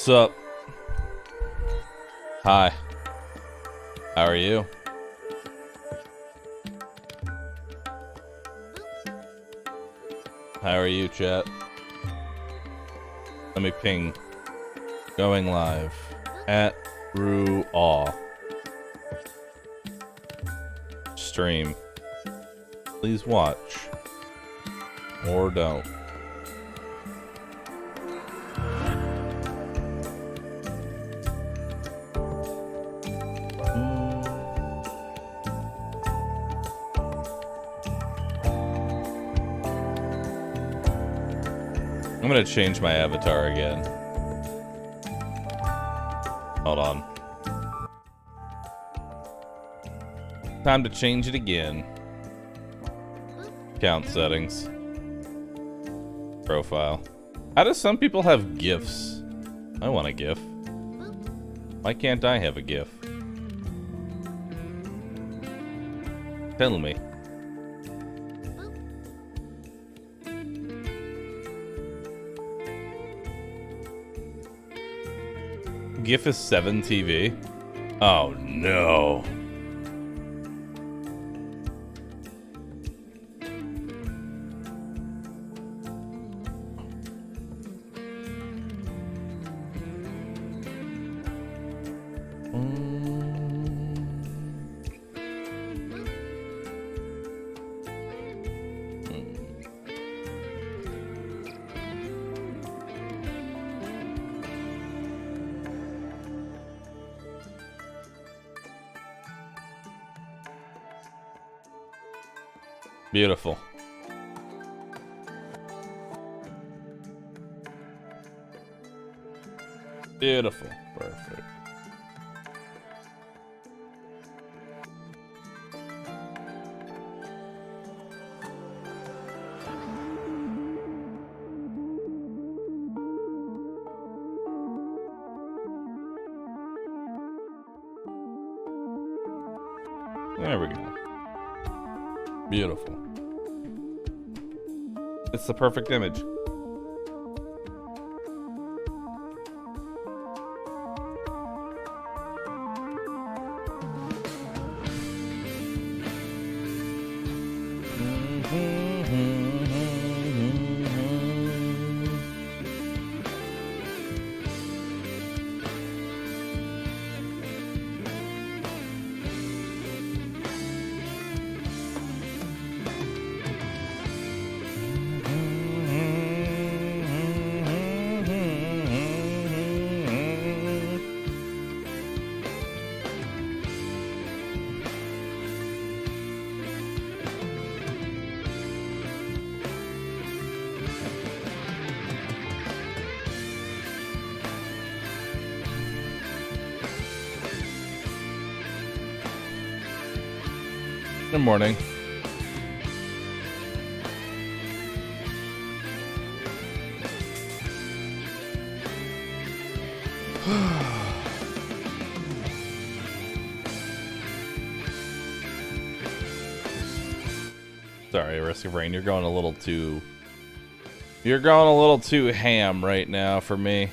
What's up? Hi. How are you? How are you, chat? Let me ping. Going live. At Bahroo Awe. Stream. Please watch. Or don't. I'm gonna change my avatar again. Hold on. Time to change it again. Count settings. Profile. How do some people have GIFs? I want a GIF. Why can't I have a GIF? Tell me. GIF is 7 TV. Oh no. Beautiful. Beautiful. Perfect. There we go. Beautiful. It's the perfect image. Good morning. Sorry, Risk of Rain, you're going a little too ham right now for me.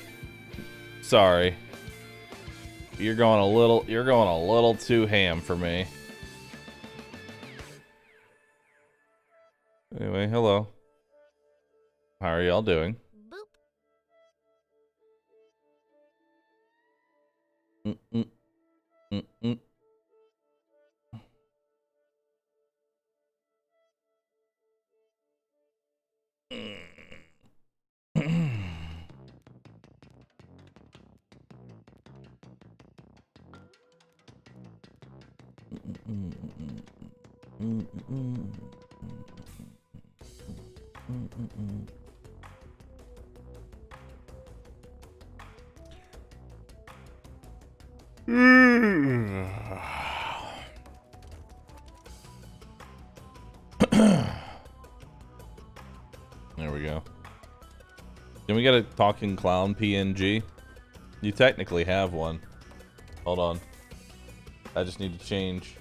Sorry. You're going a little too ham for me. Anyway, hello. How are y'all doing? There we go. Can we get a talking clown PNG? You technically have one. Hold on. I just need to change.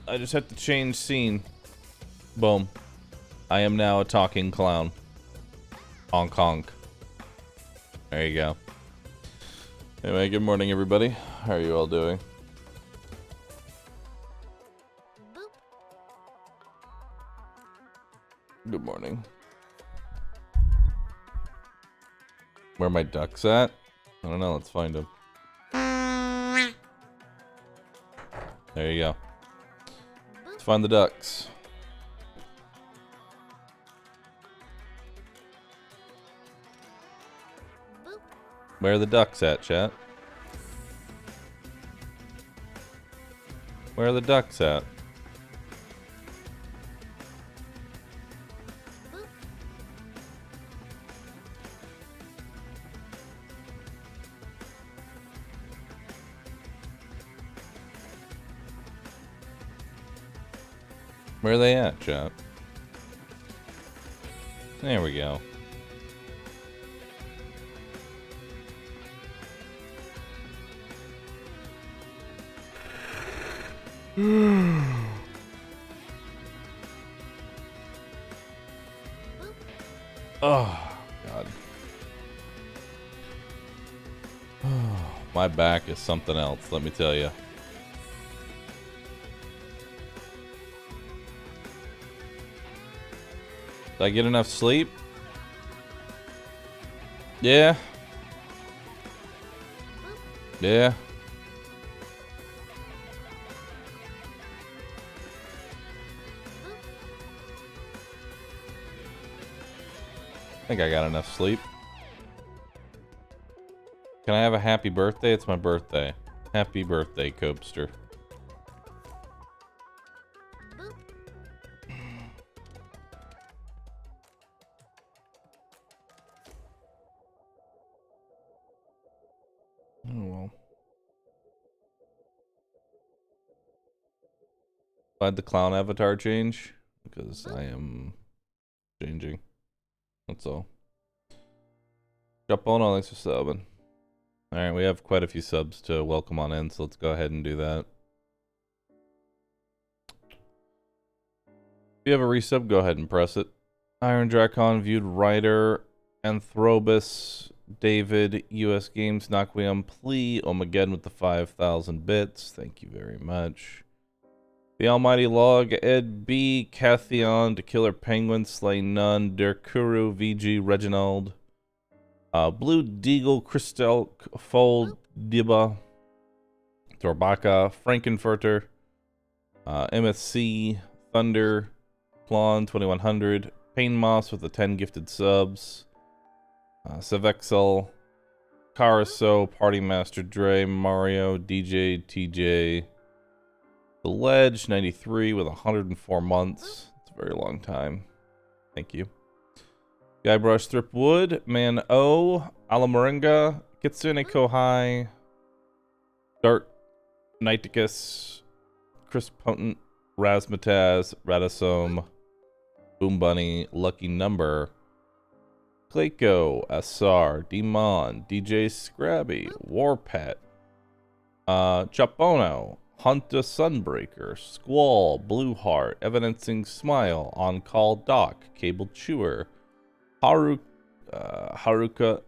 I just have to change scene. Boom. I am now a talking clown. Honk honk. There you go. Anyway, good morning, everybody. How are you all doing? Good morning. Where are my ducks at? I don't know. Let's find them. There you go. Let's find the ducks. Where are the ducks at, chat? Where are the ducks at? Where are they at, chat? There we go. Oh, God. My back is something else, let me tell you. Did I get enough sleep? Yeah. Yeah. I think I got enough sleep. Can I have a happy birthday? It's my birthday. Happy birthday, Copester. Oh well. Why'd the clown avatar change? Because I am changing. That's all. Japono, thanks for subbing. Alright, we have quite a few subs to welcome on in, so let's go ahead and do that. If you have a resub, go ahead and press it. Iron Dracon, Viewed Rider, Anthrobus, David, US Games, Naquium, Plea, Omegaden with the 5,000 bits. Thank you very much. The Almighty Log, Ed B, Cathion, The Killer Penguin, Slay None, Derkuru, VG, Reginald, Blue Deagle, Christel, Fold, Diba, Torbaka, Frankenfurter, MSC, Thunder, Klon, 2100, Pain Moss with the 10 gifted subs, Savexel, Caraso, Party Master Dre, Mario, DJ, TJ, The Ledge, 93 with 104 months. It's a very long time. Thank you. Guybrush Thripwood, Man O, Alamoringa, Kitsune Kohai, Dart, Nighticus, Chris Potent, Razmataz, Radisome, Boom Bunny, Lucky Number, Clayco, Asar, Demon, DJ Scrabby, Warpet, Chapono, Hunter Sunbreaker, Squall, Blueheart, Evidencing Smile, On Call Doc, Cable Chewer, Haruka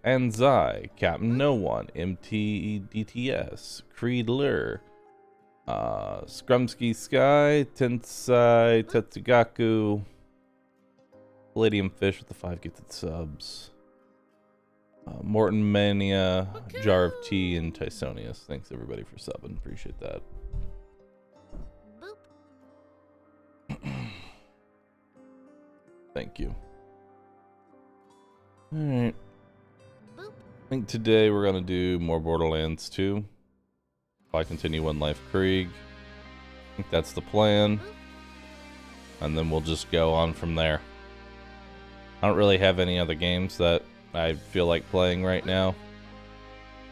Anzai, Captain No One, MTDTS, Creed Lure, Scrumsky Sky, Tensai, Tetsugaku, Palladium Fish with the 5 gifted subs, Morton Mania, Jar of Tea, and Tysonius. Thanks everybody for subbing. Appreciate that. Thank you. Alright. I think today we're going to do more Borderlands 2. If I continue One Life Krieg. I think that's the plan. And then we'll just go on from there. I don't really have any other games that I feel like playing right now.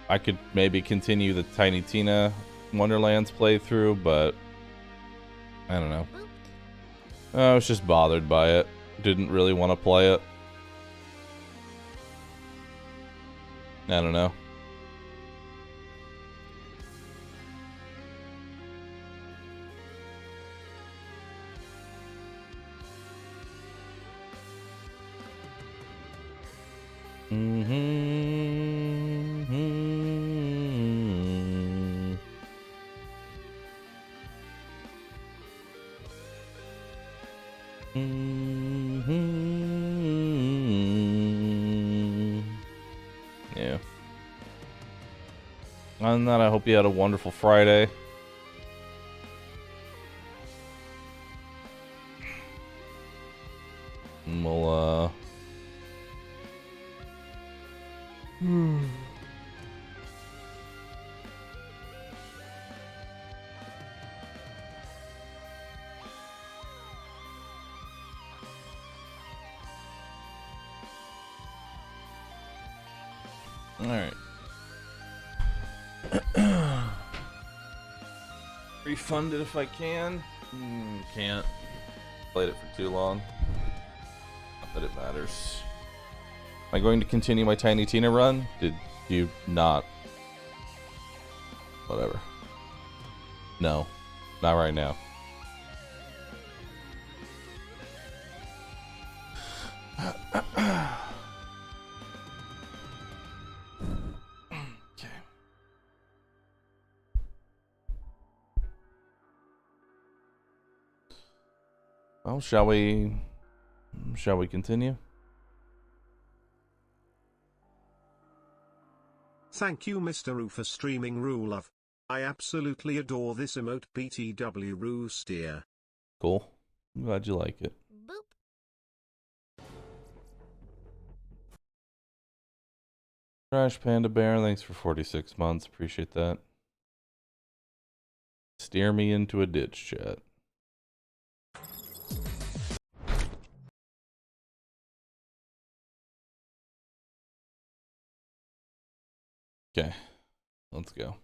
I could maybe continue the Tiny Tina Wonderlands playthrough, but I don't know. I was just bothered by it. Didn't really want to play it. I don't know. Yeah. On that, I hope you had a wonderful Friday. And we'll, Alright. Refund it if I can. Can't. Played it for too long. Not that it matters. Am I going to continue my Tiny Tina run? Did you not? Whatever. No. Not right now. Okay. Well, shall we continue? Thank you, Mr. Roo, for streaming Rule Love. I absolutely adore this emote, BTW Roo Steer. Cool. I'm glad you like it. Boop. Trash Panda Bear, thanks for 46 months. Appreciate that. Steer me into a ditch, chat. Okay, let's go.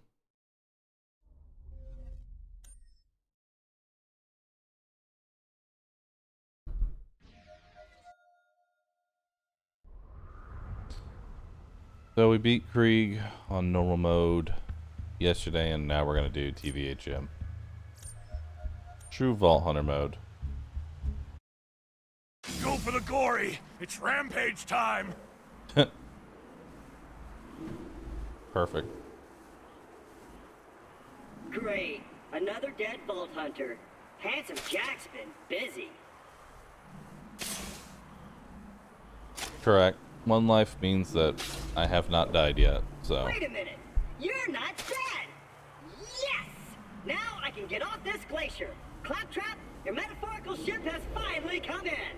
So we beat Krieg on normal mode yesterday, and now we're gonna do TVHM. True Vault Hunter mode. Go for the gory! It's rampage time! Perfect. Great. Another dead Vault Hunter. Handsome Jack's been busy. Correct. One life means that I have not died yet, so. Wait a minute. You're not dead! Yes! Now I can get off this glacier. Claptrap, your metaphorical ship has finally come in.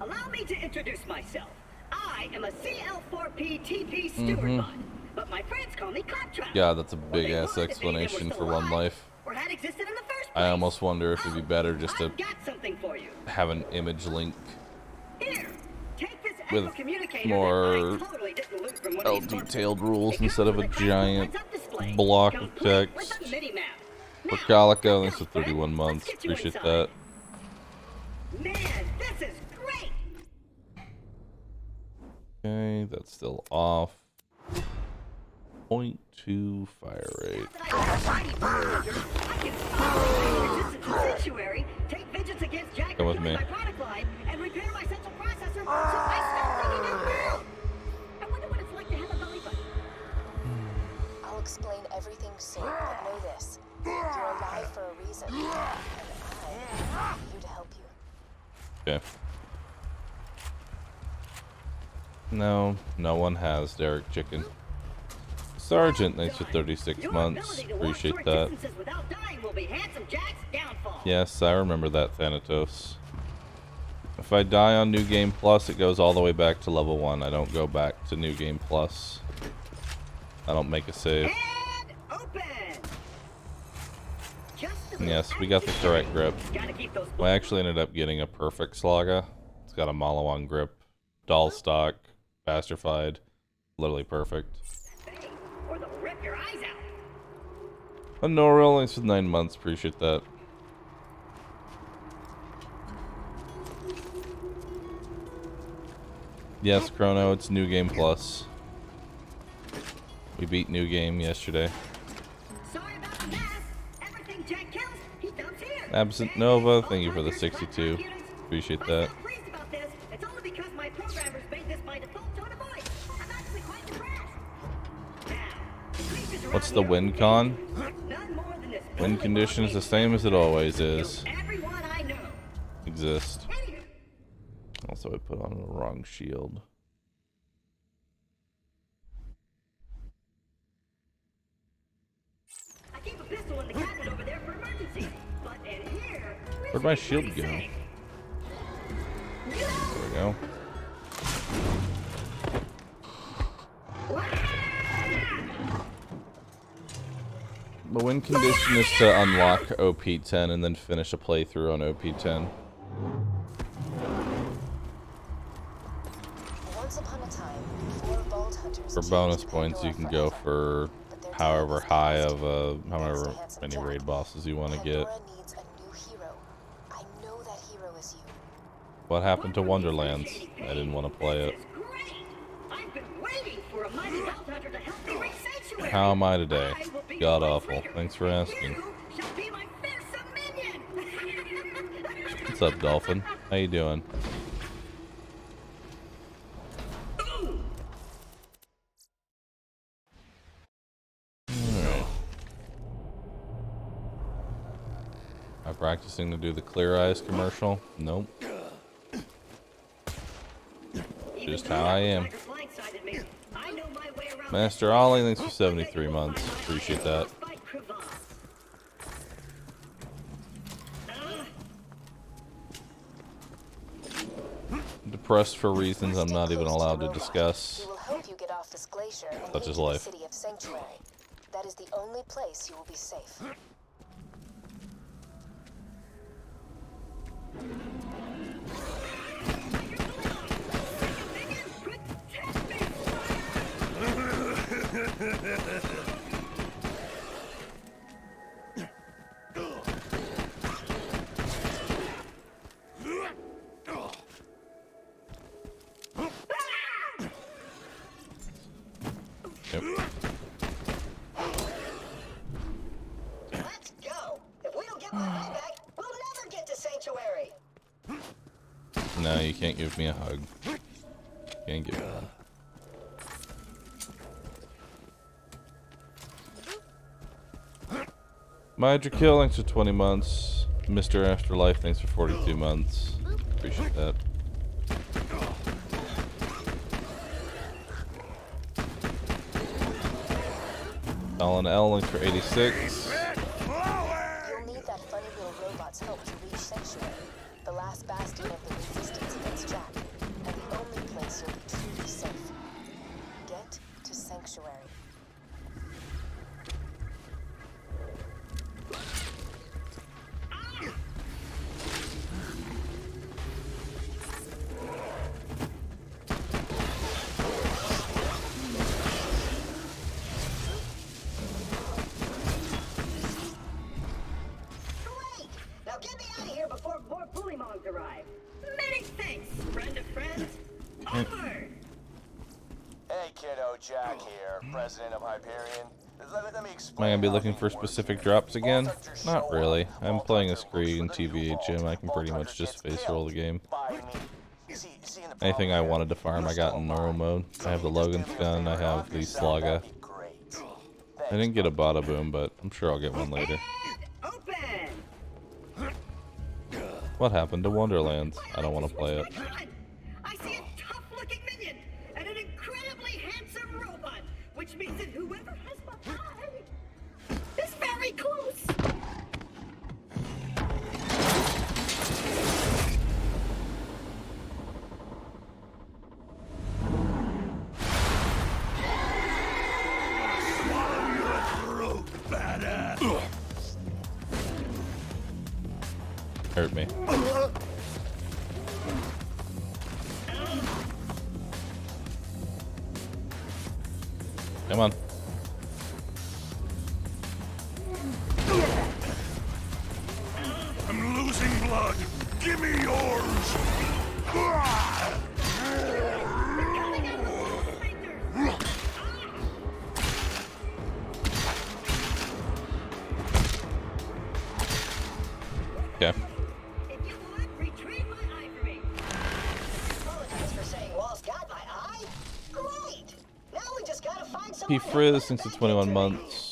Allow me to introduce myself. I am a CL4P TP steward bot, but my friends call me Claptrap. Yeah, that's a big ass explanation for one life. Or had existed in the first place. I almost wonder if it'd be better just to I've got something for you. have an image link Here, take this with echo communicator more that I totally didn't loot from one well of these detailed corpses. rules It instead of comes a with giant heads-up display, block of complete with text. a mini-map. For Now, Calico, let's thanks for go, 31 friend. months. Let's get you Appreciate inside. that. Man, this is great. Okay, that's still off. 0.2 fire rate. Come with me. I'll explain everything soon, but know this. You're alive for a reason. And I'm here to help you. Okay. No, no one has Derek Chicken. Sergeant, thanks for 36 months. Appreciate that. Yes, I remember that, Thanatos. If I die on New Game Plus, it goes all the way back to level 1. I don't go back to New Game Plus. I don't make a save. Yes, we got the correct grip. I actually ended up getting a perfect Slaga. It's got a Malawan grip, doll stock, bastrified, literally perfect. Honorable, thanks for 9 months. Appreciate that. Yes, Chrono, it's New Game Plus. We beat New Game yesterday. Absent Nova, thank you for the 62. Appreciate that. What's the wind con? None more than this Wind condition is the same as it always is. everyone I know. Exist. Also, I put on the wrong shield. I keep a pistol in the cabinet over there for emergencies, but in here, Where'd my shield go? safe. There we go. The win condition is to unlock OP10 and then finish a playthrough on OP10. Once upon a time, 4 Vault Hunters For bonus points, you can go for however high of however many raid bosses you want to get. Pandora needs a new hero. I know that hero is you. What happened to Wonderlands? I didn't want to play it. Great! I've been waiting for a mighty Vault Hunter to help me reach Sanctuary. How am I today? I will be God your awful. leader. Thanks for asking. You shall be my fearsome minion. What's up, Dolphin? How you doing? Alright. Am I practicing to do the Clear Eyes commercial? Nope. Just how I am. Master Ollie, thanks for 73 months. Appreciate that. Depressed for reasons I'm not even allowed to discuss. We will help you get off this glacier and Such into as the life. city of Sanctuary. That is the only place you will be safe. Yep. Let's go. If we don't get my hug back, we'll never get to Sanctuary. No, you can't give me a hug. Can't give me one. Major Kill, thanks for 20 months. Mr. Afterlife, thanks for 42 months. Appreciate that. Alan L, thanks for 86. You'll need that funny little robot's help to reach Sanctuary, the last bastion of the resistance against Jack, and the only place you'll be truly safe. Get to Sanctuary. Great! Now get me out of here before more bully mongs arrive. Many thanks, friend of friends. Onward! Hey kiddo, Jack here, president of Hyperion. Let me Am explain. I gonna be how looking things for work specific here. drops again? Vault Hunters Not show really. up, I'm Vault playing as Hunter Krieg looks and for the new TVHM. I can vault. pretty Vault much Hunter just gets face roll the killed game. by me. See the Anything I problem wanted to farm, I got in normal mode. I have the Logan's gun, I have the Slaga. I didn't get a Bada Boom, but I'm sure I'll get one later. And open! What happened to Wonderlands? I don't want to play it. I see a tough-looking minion and an incredibly handsome robot, which means that whoever has my eye is very close. Hurt me. Come on. I'm losing blood. Give me yours. Okay. If you would, retrieve my eye for me. Apologize for saying Wall's got my eye. Great! Now we just gotta find some P way to Frizz, put it since the back 21 into me. months.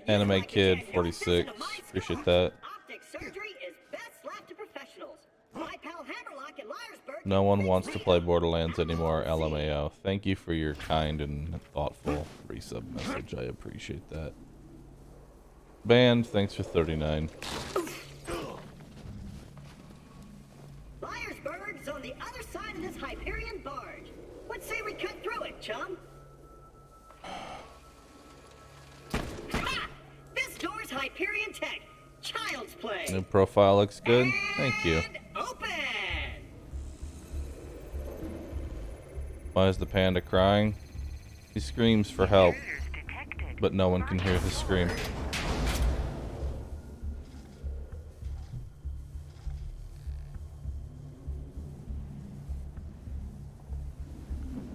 Anime Kid 46. Appreciate that. Optic surgery is best left to professionals. My pal Hammerlock in Liarsburg. No one wants to play Borderlands anymore, LMAO. Thank you for your kind and thoughtful resub message. I appreciate that. Band, thanks for 39. Liarsburg's on the other side of this Hyperion barge. What say we cut through it, chum? Ha! This door's Hyperion tech. Child's play. New profile looks good. Thank you. And open. Why is the panda crying? He screams for help, but no one can hear his scream.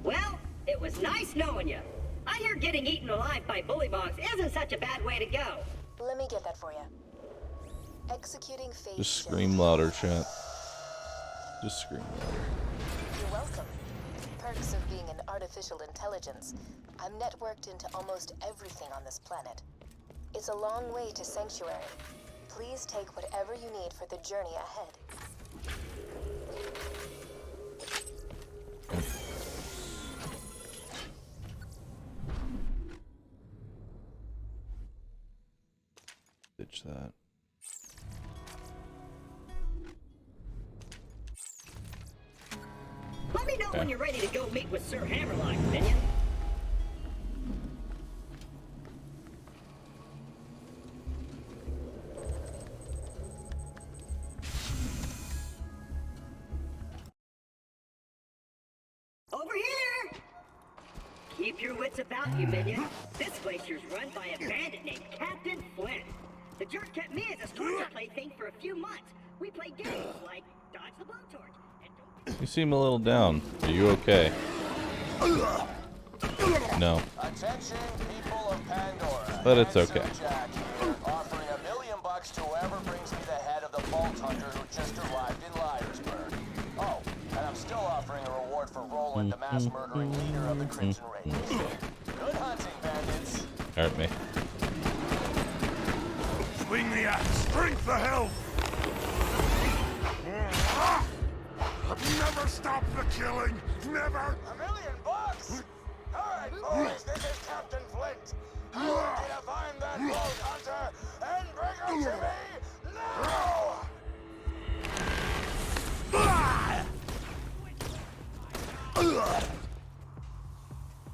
Well, it was nice knowing you. I hear getting eaten alive by bullymongs isn't such a bad way to go. Let me get that for you. Executing phase. Just scream louder, chat. Just scream louder. You're welcome. Perks of being an artificial intelligence. I'm networked into almost everything on this planet. It's a long way to Sanctuary. Please take whatever you need for the journey ahead. Ditch that. Let me know when you're ready to go meet with Sir Hammerlock, minion. Over here! Keep your wits about you, minion. This glacier's run by a bandit named Captain Flint. The jerk kept me as a torture plaything for a few months. We played games like Dodge the Blowtorch and Don't You seem a little down. Are you okay? No. Attention, people of Pandora. But it's I'm Sir okay. Jack here, offering $1 million to whoever brings me the head of the Vault Hunter who just arrived in Liarsburg. Oh, and I'm still offering a reward for Roland, the mass murdering leader of the Crimson Raiders. Good hunting, bandits. Hurt me. Swing the axe. Drink the health. Never stop the killing. Never. $1 million? Alright, boys, this is Captain Flint. I want you to find that Vault Hunter and bring him to me now!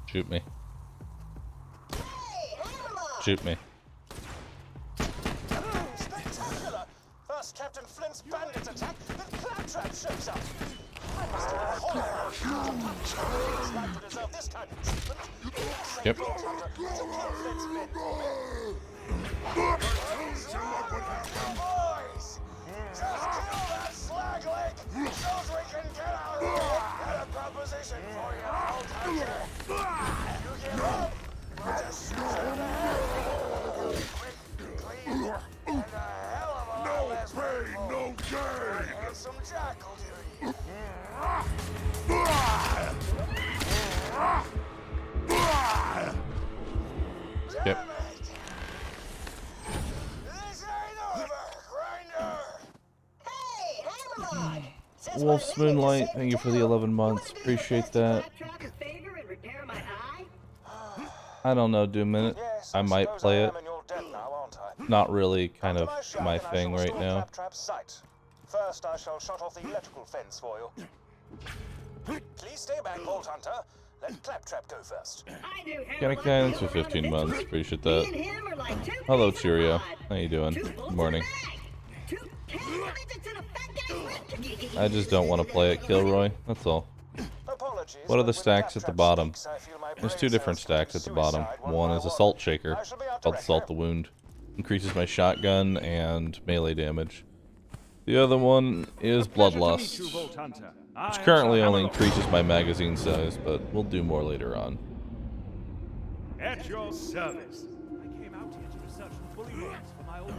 Shoot me. Hey, Hammerlock! Shoot me. Spectacular! First Captain Flint's bandits attack, then Claptrap shows up. I must have a horror to punch the Raiders like to deserve this kind of treatment. Yep. Vault Hunter to kill Flint's men for me. Boys! Just kill that slag leg so we can get out of here. Got a proposition for you, Vault Hunter. You give up, we'll just shoot you in the head. Quick, clean, and a hell of a lot less painful. No gain. And some jackal duty. Yep. Damn it! This ain't over, Grinder! Hey, Hammerlock! Since Wolf's my leg is Moonlight, safe thank you for to the town, 11 months. you wanna do Appreciate the that. best to Claptrap a favor and repair my eye? I don't know, do a minute. Yes, I might suppose play I it. am in your debt now, aren't I? Not really kind After of shot, my then I thing shall right restore now. Claptrap's sight. First, I shall shut off the electrical fence for you. Please stay back, Vault Hunter. Let Claptrap go first. I knew Got a Hammerlock kindness would for go around 15 this months. week. Appreciate Me that. and him are like two Hello, peas in a Cheerio. pod. How you doing? Two Good bolts in a morning. bag. Two tiny midgets in a fat guy's rib. I just don't want to play it, Kilroy. That's all. Apologies, What are but the with stacks at the Claptrap's bottom? stakes, I feel my There's brain two different cells commit stacks at the bottom. suicide One by is a salt one. shaker, I shall be out called directly. Salt the Wound. Increases my shotgun and melee damage. The other one is Bloodlust, which currently only increases my magazine size, but we'll do more later on. At your service. I came out here to research the bully marks for my old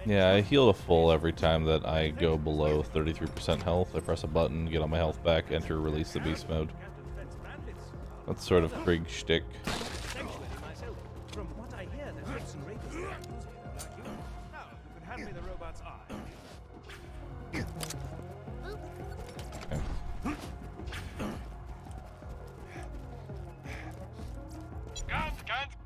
Yeah, I heal to full every time that I go below 33% health. I press a button, get all my health back, enter, release the beast mode. That's sort of Krieg shtick. From what I hear, there's been some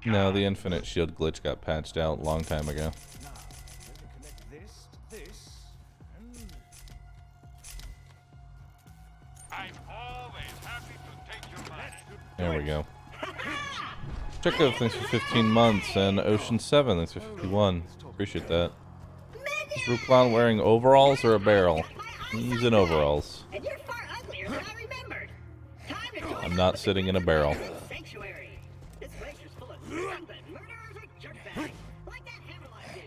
No, the infinite shield glitch got patched out a long time ago. Now, let me connect this to this, and I'm always happy to take your money. There we go. Checo, thanks for 15 months, and Ocean 7, thanks for 51. Appreciate that. Is Ruklon wearing overalls or a barrel? He's in overalls. And you're far uglier than I remembered. Time to join I'm not sitting in a barrel. Sanctuary. This glacier's full of stupid murderers and jerkbags, like that Hammerlock did.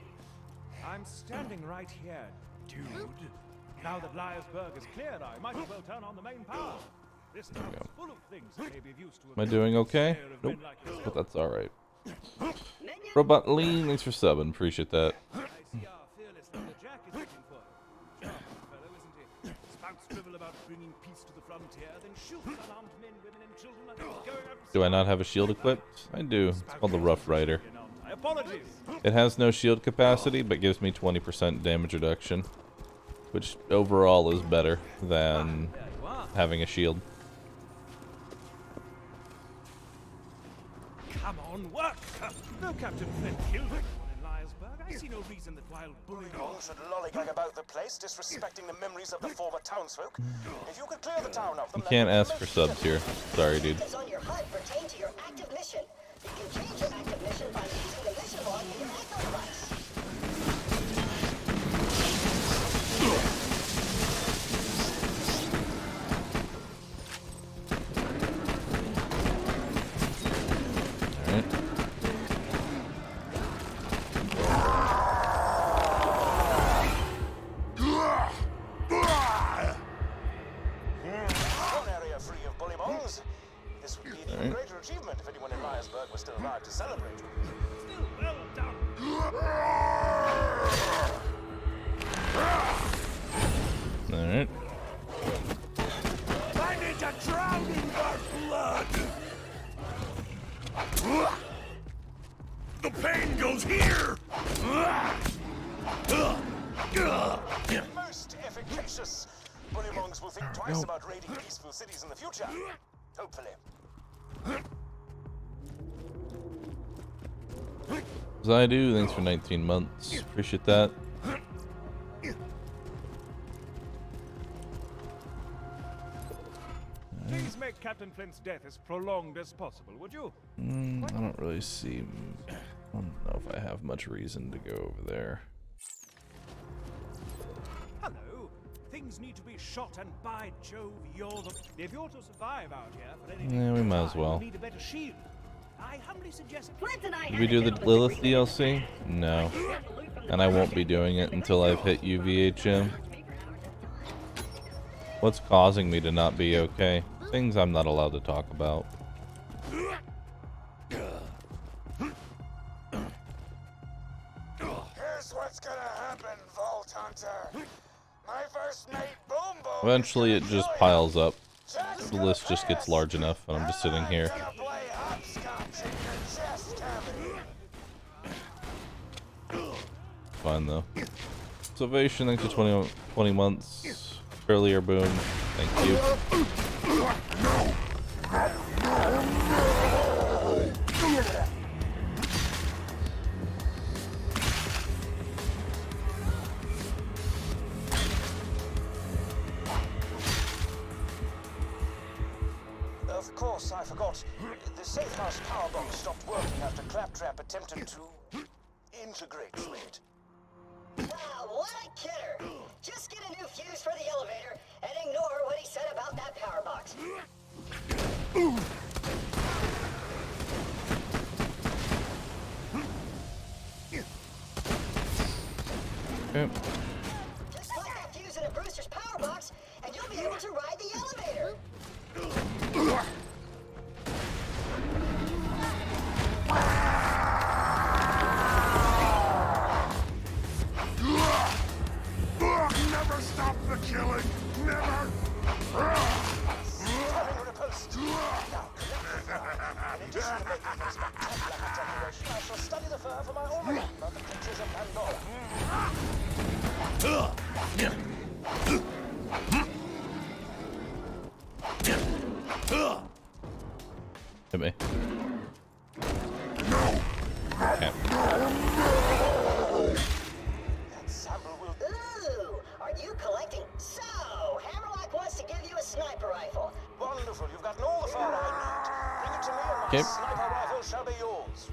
I'm standing right here, dude. Now that Liarsburg is cleared, I might as well turn on the main power. This town's full of things that may be of use to Am I doing okay? Nope. But that's alright. Robot Lean, thanks for subbing. Appreciate that. I see our fearless leader Jack is looking for you. Sharp fellow, isn't he? Spouts drivel about bringing peace to the frontier, then shoots unarmed men, women, and children like he's going out to Do I not have a shield equipped? I do. It's called the Rough Rider. My apologies. It has no shield capacity, but gives me 20% damage reduction, which overall is better than There you are. having a shield. Come on, work! No Captain Flint killed anyone in Liarsburg. I see no reason that while bullying Who should lollygag about the place, disrespecting the memories of the former townsfolk? If you could clear the town of them, You can't ask for subs here. Sorry, dude. Items on your HUD pertain to your active mission. You can change your active mission by using the mission log in your echo device. Alright. one area free of bully bongs. This would be an even greater achievement if anyone in Liarsburg was still alive to celebrate. still well done. Alright. I need to drown in your blood. The pain goes here. Most efficacious. Bully bongs will think twice about raiding peaceful cities in the future. Hopefully. As I do, thanks for 19 months. Appreciate that. Please make Captain Flint's death as prolonged as possible, would you? I don't really see. I don't know if I have much reason to go over there. Hello. Things need to be shot, and by Jove, you're the... If you're to survive out here for anything, Yeah, we might as well. you'll need a better shield. I humbly suggest... Flint and I Did we do the Lilith DLC? No. And I won't be doing it until I've hit UVHM. What's causing me to not be okay? Things I'm not allowed to talk about. Here's what's gonna happen, Vault Hunter. My first mate, Boom Boom. Eventually it just piles up. Jack's The list just gets large enough, and I'm just sitting here. gonna play hopscotch in your chest cavity. Fine though. Salvation, thanks for 20 months. Earlier boom, thank you. Of course, I forgot. The safe house power box stopped working after Claptrap attempted to integrate with it. Ah, what a kidder! Just get a new fuse for the elevator and ignore what he said about that power box. Okay. Just put that fuse in a Brewster's power box and you'll be able to ride the elevator. Never stop the killing. Never. Having repulsed. Now, in addition to making this spectacular declaration, I shall study the fur for my almanac about the pictures of Pandora. Hit me. No. Okay. That sample will... Ooh, are you collecting? So, Hammerlock wants to give you a sniper rifle. Wonderful. You've gotten all the fur I need. Bring it to me and my Okay. sniper rifle shall be yours.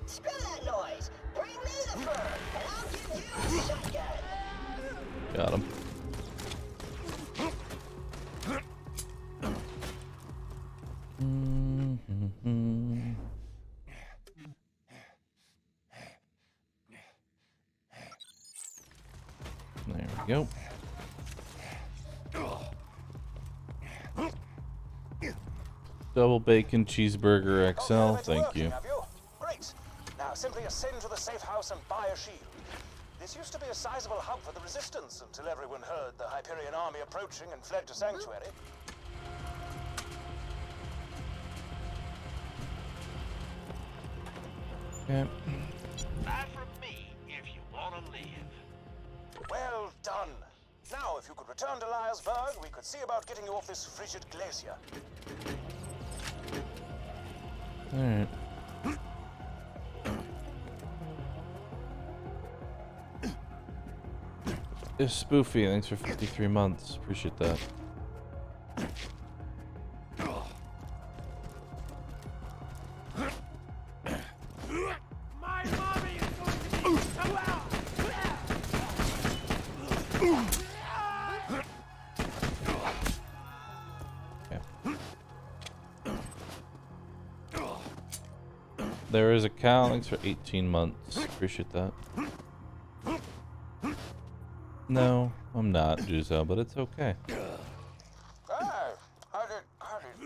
Screw that noise. Bring me the fur, and I'll give you a shotgun. Got him. There we go. Double bacon cheeseburger XL, it's thank working, you. have you? Great. Now simply ascend to the safe house and buy a shield. This used to be a sizable hub for the resistance until everyone heard the Hyperion army approaching and fled to Sanctuary. Okay. Buy from me if you want to live. Well done. Now, if you could return to Liarsburg, we could see about getting you off this frigid glacier. Alright. It's Spoofy, thanks for 53 months. Appreciate that. My mommy is going to be so out. There is a cow, thanks for 18 months. Appreciate that. No, I'm not, Juzo, but it's okay. Hey, how did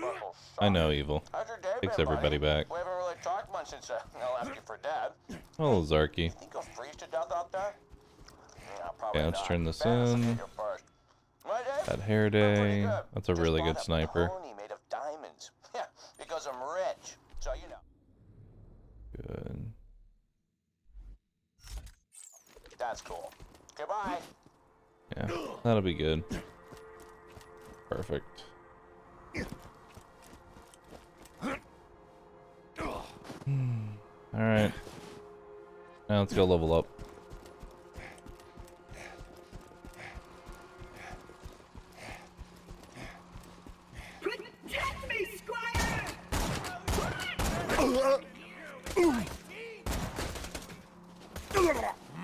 Buckle? I know, Evil. How's your day Takes been, everybody buddy? back. We haven't really talked much since I left you for Dad. Oh, Zarky. Think you'll freeze to death out there? Yeah, probably Okay, let's not. turn this Fast, in. I'll get you first. My day? That hair Pretty day. good. That's a Just really bought good a sniper. pony made of diamonds. Yeah, because I'm rich. So you know. Good. That's cool. Goodbye. Yeah, that'll be good. Perfect. Alright. Now let's go level up. Protect me, Squire!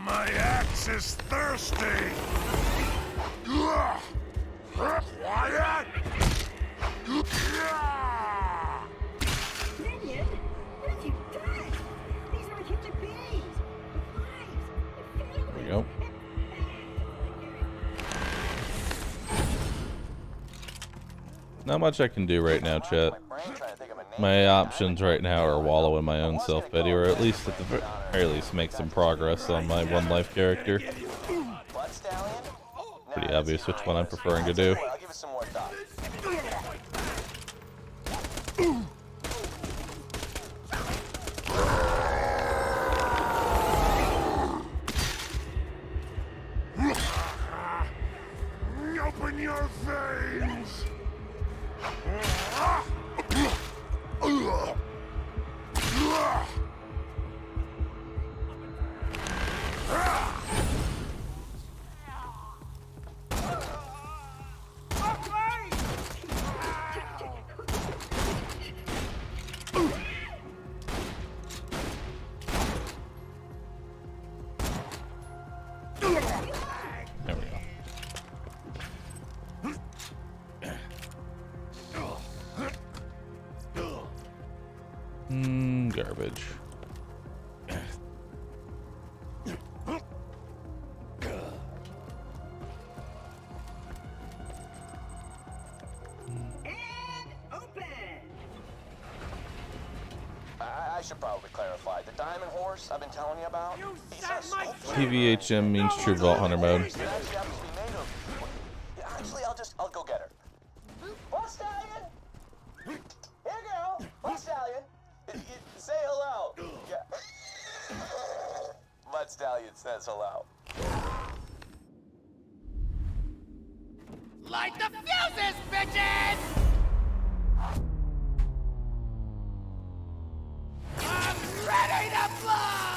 My axe is thirsty. Quiet! Minion, what have you done? These are human beings. Lives. There we go. Not much I can do right now, chat. My options right now are wallow in my own self-pity, or at least at the very least make some progress on my one life character. Pretty obvious which one I'm preferring to do. I'll give it some more thought. Open your veins! There we go. Garbage. And open! I should probably clarify. The diamond horse I've been telling you about? He's a sculpture. TVHM means True Vault Hunter mode. It actually happens to be made of... Yeah, actually, I'll go get her. What stallion? Here you go. What stallion? Say hello. Yeah. Mud Stallion says hello. Light the fuses, bitches! I'm ready to blow!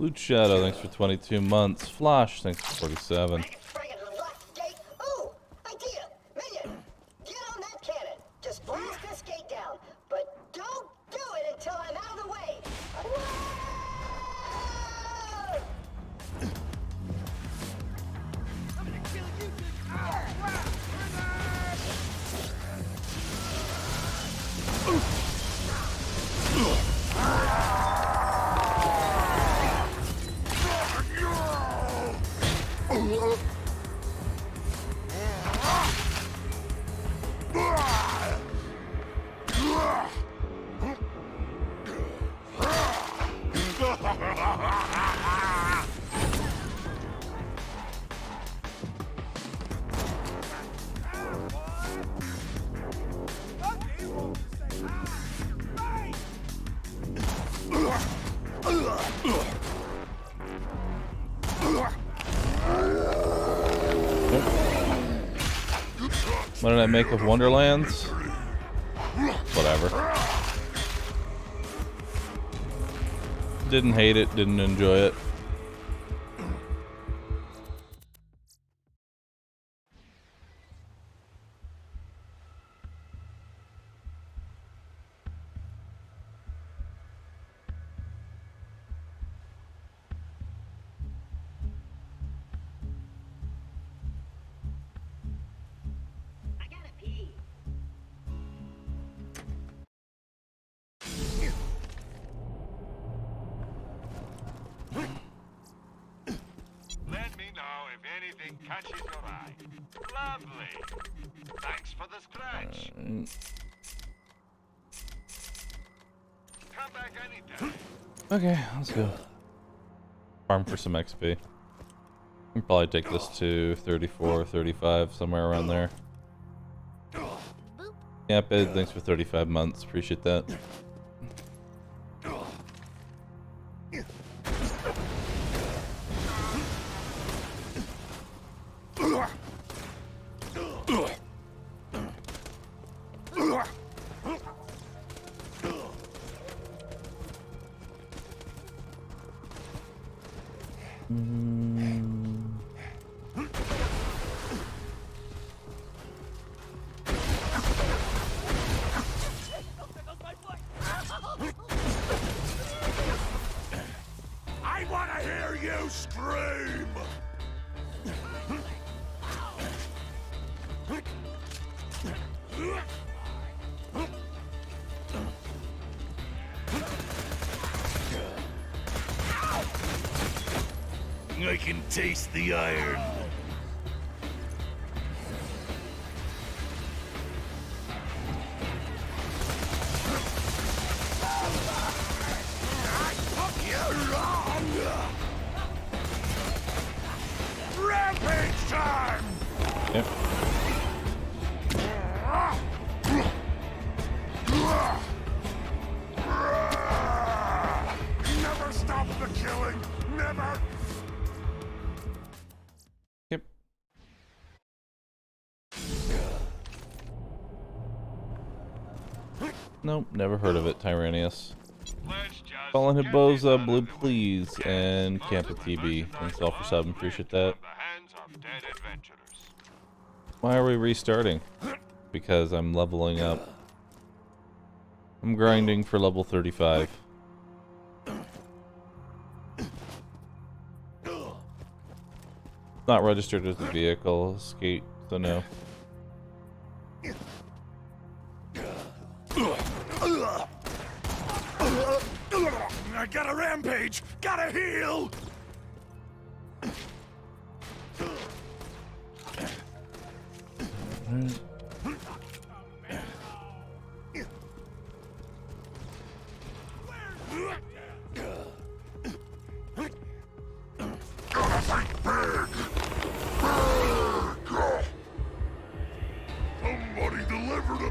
Loot Shadow, thanks for 22 months. Flash, thanks for 47. Friggin' locked gate. Ooh, idea. Minion, get on that cannon. Just blast this gate down, but don't do it until I'm out of the way. Whoa! I'm gonna kill you, dude. Wow. What did I make of Wonderlands? Whatever. Didn't hate it, didn't enjoy it. I gotta pee. Let me know if anything catches your eye. Lovely. Thanks for the scratch. Come back anytime. Okay, let's go. Farm for some XP. Can probably take this to 34, 35, somewhere around there. Yeah, Bid, thanks for 35 months. Appreciate that. I want to hear you scream! I can taste the iron. I took you wrong! Rampage time! Yep. Never stop the killing! Never! Yep. Nope, never heard of it, Tyrannius. Let's just Fallen get Hibboza, this out of Blue the way. Please, Yes, and most Camp of at the TB. merchandise Thanks all for will subbing, all appreciate be that. from the hands of dead adventurers. Why are we restarting? Because I'm leveling up. I'm grinding for level 35. Not registered as a vehicle, skate, so no. I got a rampage! Gotta heal! Gotta think big! Big! Somebody delivered a...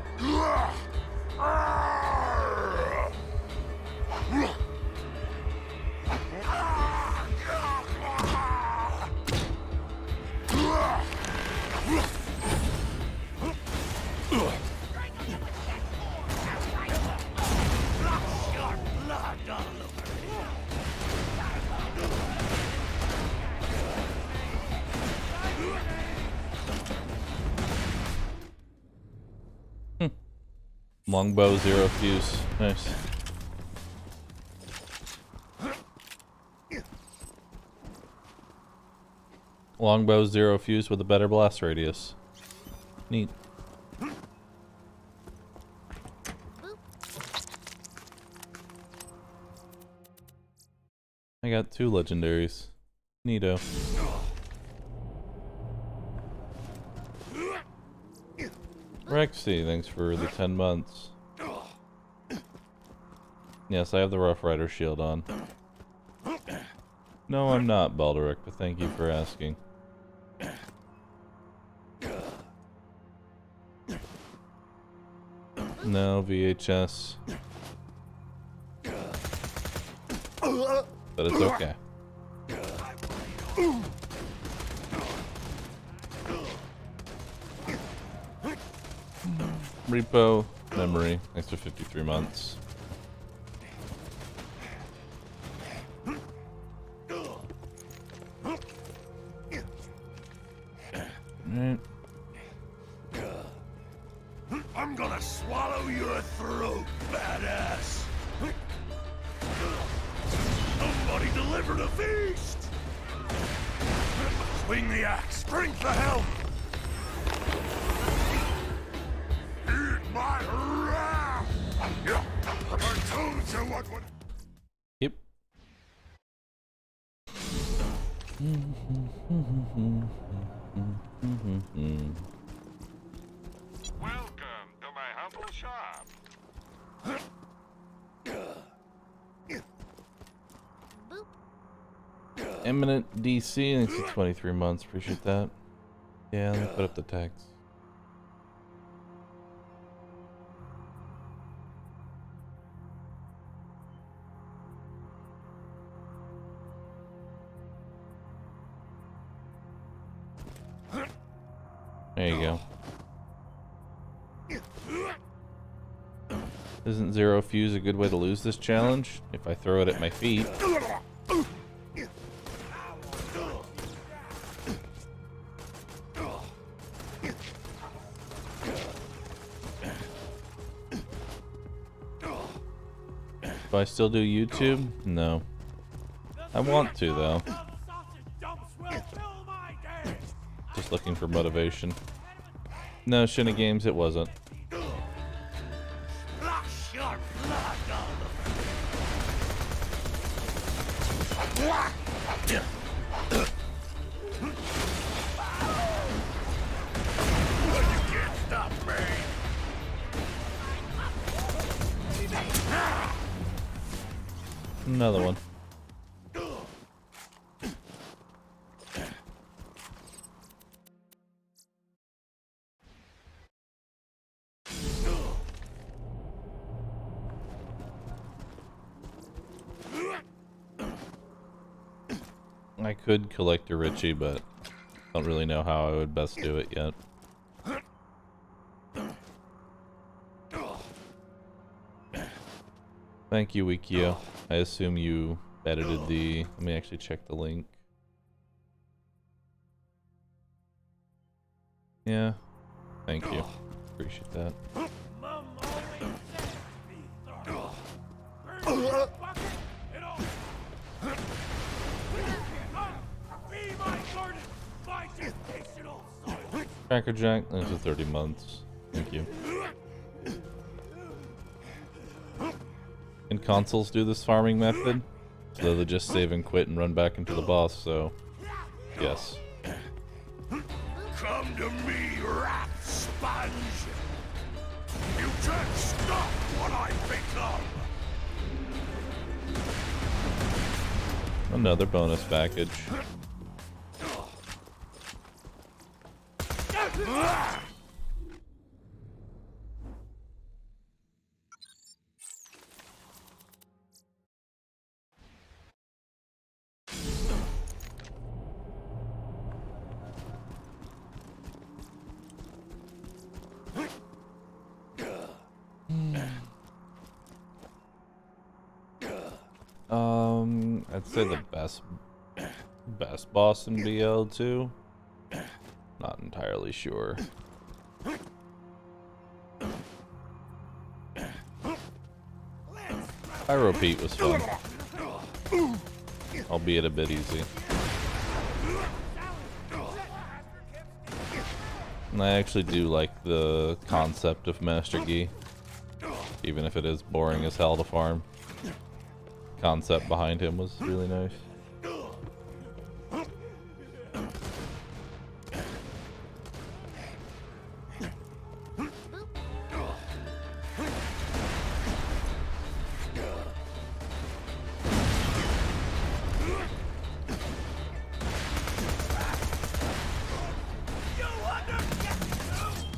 Longbow, 0 fuse. Nice. Longbow, 0 fuse with a better blast radius. Neat. I got 2 legendaries. Neato. Rexy, thanks for the 10 months. Yes, I have the Rough Rider shield on. No, I'm not, Balderic, but thank you for asking. No, VHS. But it's okay. Repo, memory, thanks for 53 months. Alright. I'm gonna swallow your throat, badass! Somebody delivered a feast! Swing the axe, drink the helm! Eat my wrath! Yeah, I told you what would... Yep. Welcome to my humble shop. Eminent DC, thanks for 23 months. Appreciate that. Yeah, let me put up the text. There you go. Isn't 0 fuse a good way to lose this challenge? If I throw it at my feet. Do I still do YouTube? No. I want to, though. Just looking for motivation. No, Shinna Games, it wasn't. Another one. I could collect a Richie, but don't really know how I would best do it yet. Thank you, Wikio. I assume you edited the... Let me actually check the link. Yeah. Thank you. Appreciate that. Cracker Jack, thanks for 30 months. Thank you. Can consoles do this farming method? So they just save and quit and run back into the boss, so... Yes. Come to me, rat sponge! You can't stop what I become! Another bonus package. I'd say the best boss in BL2. Not entirely sure. Pyro Pete was fun. Albeit a bit easy. And I actually do like the concept of Master Gi. Even if it is boring as hell to farm. Concept behind him was really nice.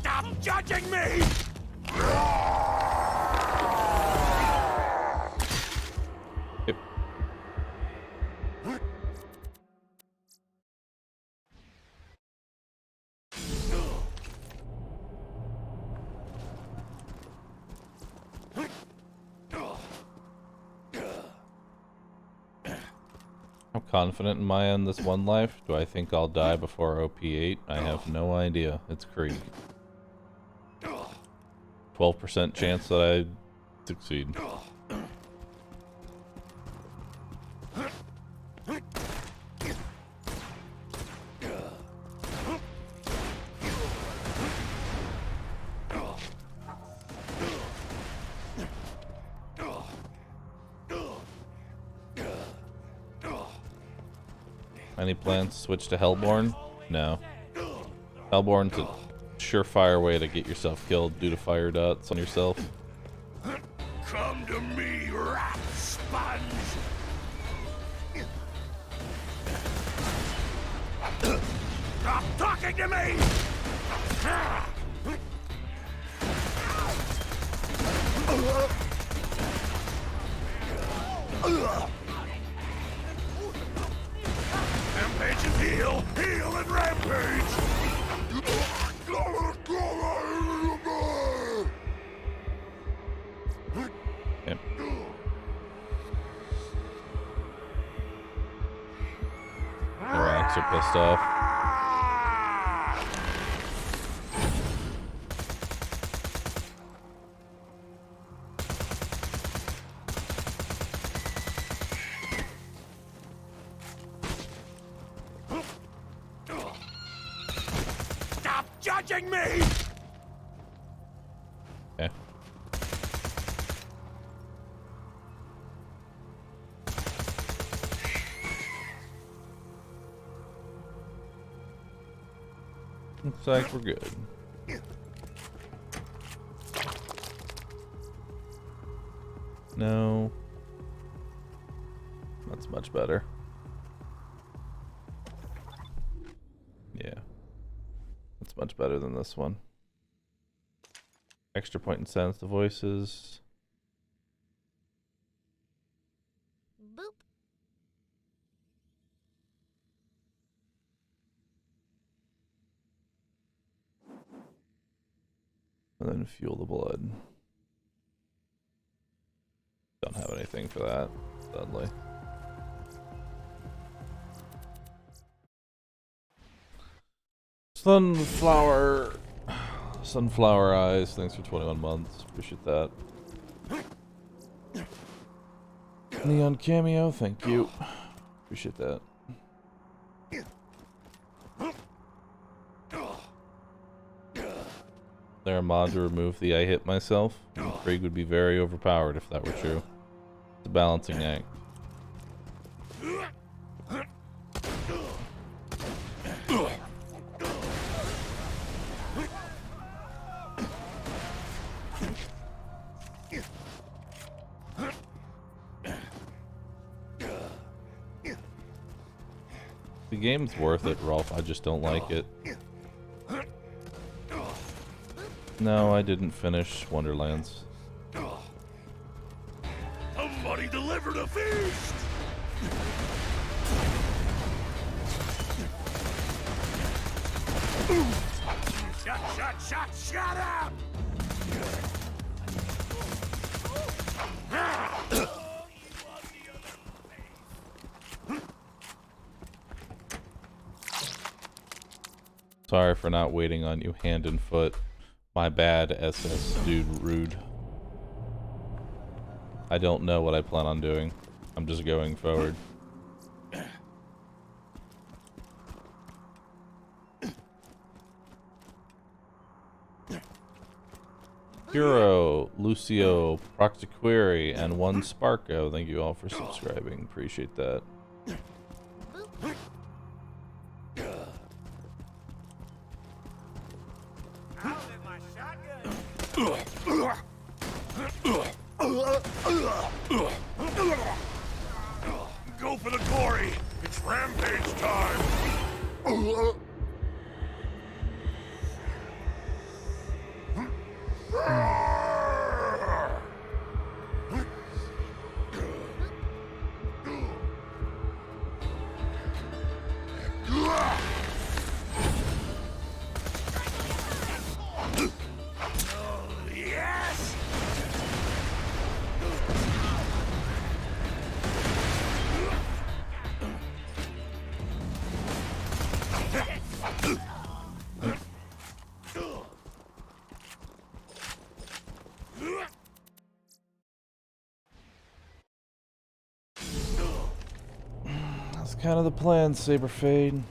Stop judging me! Yep. I'm confident in my end this one life. Do I think I'll die before OP8? I have no idea. It's Krieg. 12% chance that I succeed. Any plans to switch to Hellborn? No. Hellborn's a surefire way to get yourself killed due to fire dots on yourself. Come to me, rat sponge! Stop talking to me! Rampage and heal! Heal and rampage! Yep. The rocks are pissed off. Stop judging me! Okay. Looks like we're good. No. That's much better. Yeah. That's much better than this one. Extra point and sense the voices. Boop. And then fuel the blood. Don't have anything for that, sadly. Sunflower eyes, thanks for 21 months. Appreciate that. Neon cameo, thank you. Appreciate that. There a mod to remove the I hit myself? Krieg would be very overpowered if that were true. It's a balancing act. The game's worth it, Rolf. I just don't like it. No, I didn't finish Wonderlands. Somebody delivered a feast! Shut up! Sorry for not waiting on you hand and foot. My bad, SS dude rude. I don't know what I plan on doing. I'm just going forward. Hero, Lucio, Proxyquery, and one Sparko. Thank you all for subscribing. Appreciate that. Go for the glory! It's rampage time! Yes! That's kind of the plan, Saberfade.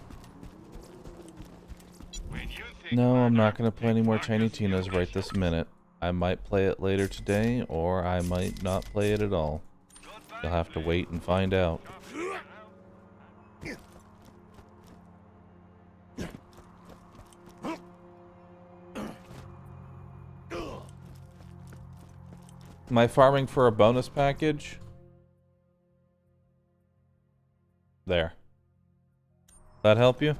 No, I'm not going to play any more Tiny Tina's right this minute. I might play it later today, or I might not play it at all. You'll have to wait and find out. Am I farming for a bonus package? There. That help you?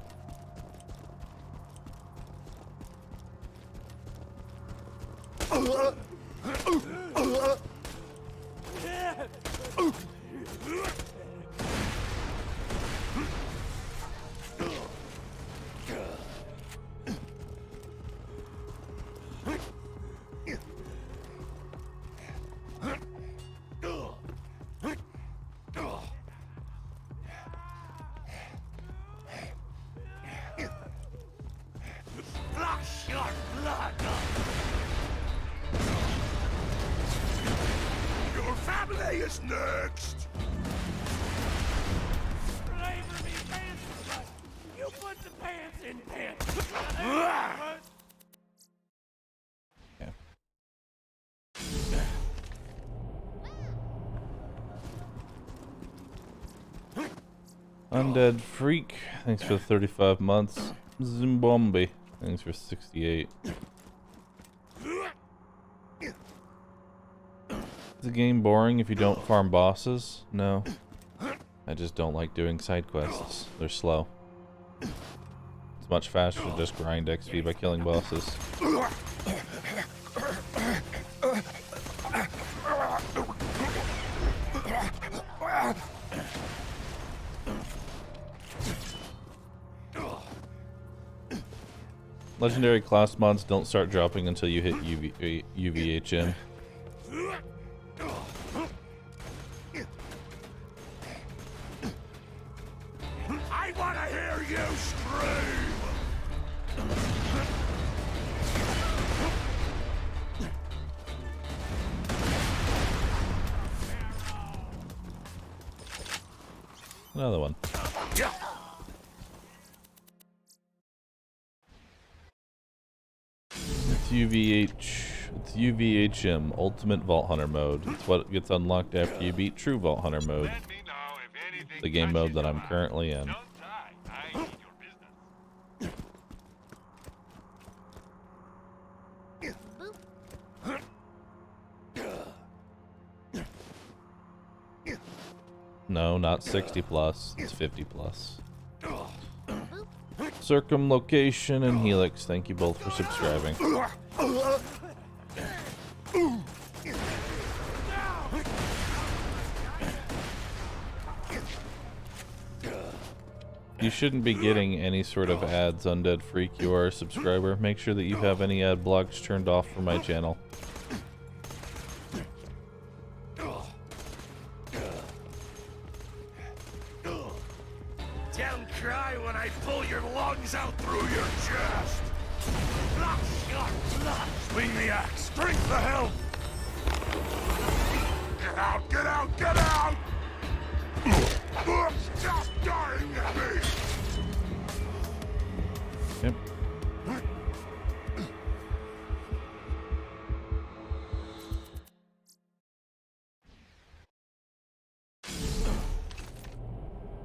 Your family is next! Flavor me pants, but you put the pants in pants. Undead Freak, thanks for 35 months. Zimbombi, thanks for 68. Is the game boring if you don't farm bosses? No. I just don't like doing side quests. They're slow. It's much faster to just grind XP by killing bosses. Legendary class mods don't start dropping until you hit UVHM. I wanna hear you scream! Another one. Yeah. It's UVHM, Ultimate Vault Hunter mode. It's what gets unlocked after you beat True Vault Hunter mode. The game mode that I'm currently in. No, not 60 plus, it's 50 plus. Circumlocation and Helix, thank you both for subscribing. You shouldn't be getting any sort of ads, Undead Freak. You are a subscriber. Make sure that you have any ad blocks turned off for my channel. Don't cry when I pull your lungs out through your chest! Swing the axe! Drink the help! out! Get out! Get out! Stop dying at me! Yep.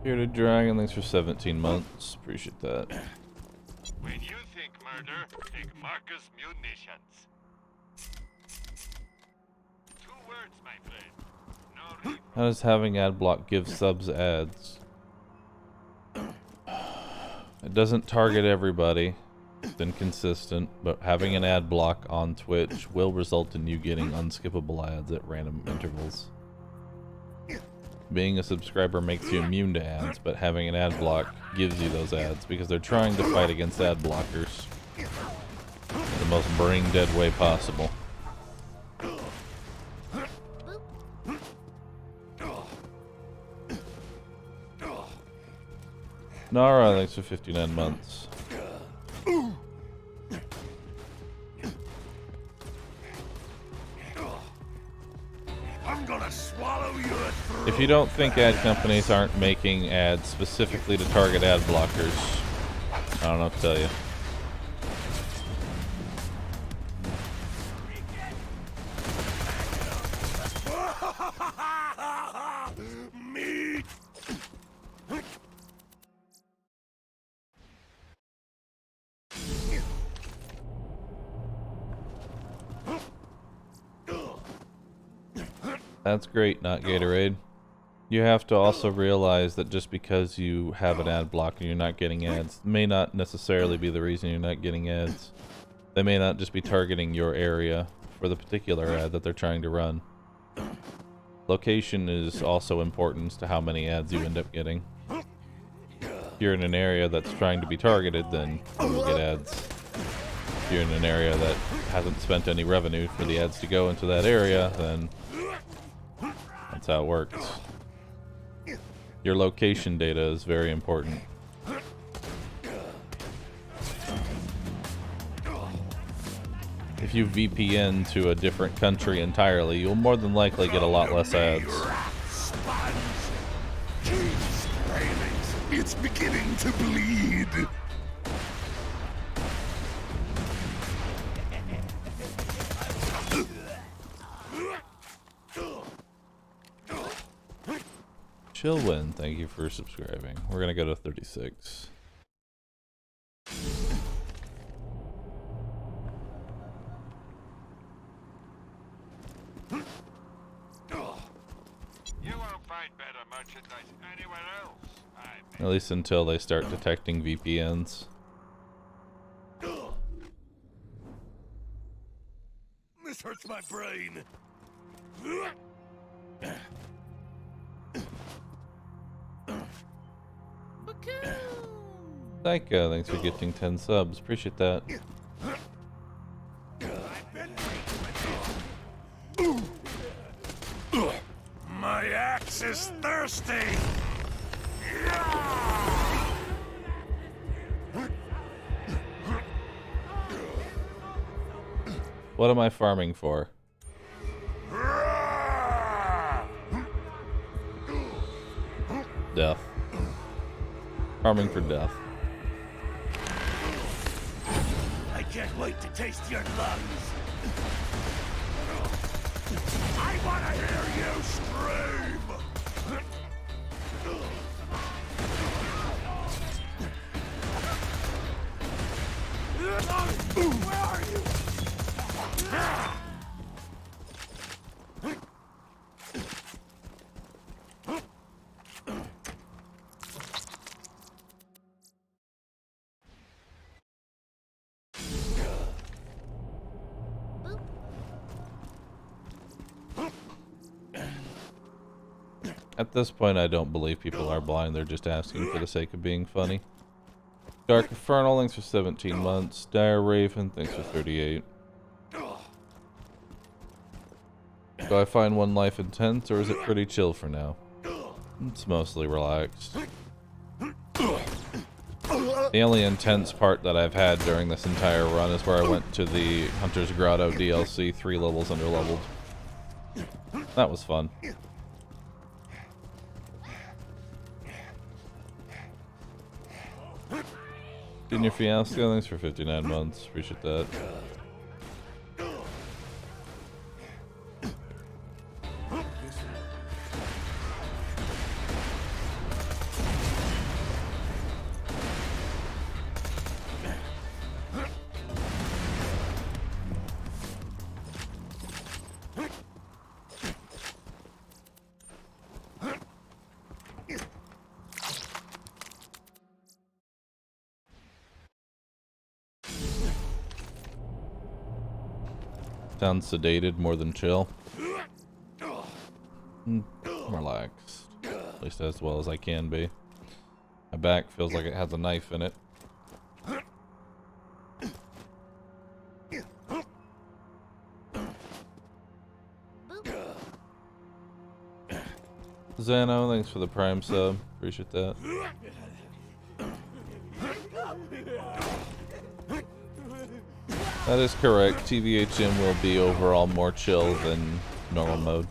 Bearded Dragon, thanks for 17 months. Appreciate that. When you think murder, think Marcus Munitions. 2 words, my friend. No reason. How does having ad block give subs ads? It doesn't target everybody. It's been consistent, but having an ad block on Twitch will result in you getting unskippable ads at random intervals. Being a subscriber makes you immune to ads, but having an ad block gives you those ads because they're trying to fight against ad blockers in the most brain dead way possible. Nara, thanks for 59 months. I'm gonna swallow your throat. If you don't think ad companies aren't making ads specifically to target ad blockers, I don't know what to tell you. Me. That's great, not Gatorade. You have to also realize that just because you have an ad block and you're not getting ads may not necessarily be the reason you're not getting ads. They may not just be targeting your area for the particular ad that they're trying to run. Location is also important to how many ads you end up getting. If you're in an area that's trying to be targeted, then you'll get ads. If you're in an area that hasn't spent any revenue for the ads to go into that area, then that's how it works. Your location data is very important. If you VPN to a different country entirely, you'll more than likely get a lot less ads. It's beginning to bleed. Chillwin, thank you for subscribing. We're gonna go to 36. You won't find better merchandise anywhere else. At least until they start detecting VPNs. This hurts my brain. Psycho, thanks for gifting 10 subs. Appreciate that. My axe is thirsty. What am I farming for? Death. Farming for death. I can't wait to taste your lungs. I want to hear you scream. Where are you? At this point, I don't believe people are blind. They're just asking for the sake of being funny. Dark Infernal, thanks for 17 months. Dire Raven, thanks for 38. Do I find one life intense, or is it pretty chill for now? It's mostly relaxed. The only intense part that I've had during this entire run is where I went to the Hunter's Grotto DLC 3 levels underleveled. That was fun. Junior Fiasco, thanks for 59 months. Appreciate that. Sounds sedated more than chill. Relaxed. At least as well as I can be. My back feels like it has a knife in it. Zano, thanks for the Prime sub. Appreciate that. That is correct. TVHM will be overall more chill than normal mode.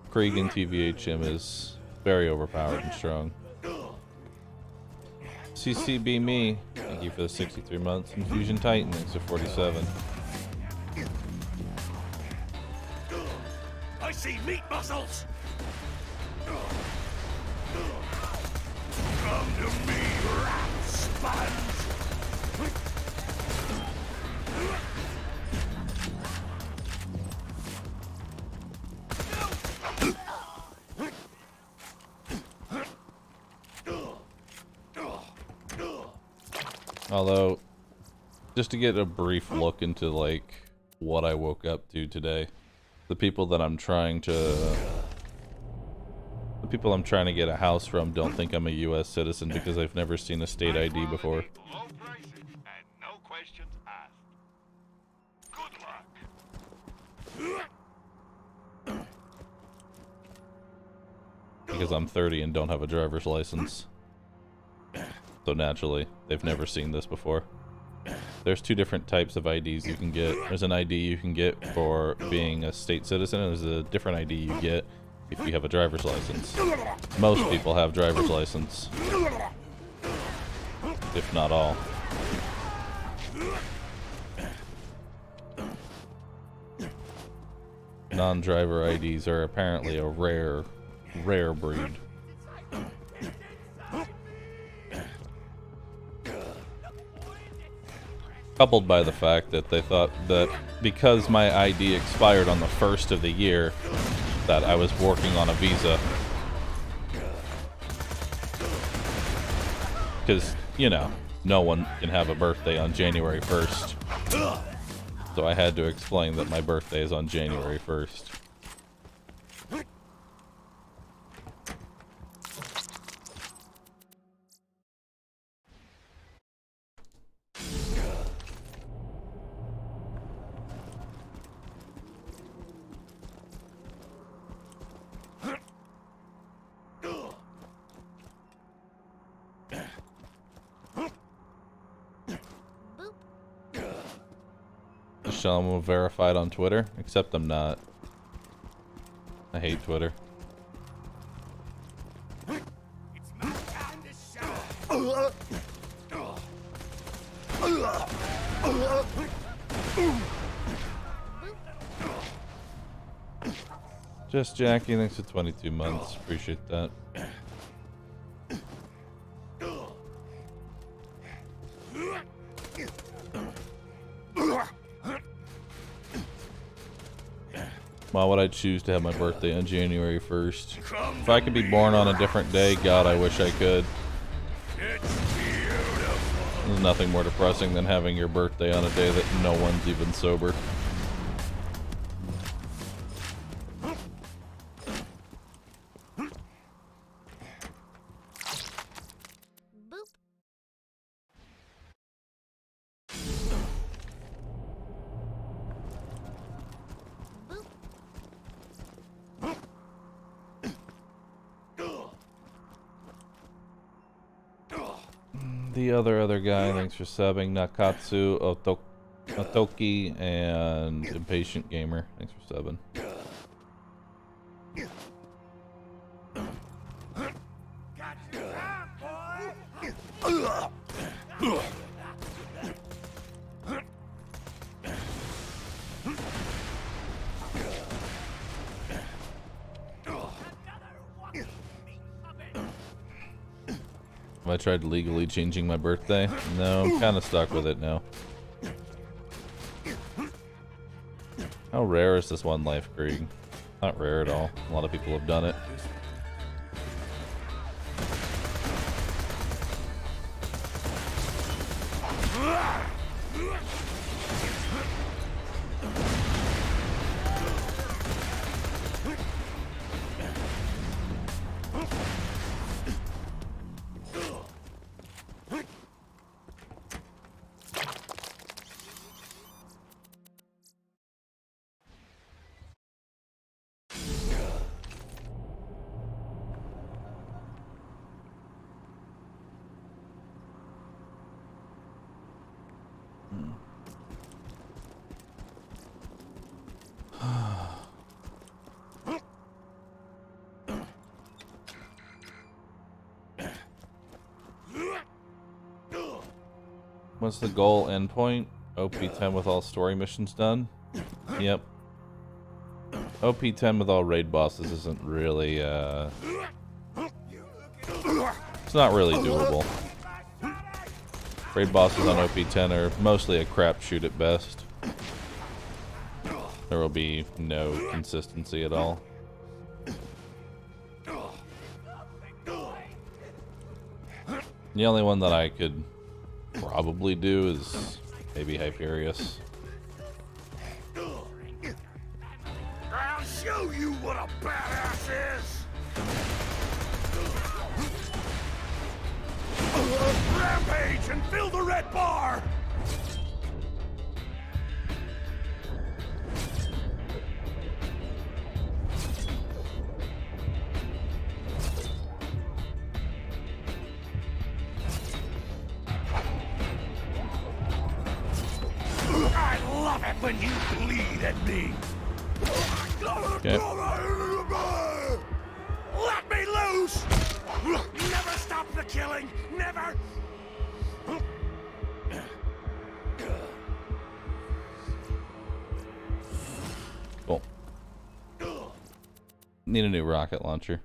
Krieg in TVHM is very overpowered and strong. CCB me, thank you for the 63 months. Infusion Titan, thanks for 47. I see meat muscles! Come to me, rat sponge! Although, just to get a brief look into like what I woke up to today, the people I'm trying to get a house from don't think I'm a U.S. citizen because I've never seen a state ID before. Low prices and no questions asked. Good luck. Because I'm 30 and don't have a driver's license. So naturally, they've never seen this before. There's two different types of IDs you can get. There's an ID you can get for being a state citizen, and there's a different ID you get if you have a driver's license. Most people have driver's license, if not all. Non-driver IDs are apparently a rare breed. Coupled by the fact that they thought that because my ID expired on the 1st of the year, that I was working on a visa. Because, you know, no one can have a birthday on January 1st. So I had to explain that my birthday is on January 1st. I'm verified on Twitter, except I'm not. I hate Twitter. Just Jackie, thanks for 22 months. Appreciate that. Why would I choose to have my birthday on January 1st? If I could be born on a different day, God, I wish I could. There's nothing more depressing than having your birthday on a day that no one's even sober. The other guy, thanks for subbing. Nakatsu, Otoki, and Impatient Gamer, thanks for subbing. Have I tried legally changing my birthday? No, I'm kind of stuck with it now. How rare is this one life, Krieg? Not rare at all. A lot of people have done it. What's the goal endpoint? OP10 with all story missions done? Yep. OP10 with all raid bosses isn't really, it's not really doable. Raid bosses on OP10 are mostly a crapshoot at best. There will be no consistency at all. The only one that I could probably do is maybe Hyperius. I'll show you what a badass is! Rampage and fill the red bar! I love it when you bleed at me! Okay. Let me loose! Never stop the killing! Never! Cool. Need a new rocket launcher.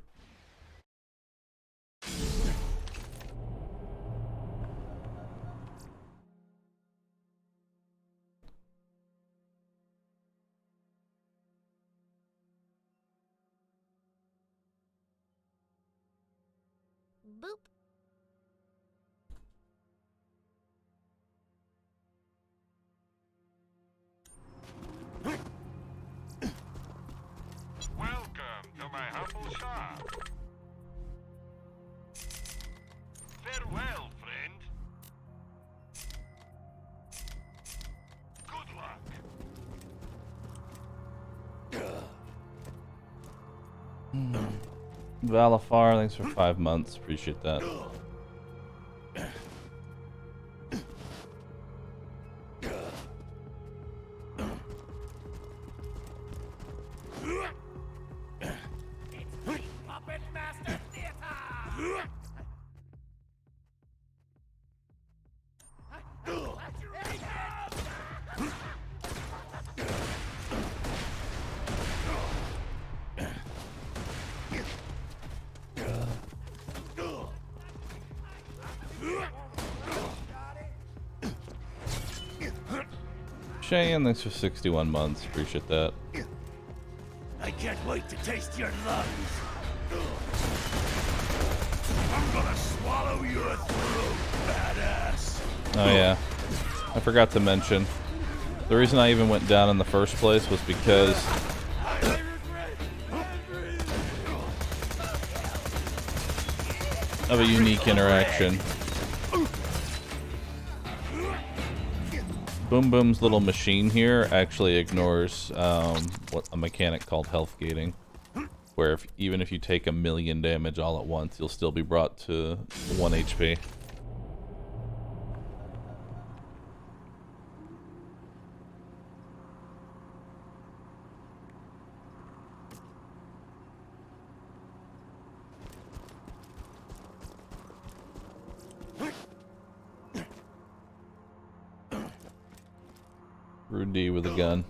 Boop. Welcome to my humble shop. Farewell, friend. Good luck. Valafar, thanks for 5 months. Appreciate that. Puppet Master Theater! Cheyenne, thanks for 61 months. Appreciate that. I can't wait to taste your lungs. I'm gonna swallow your throat, badass. Oh yeah, I forgot to mention. The reason I even went down in the first place was because of a unique interaction. Boom Boom's little machine here actually ignores what a mechanic called health gating, where even if you take 1,000,000 damage all at once, you'll still be brought to 1 HP. Rudy with a gun.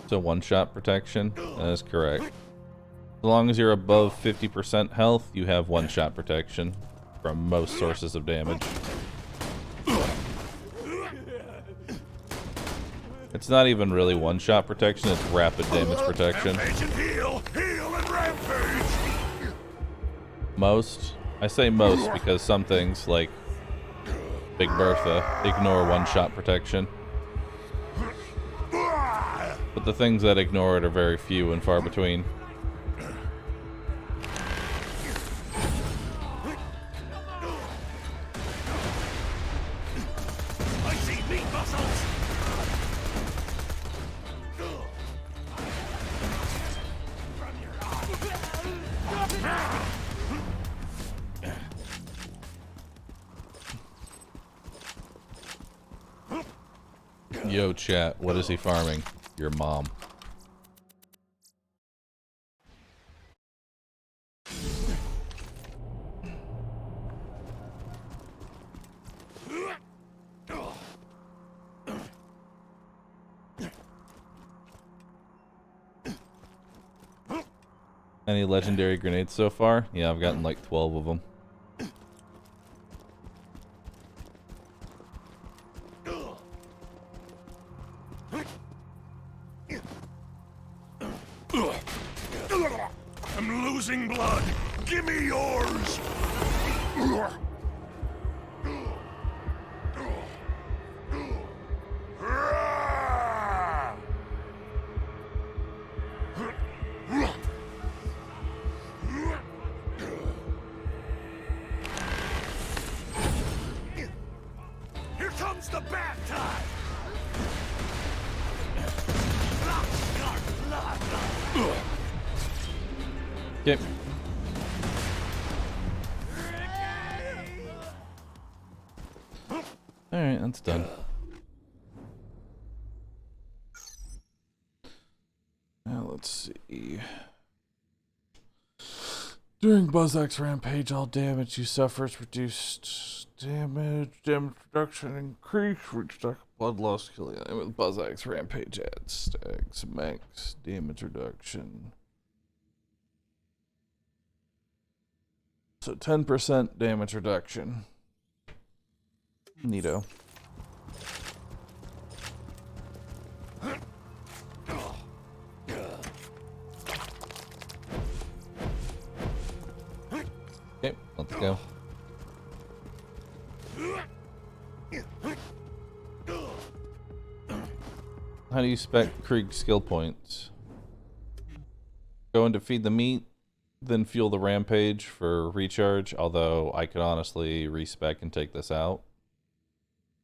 So one-shot protection? That is correct. As long as you're above 50% health, you have one-shot protection from most sources of damage. It's not even really one-shot protection, it's rapid damage protection. Rampage and heal! Heal and rampage! Most. I say most because some things, like Big Bertha, ignore one-shot protection. But the things that ignore it are very few and far between. I see meat muscles! Yo, chat, what is he farming? Your mom. Any legendary grenades so far? Yeah, I've gotten like 12 of them. I'm losing blood. Give me yours. Here comes the bad time. Yep. Alright, that's done. Now let's see. During Buzzak's rampage, all damage you suffer is reduced. Damage reduction increased. Reach blood loss killing with Buzzak's rampage adds stacks. Max damage reduction. So 10% damage reduction. Neato. Okay, let's go. How do you spec Krieg skill points? Go and defeat the meat, then fuel the rampage for recharge, although I could honestly respec and take this out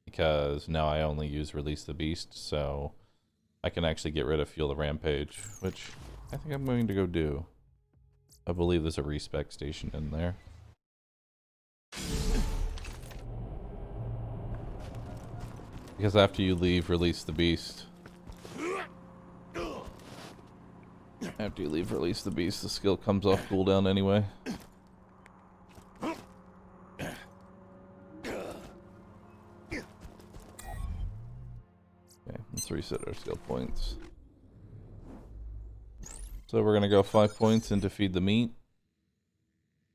because now I only use release the beast, so I can actually get rid of fuel the rampage, which I think I'm going to go do. I believe there's a respec station in there. Because after you leave release the beast, the skill comes off cooldown anyway. Okay, let's reset our skill points. So we're going to go 5 points into feed the meat.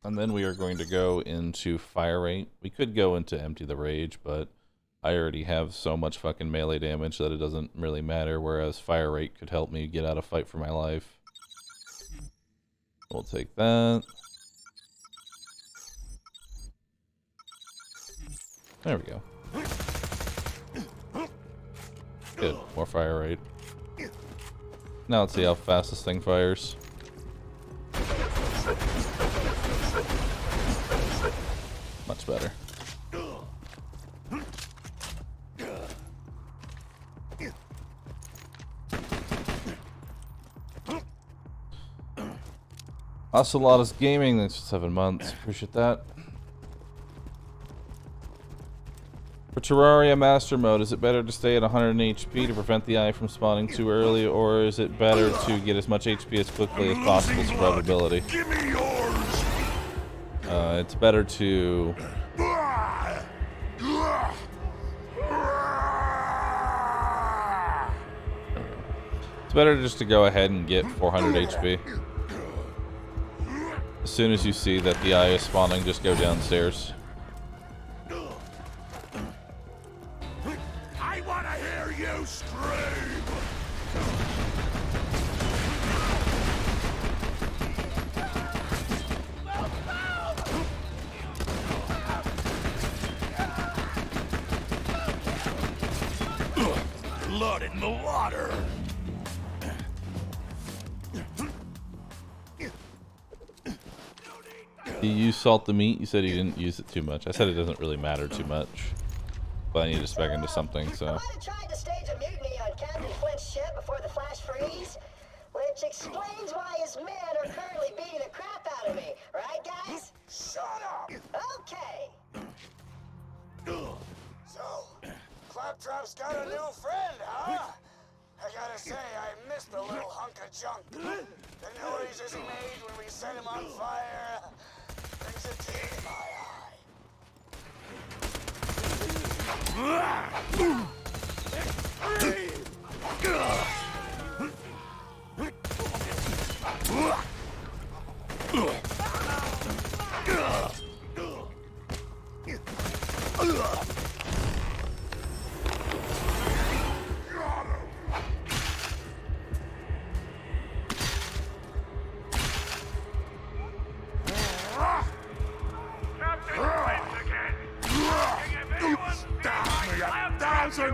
And then we are going to go into fire rate. We could go into empty the rage, but I already have so much fucking melee damage that it doesn't really matter, whereas fire rate could help me get out of fight for my life. We'll take that. There we go. Good, more fire rate. Now let's see how fast this thing fires. Much better. Ocelotus Gaming, thanks for 7 months. Appreciate that. For Terraria Master Mode, is it better to stay at 100 HP to prevent the eye from spawning too early, or is it better to get as much HP as quickly as possible for survivability? Give me yours. It's better to It's better just to go ahead and get 400 HP. As soon as you see that the eye is spawning, just go downstairs. I want to hear you scream! Blood in the water! You use salt the meat? You said you didn't use it too much. I said it doesn't really matter too much. But I need to spec into something, so. I might have tried to stage a mutiny on Captain Flint's ship before the flash freeze, which explains why his men are currently beating the crap out of me. Right, guys? Shut up! Okay. So, Claptrap's got a new friend, huh? I gotta say, I missed the little hunk of junk. The noises he made when we set him on fire brings a tear to my eye.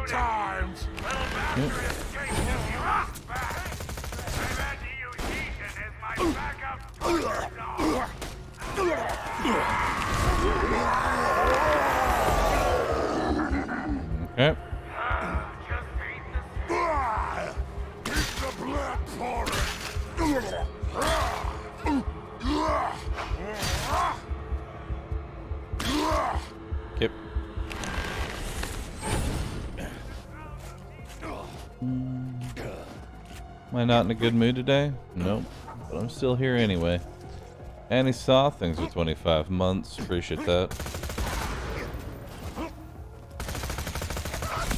Times. Okay. Yep. Am I not in a good mood today? Nope. But I'm still here anyway. Annie saw things for 25 months. Appreciate that.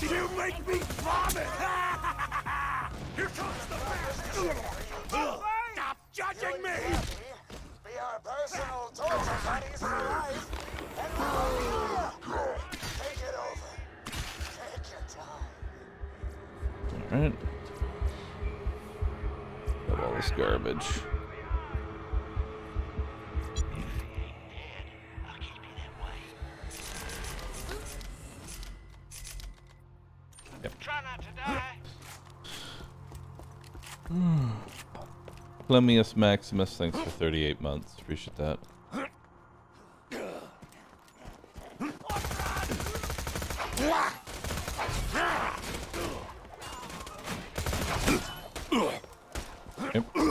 You make me vomit! Here comes the Stop judging me! Be our personal torture buddies for life, and we'll take it over. Take your time. Alright. Got all this garbage. Yep. Try not to die. Clemius Maximus, thanks for 38 months. Appreciate that. Yep. How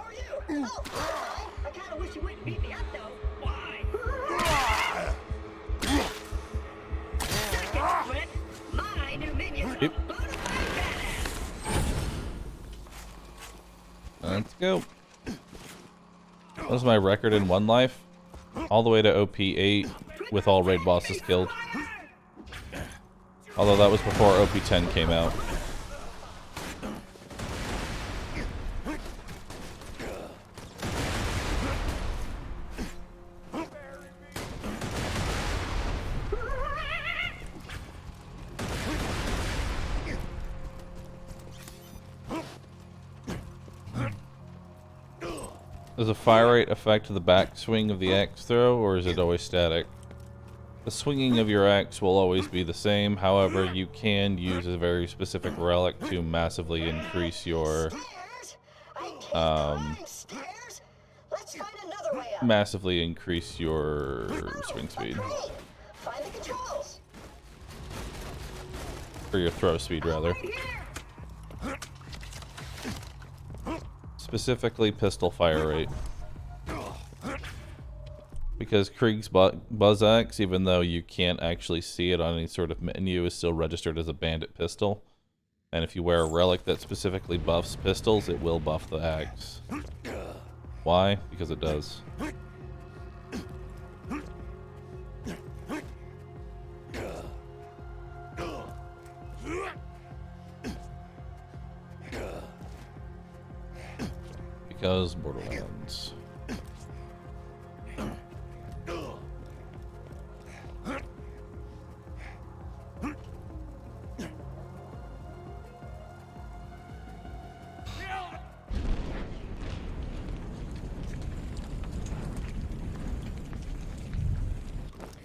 are you? Oh, I kinda wish you wouldn't beat me up, though. Why? Second split, my new minions Yep. are bona fide badass. Let's go. What is my record in one life? All the way to OP8 with all raid bosses killed. Although that was before OP10 came out. Does a fire rate affect the backswing of the axe throw, or is it always static? The swinging of your axe will always be the same, however, you can use a very specific relic to massively increase your massively increase your swing speed. Find the controls. Or your throw speed, rather. Specifically pistol fire rate. Because Krieg's Buzz Axe, even though you can't actually see it on any sort of menu, is still registered as a bandit pistol. And if you wear a relic that specifically buffs pistols, it will buff the axe. Why? Because it does. Because Borderlands.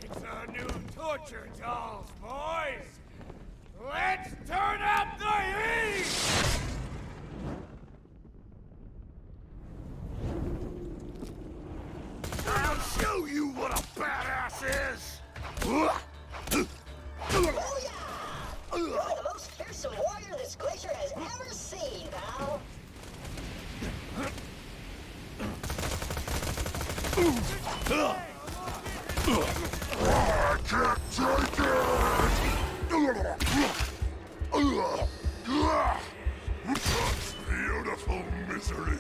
It's our new torture dolls, boys! Let's turn up the heat! I'll show you what a badass is! Oh yeah! You're the most fearsome warrior this glacier has ever seen, pal! I can't take it! Such beautiful misery.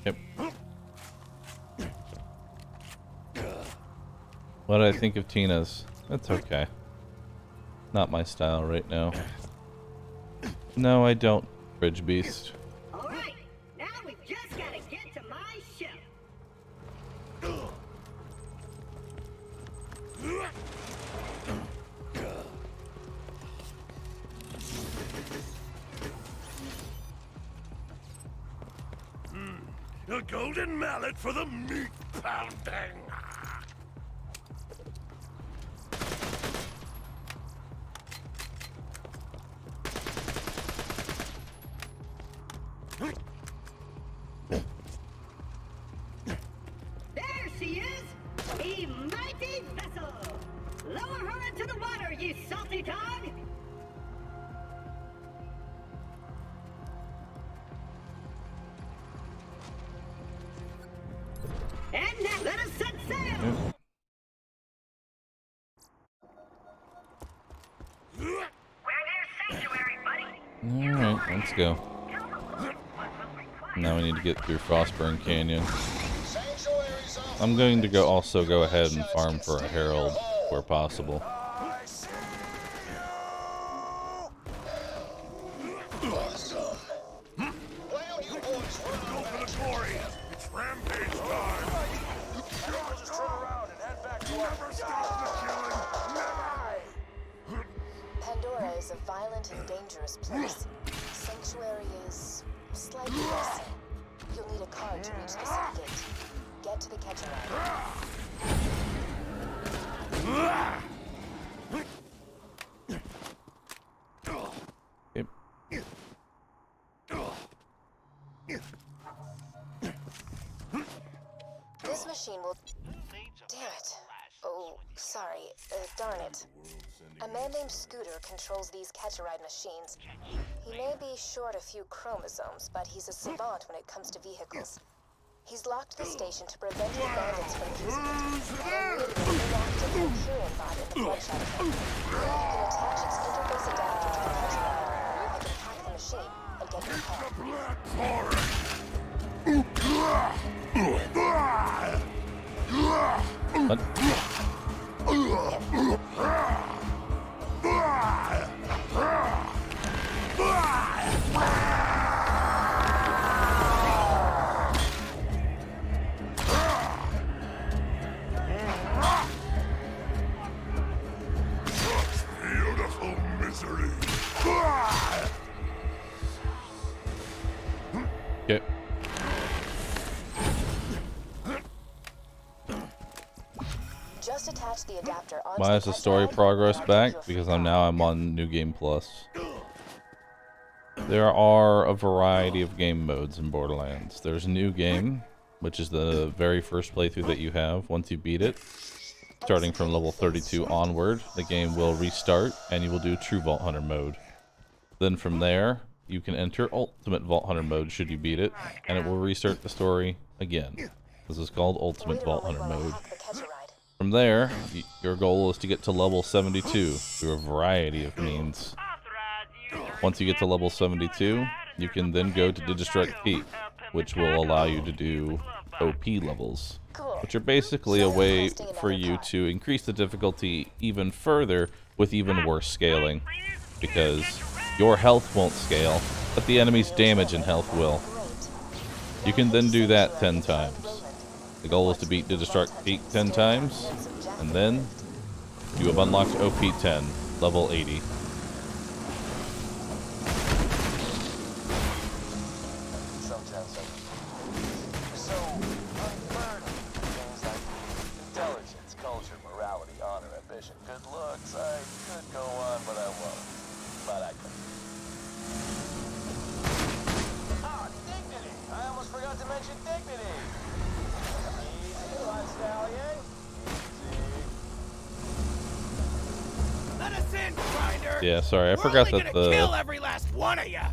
Yep. What did I think of Tina's? That's okay. Not my style right now. No, I don't, Bridge Beast. Alright, now we've just gotta get to my ship. A golden mallet for the meat pounding! There she is! A mighty vessel! Lower her into the water, you salty dog! And now let us set sail! We're near sanctuary, buddy! Alright, let's go. Now we need to get through Frostburn Canyon. I'm going to also go ahead and farm for a Herald where possible. I see you! Awesome. Why don't you boys run Go for the glory! It's rampage time! We'll just turn around and head back to our... Never stop the killing! Never! Pandora is a violent and dangerous place. Sanctuary is slightly less. You'll need a card to reach the city gate. Get to the catch-a-ride. Yep. This machine will... Damn it. Oh, sorry. Darn it. A man named Scooter controls these catch-a-ride machines. He may be short a few chromosomes, but he's a savant when it comes to vehicles. He's locked the station to prevent the bandits from using it. And locked a Mercurian bot in the bloodshot tank. You can attach its interface adapter to the catch-a-ride. I can hack the machine and get your car. What? Beautiful misery. Okay. Just attach the adapter onto Why is the story catch-a-ride progress and back? your Because free I'm on New Game Plus. There are a variety of game modes in Borderlands. There's a new game, which is the very first playthrough that you have. Once you beat it, starting from level 32 onward, the game will restart and you will do True Vault Hunter mode. Then from there, you can enter Ultimate Vault Hunter mode should you beat it, and it will restart the story again. This is called Ultimate Vault Hunter mode. From there, your goal is to get to level 72 through a variety of means. Once you get to level 72, you can then go to Digistruct Peak, which will allow you to do OP levels, Cool. which are basically a way for you to increase the difficulty even further with even worse scaling, because your health won't scale, but the enemy's damage and health will. Great. You can then do that 10 times. The goal is to beat the Destruct Peak 10 times, and then you have unlocked OP 10, level 80. So, Jensen. So, unlearn things like intelligence, culture, morality, honor, ambition, good looks. I could go on, but I won't. But I could. Ah, dignity! I almost forgot to mention dignity! Easy, Stallion. Let us in, grinder. Yeah, sorry, I We're forgot only that gonna kill the every last one of ya.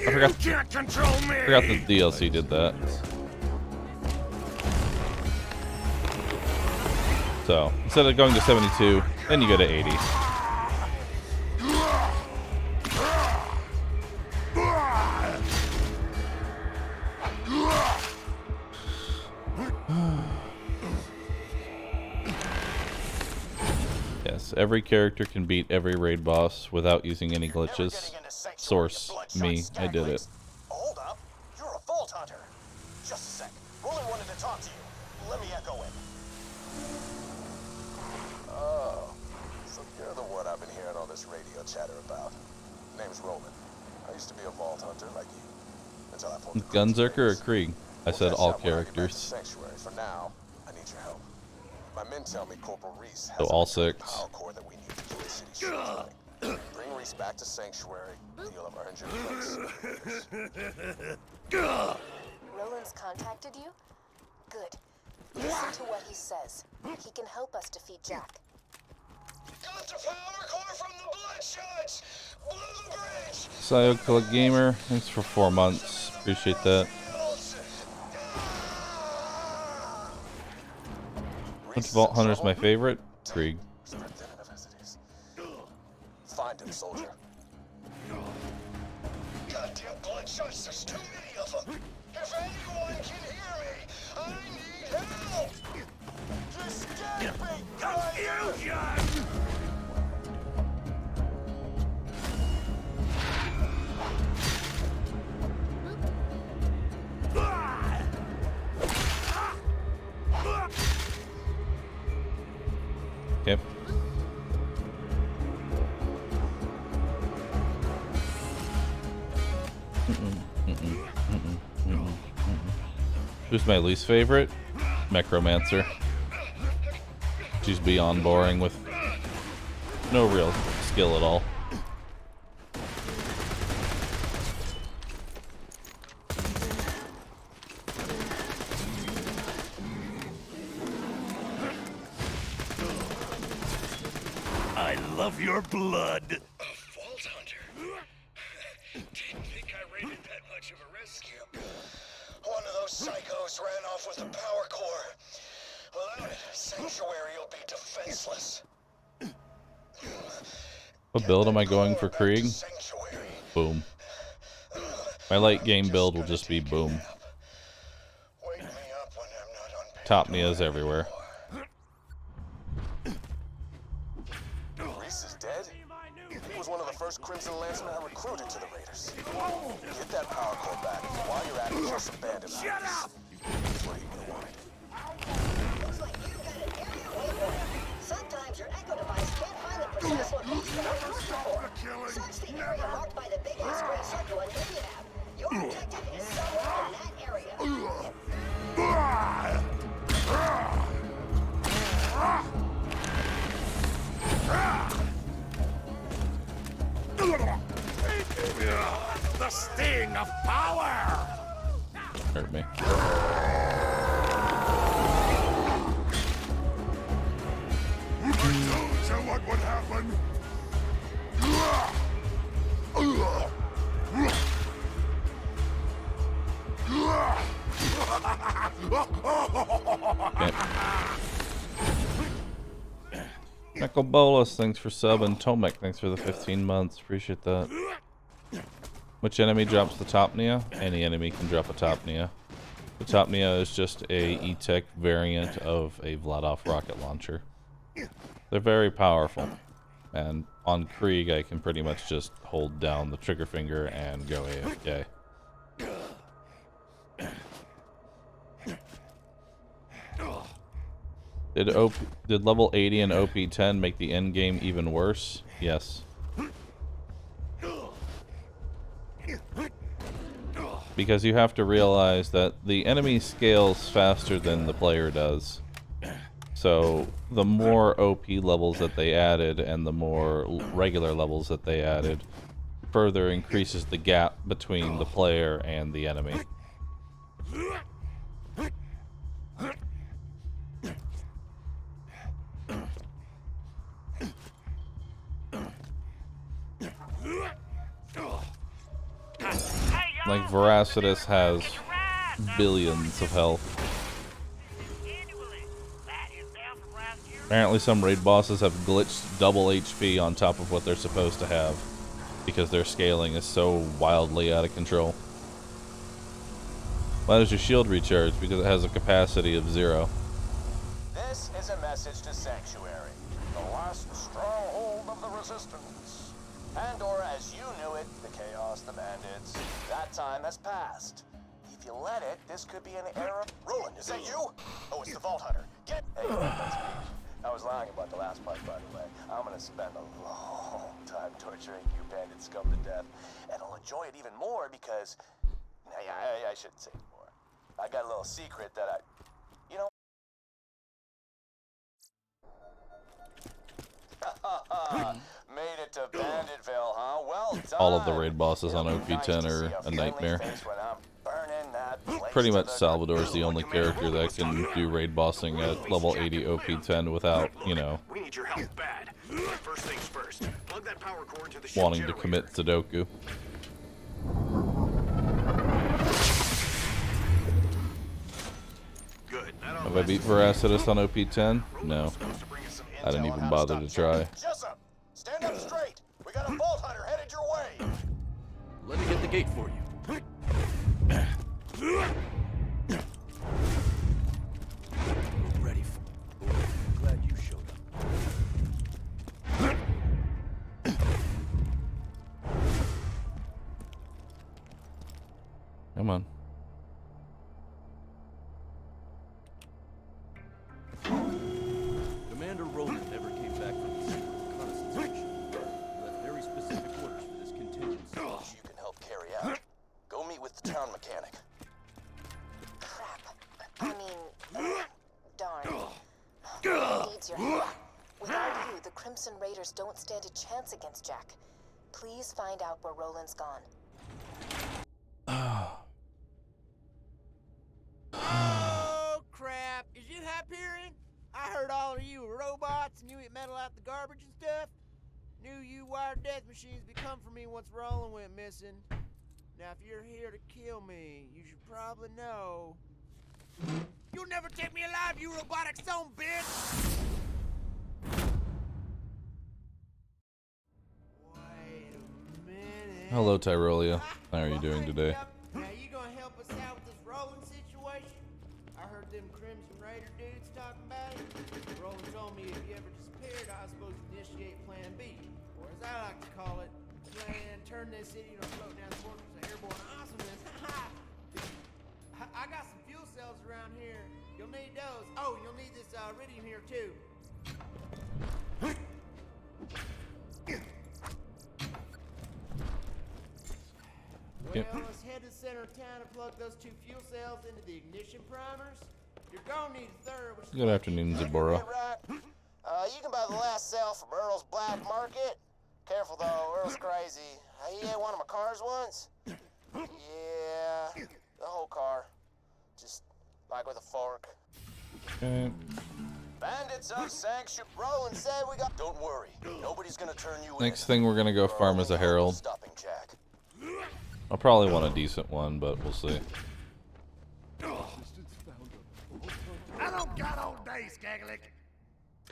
forgot- You can't control me. that the DLC did that. So instead of going to 72, then you go to 80. Yes, every character can beat every raid boss without using any glitches. Source, me, I did it. Hold up. You're a Vault Hunter. Just a sec. Roland wanted to talk to you. Let me echo him. Oh. So you're the one I've been hearing all this radio chatter about. Name's Roland. I used to be a Vault Hunter like you. Until I pulled the Gunzerker or Krieg? I said all characters. Sanctuary. For now, I need your help. My men tell me Corporal Reese has So all a 6. power core that we need to keep the city strong. Bring Reese back to Sanctuary, and you'll have earned your place. Roland's contacted you? Good. Listen to what he says. He can help us defeat Jack. Got the power core from the Bloodshots! Blew the bridge! Psycho Gamer, thanks for 4 months. Appreciate that. Which Vault Hunter's my favorite? Krieg. Find him, soldier. Goddamn Bloodshots, there's too many of them! If anyone can hear me, I need help! Just get me, Confusion! Okay. Who's my least favorite? Necromancer. She's beyond boring with no real skill at all. I love your blood. A Vault Hunter? Didn't think I rated that much of a rescue. One of those psychos ran off with the power core. Without it, Sanctuary will be defenseless. What build am I going for Krieg? Sanctuary. Boom. My late game build will just be boom. Wake me up when I'm not on patrol. Top Nias everywhere. Reese is dead? He was one of the first Crimson Lancemen I recruited to the Raiders. Get that power core back. While you're at it, kill some bandits. Shut up! That's what he would have wanted. Looks like you've got an area waypoint. Sometimes your echo device can't find the precise location of your core. Search the area marked by the big ass gray circle and here you have. Your objective is somewhere in that area. The sting of power! Hurt me. I told you what would happen! Michael Bolas, thanks for subbing. Tomek, thanks for the 15 months. Appreciate that. Which enemy drops the top Nia? Any enemy can drop a top Nia. The Topnia is just a E-Tech variant of a Vladov rocket launcher. They're very powerful, and on Krieg I can pretty much just hold down the trigger finger and go AFK. Did level 80 and OP10 make the end game even worse? Yes. Because you have to realize that the enemy scales faster than the player does. So the more OP levels that they added and the more regular levels that they added further increases the gap between the player and the enemy. Like, Veracitus has billions of health. Apparently some raid bosses have glitched double HP on top of what they're supposed to have because their scaling is so wildly out of control. Why does your shield recharge? Because it has a capacity of 0. This is a message to Sanctuary, the last stronghold of the Resistance. And, or as you knew it, the Chaos, the Bandits, that time has passed. If you let it, this could be an era. Roland, is that you? Oh, it's the Vault Hunter. Get. Hey, that's me. I was lying about the last part, by the way. I'm gonna spend a long time torturing you bandit scum to death, and I'll enjoy it even more because. I shouldn't say anymore. I got a little secret that I. You know. Made it to Banditville, huh? Well done. All of the raid bosses on OP10 are a nightmare. Pretty much Salvador's the only character that can do raid bossing at level 80 OP10 without, you know, We need your help bad. First things first. Plug that power cord into the ship wanting to generator. commit Sudoku. Good. Have I beat Veracitus on OP10? No. I didn't even bother to try. Jessup, stand up straight. We got a Vault Hunter headed your way. Let me get the gate for you. We're ready for it. I'm glad you showed up. Come on. Commander Roland never came back from the secret reconnaissance mission. He left very specific orders for this contingency. You can help carry out. Go meet with the town mechanic. Crap. I mean, darn. He needs your help. Without you, the Crimson Raiders don't stand a chance against Jack. Please find out where Roland's gone. Oh, crap. Is you Hyperion? I heard all of you were robots and you eat metal out the garbage and stuff. Knew you wired death machines be come for me once Roland went missing. Now, if you're here to kill me, you should probably know. You'll never take me alive, you robotic son of a bitch! Wait a minute. Hello, Tyrolia. How are you doing today? Now, you gonna help us out with this Roland situation? I heard them Crimson Raider dudes talking about it. Roland told me if you ever disappeared, I was supposed to initiate Plan B, or as I like to call it, Plan Turn This City into a float down the fortress of airborne awesomeness. I got some fuel cells around here. You'll need those. Oh, you'll need this iridium here too. Yep. Well, let's head to the center of town and plug those 2 fuel cells into the ignition primers. You're gonna need a third, which is Good afternoon, Zabora. You can buy the last sale from Earl's Black Market. Careful though, Earl's crazy. He ate one of my cars once. Yeah, the whole car. Just like with a fork. Okay. Bandits of Sanctuary. Roland said we got. Don't worry, nobody's gonna turn you Next in. thing we're gonna go farm as a herald. Stopping Jack. I'll probably want a decent one, but we'll see. I don't got all day, Skagalick.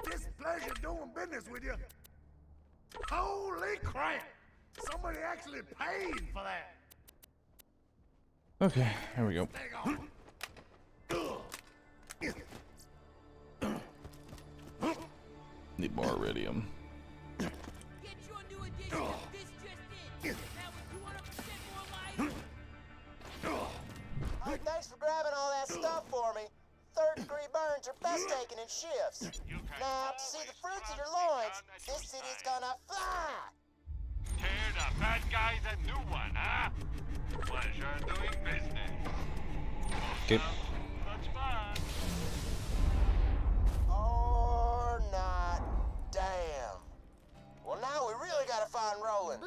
Displeasure doing business with you. Holy crap! Somebody actually paid for that. Okay, here we go. Hang on. Need more iridium. Get your new edition of This Just In. Now with 200% more life. Hey, thanks for grabbing all that stuff for me. Third-degree burns are best taken in shifts. Now, to see the fruits of your loins, this city's gonna fly! Tear the bad guys a new one, huh? Pleasure doing business. Okay. That's fine. Or not. Damn. Well, now we really gotta find Roland.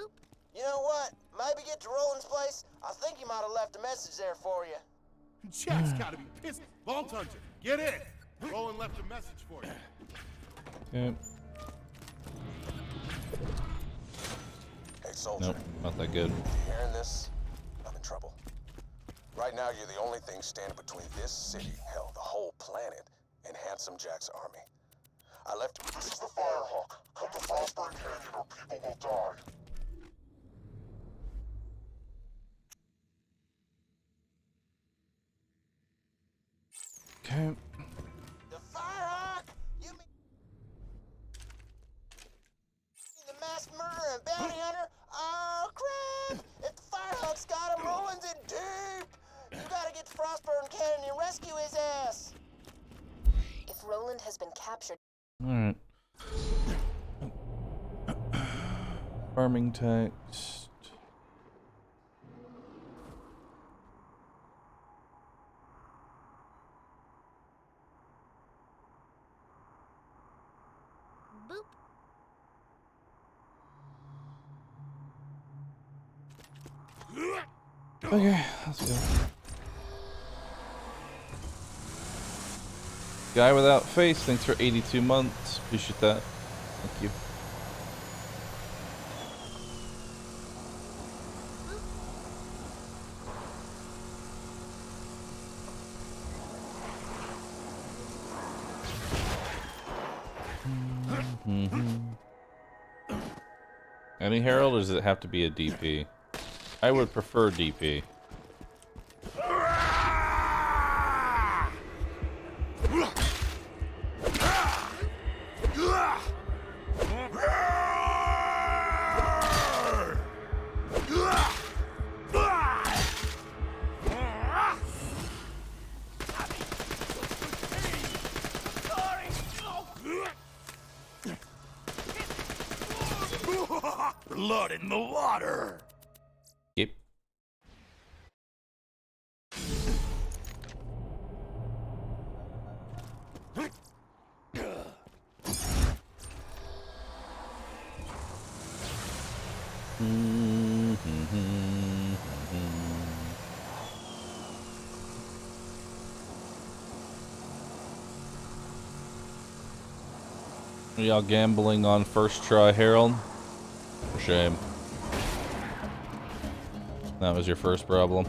You know what? Maybe get to Roland's place. I think he might have left a message there for you. Jack's gotta be pissed. Vault Hunter, get in. Roland left a message for you. Okay. Hey, soldier. Nope, not that good. You hearing this? I'm in trouble. Right now, you're the only thing standing between this city, hell, the whole planet, and Handsome Jack's army. I left. This is the Firehawk. Come to Frostburn Canyon or people will die. Okay. The Firehawk? You mean the masked murderer and bounty hunter? Oh, crap! If the Firehawk's got him, Roland's in deep! You gotta get to Frostburn Canyon and rescue his ass! If Roland has been captured, Alright. Farming text. boop. Okay, let's go. Guy without face, thanks for 82 months. Appreciate that. Thank you. Any Herald, or does it have to be a DP? I would prefer DP. Blood in the water. Yep. Are y'all gambling on first try, Harold? For shame. That was your first problem.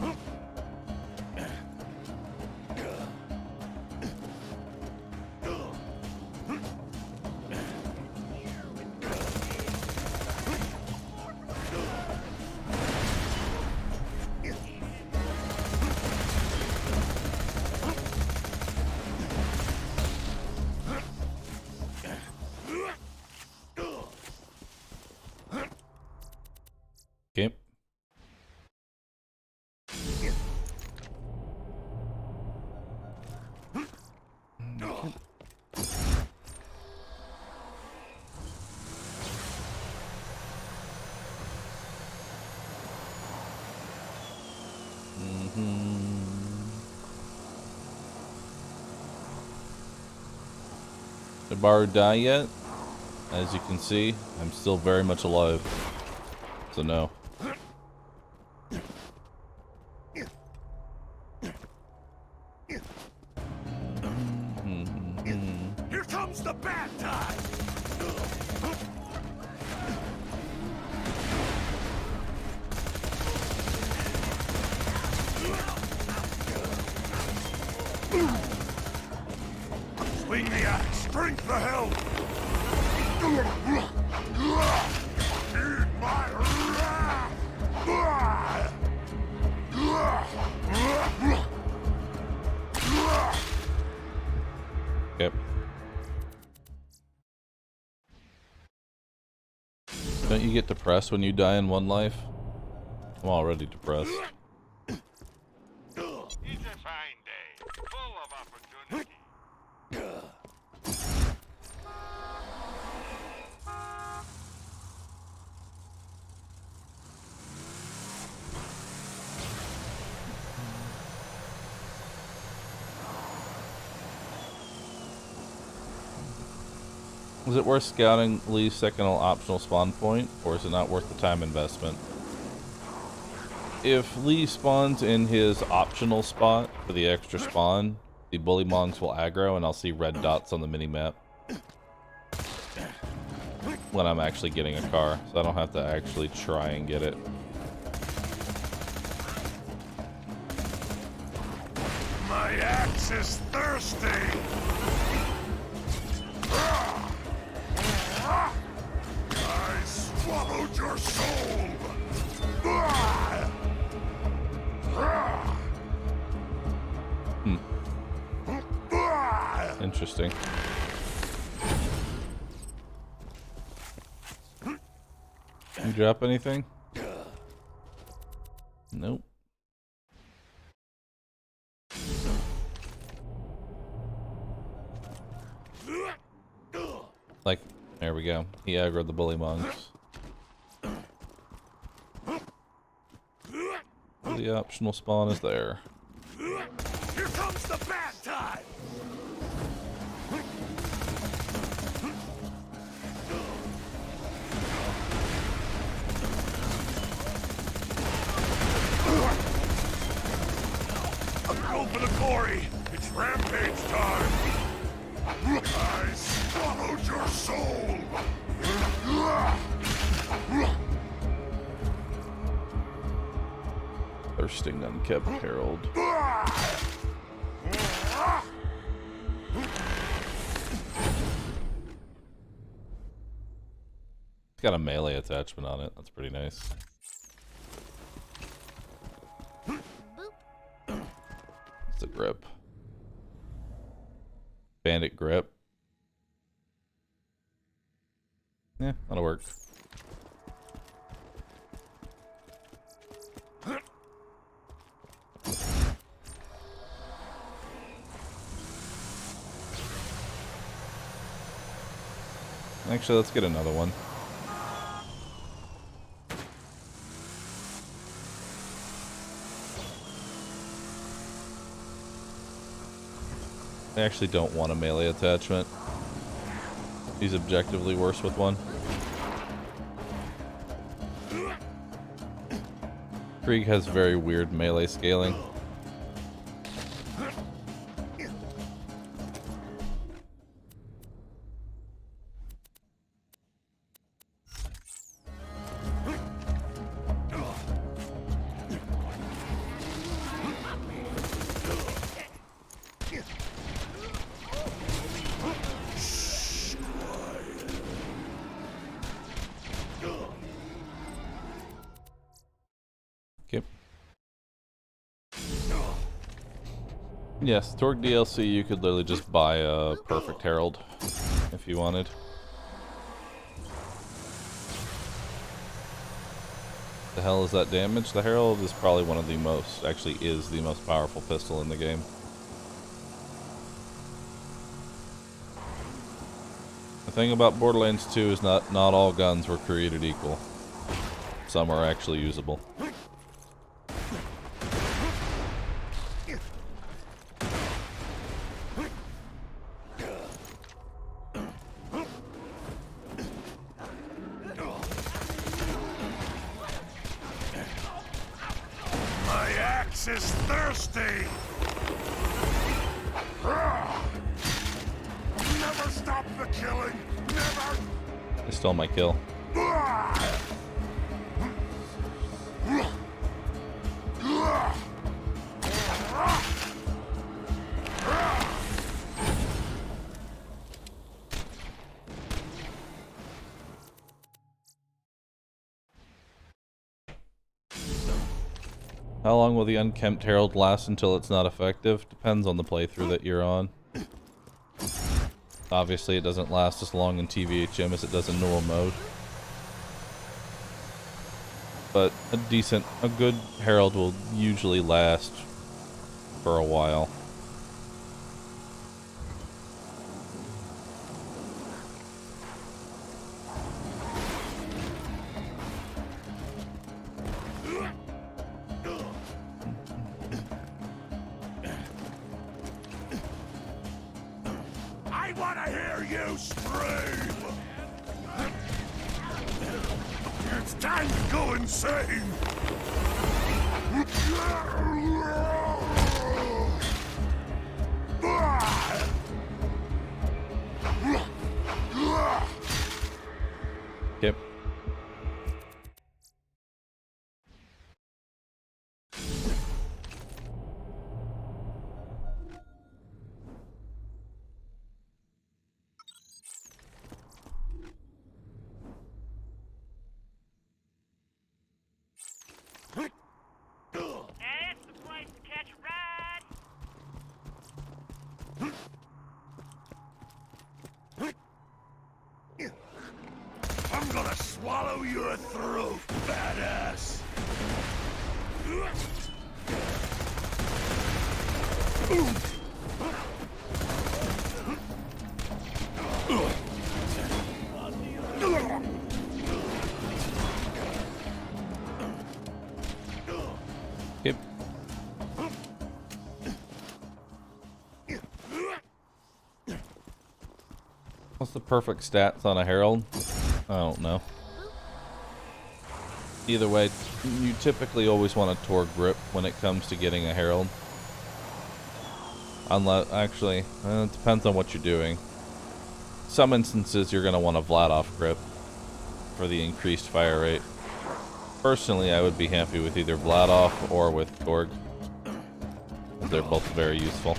Okay. Did Bahroo die yet? As you can see, I'm still very much alive. So no. Here comes the bad time. Swing the axe. Drink the hell. Eat my wrath. Don't you get depressed when you die in one life? I'm already depressed. It's a fine day, full of opportunity. Is it worth scouting Lee's second optional spawn point, or is it not worth the time investment? If Lee spawns in his optional spot for the extra spawn, the bullymongs will aggro and I'll see red dots on the minimap when I'm actually getting a car, so I don't have to actually try and get it. My axe is thirsty! I swallowed your soul! Interesting. You drop anything? Nope. Like, there we go. He aggroed the bullymongs. The optional spawn is there. Here comes the bad time! Go for the glory! It's rampage time! I swallowed your soul! Thirsting unkept herald. It's got a melee attachment on it. That's pretty nice. It's a grip. Bandit grip. Yeah, that'll work. Actually, let's get another one. I actually don't want a melee attachment. He's objectively worse with one. Krieg has very weird melee scaling. Yes, Torque DLC, you could literally just buy a perfect herald if you wanted. The hell is that damage? The herald is probably one of the most, actually is the most powerful pistol in the game. The thing about Borderlands 2 is not all guns were created equal. Some are actually usable. Is thirsty! Never stop the killing! Never! I stole my kill. How long will the unkempt herald last until it's not effective? Depends on the playthrough that you're on. Obviously it doesn't last as long in TVHM as it does in normal mode. but a good herald will usually last for a while. I want to hear you scream! It's time to go insane! Yep. It's the place to catch a ride. I'm gonna swallow your throat, badass! Yep. What's the perfect stats on a herald? I don't know. Either way, you typically always want a Tor grip when it comes to getting a herald. Unless, actually, it depends on what you're doing. Some instances you're going to want a Vladov grip for the increased fire rate. Personally, I would be happy with either Vladov or with Torg. They're both very useful.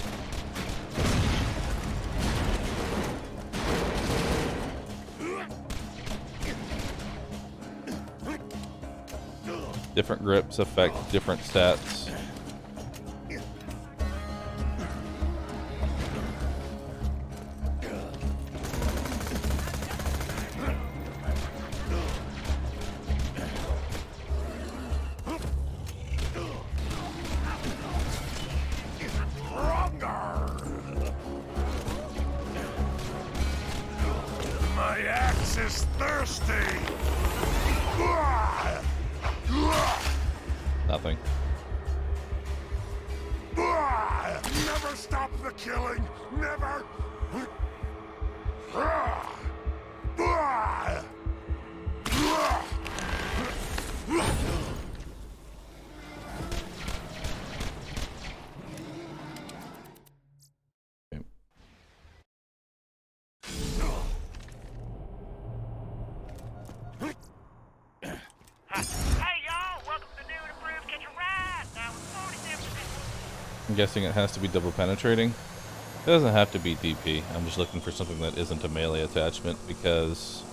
Different grips affect different stats. My axe is thirsty! Nothing. Never stop the killing! Never! I'm guessing it has to be double penetrating. It doesn't have to be DP. I'm just looking for something that isn't a melee attachment because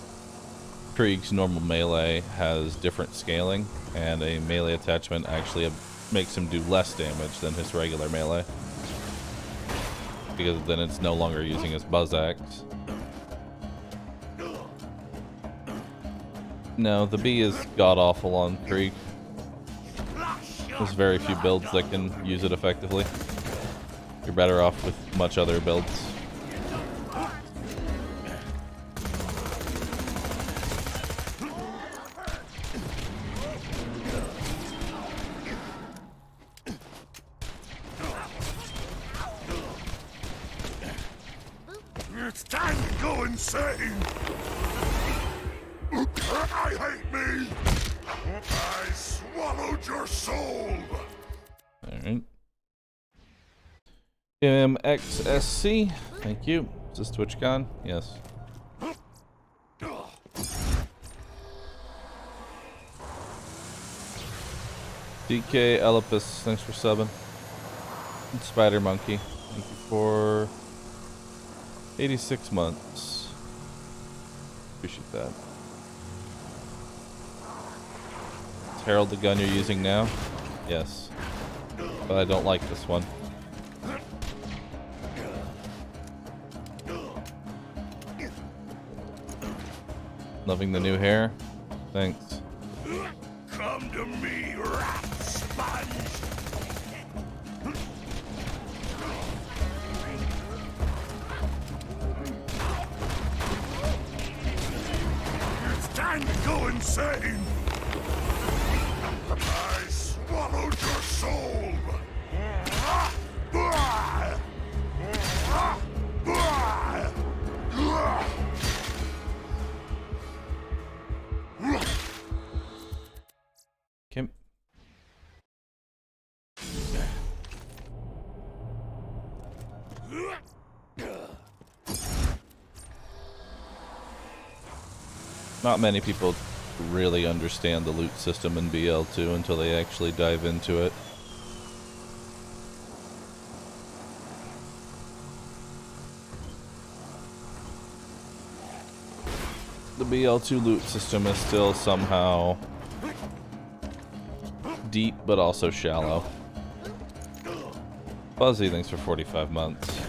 Krieg's normal melee has different scaling, and a melee attachment actually makes him do less damage than his regular melee. Because then it's no longer using his buzz axe. No, the B is god-awful on Krieg. There's very few builds that can use it effectively. You're better off with much other builds. It's time to go insane! I hate me! I swallowed your soul! Alright. MXSC, thank you. Is this TwitchCon? Yes. DK Elipus, thanks for subbing. And Spider Monkey, thank you for 86 months. Appreciate that. Is Herald the gun you're using now? Yes. But I don't like this one. Loving the new hair. Thanks. Come Come to me, rat sponge! It's time to go insane! I swallowed your soul! Kim. Not many people really understand the loot system in BL2 until they actually dive into it. The BL2 loot system is still somehow deep, but also shallow. Fuzzy, thanks for 45 months.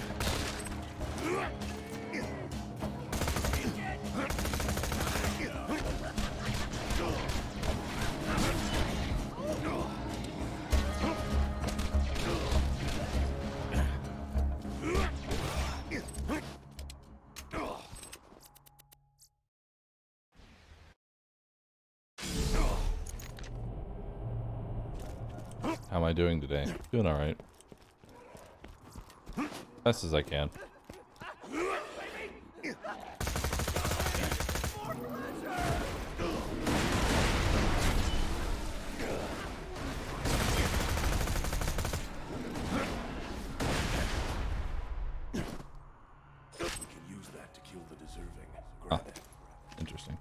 How am I doing today? Doing alright. Best as I can. Huh. Interesting.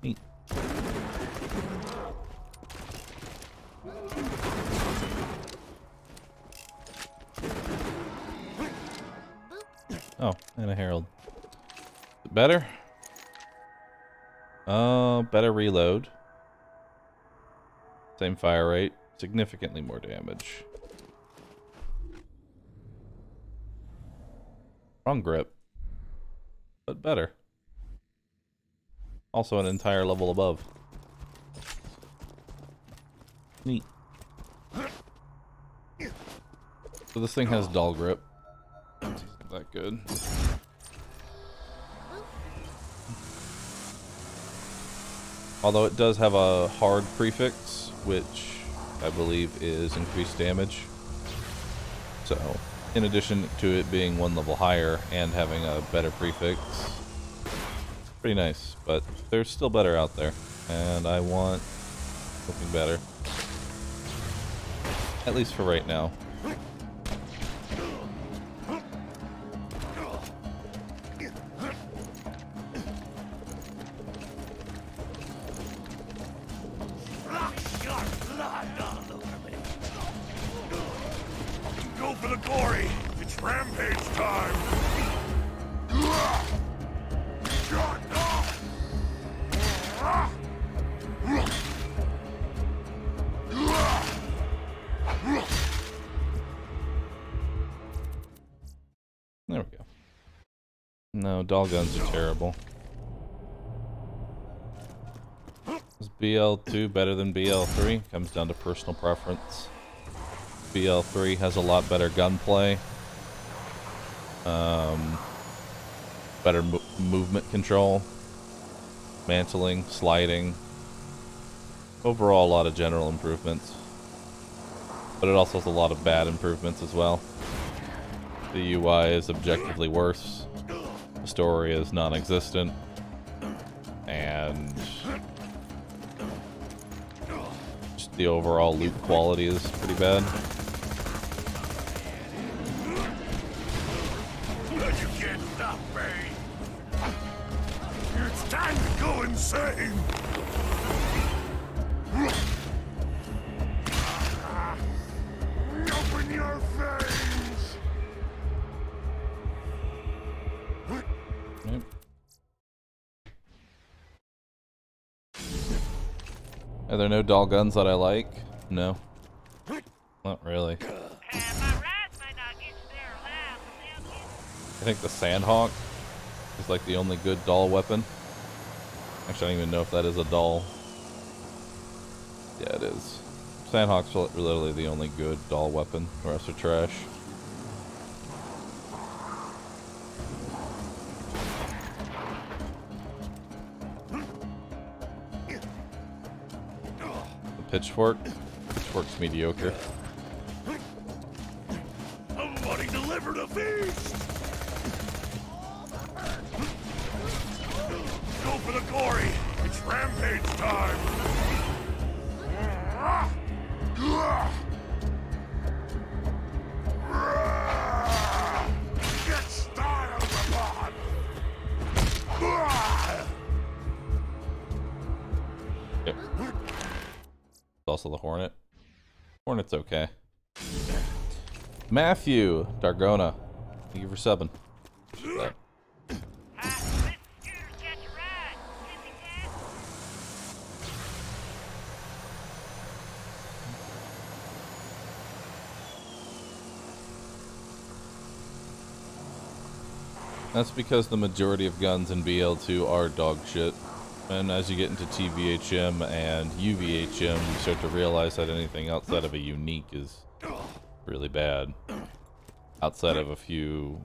Neat. Oh, and a herald. Better? Better reload. Same fire rate. Significantly more damage. Wrong grip. But better. Also an entire level above. Neat. So this thing has dull grip. Not that good. Although it does have a hard prefix, which I believe is increased damage. So, in addition to it being one level higher and having a better prefix, pretty nice. But there's still better out there, and I want something better. At least for right now. Go for the glory! It's rampage time! Shut up! There we go. No, doll guns are terrible. Is BL2 better than BL3? Comes down to personal preference. BL3 has a lot better gunplay. Better movement control. Mantling, sliding. Overall, a lot of general improvements. But it also has a lot of bad improvements as well. The UI is objectively worse. The story is non-existent. And just the overall loot quality is pretty bad. You can't stop me! It's time to go insane! Open your veins! Yep. Are there no doll guns that I like? No. Not really. I think the Sandhawk It's like the only good doll weapon. Actually, I don't even know if that is a doll. Yeah, it is. Sandhawk's literally the only good doll weapon. The rest are trash. The pitchfork. Pitchfork's mediocre. Somebody delivered a feast! Go for the glory! It's rampage time! Get style, Rapon! Yep. Also the Hornet. Hornet's okay. Matthew Dargona, thank you for subbing. That. That's because the majority of guns in BL2 are dog shit. And as you get into TVHM and UVHM, you start to realize that anything outside of a unique is really bad. Outside of a few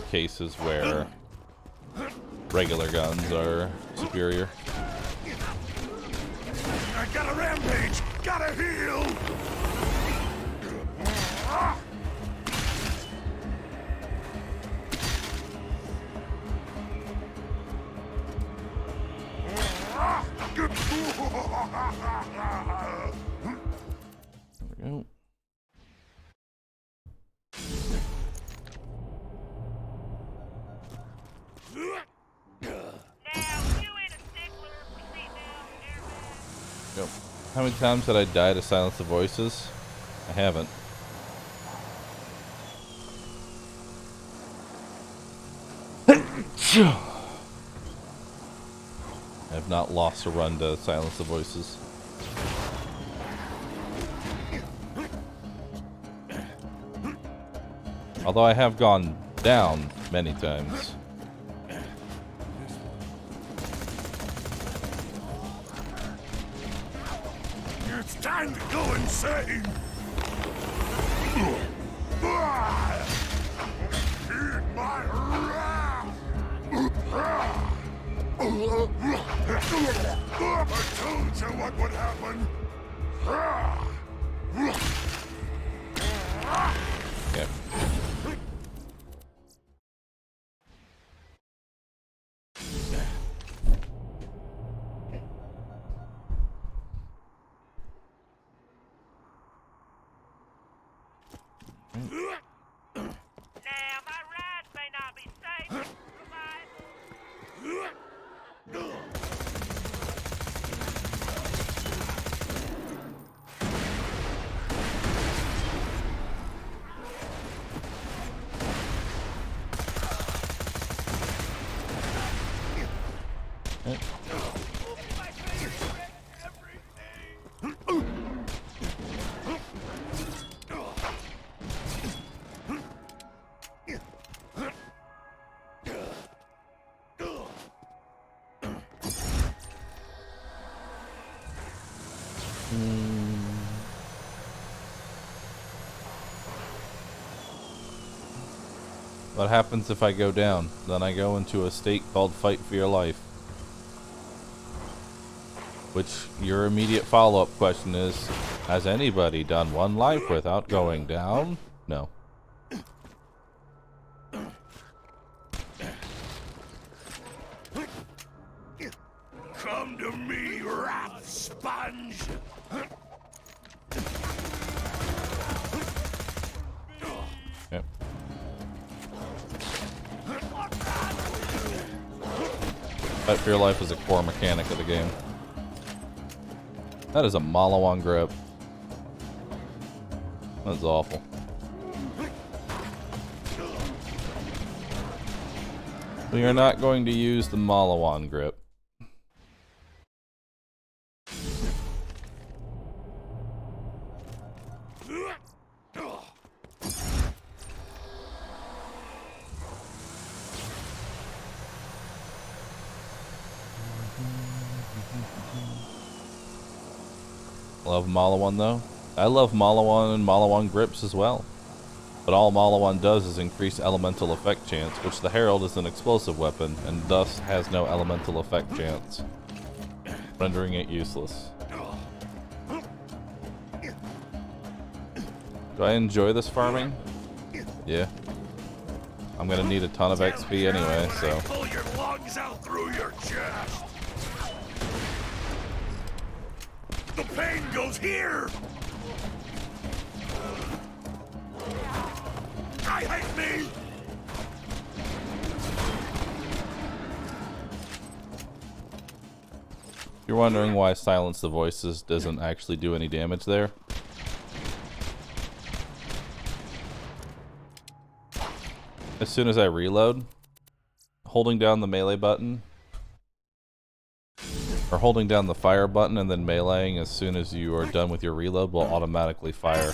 cases where regular guns are superior. I got a rampage! Gotta heal! There we go. Yep. How many times did I die to silence the voices? I haven't. I have not lost a run to silence the voices. Although I have gone down many times. It's time to go insane! Heed my wrath! I told you what would happen! Yep. Now, my rides may not be safe, What happens if I go down? Then I go into a state called Fight for Your Life. Which, your immediate follow-up question is, has anybody done one life without going down? No. Come to me, rat sponge! Yep. Fight for Your Life is a core mechanic of the game. That is a Malawan grip. That's awful. We are not going to use the Malawan grip. Love Malawan though. I love Malawan and Malawan grips as well. But all Malawan does is increase elemental effect chance, which the Herald is an explosive weapon, and thus has no elemental effect chance, rendering it useless. Do I enjoy this farming? Yeah. I'm gonna need a ton of XP anyway, so. Pull your lungs out through your chest. The pain goes here. I hate me. If you're wondering why Silence the Voices doesn't actually do any damage there, as soon as I reload, holding down the melee button, or holding down the fire button and then meleeing as soon as you are done with your reload will automatically fire.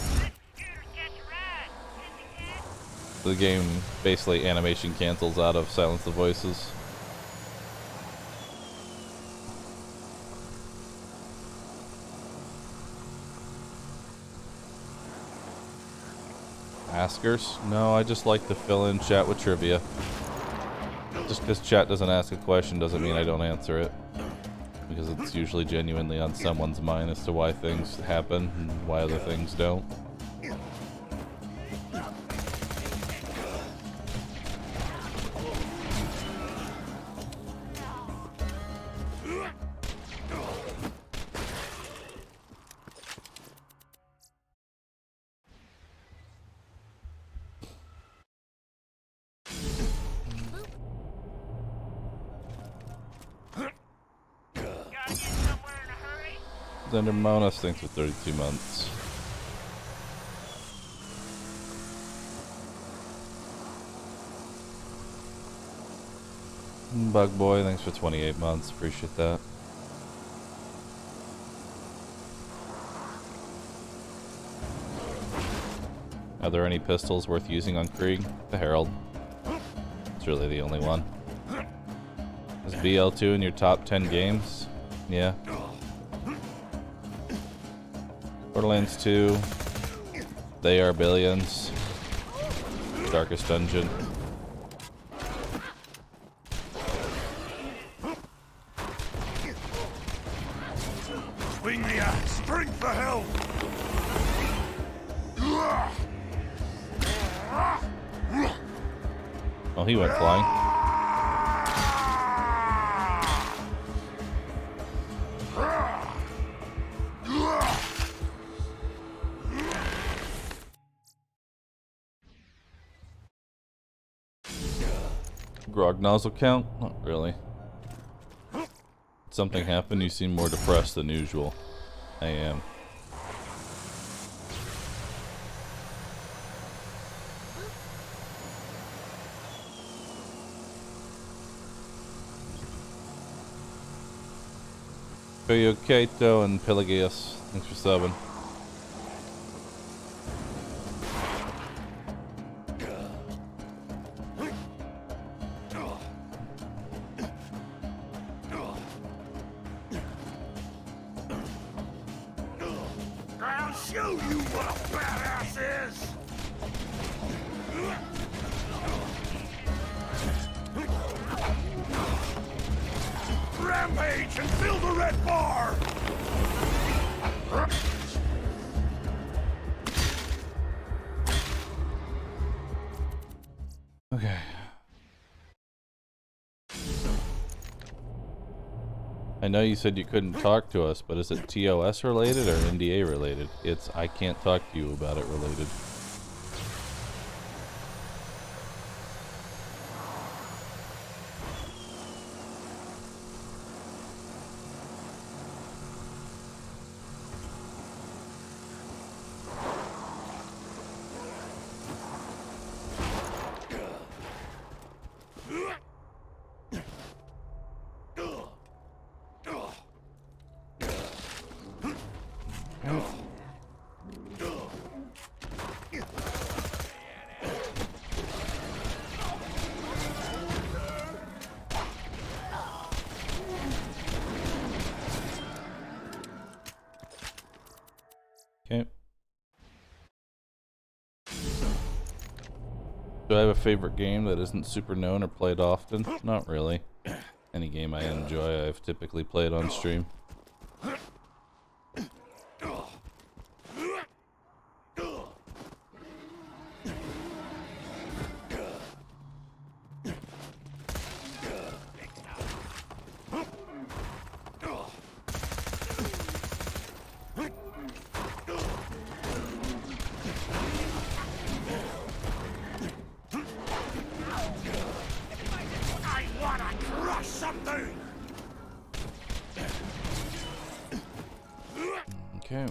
The game basically animation cancels out of Silence the Voices. Askers? No, I just like to fill in chat with trivia. Just because chat doesn't ask a question doesn't mean I don't answer it. Because it's usually genuinely on someone's mind as to why things happen and why other things don't. Under Monas thinks for 32 months. Bug Boy, thanks for 28 months. Appreciate that. Are there any pistols worth using on Krieg? The Herald. It's really the only one. Is BL2 in your top 10 games? Yeah. Borderlands 2, They Are Billions, Darkest Dungeon. Swing the axe, drink the hell. Oh, he went flying. Grog nozzle count? Not really. Something happened, you seem more depressed than usual. I am. Koyo Kato and Pelagius, thanks for subbing. I'll show you what a badass is. Rampage and fill the red bar! Okay. I know you said you couldn't talk to us, but is it TOS related or NDA related? It's I can't talk to you about it related. Do I have a favorite game that isn't super known or played often? Not really. Any game I enjoy, I've typically played on stream. Okay.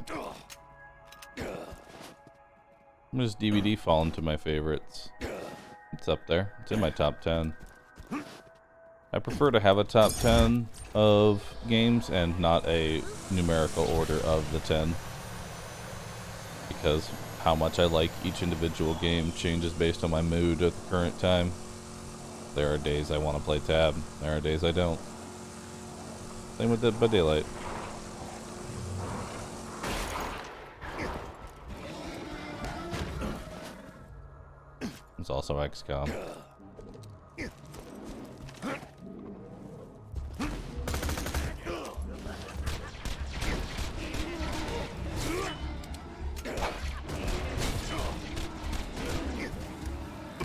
When does DVD fall into my favorites? It's up there. It's in my top 10. I prefer to have a top 10 of games and not a numerical order of the 10. Because how much I like each individual game changes based on my mood at the current time. There are days I want to play Tab. There are days I don't. Same with Dead by Daylight. It's also XCOM.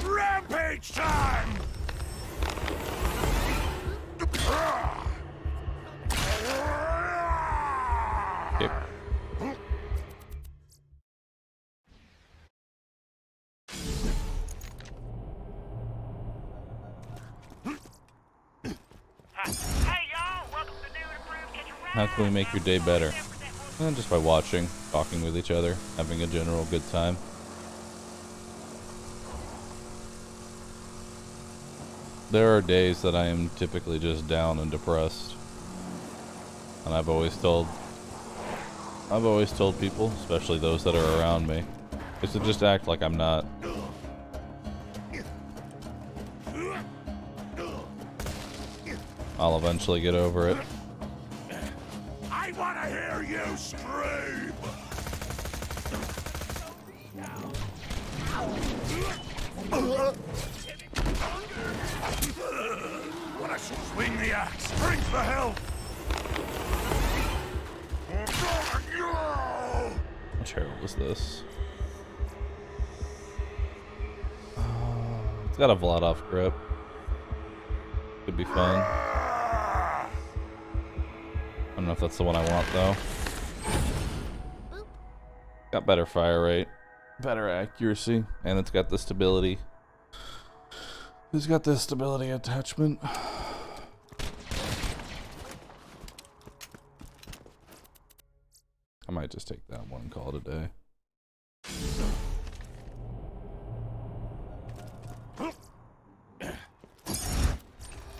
Rampage time! Okay. How can we make your day better? Just by watching, talking with each other, having a general good time. There are days that I am typically just down and depressed. And I've always told people, especially those that are around me, is to just act like I'm not. I'll eventually get over it. I want to hear you scream! When I should swing the axe, drink the health! Which herald is this? It's got a Vladoff grip. Could be fun. I don't know if that's the one I want though. Got better fire rate, better accuracy, and it's got the stability. It's got the stability attachment. I might just take that one, call it a day.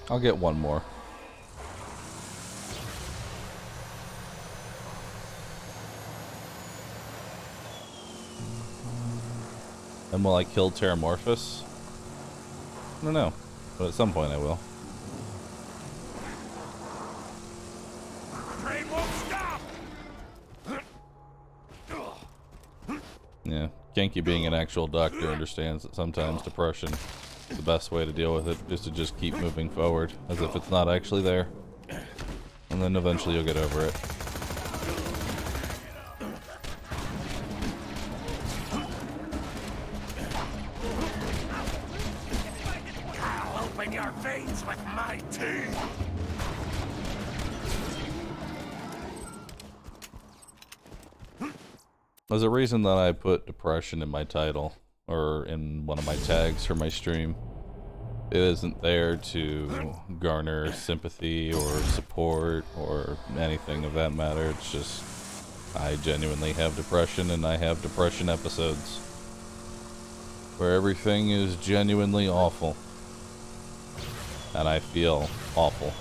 I'll get one more. And will I kill Terramorphous? I don't know, but at some point I will. Yeah, Genki being an actual doctor understands that sometimes depression, the best way to deal with it is to just keep moving forward as if it's not actually there. And then eventually you'll get over it. I'll open your veins with my teeth! There's a reason that I put depression in my title, or in one of my tags for my stream. It isn't there to garner sympathy or support or anything of that matter. It's just, I genuinely have depression, and I have depression episodes where everything is genuinely awful. And I feel awful.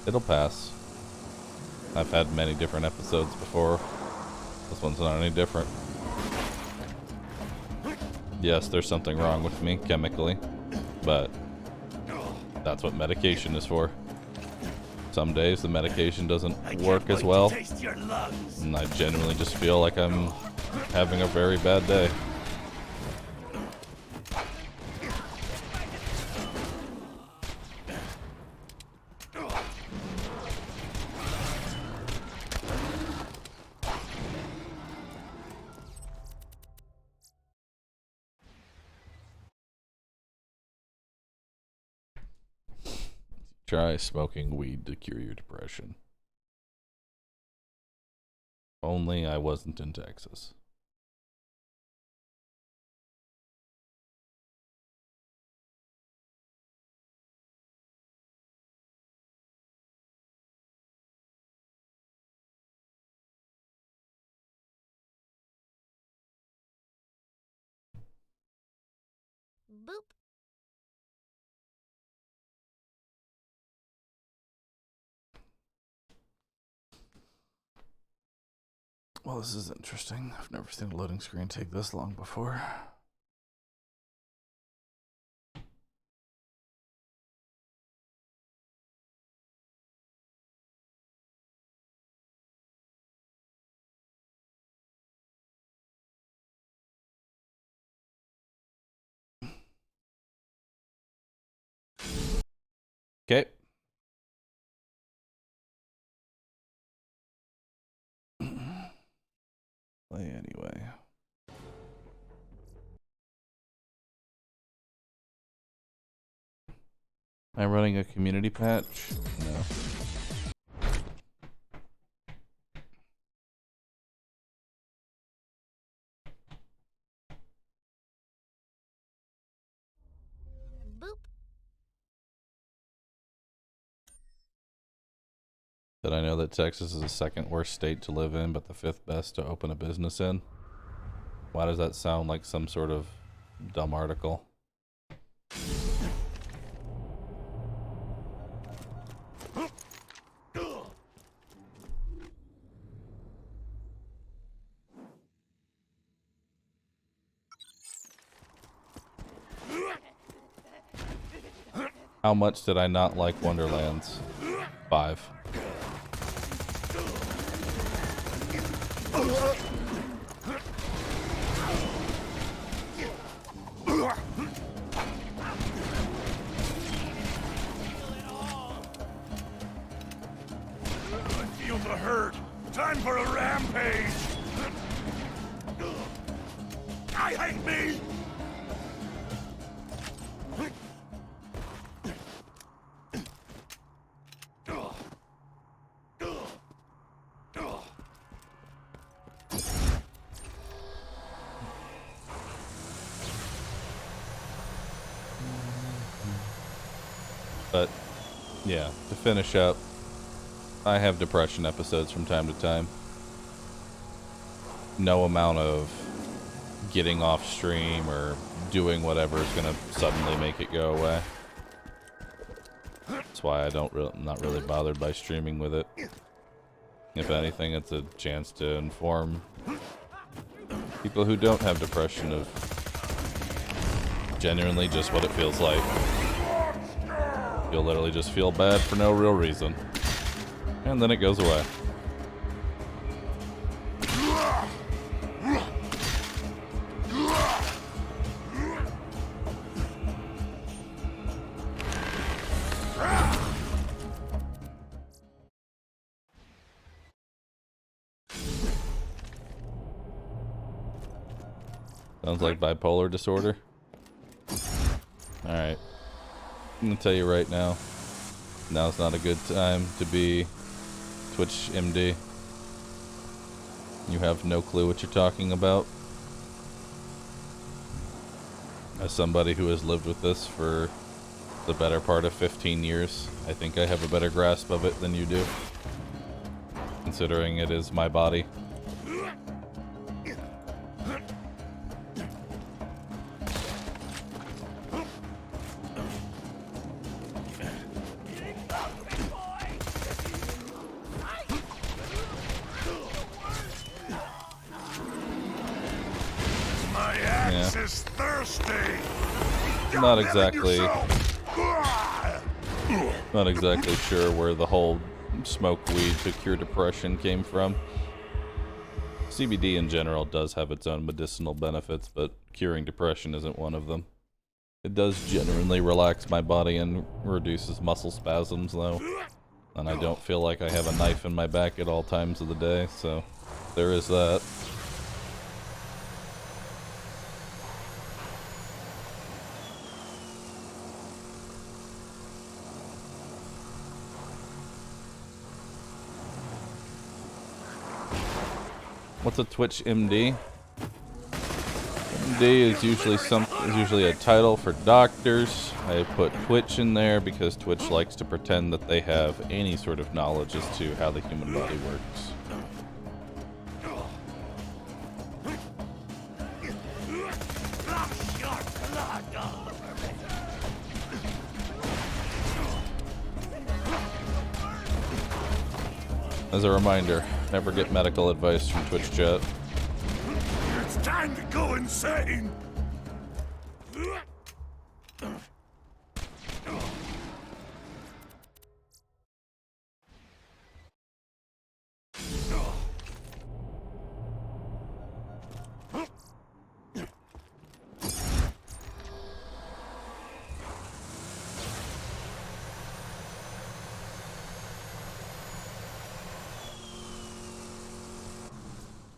It'll pass. I've had many different episodes before. This one's not any different. Yes, there's something wrong with me chemically, but that's what medication is for. Some days the medication doesn't work as well, and I genuinely just feel like I'm having a very bad day. Try smoking weed to cure your depression. Only I wasn't in Texas. Boop. Well, this is interesting. I've never seen a loading screen take this long before. Okay. Play anyway. Am I running a community patch? No. Boop. Did I know that Texas is the second worst state to live in, but the fifth best to open a business in? Why does that sound like some sort of dumb article? How much did I not like Wonderlands? 5. I feel the hurt. Time for a rampage. I hate me. But yeah, to finish up, I have depression episodes from time to time. No amount of getting off stream or doing whatever is gonna suddenly make it go away. That's why I'm not really bothered by streaming with it. If anything, it's a chance to inform people who don't have depression of genuinely just what it feels like. You'll literally just feel bad for no real reason. And then it goes away. Sounds like bipolar disorder. Alright. I'm gonna tell you right now, now's not a good time to be Twitch MD. You have no clue what you're talking about. As somebody who has lived with this for the better part of 15 years, I think I have a better grasp of it than you do, considering it is my body. Is thirsty. Not exactly sure where the whole smoke weed to cure depression came from. CBD in general does have its own medicinal benefits, but curing depression isn't one of them. It does genuinely relax my body and reduces muscle spasms though, and I don't feel like I have a knife in my back at all times of the day, so there is that. What's a Twitch MD? MD is usually a title for doctors. I put Twitch in there because Twitch likes to pretend that they have any sort of knowledge as to how the human body works. As a reminder, never get medical advice from Twitch chat. It's time to go insane!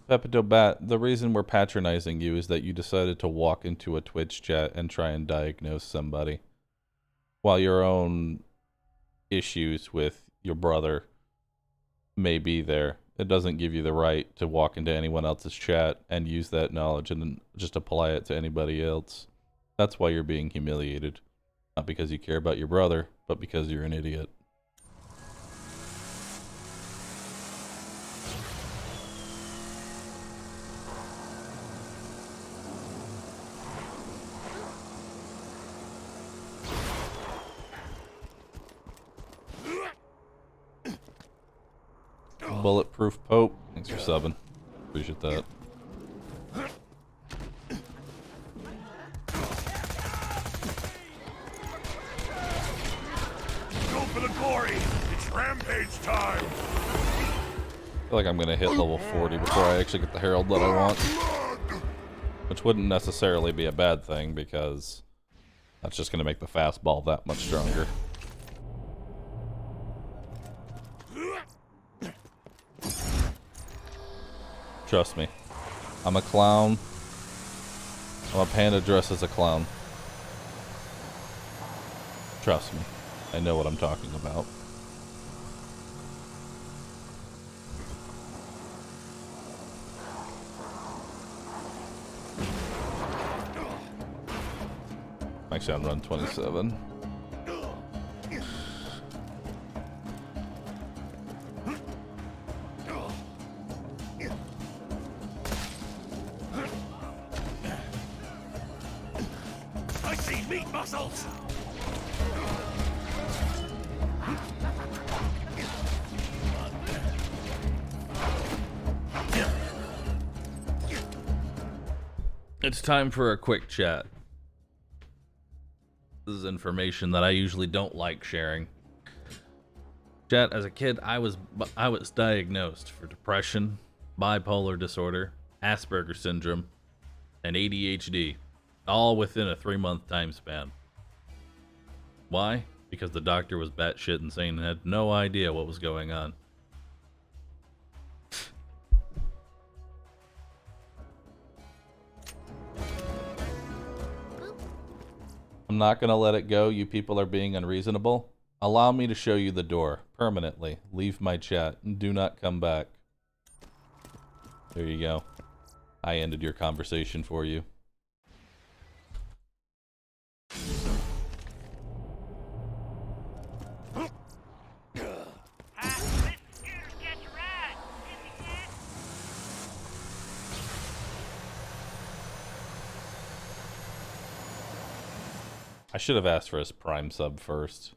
Pepito Bat, the reason we're patronizing you is that you decided to walk into a Twitch chat and try and diagnose somebody. While your own issues with your brother may be there, it doesn't give you the right to walk into anyone else's chat and use that knowledge and then just apply it to anybody else. That's why you're being humiliated. Not because you care about your brother, but because you're an idiot. Bulletproof Pope, thanks for subbing. Appreciate that. Go for the glory! It's rampage time! I feel like I'm gonna hit level 40 before I actually get the Herald that I want. Which wouldn't necessarily be a bad thing because that's just gonna make the fastball that much stronger. Trust me. I'm a clown. I'm a panda dressed as a clown. Trust me. I know what I'm talking about. Actually, I'm run 27. I see meat muscles! It's time for a quick chat. This is information that I usually don't like sharing. Chat, as a kid, I was diagnosed for depression, bipolar disorder, Asperger's syndrome, and ADHD, all within a 3-month time span. Why? Because the doctor was batshit insane and had no idea what was going on. I'm not gonna let it go. You people are being unreasonable. Allow me to show you the door permanently. Leave my chat and do not come back. There you go. I ended your conversation for you. I should have asked for his Prime sub first.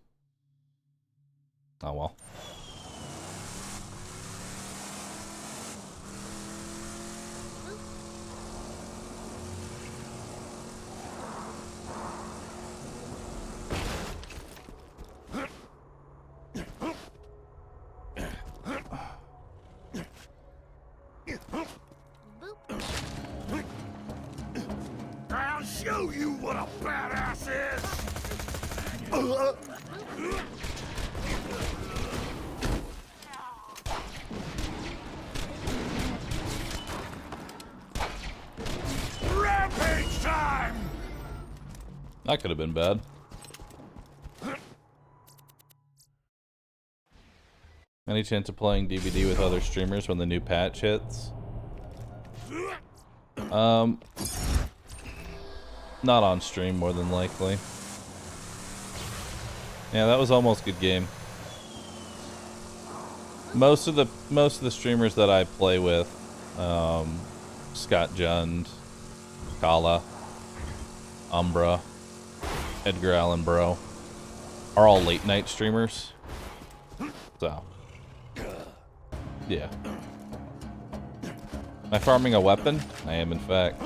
Oh well. I'll show you what a badass is! Rampage time! That could have been bad. Any chance of playing DVD with other streamers when the new patch hits? Not on stream, more than likely. Yeah, that was almost a good game. Most of the streamers that I play with, Scott Jund, Kala, Umbra, Edgar Allan Bro, are all late night streamers. So, yeah. Am I farming a weapon? I am, in fact.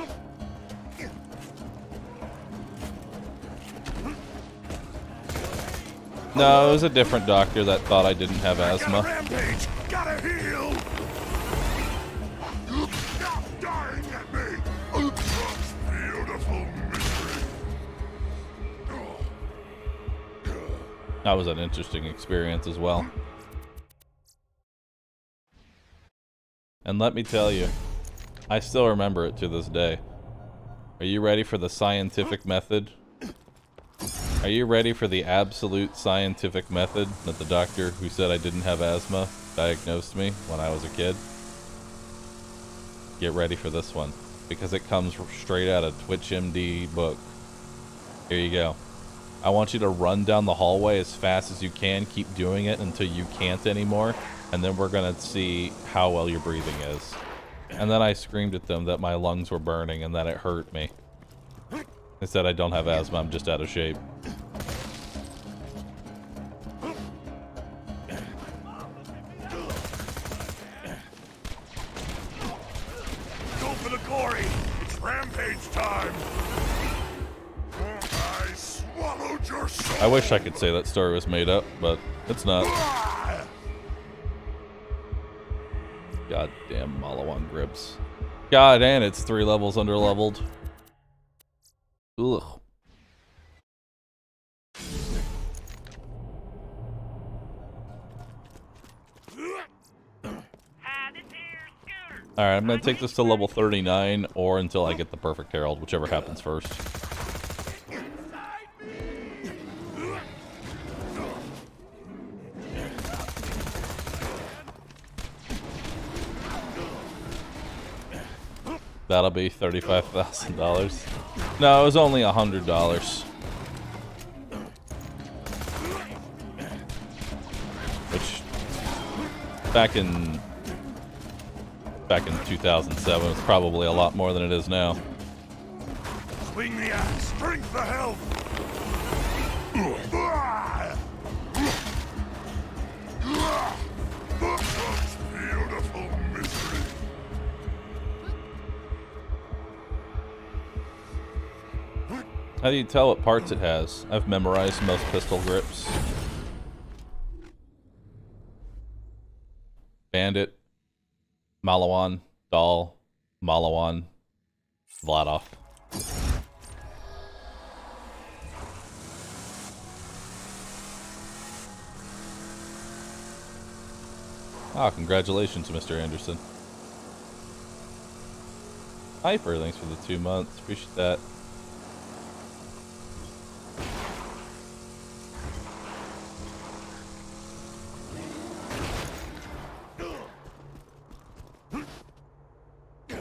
No, it was a different doctor that thought I didn't have asthma. Rampage! Gotta heal! Stop dying at me! Such beautiful misery! That was an interesting experience as well. And let me tell you, I still remember it to this day. Are you ready for the scientific method? Are you ready for the absolute scientific method that the doctor who said I didn't have asthma diagnosed me when I was a kid? Get ready for this one, because it comes straight out of TwitchMD book. Here you go. I want you to run down the hallway as fast as you can. Keep doing it until you can't anymore, and then we're gonna see how well your breathing is. And then I screamed at them that my lungs were burning and that it hurt me. They said I don't have asthma, I'm just out of shape. Go for the gory! It's rampage time! I swallowed your soul! I wish I could say that story was made up, but it's not. Goddamn Malawan grips. God, and it's 3 levels under-leveled. Ugh. Alright, I'm gonna take this to level 39 or until I get the perfect herald, whichever happens first. That'll be $35,000. No, it was only $100. Which, back in 2007, was probably a lot more than it is now. Swing the axe! Drink the health! Such beautiful misery! How do you tell what parts it has? I've memorized most pistol grips. Bandit, Malawan, Dahl, Malawan, Vladov. Ah, congratulations, Mr. Anderson. Hyper, thanks for the 2 months. Appreciate that.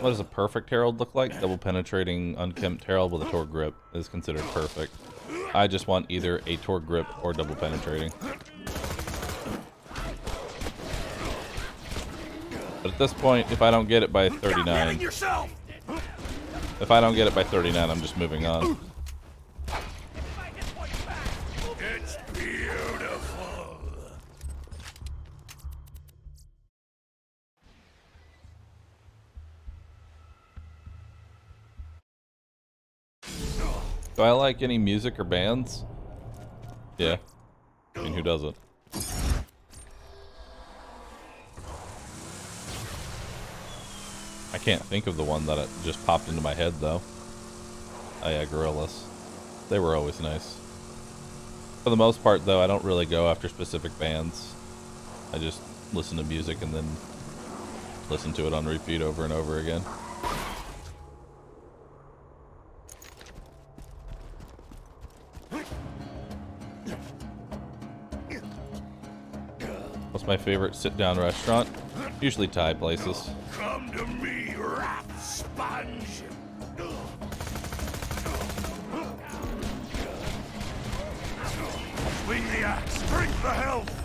What does a perfect herald look like? Double penetrating unkempt herald with a Tor grip is considered perfect. I just want either a Tor grip or double penetrating. But at this point, if I don't get it by 39, if I don't get it by 39, I'm just moving on. It's beautiful! Do I like any music or bands? Yeah. I mean, who doesn't? I can't think of the one that it just popped into my head, though. Oh yeah, Gorillaz. They were always nice. For the most part, though, I don't really go after specific bands. I just listen to music and then listen to it on repeat over and over again. What's my favorite sit-down restaurant? Usually Thai places. Come to me, rat sponge! axe. Drink the health.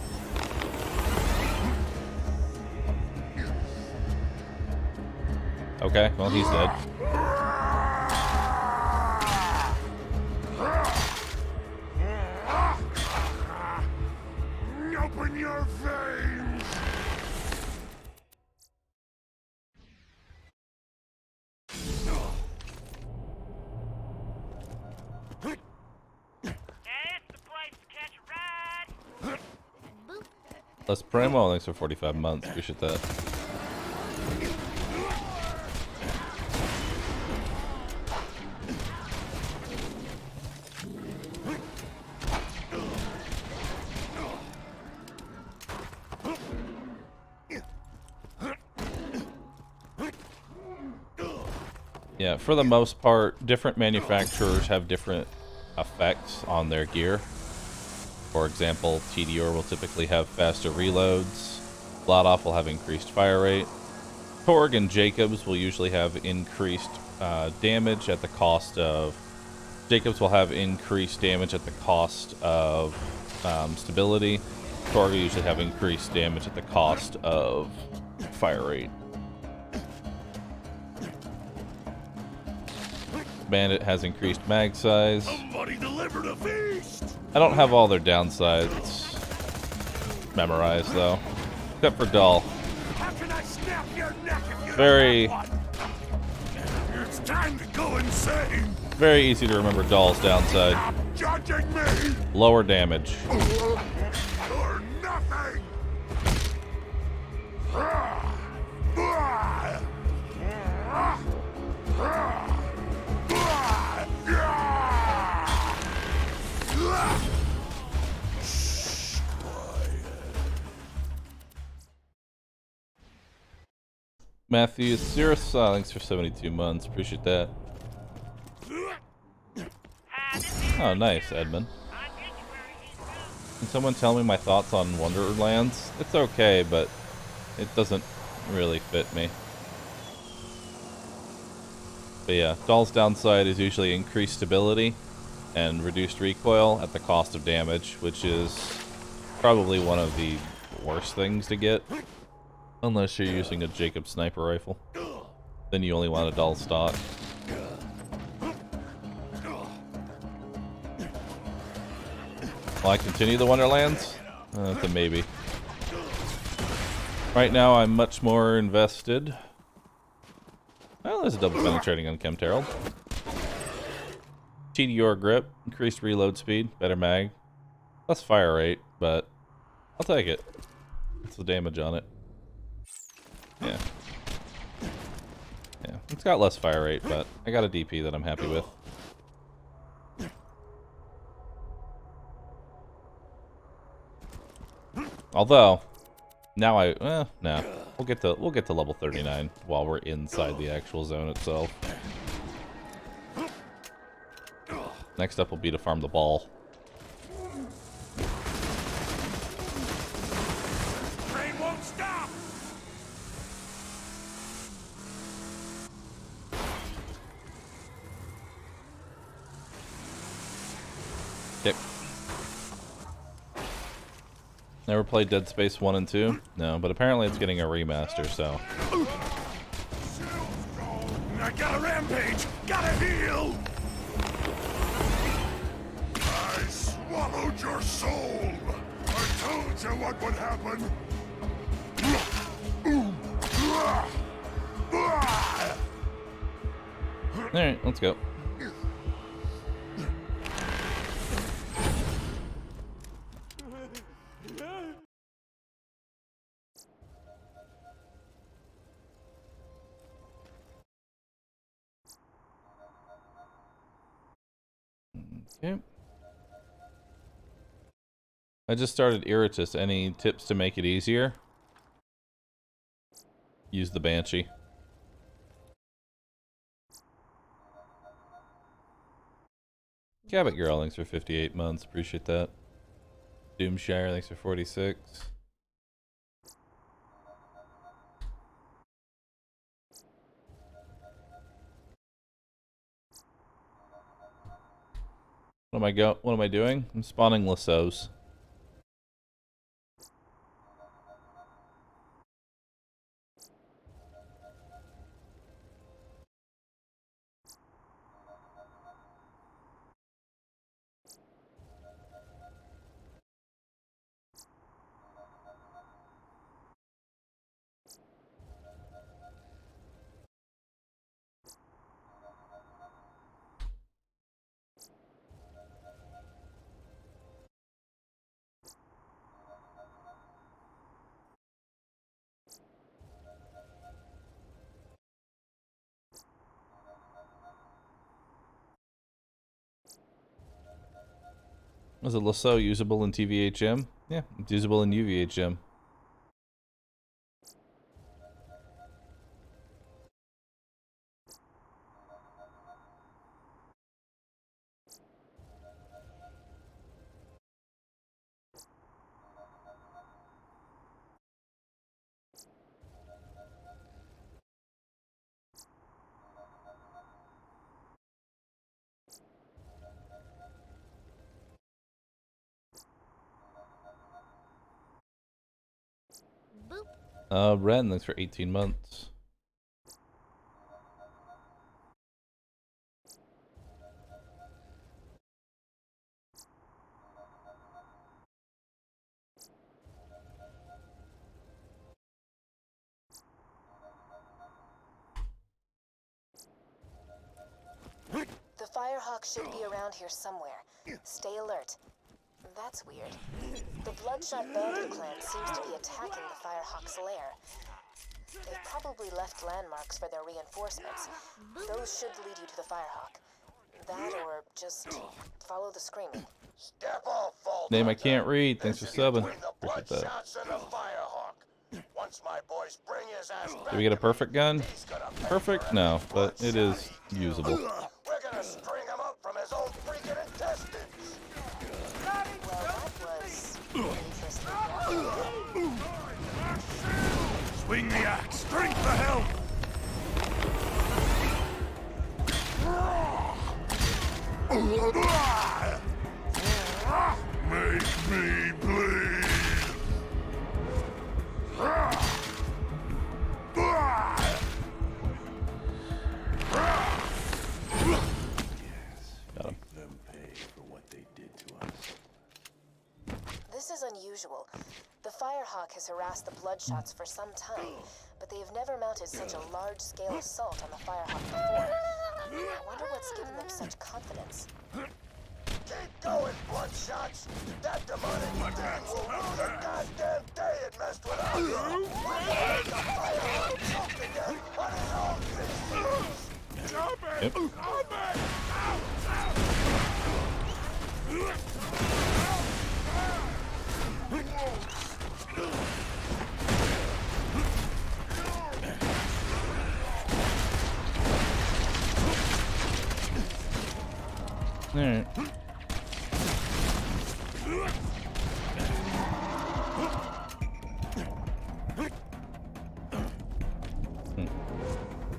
Okay, well, he's dead. Open your veins. Les Primo, thanks for 45 months. Appreciate that. Yeah, for the most part, different manufacturers have different effects on their gear. For example, TDR will typically have faster reloads. Bladoff will have increased fire rate. Torg and Jacobs will usually have increased damage at the cost of... Jacobs will have increased damage at the cost of stability. Torg will usually have increased damage at the cost of fire rate. Bandit has increased mag size. Somebody delivered a feast. I don't have all their downsides memorized though, except for Dull. How can I snap your neck if you Very, don't have one? It's time to go insane. very easy to remember Dull's downside. Stop judging me. Lower damage. Or nothing. Matthew Cirrus, thanks for 72 months. Appreciate that. Oh, nice, Edmund. Can someone tell me my thoughts on Wonderlands? It's okay, but it doesn't really fit me. But yeah, Doll's downside is usually increased stability and reduced recoil at the cost of damage, which is probably one of the worst things to get. Unless you're using a Jacob sniper rifle. Then you only want a Dull stock. Will I continue the Wonderlands? That's a maybe. Right now I'm much more invested. Well, there's a double penetrating on Chemterald. TDR grip, increased reload speed, better mag. Less fire rate, but I'll take it. What's the damage on it? Yeah. Yeah, it's got less fire rate, but I got a DP that I'm happy with. Although, now no. We'll get to level 39 while we're inside the actual zone itself. Next up will be to farm the ball. Train won't stop. Yep. Never played Dead Space 1 and 2? No, but apparently it's getting a remaster, so. I got a rampage. Gotta heal. I swallowed your soul. I told you what would happen. Alright, let's go. Okay. I just started Iritus. Any tips to make it easier? Use the Banshee. Cabot Girl, thanks for 58 months. Appreciate that. Doomshire, thanks for 46. What am I doing? I'm spawning Lassos. Was a lasso usable in TVHM? Yeah, it's usable in UVHM. Ren, thanks for 18 months. The Firehawk should be around here somewhere. Stay alert. That's weird. The Bloodshot Bandit clan seems to be attacking the Firehawk's lair. They've probably left landmarks for their reinforcements. Those should lead you to the Firehawk. That or just follow the screaming. Step off, Vault. Name I can't read. Thanks for subbing. Between the Appreciate that. Bloodshots and the Firehawk. Once my boys bring his ass back, Did we get a perfect gun? he's gonna pay Perfect? for No, every but it bloodshot is he usable. kills. We're gonna string him up from his own freaking intestines. Well, that was interesting. Swing the axe. Drink the help. Make me bleed. Got him. Them pay for what they did to us. This is unusual. The Firehawk has harassed the Bloodshots for some time, but they have never mounted such a large-scale assault on the Firehawk before. I wonder what's given them such confidence. Keep going, Bloodshots. That demonic thing will rue the goddamn day it messed with us. We're gonna make the Firehawk choke to death on his own feces. Jump it! Yep. Jump it! Alright.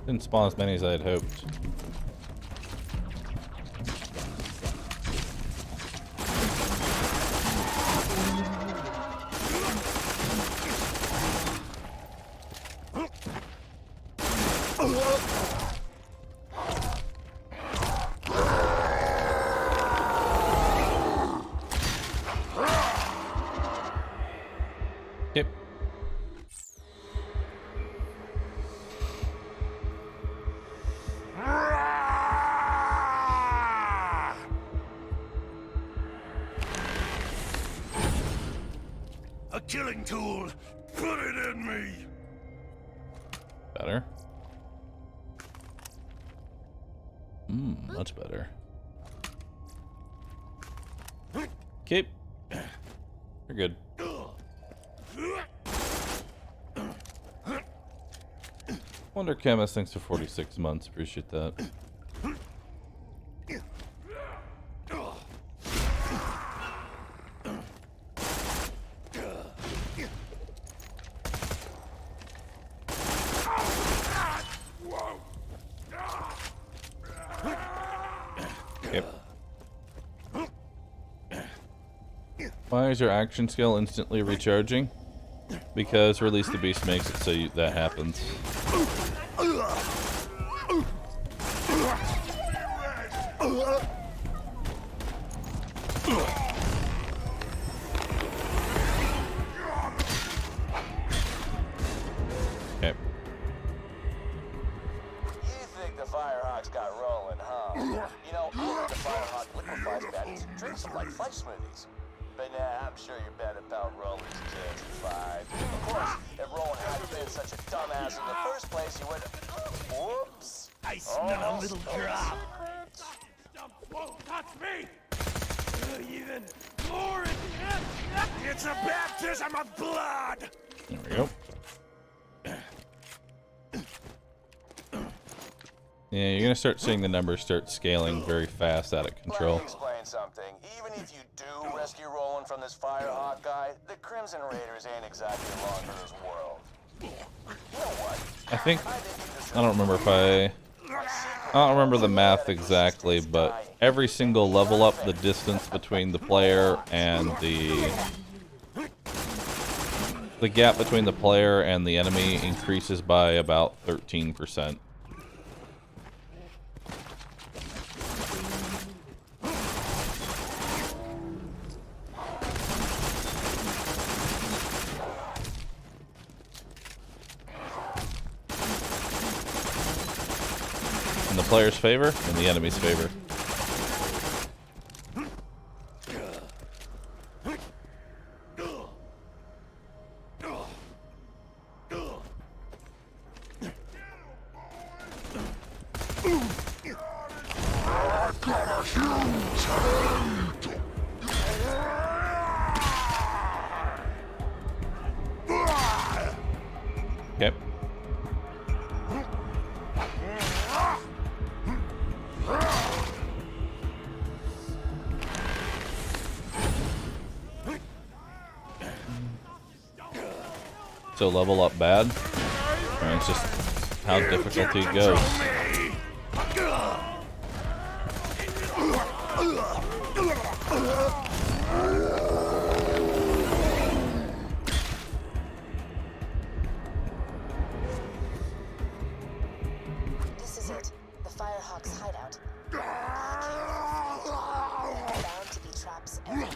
Didn't spawn as many as I had hoped. Yep. A killing tool. Put it in me. Better. Much better. Keep. You're good. Wonder Chemist, thanks for 46 months. Appreciate that. Why is your action skill instantly recharging? Because Release the Beast makes it so that happens. Okay. You think the Firehawks got rolling, huh? You know, I heard the Firehawk liquefies baddies, drinks them like fudge smoothies. But nah, I'm sure your bet about Roland's chance at 5. Of course, if Roland hadn't been such a dumbass in the first place, he would. Whoops! I smell a little drop. Won't touch me! Even It's a baptism of blood! There we go. Yeah, you're gonna start seeing the numbers start scaling very fast, out of control. Let me explain something. Even if you do rescue Roland from this Firehawk guy, the Crimson Raiders ain't exactly along for this world. You know what? I think, I don't remember if I don't remember the math exactly, but every single level up, the distance between the player and the gap between the player and the enemy increases by about 13%. In the player's favor and the enemy's favor. Okay. So level up bad? Or it's just how difficulty goes. This is it. The Firehawk's hideout. There are bound to be traps everywhere.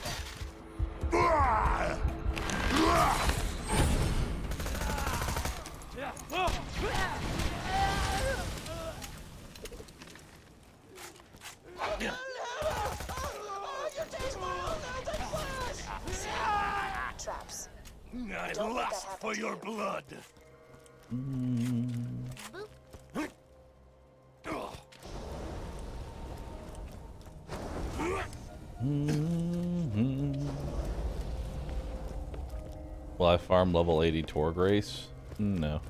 Traps. I lust for your blood. Will I farm level 80 Torgrace? No.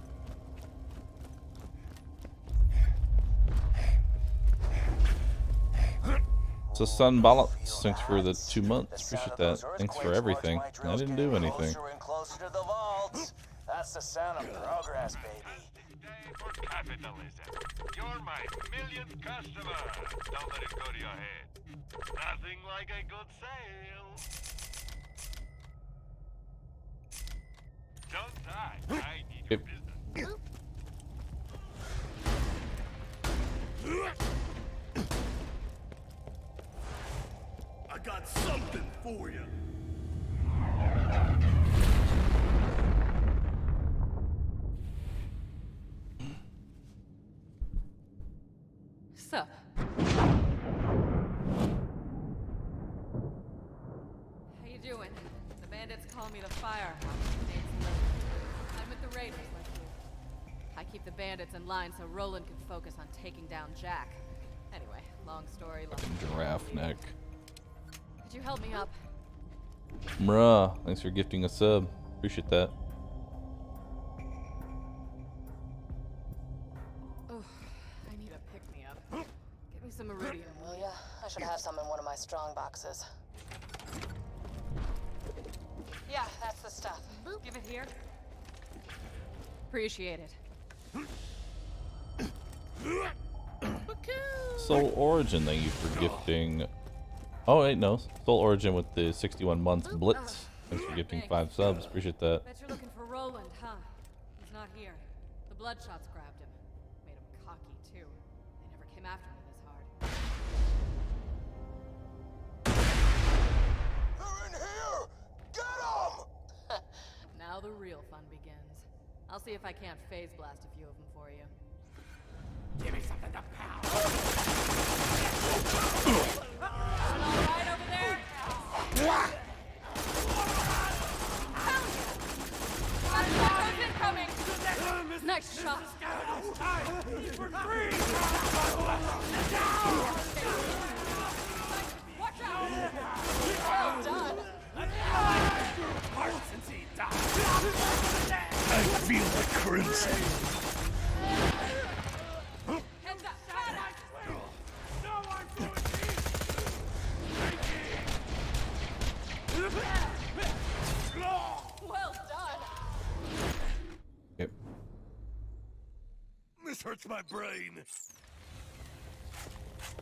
So Sun Balance, thanks for the 2 months. Appreciate that. Thanks for everything. I didn't do anything. Closer and closer to the vaults. That's the sound of progress, baby. For capitalism. You're my millionth customer. Don't let it go to your head. Nothing like a good sale. Don't die. I need your business. I got something for you. Sup? How you doing? The bandits call me the Firehawk. I'm with the Raiders like you. I keep the bandits in line so Roland can focus on taking down Jack. Anyway, long story long. Giraffe neck. Could you help me up? Mrah, thanks for gifting a sub. Appreciate that. Oh, I need a pick-me-up. Get me some Meridian. Will ya? I should have some in one of my strong boxes. Yeah, that's the stuff. Give it here. Appreciate it. Soul Origin, thank you for gifting. Oh wait, no. Soul Origin with the 61 months blitz. Thanks for gifting 5 subs. Appreciate that. Bet you're looking for Roland, huh? He's not here. The Bloodshots grabbed him. Made him cocky, too. They never came after me this hard. They're in here! Get them! Now the real fun begins. I'll see if I can't phase blast a few of them for you. Give me something to pound. All right over there? Bahroo's incoming! Nice shot. Watch out! Well done. Prince. Heads up, badass! No one for Well done! Yep. This hurts my brain.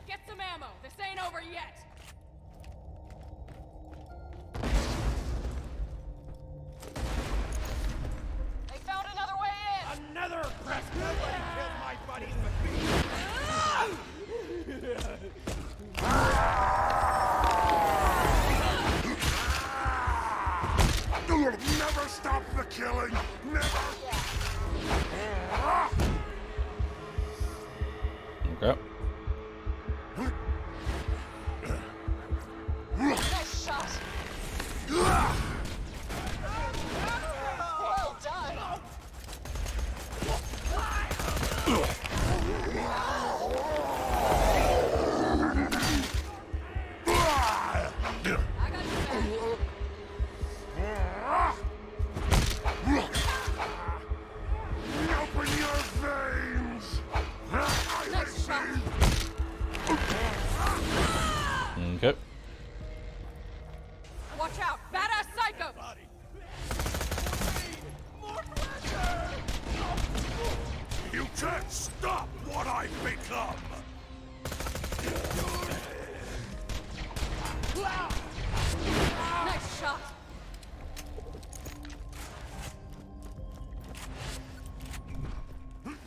Get some ammo. This ain't over yet. They found another way in. another press. Nobody kills my buddies but me. Never stop the killing. Never. Okay. Nice shot. Well done. I got you Open your veins. Nice shot. Okay. Watch out. Badass psycho. You can't stop what I've become. Nice shot.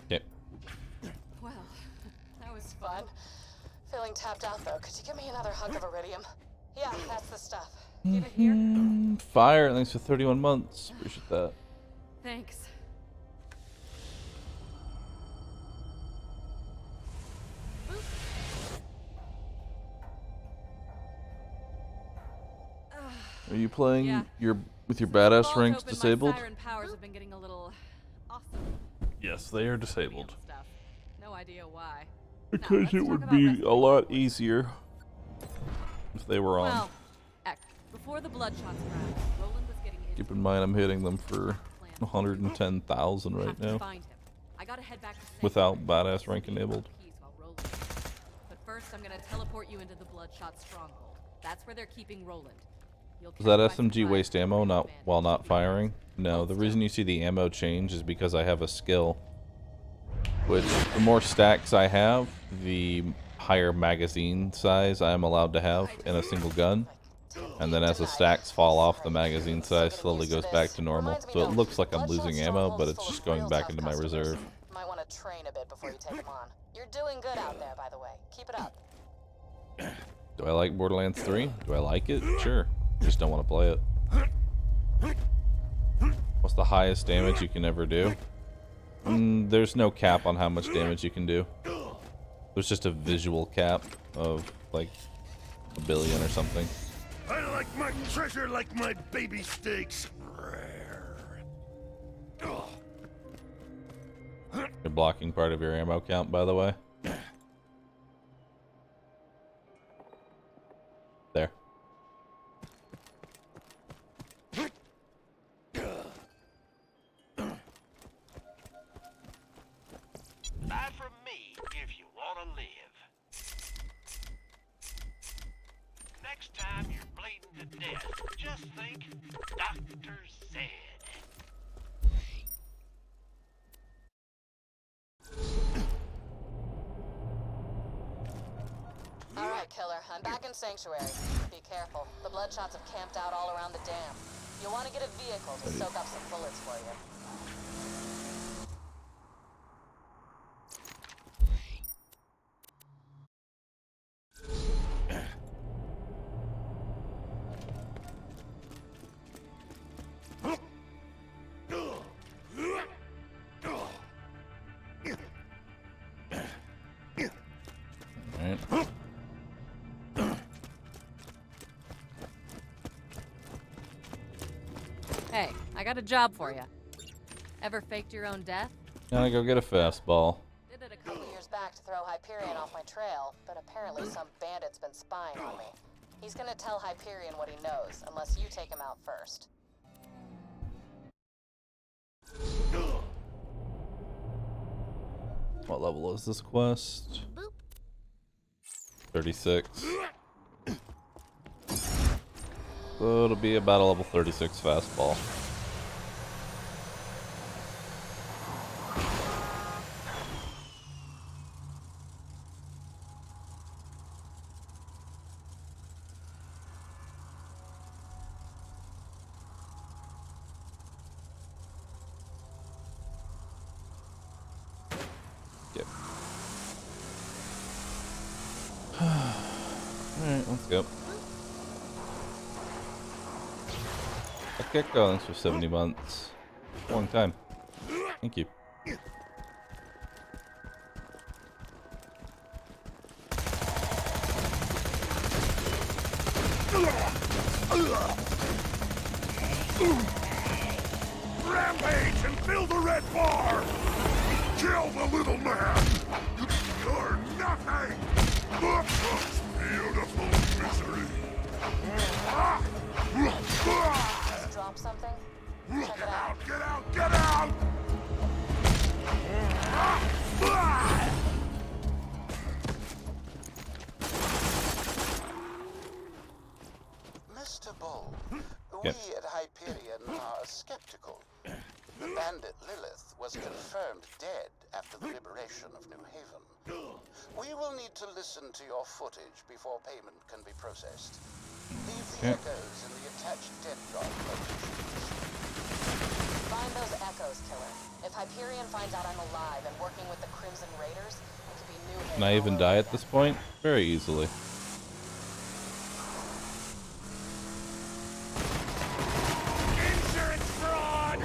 Yep. Well, that was fun. Fun. Feeling tapped out though. Could you give me another hunk of iridium? Yeah, that's the stuff. Give it here. Fire, thanks for 31 months. Appreciate that. Thanks. Are you playing Yeah. with your badass ranks Open, disabled? My siren powers have been getting a little awesome. Yes, they are disabled. Stuff. No idea why. Because it would be a lot easier if they were on. Well, before the Bloodshots round, Roland was getting into Keep in mind, I'm hitting them for 110,000 right have to now find him. I gotta head back to without badass rank enabled. keys while Roland. But first, I'm gonna teleport you into the Bloodshot stronghold. That's where they're keeping Roland. You'll Does that catch my SMG supply waste from ammo the not band. while not firing? No, the reason you see the ammo change is because I have a skill. Which, the more stacks I have, the higher magazine size I am allowed to have in a single gun. And then as the stacks fall off, the magazine size slowly goes back to normal. So it looks like I'm losing ammo, but it's just going back into my reserve. Might want to train a bit before you take them on. You're doing good out there, by the way. Keep it up. Do I like Borderlands 3? Do I like it? Sure. Just don't want to play it. What's the highest damage you can ever do? There's no cap on how much damage you can do. There's just a visual cap of like 1 billion or something. I like my treasure like my baby steaks. Rare. You're blocking part of your ammo count, by the way. There. Buy from me if you want to live. Next time you're bleeding to death, just think, doctor said. Alright, killer. I'm back in Sanctuary. Be careful. The Bloodshots have camped out all around the dam. You'll want to get a vehicle to soak up some bullets for you. Alright. Hey, I got a job for you. Ever faked your own death? Gotta go get a fastball. Did it a couple years back to throw Hyperion off my trail, but apparently some bandit's been spying on me. He's gonna tell Hyperion what he knows, unless you take him out first. What level is this quest? 36. So it'll be about a level 36 fastball. Alright, let's go. Get going for 70 months. Long time. Thank you. Rampage and fill the red bar! Kill the little man! You're nothing! That's beautiful misery! Just drop something? Check it out. Get out! Get out! Mr. Bull, we at Hyperion are skeptical. The bandit Lilith was confirmed dead after the liberation of New Haven. We will need to listen to your footage before payment can be processed. Leave the echoes in the attached dead guard locations. Find those echoes, killer. If Hyperion finds out I'm alive and working with the Crimson Raiders, it could be New Haven. Can I even die at this point? Very easily. Insurance fraud!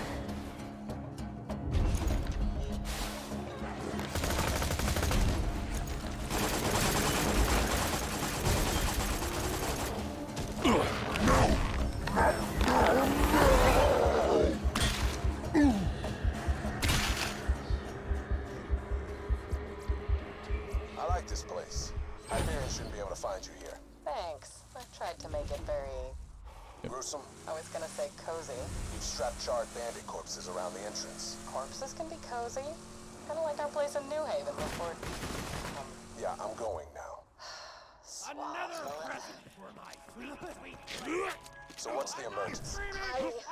I like this place. Hyperion shouldn't be able to find you here. Thanks. I tried to make it very... Gruesome? I was gonna say cozy. You've strapped charred bandit corpses around the entrance. Corpses can be cozy. Kinda like our place in New Haven before... Yeah, I'm going now. Another present for my sweet. So what's the emergency?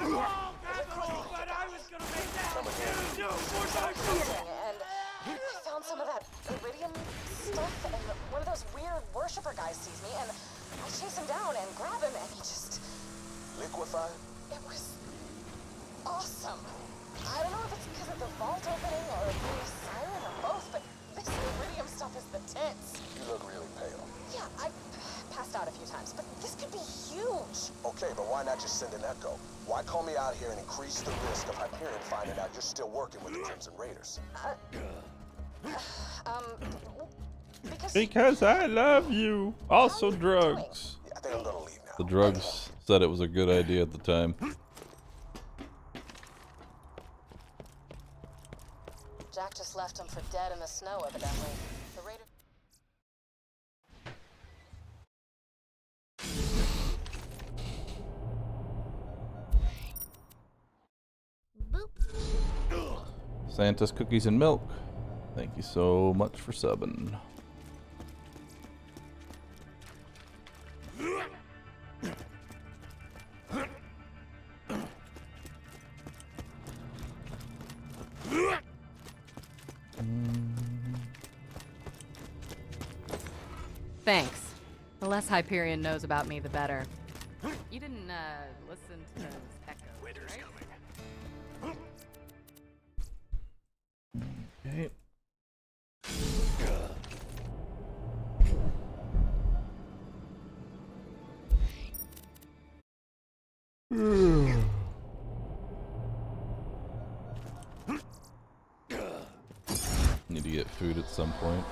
Wrong capital, but I was gonna make that. Come again. No more time. And I found some of that iridium stuff, and one of those weird worshiper guys sees me, and I chase him down and grab him, and he just... Liquefied? It was awesome. I don't know if it's because of the vault opening or the siren or both, but this iridium stuff is the tits. You look really pale. Yeah, I passed out a few times, but this could be huge. Okay, but why not just send an echo? Why call me out here and increase the risk of Hyperion finding out you're still working with the Crimson Raiders? Because I love you. Also drugs. Yeah, I think I'm gonna leave now. The drugs said it was a good idea at the time. Jack just left him for dead in the snow, evidently. The Raider... Santa's cookies and milk. Thank you so much for subbing. Thanks. The less Hyperion knows about me, the better. You didn't, listen to those echoes, Winter's right? Okay. Need to get food at some point.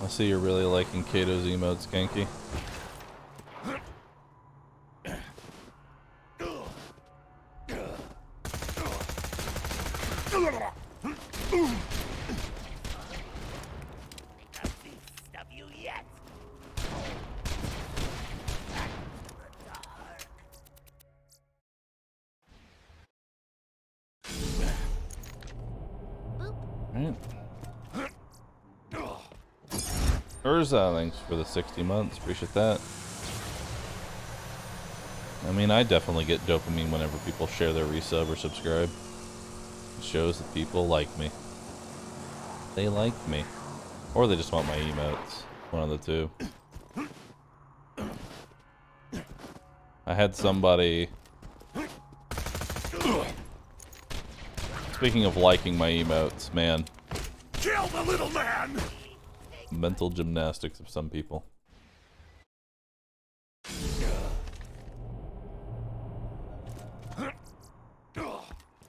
I see you're really liking Kato's emotes, Skanky. Right. Urza, thanks for the 60 months. Appreciate that. I mean, I definitely get dopamine whenever people share their resub or subscribe. It shows that people like me. They like me. Or they just want my emotes. One of the two. I had somebody... Speaking of liking my emotes, man. Kill the little man! Mental gymnastics of some people.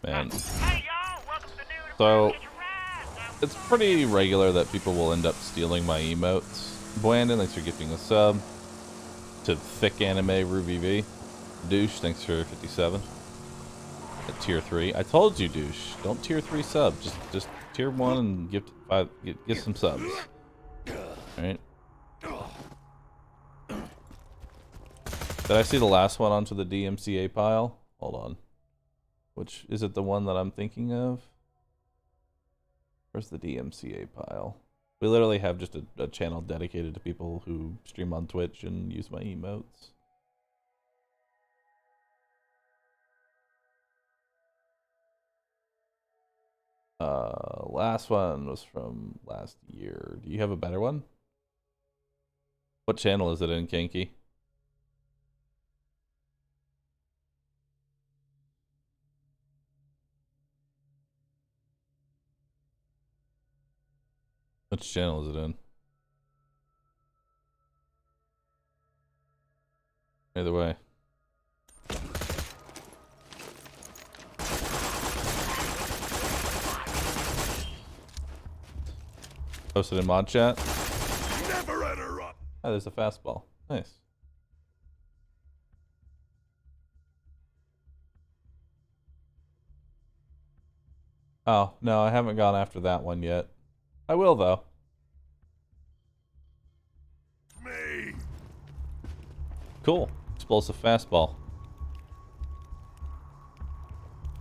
Man. So, it's pretty regular that people will end up stealing my emotes. Brandon, thanks for gifting a sub. To Thick Anime RuVV. Douche, thanks for 57. At tier 3. I told you, Douche. Don't tier 3 sub. Just tier 1 and gift 5. Get some subs. Alright. Did I see the last one onto the DMCA pile? Hold on. Which, is it the one that I'm thinking of? Where's the DMCA pile? We literally have just a channel dedicated to people who stream on Twitch and use my emotes. Last one was from last year. Do you have a better one? What channel is it in, Kinky? Which channel is it in? Either way. Posted in mod chat. Never interrupt. Oh, there's a fastball. Nice. Oh, no, I haven't gone after that one yet. I will, though. Me. Cool. Explosive fastball.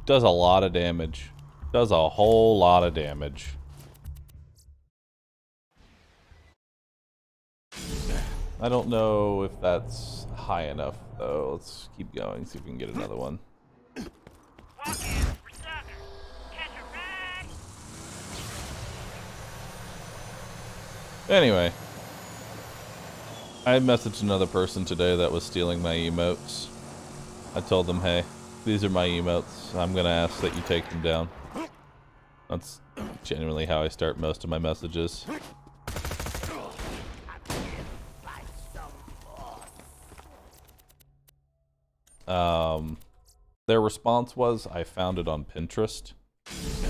Does a lot of damage. Does a whole lot of damage. I don't know if that's high enough, though. Let's keep going, see if we can get another one. Anyway. I messaged another person today that was stealing my emotes. I told them, hey, these are my emotes. I'm gonna ask that you take them down. That's genuinely how I start most of my messages. Their response was, I found it on Pinterest,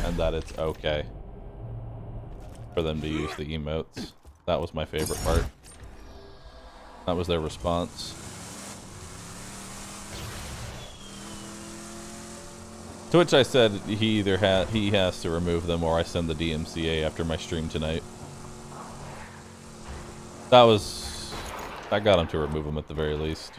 and that it's okay for them to use the emotes. That was my favorite part. That was their response. To which I said he has to remove them or I send the DMCA after my stream tonight. I got him to remove them at the very least.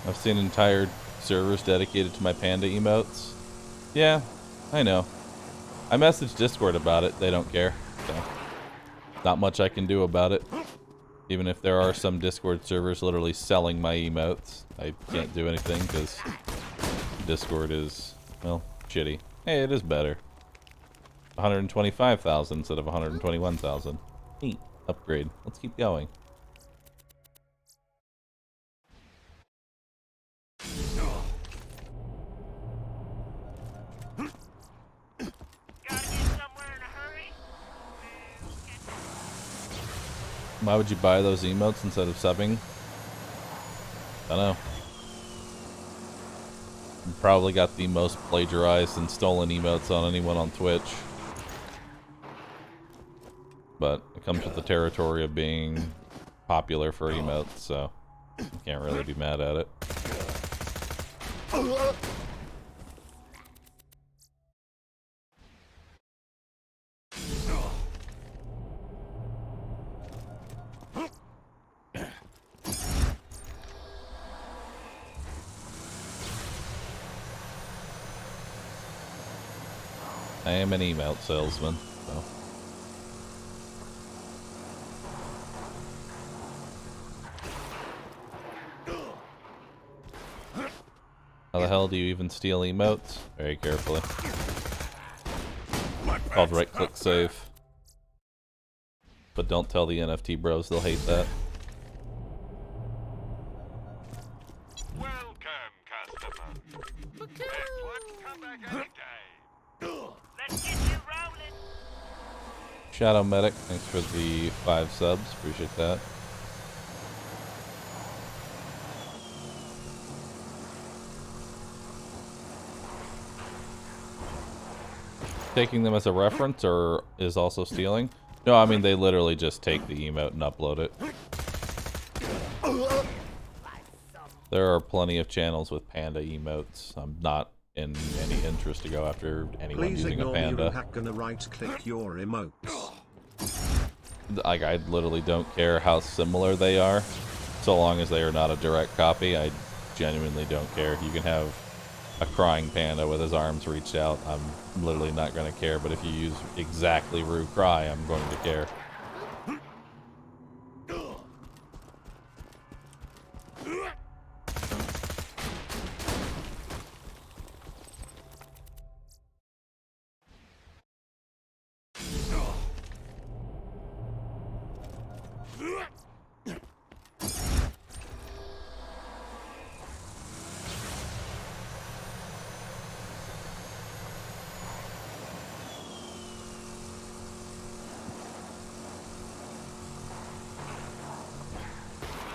I've seen entire servers dedicated to my panda emotes. Yeah, I know. I messaged Discord about it. They don't care. So, not much I can do about it. Even if there are some Discord servers literally selling my emotes, I can't do anything because Discord is, well, shitty. Hey, it is better. 125,000 instead of 121,000. Neat. Upgrade. Let's keep going. Why would you buy those emotes instead of subbing? I don't know. You probably got the most plagiarized and stolen emotes on anyone on Twitch. But it comes with the territory of being popular for emotes, so Can't really be mad at it. I am an emote salesman, so. How the hell do you even steal emotes? Very carefully. Called right-click save. But don't tell the NFT bros, they'll hate that. Welcome, customer. Come back anytime. Let's get you rolling. Shadow Medic, thanks for the 5 subs, appreciate that. Taking them as a reference or is also stealing? No, I mean they literally just take the emote and upload it. There are plenty of channels with panda emotes. I'm not in any interest to go after anyone Please using a ignore panda. hack gonna right-click your emotes. Like, I literally don't care how similar they are, so long as they are not a direct copy. I genuinely don't care. You can have a crying panda with his arms reached out. I'm literally not going to care, but if you use exactly Roo Cry, I'm going to care.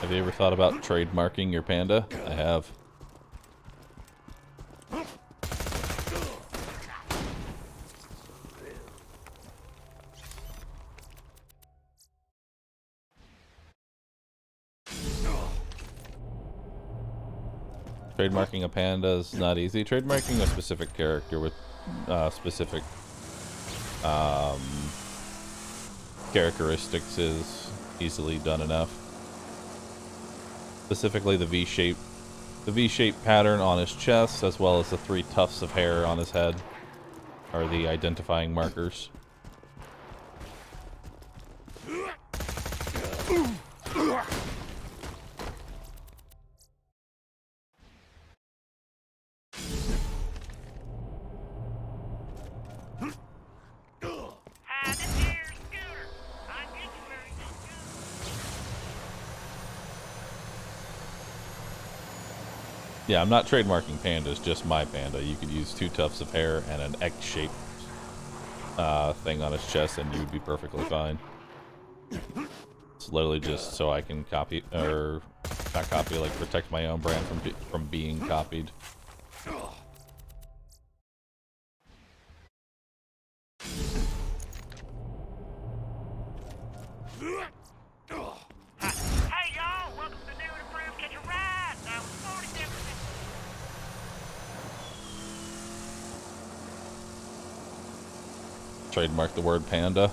Have you ever thought about trademarking your panda? I have. Trademarking a panda is not easy. Trademarking a specific character with specific characteristics is easily done enough. Specifically the V-shape pattern on his chest, as well as the 3 tufts of hair on his head, are the identifying markers. Yeah, I'm not trademarking pandas, just my panda. You could use 2 tufts of hair and an X-shaped thing on his chest and you would be perfectly fine. It's literally just so I can copy, or not copy, like protect my own brand from being copied. Hey y'all, welcome to the new and improved Catch a Ride. Now with 47%. Trademark the word panda.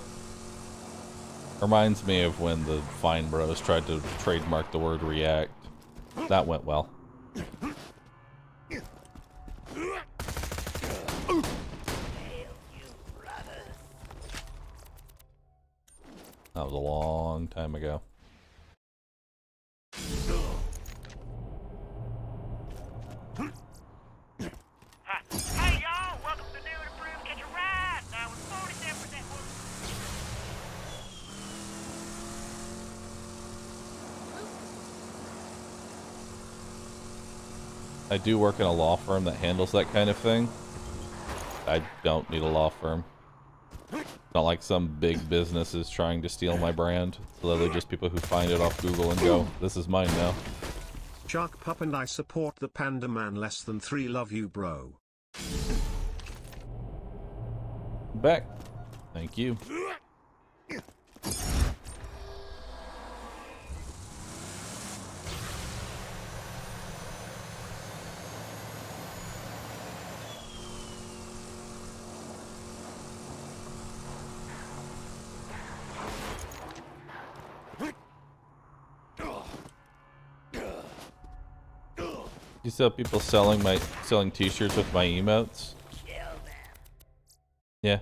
Reminds me of when the Fine Bros tried to trademark the word react. That went well. That was a long time ago. Hey y'all, welcome to the new and improved Catch a Ride. Now with 47% I do work in a law firm that handles that kind of thing. I don't need a law firm. Not like some big business is trying to steal my brand. It's literally just people who find it off Google and go, this is mine now. Shark Pup and I support the Panda Man less than 3 love you bro. Back. Thank you. You saw people selling t-shirts with my emotes? Yeah.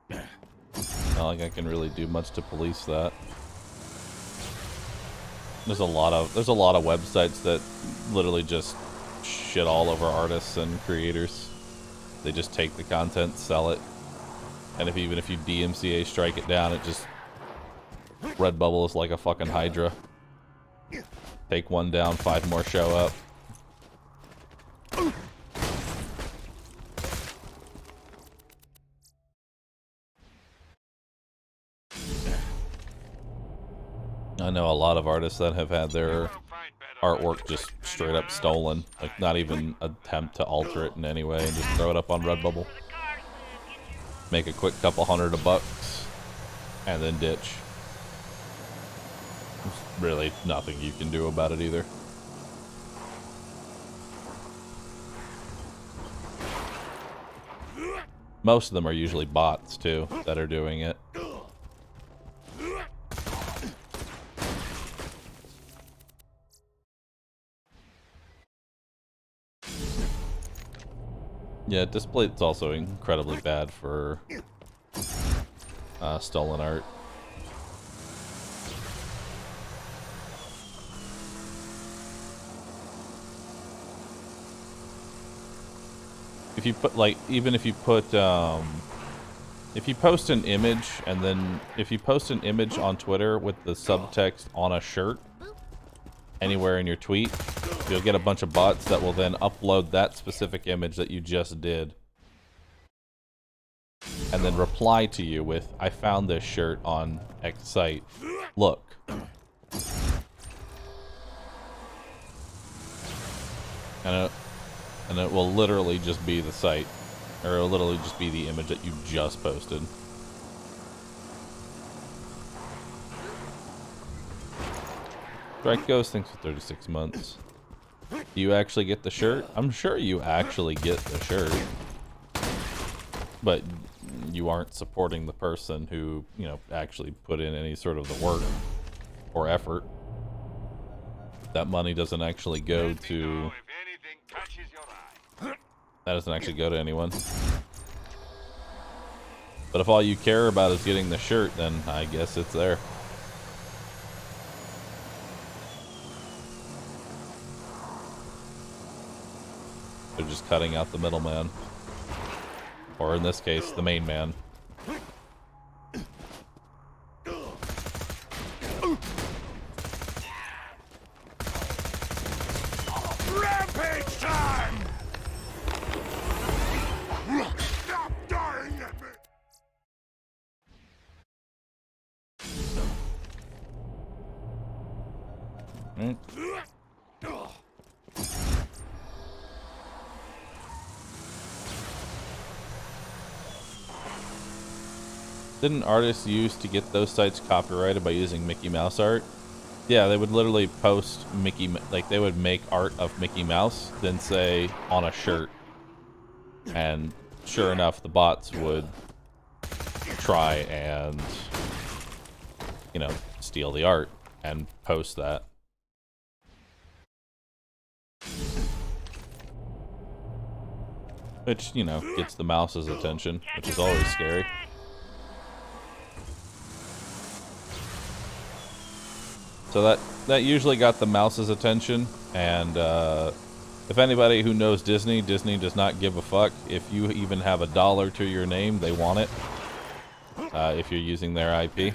Not like I can really do much to police that. There's a lot of websites that literally just shit all over artists and creators. They just take the content, sell it, and even if you DMCA strike it down, it just Redbubble is like a fucking Hydra. Take one down, 5 more show up. I know a lot of artists that have had their artwork just straight up stolen. Like, not even attempt to alter it in any way, and just throw it up on Redbubble. Make a quick couple $100, and then ditch. There's really nothing you can do about it either. Most of them are usually bots, too, that are doing it. Yeah, Display's also incredibly bad for stolen art. If you put, like, even if you put, if you post an image, and then if you post an image on Twitter with the subtext on a shirt anywhere in your tweet, you'll get a bunch of bots that will then upload that specific image that you just did and then reply to you with, I found this shirt on X site. Look. And it will literally just be the site, or it'll literally just be the image that you just posted. Strike Ghost thinks for 36 months. Do you actually get the shirt? I'm sure you actually get the shirt. But you aren't supporting the person who, you know, actually put in any sort of the work or effort. That money doesn't actually go to... That doesn't actually go to anyone. But if all you care about is getting the shirt, then I guess it's there. They're just cutting out the middleman. Or in this case, the main man. Rampage time! Stop dying at me! Didn't artists used to get those sites copyrighted by using Mickey Mouse art? Yeah, they would literally post Mickey, like they would make art of Mickey Mouse, then say on a shirt. And sure enough, the bots would try and, you know, steal the art and post that. Which, you know, gets the mouse's attention, which is always scary. So that usually got the mouse's attention, and if anybody who knows Disney, Disney does not give a fuck. If you even have $1 to your name, they want it. If you're using their IP.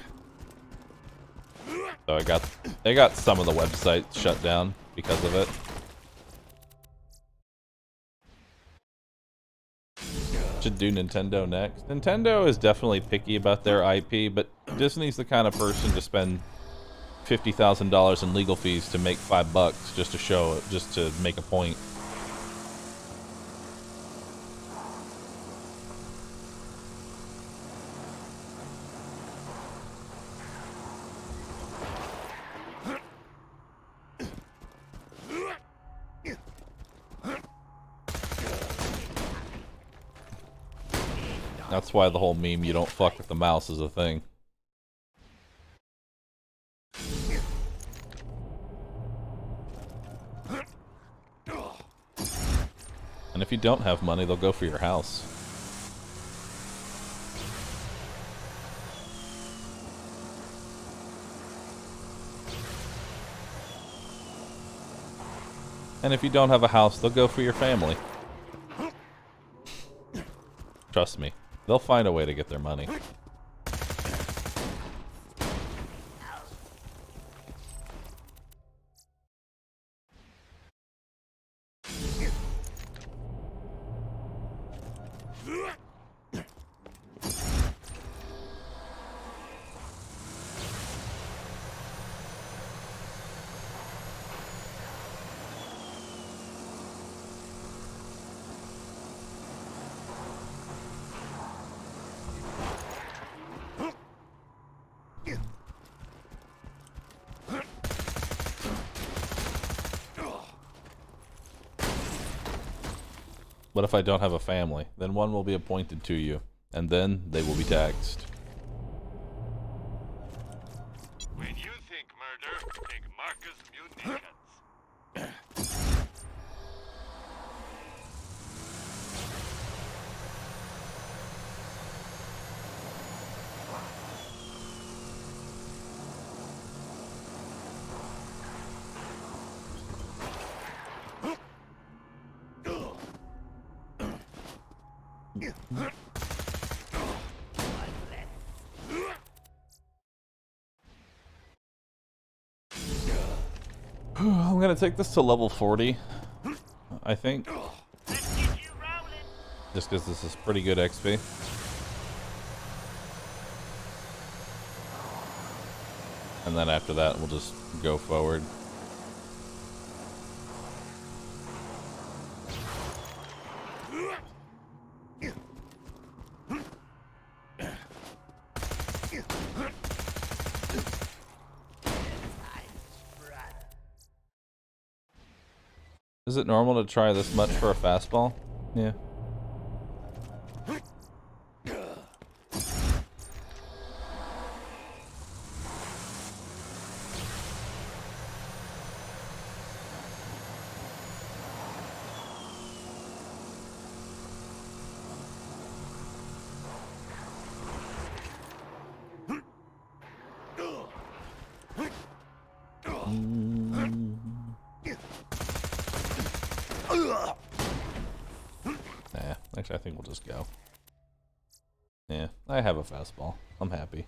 So they got some of the websites shut down because of it. Should do Nintendo next. Nintendo is definitely picky about their IP, but Disney's the kind of person to spend $50,000 in legal fees to make $5 just to show it, just to make a point. That's why the whole meme, you don't fuck with the mouse, is a thing. And if you don't have money, they'll go for your house. And if you don't have a house, they'll go for your family. Trust me, they'll find a way to get their money. What if I don't have a family? Then one will be appointed to you, and then they will be taxed. When you think murder, think Marcus Munitions. I'm gonna take this to level 40, I think. Just because this is pretty good XP. And then after that, we'll just go forward. Is it normal to try this much for a fastball? Yeah. Actually, I think we'll just go. Yeah, I have a fastball. I'm happy.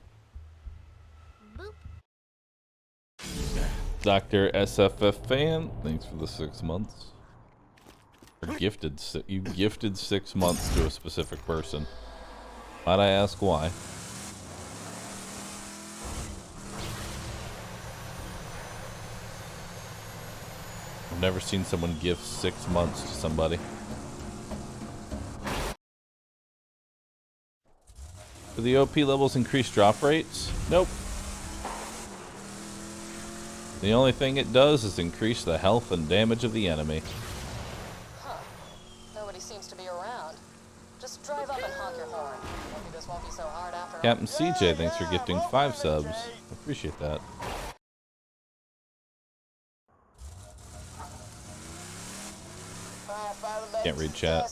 Dr. SFF fan, thanks for the 6 months. You gifted 6 months to a specific person. Might I ask why? I've never seen someone gift 6 months to somebody. Do the OP levels increase drop rates? Nope. The only thing it does is increase the health and damage of the enemy. Huh. Nobody seems to be around. Just drive up and honk your horn. Maybe this won't be so hard after all. Captain CJ, thanks for gifting 5 subs. Appreciate that. Can't read chat.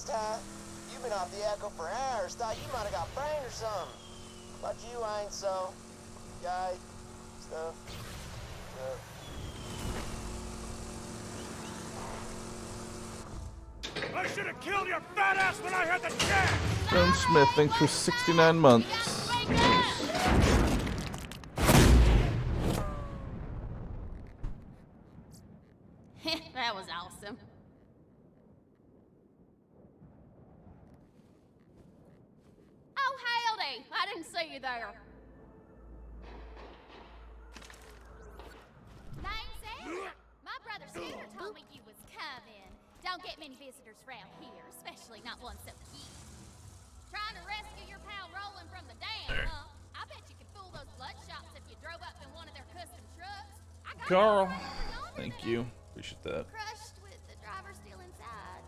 You've been off the echo for hours. Thought you might have got brain or something. But you ain't so. Guy, stuff. I should have killed your fat ass when I had the chance! Joan Smith, thanks for 69 months. That was awesome. Oh, howdy! I didn't see you there. Name's my brother Scooter told me you was coming. Don't get many visitors around here, especially not one so cute. Trying to rescue your pal Roland from the dam, huh? I bet you could fool those bloodshots if you drove up in one of their custom trucks. I got Carl, thank you. Appreciate that. Crushed with the driver still inside.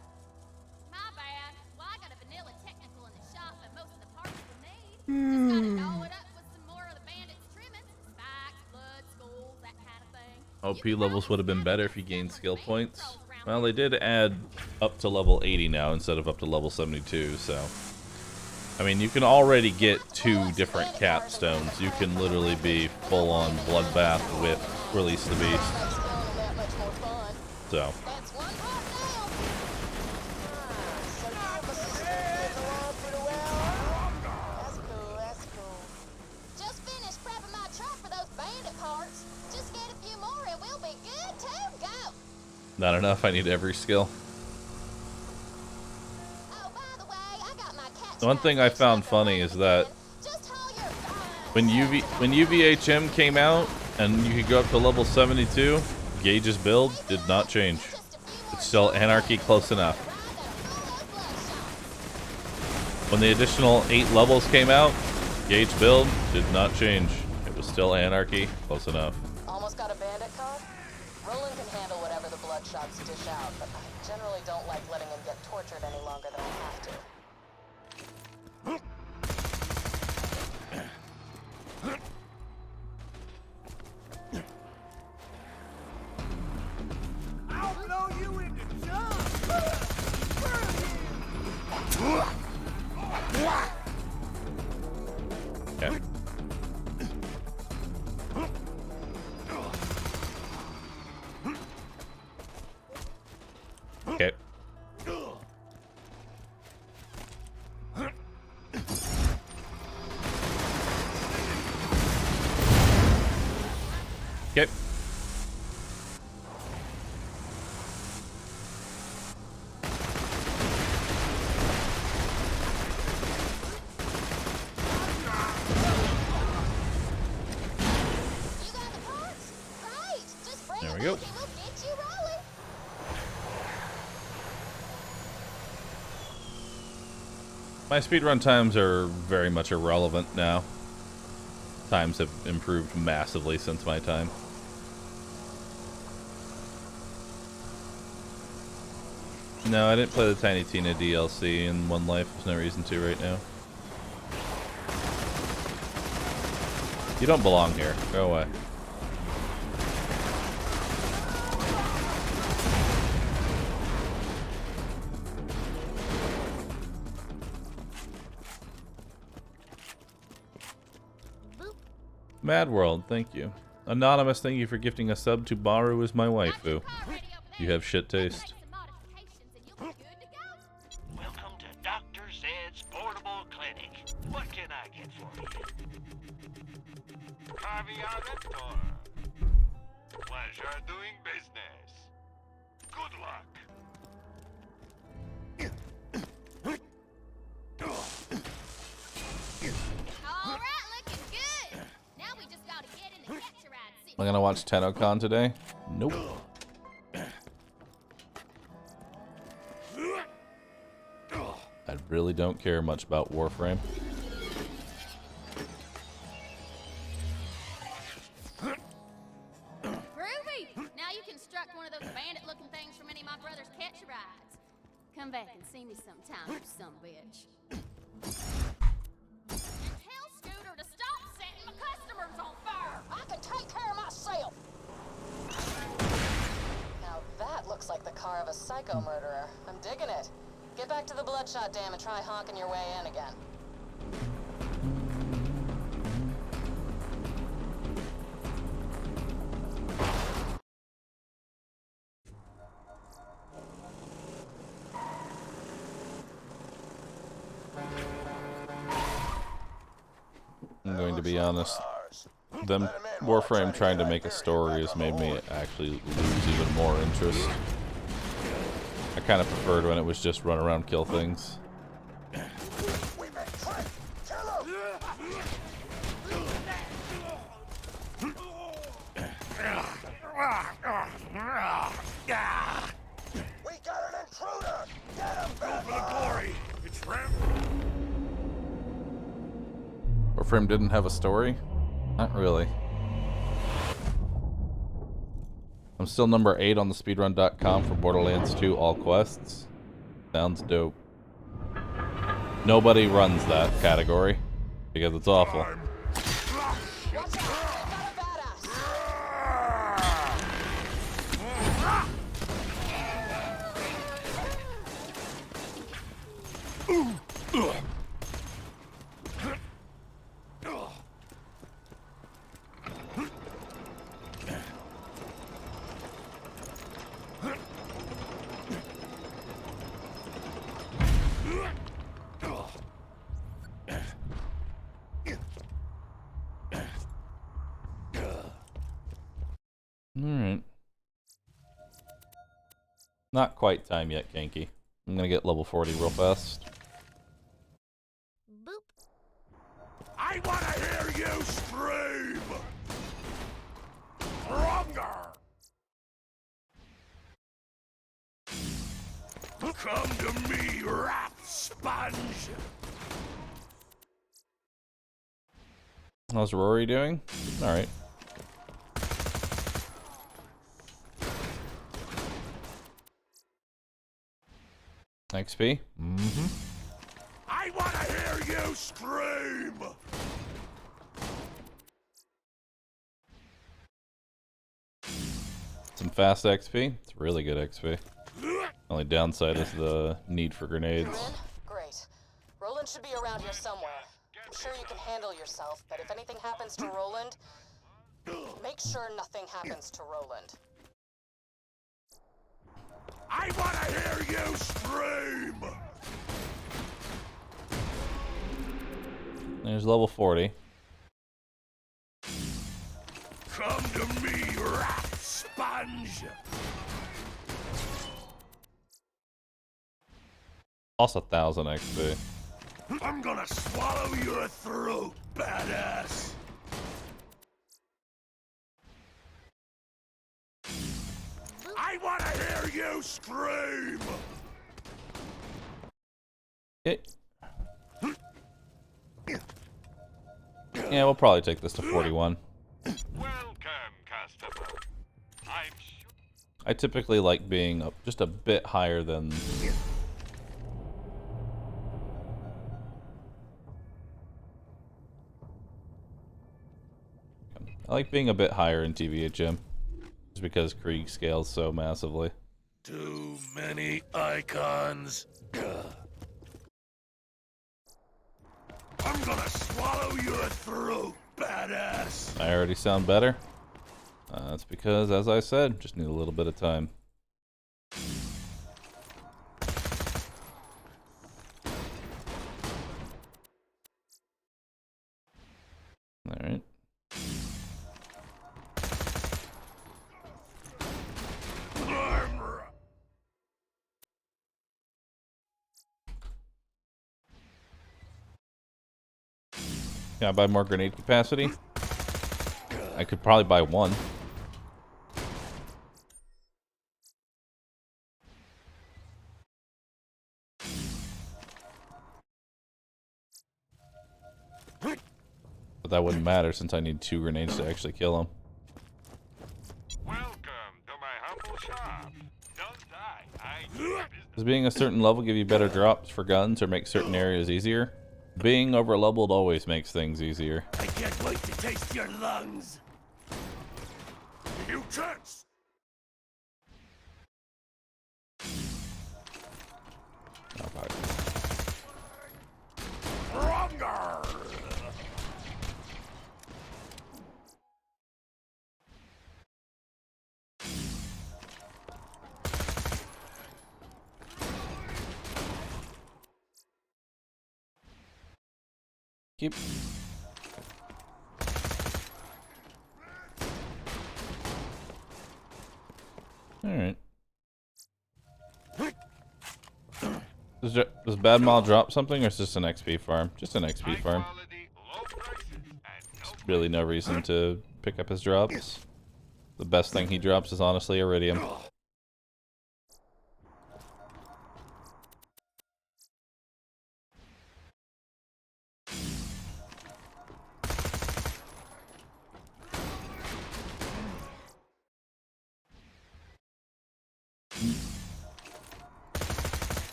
My bad. Well, I got a vanilla technical in the shop, but most of the parts were made. Just gotta doll it up with some more of the bandits' trimmings. Spikes, blood, skulls, that kind of thing. OP levels would have been better if you gained skill points. Well, they did add up to level 80 now instead of up to level 72, so... I mean, you can already get 2 different capstones. You can literally be full-on bloodbath with Release the Beast. So... Not enough, I need every skill. The one thing I found funny is that when UVHM came out and you could go up to level 72, Gage's build did not change. It's still Anarchy close enough. When the additional 8 levels came out, Gage build did not change. It was still Anarchy close enough. Almost got a bandit car? Roland can handle whatever the bloodshots dish out, but I generally don't like letting him get tortured any longer than I have to. I'll blow you into chunks! Okay. Okay. Okay. There we go. My speedrun times are very much irrelevant now. Times have improved massively since my time. No, I didn't play the Tiny Tina DLC in One Life. There's no reason to right now. You don't belong here. Go away. Mad World, thank you. Anonymous, thank you for gifting a sub to Bahroo is my waifu. You have shit taste. Welcome to Dr. Zed's Portable Clinic. What can I get for you? Caviar. Pleasure doing business. Good luck. Am I gonna watch TennoCon today? Nope. I really don't care much about Warframe. Groovy! Now you construct one of those bandit-looking things from any of my brother's catch rides. Come back and see me sometime, you son of a bitch. And tell Scooter to stop setting my customers on fire! I can take care of myself! Now that looks like the car of a psycho murderer. I'm digging it. Get back to the Bloodshot Dam and try honking your way in again. I'm going to be honest. Them Warframe trying to make a story has made me actually lose even more interest. I kind of preferred when it was just run around, kill things. We got an intruder! Get him, Go for the glory! It's Ram. Warframe didn't have a story? Not really. I'm still number 8 on the speedrun.com for Borderlands 2 all quests. Sounds dope. Nobody runs that category because it's awful. Not quite time yet, Kanky. I'm gonna get level 40 real fast. Boop. I wanna hear you scream! Stronger! Come to me, rat sponge! How's Rory doing? Alright. XP? Mm-hmm. I wanna hear you scream! Some fast XP. It's really good XP. Only downside is the need for grenades. You're in? Great. Roland should be around here somewhere. I'm sure you can handle yourself, but if anything happens to Roland, make sure nothing happens to Roland. I wanna hear you scream! There's level 40. Come to me, rat sponge! Plus 1,000 XP. I'm gonna swallow your throat, badass! I wanna hear you scream! Yeah, we'll probably take this to 41. Welcome, customer. I'm sure. I typically like being just a bit higher than... I like being a bit higher in TVHM. Just because Krieg scales so massively. Too many icons. I'm gonna swallow your throat, badass! I already sound better. That's because, as I said, just need a little bit of time. Alright. Can I buy more grenade capacity? I could probably buy one. But that wouldn't matter since I need 2 grenades to actually kill him. Welcome to my humble shop. Don't die. Does being a certain level give you better drops for guns or make certain areas easier? Being over-leveled always makes things easier. I can't wait to taste your lungs! You jerks! Stronger! Keep. Alright. Does Bad Mal drop something or is this an XP farm? Just an XP farm. Really no reason to pick up his drops. The best thing he drops is honestly Iridium.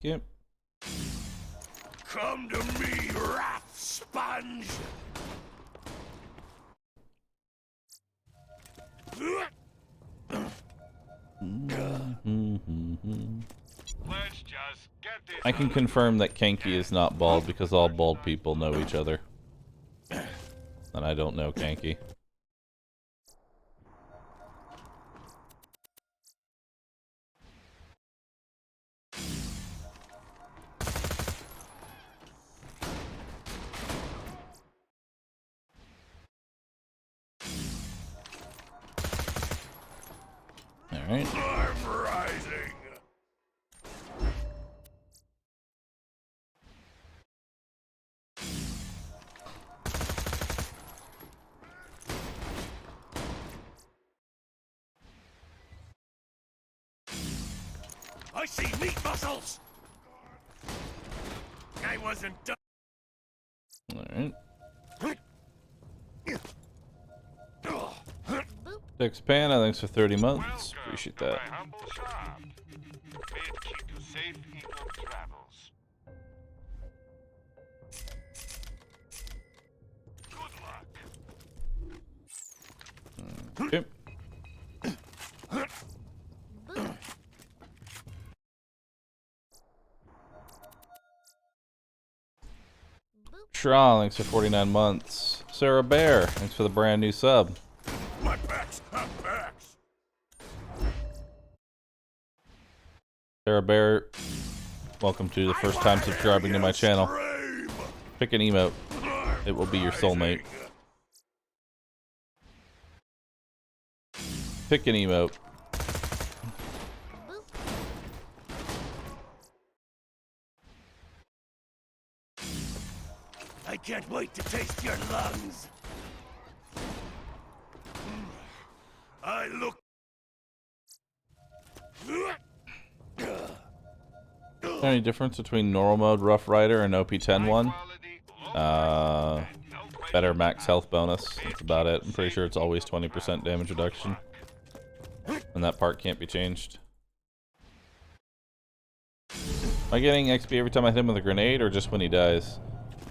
Yep. Come to me, rat sponge! Let's just get this. I can confirm that Kanky is not bald because all bald people know each other. And I don't know Kanky. Alright. I'm rising. I see meat muscles. I wasn't done. Alright. Six Panda, thanks for 30 months. Appreciate that. Okay. Shaw, thanks for 49 months. Sarah Bear, thanks for the brand new sub. My backs have backs. Sarah Bear, welcome to the first time subscribing to my channel. Pick an emote. It will be your soulmate. Pick an emote. I can't wait to taste your lungs. I look. Any difference between normal mode Rough Rider and OP10 one? Better max health bonus. That's about it. I'm pretty sure it's always 20% damage reduction. And that part can't be changed. Am I getting XP every time I hit him with a grenade or just when he dies?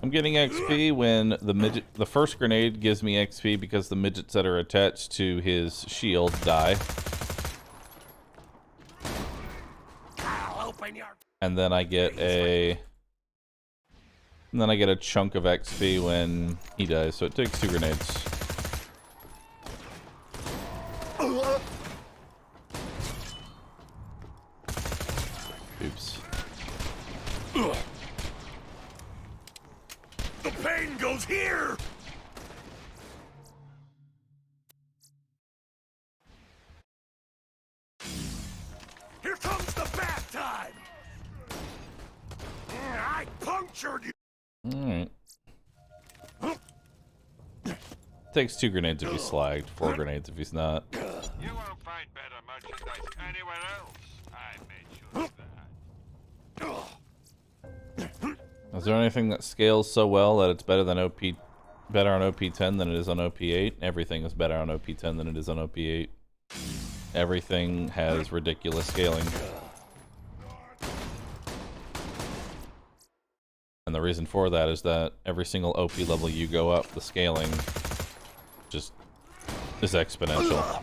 I'm getting XP when the first grenade gives me XP because the midgets that are attached to his shield die. And then I get a chunk of XP when he dies, so it takes 2 grenades. Oops. The pain goes here. Here comes the bath time. I punctured you. Alright. Takes 2 grenades if he's slagged, 4 grenades if he's not. You won't find better merchandise anywhere else. I made sure of that. Is there anything that scales so well that it's better on OP10 than it is on OP8? Everything is better on OP10 than it is on OP8. Everything has ridiculous scaling. And the reason for that is that every single OP level you go up, the scaling just is exponential.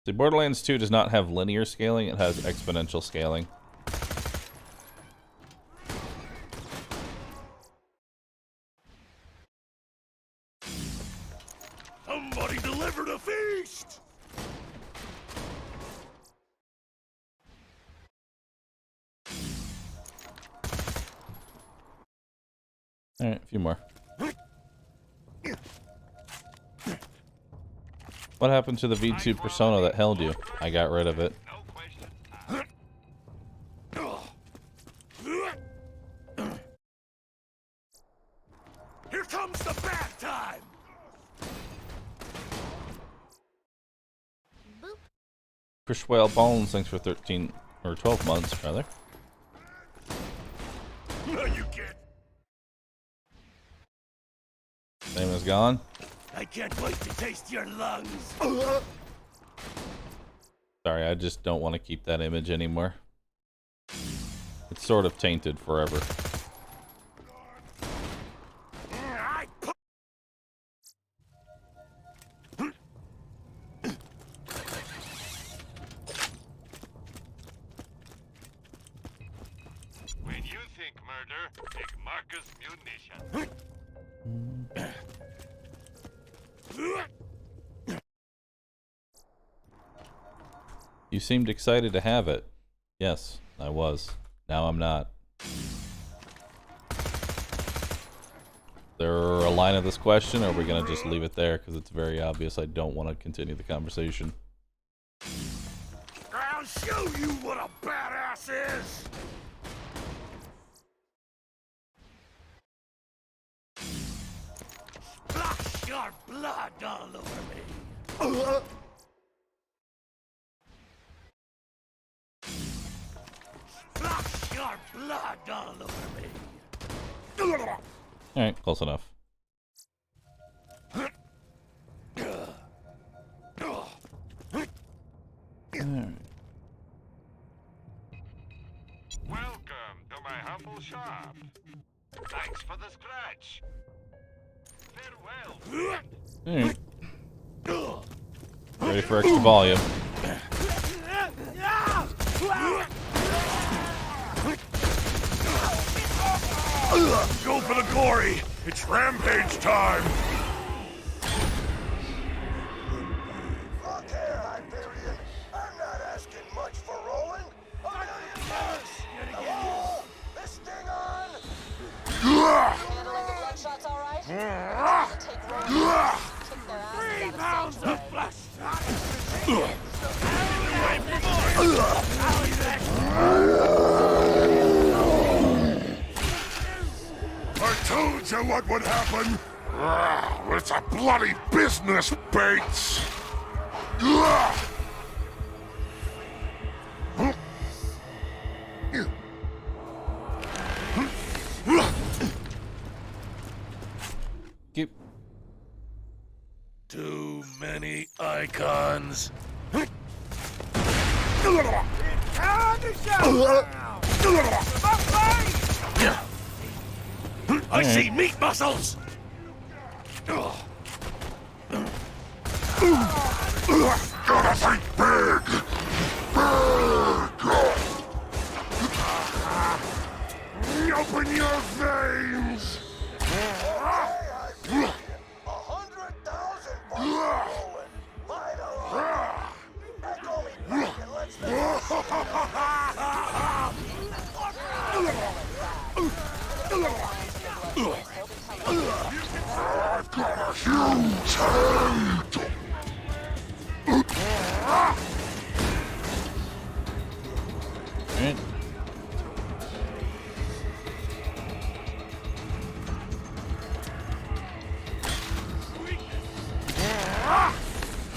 See, Borderlands 2 does not have linear scaling, it has exponential scaling. Somebody delivered a feast. Alright, a few more. What happened to the V2 persona that held you? I got rid of it. Here comes the bath time. Chris Whale Bones, thanks for 13 or 12 months, rather. No, you can't. Name is gone. I can't wait to taste your lungs. Sorry, I just don't want to keep that image anymore. It's sort of tainted forever. When you think murder, take Marcus munition. You seemed excited to have it. Yes, I was. Now I'm not. There a line of this question, or are we gonna just leave it there? Because it's very obvious I don't want to continue the conversation. show you what a badass is! Splash your blood all over me! Splash your blood all over me! Alright, close enough. Alright. Welcome to my humble shop. Thanks for the scratch. Farewell. Alright. Ready for extra volume. Go for the gory! It's rampage time! Look here, Hyperion. I'm not asking much for rolling. $1 million. Hello? This thing on? Handling the bloodshot's all right? Take rolling. Kick their asses out of sanctuary. I told you what would happen! It's a bloody business, Bates! Keep. Too many icons. I see meat muscles! Gotta think big! Big! Open your veins! 100,000 bucks rolling. Light alone. Echo me back and let's I've got a huge head!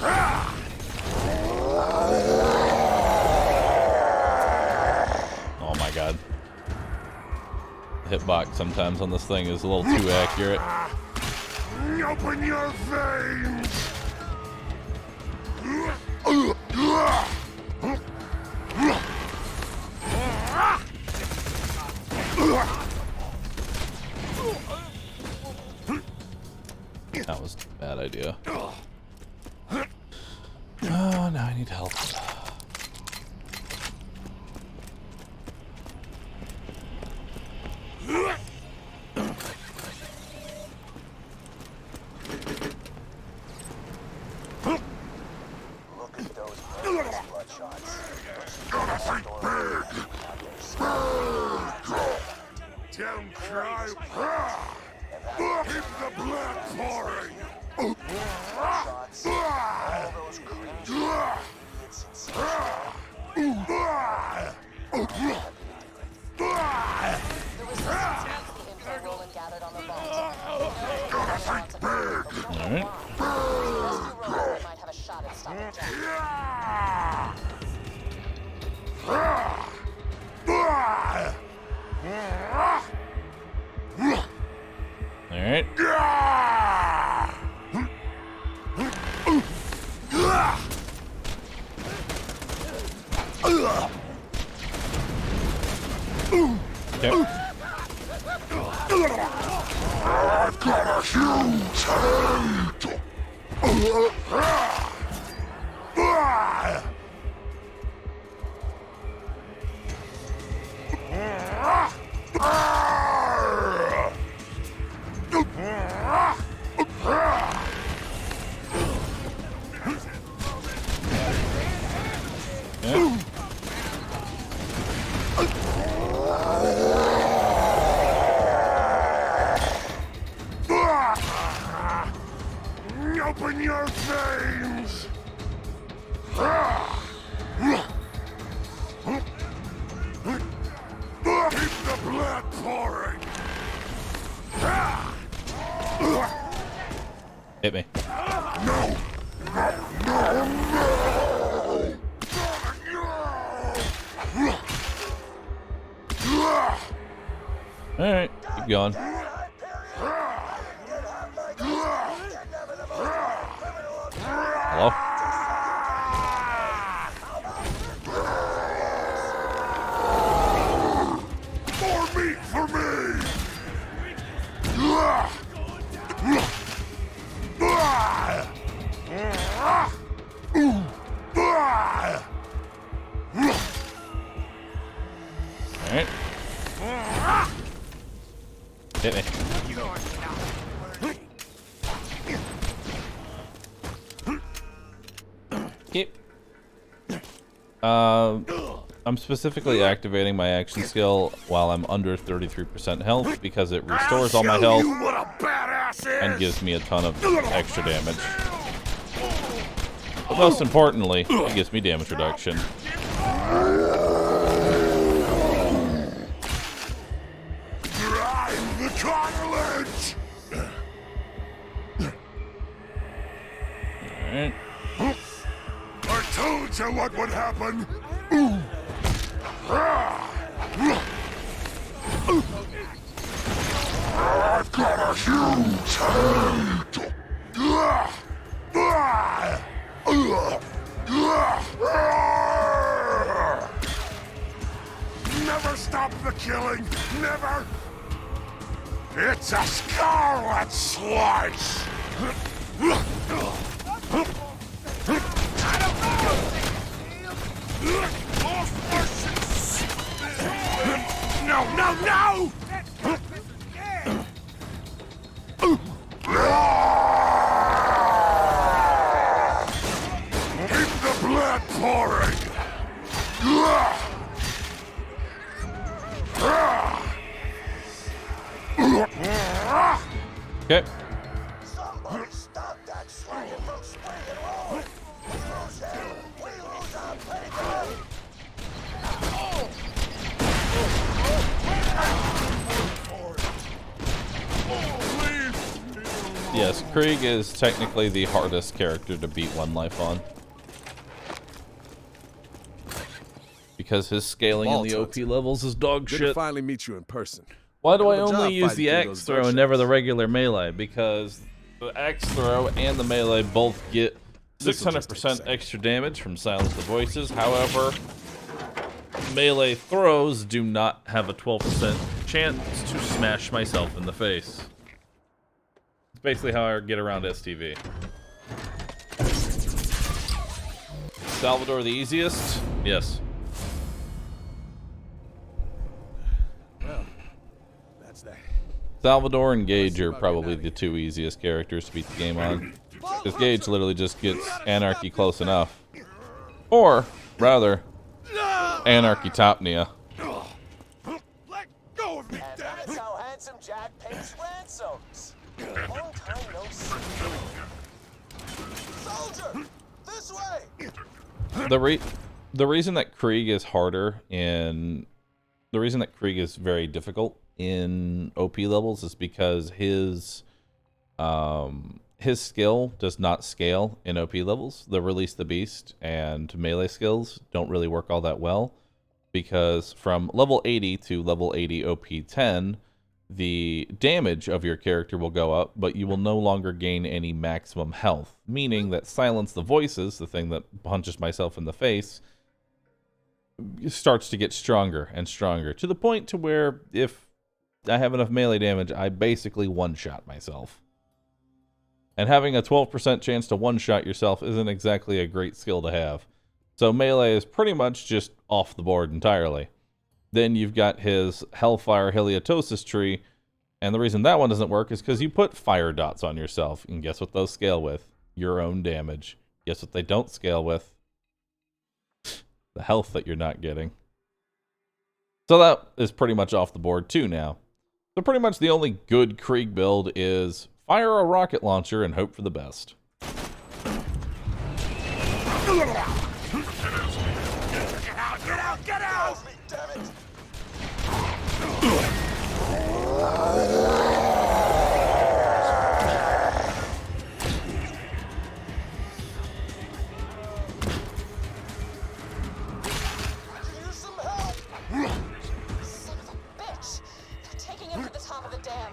Alright. Oh my god. The hitbox sometimes on this thing is a little too accurate. Open your veins! That was a bad idea. Oh, now I need help. look at those bloodshots. Gotta think big! Big! Don't cry! Keep the blood pouring! Bloodshots. All those crazy idiots in The resistance needs the info Roland gathered on the vault. Gotta think big! Alright. Rescue Roland might have a shot at stopping Jack. Alright. Yep. I've got a huge head! Open your veins! blood pouring. Hit me. No. Alright, keep going. Hello? More meat for me! Alright. Hit me. Keep. I'm specifically activating my action skill while I'm under 33% health because it restores all my health and gives me a ton of extra damage. But most importantly, it gives me damage reduction. Drive the cartilage! Alright. I told you what would happen! I've got a huge head! Never stop the killing! Never! It's a scarlet slice! No, no, no! Keep the blood pouring! Okay. Somebody stop that slanging from springing rolling! We lose him! We lose our payday! Yes, Krieg is technically the hardest character to beat one life on. Because his scaling in the OP levels is dog Good shit. to finally meet you in person. Why do I Hell of a only job use fighting the through axe those throw dark and never the regular melee? Because the axe throw and the melee both get 600% extra damage from Silence the Voices. However, melee throws do not have a 12% chance to smash myself in the face. It's basically how I get around STV. Salvador the easiest? Yes. Well, that's that. Salvador and Gage are probably the two easiest characters to beat the game on. Because Gage literally just gets Anarchy close enough. Or, rather, Anarchy Topnia. Let go of me, And that's how handsome Jack pays ransoms. Long time no see. Soldier! This way! The reason that Krieg is harder in... The reason that Krieg is very difficult in OP levels is because his skill does not scale in OP levels. The Release the Beast and melee skills don't really work all that well because from level 80 to level 80 OP 10, the damage of your character will go up, but you will no longer gain any maximum health, meaning that Silence the Voices, the thing that punches myself in the face, starts to get stronger and stronger to the point to where if I have enough melee damage, I basically one-shot myself. And having a 12% chance to one-shot yourself isn't exactly a great skill to have. So melee is pretty much just off the board entirely. Then you've got his Hellfire Heliatosis tree, and the reason that one doesn't work is because you put fire dots on yourself, and guess what those scale with? Your own damage. Guess what they don't scale with? The health that you're not getting. So that is pretty much off the board too now. So pretty much the only good Krieg build is fire a rocket launcher and hope for the best. Get out! Get out! Damn it!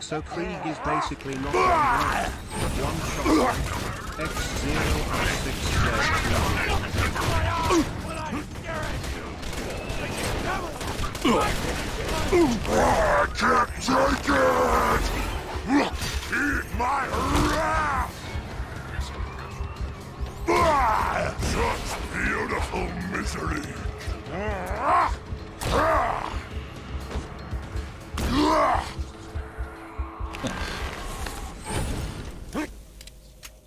So Krieg is basically not on ground, but one shot X0R6 I can't take it! Eat my wrath! Such beautiful misery!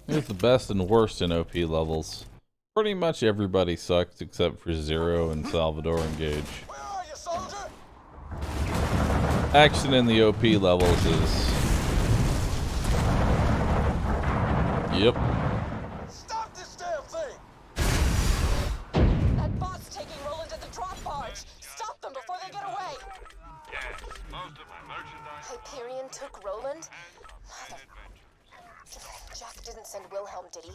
Here's the best and worst in OP levels. Pretty much everybody sucks except for Zero and Salvador and Gage. Action in the OP levels is... Yep. Stop this damn thing! That bot's taking Roland to the drop barge. Stop them before they get away. Yes, most of my merchandise. Hyperion took Roland? Jack didn't send Wilhelm, did he?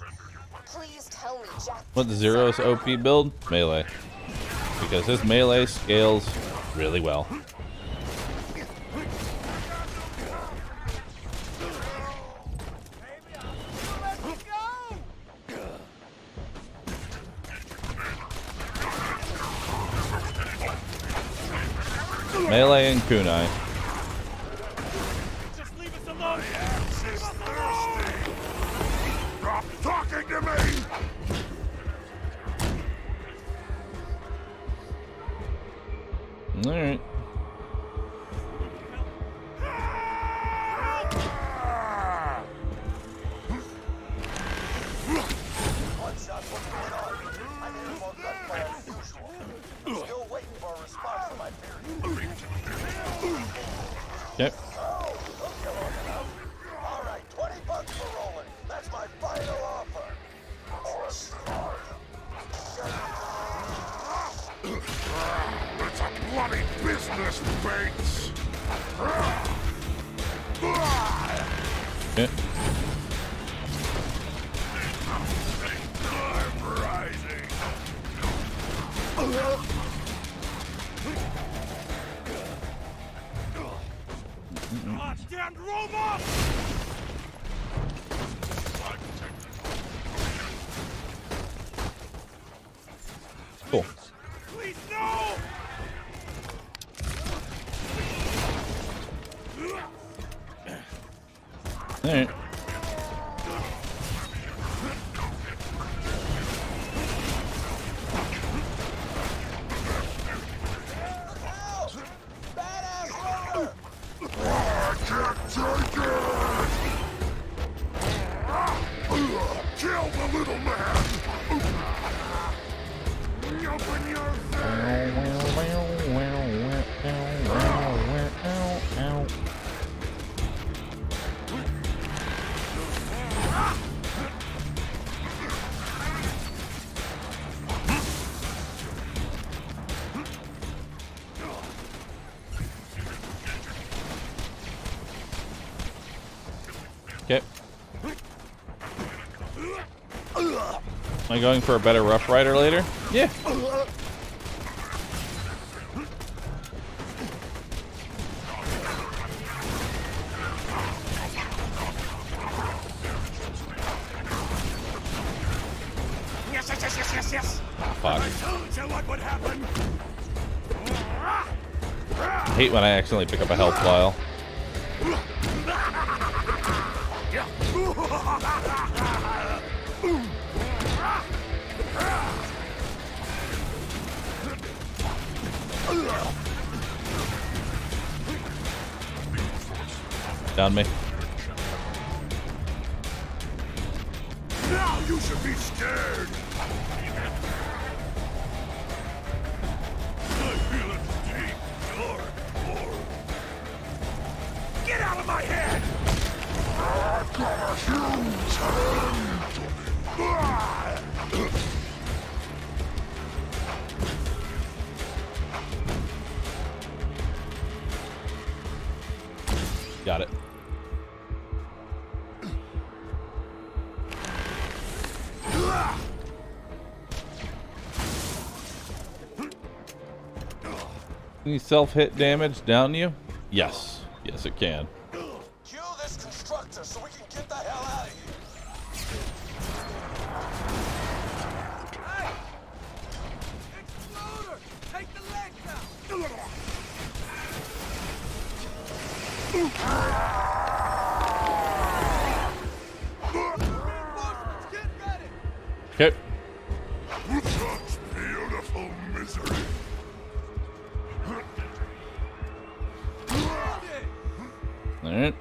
Please tell me Jack. What's Zero's OP build? Melee. Because his melee scales really well. Melee and kunai. Just leave us alone! She's thirsty! Stop talking to me! Alright. What's going on? I'm here more gunfire than usual. Still waiting for a response from my theory. Yep. All right, $20 for Roland. That's my final offer. It's a bloody business, Bates! Yep. I'm rising! Goddamn robot! Cool. Please, no! Alright. Kill the little man! Open your Okay. Am I going for a better Rough Rider later? Yeah. Yes. Fuck. I told you what would happen. I hate when I accidentally pick up a health vial. Down me. Now you should be scared. I feel it deep, dark core. Get out of my head! I've got a huge hand. Can you self-hit damage down you? Yes. Yes, it can. Kill this constructor so we can get the hell out of here. Hey! Exploder! Take the legs out! Reinforcements, get ready! Okay. Such beautiful misery. All right.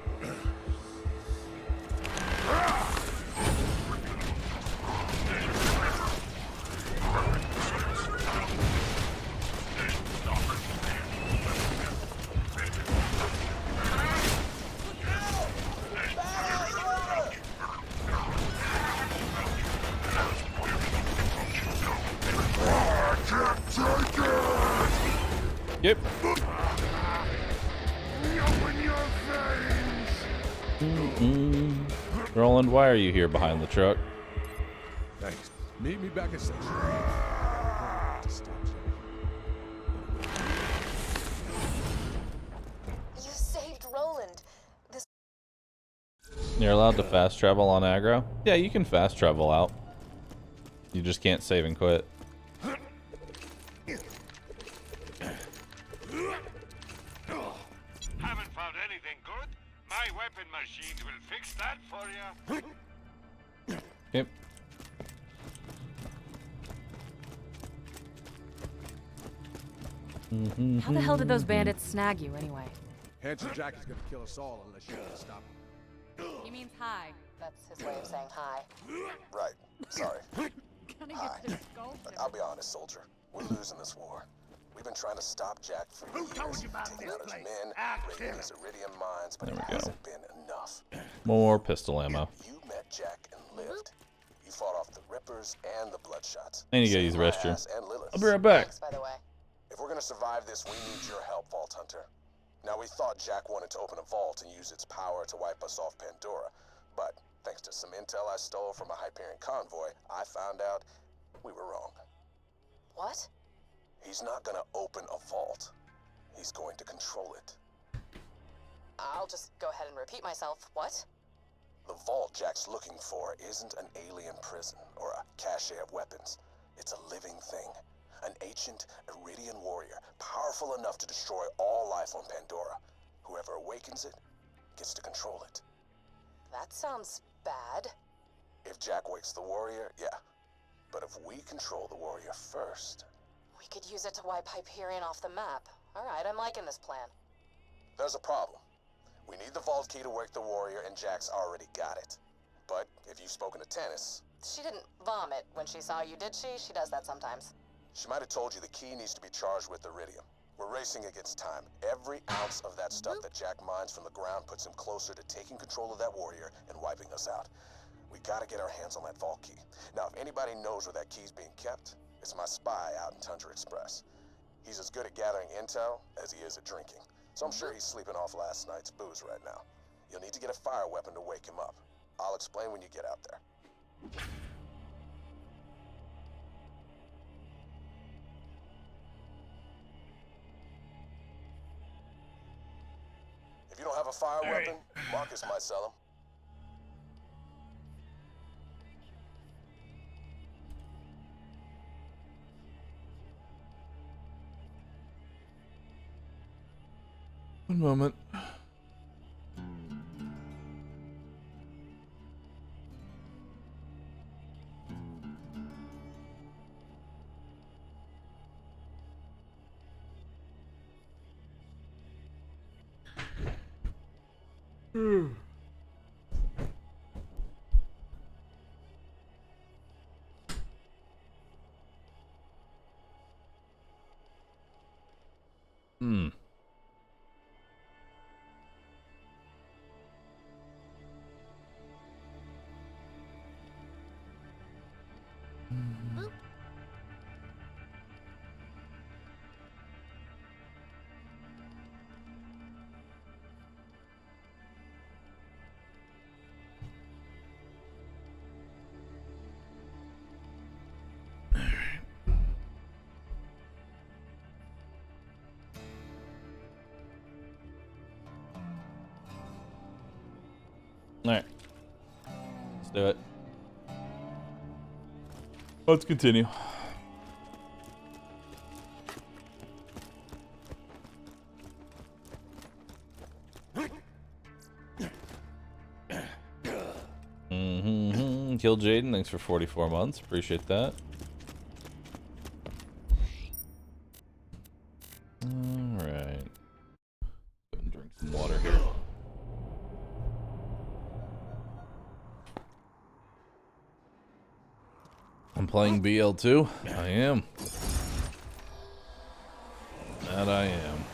Yep. Roland, why are you here behind the truck? Thanks. Meet me back at station. You saved Roland. This. You're allowed to fast travel on aggro? Yeah, you can fast travel out. You just can't save and quit. Haven't found anything good? My weapon machine will fix that for you. Yep. How the hell did those bandits snag you anyway? Handsome Jack is gonna kill us all unless you can stop him. He means hi. That's his way of saying hi. Right. Sorry. Gonna Hi. get this sculpted. I'll be honest, soldier. We're losing this war. We've been trying to stop Jack for Who years, told you about taking this out his place? men, I'll raiding kill his him. iridium mines, but There it we go. hasn't been enough. More pistol ammo. You met Jack and lived. You fought off the Rippers and the Bloodshots. I need to go use Saved the my restroom. ass and Lilith's. I'll be right back. Thanks, by the way. If we're gonna survive this, we need your help, Vault Hunter. Now, we thought Jack wanted to open a vault and use its power to wipe us off Pandora, but thanks to some intel I stole from a Hyperion convoy, I found out we were wrong. What? He's not gonna open a vault. He's going to control it. I'll just go ahead and repeat myself. What? The vault Jack's looking for isn't an alien prison or a cache of weapons. It's a living thing. An ancient Iridian warrior, powerful enough to destroy all life on Pandora. Whoever awakens it gets to control it. That sounds bad. If Jack wakes the warrior, yeah. But if we control the warrior first... We could use it to wipe Hyperion off the map. Alright, I'm liking this plan. There's a problem. We need the vault key to wake the warrior, and Jack's already got it. But if you've spoken to Tennis... She didn't vomit when she saw you, did she? She does that sometimes. She might have told you the key needs to be charged with iridium. We're racing against time. Every ounce of that stuff that Jack mines from the ground puts him closer to taking control of that warrior and wiping us out. We gotta get our hands on that vault key. Now, if anybody knows where that key's being kept, it's my spy out in Tundra Express. He's as good at gathering intel as he is at drinking, so I'm sure he's sleeping off last night's booze right now. You'll need to get a fire weapon to wake him up. I'll explain when you get out there. If you don't have a fire weapon, Marcus might sell them. One moment. Hmm. Alright. Let's do it. Let's continue. Kill Jaden, thanks for 44 months. Appreciate that. Alright. Go and drink some water here. I'm playing BL2. I am. That I am.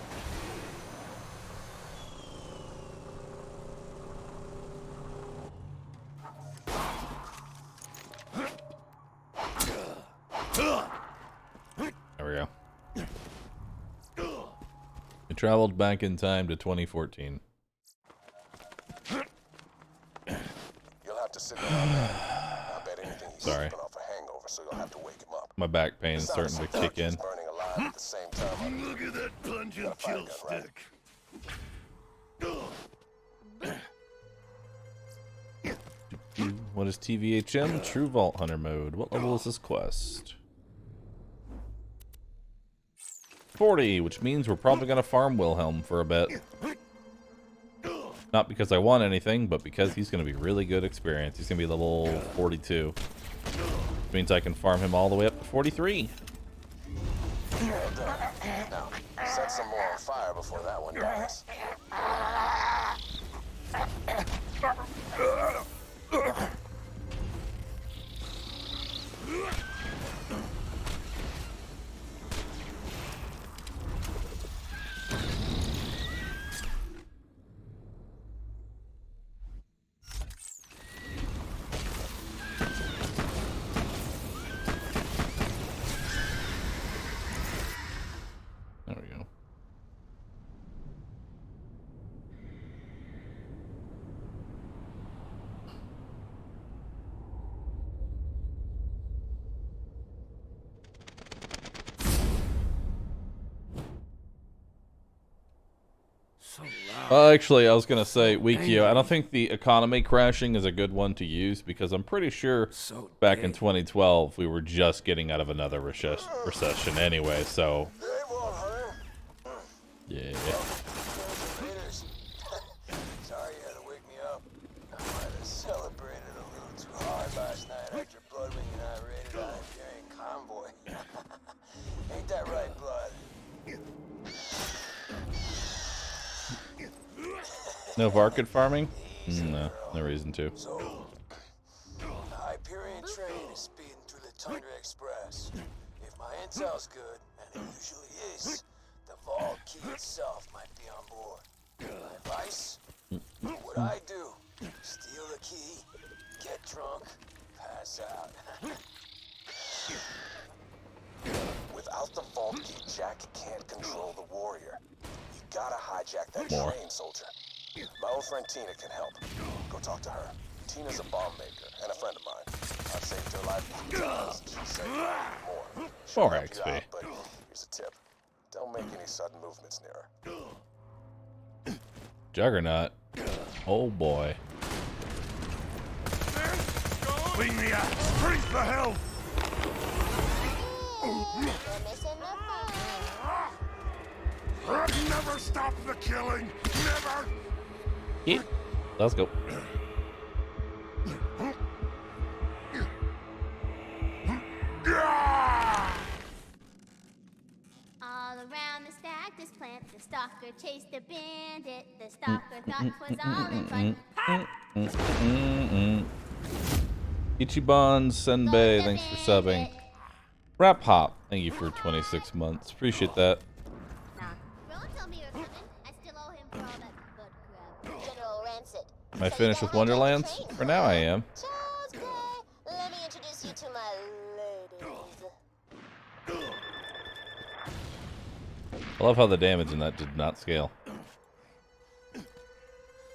There we go. We traveled back in time to 2014. You'll have to sit down. I bet anything he's Sorry. sleeping off a hangover, so you'll have to wake him up. My back pain is starting to kick in. Burning alive at the same time. Look at that plunging kill stick. What is TVHM? True Vault Hunter mode. What level is this quest? 40, which means we're probably going to farm Wilhelm for a bit. Not because I want anything, but because he's going to be really good experience. He's going to be level 42. Which means I can farm him all the way up to 43. Well done. Now, set some more on fire before that one dies. There we go. Actually, I was gonna say, Wikio, I don't think the economy crashing is a good one to use because I'm pretty sure back in 2012 we were just getting out of another recession anyway. So yeah. Sorry you had to wake me up. I might have celebrated a little too hard last night after Bloodwing and I raided an Iberian convoy. Ain't that right, Blood? No Varkid farming? No, no reason to. So, the Hyperion train is speeding through the Tundra Express. If my intel's good, and it usually is, the vault key itself might be on board. My advice? What I do? Steal the key, get drunk, pass out. Without the vault key, Jack can't control the warrior. You gotta hijack that train, soldier. My old friend Tina can help. Go talk to her. Tina's a bomb maker and a friend of mine. I've saved her life a few times. She saved mine more. She'll 4 help you XP. out, but here's a tip. Don't make any sudden movements near her. Juggernaut. Oh boy. Swing the axe. Drink the health. Never stop the killing. Never. Yeah. Let's go. All around the stack, this plant, the stalker chased the bandit. The stalker thought 'twas all in fun. Ichiban Senbei, thanks for subbing. Rap Hop, thank you for 26 months. Appreciate that. Am I finished with Wonderlands? For now I am. Let me introduce you to my ladies. I love how the damage in that did not scale.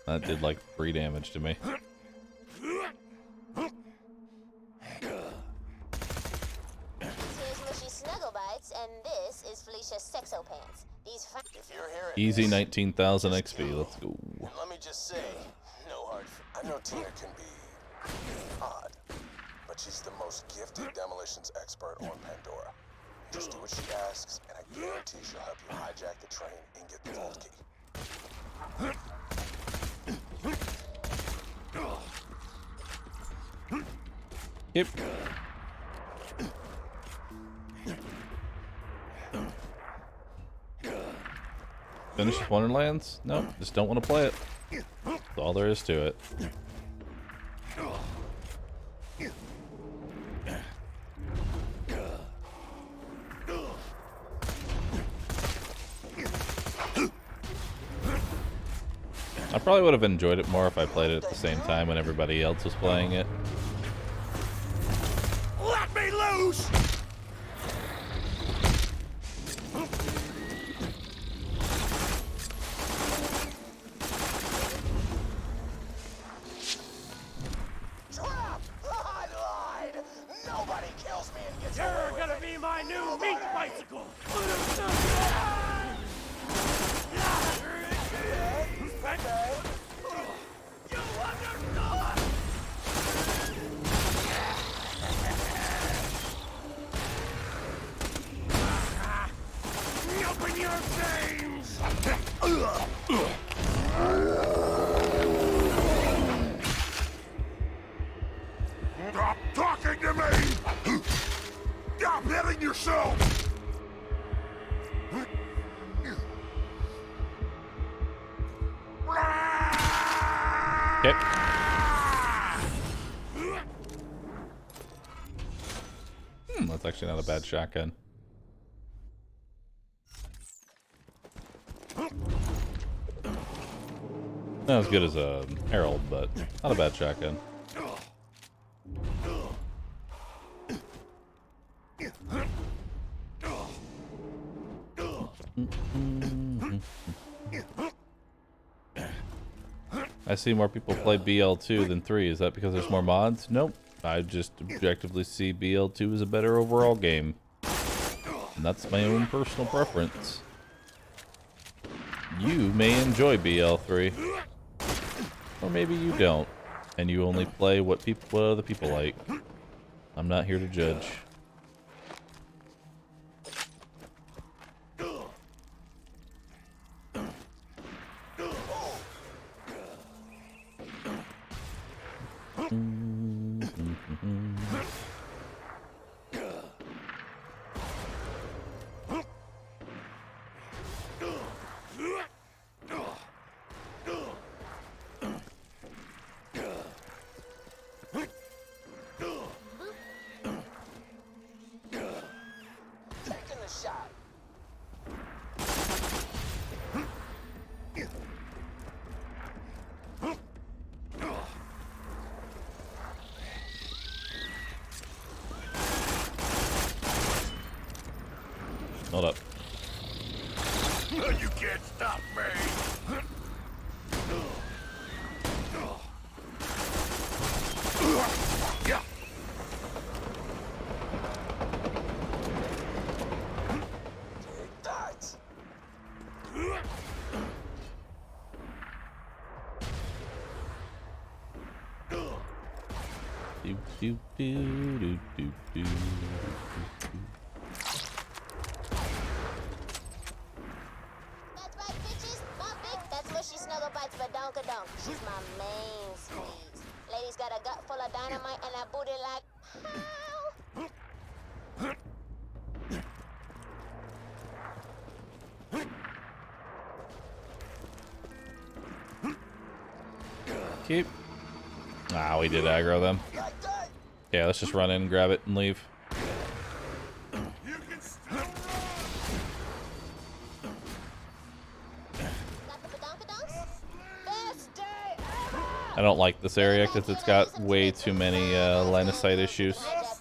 That did like 3 damage to me. Here's Mushy Snuggle Bites, and this is Felicia Sexo Pants. These If you're hearing Easy this, 19,000 XP, let's go. and let me just say, no hard I know Tina can be odd, but she's the most gifted demolitions expert on Pandora. Just do what she asks, and I guarantee she'll help you hijack the train and get the vault key. Yep. Finish Borderlands? Nope, just don't want to play it. That's all there is to it. I probably would have enjoyed it more if I played it at the same time when everybody else was playing it. Let me loose! Trap! I lied! Nobody kills me and gets You're away with gonna it. be my new meat bicycle! Open your veins! Stop talking to me! Stop hitting yourself! Yep. That's actually not a bad shotgun. Not as good as a Herald, but not a bad shotgun. I see more people play BL2 than 3. Is that because there's more mods? Nope. I just objectively see BL2 as a better overall game. And that's my own personal preference. You may enjoy BL3. Or maybe you don't. And you only play what other people like. I'm not here to judge. Taking the shot. Hold up. You can't stop me! Yeah. Take that. Do, do, do, do, do, do. That's right, bitches. My big, that's where she snuggle bites for Donkadonk. She's my main squeeze. Lady's got a gut full of dynamite and a booty like, Keep. Ah, we did aggro them. Yeah, let's just run in, grab it, and leave. I don't like this area because it's got way too many line of sight issues. Focus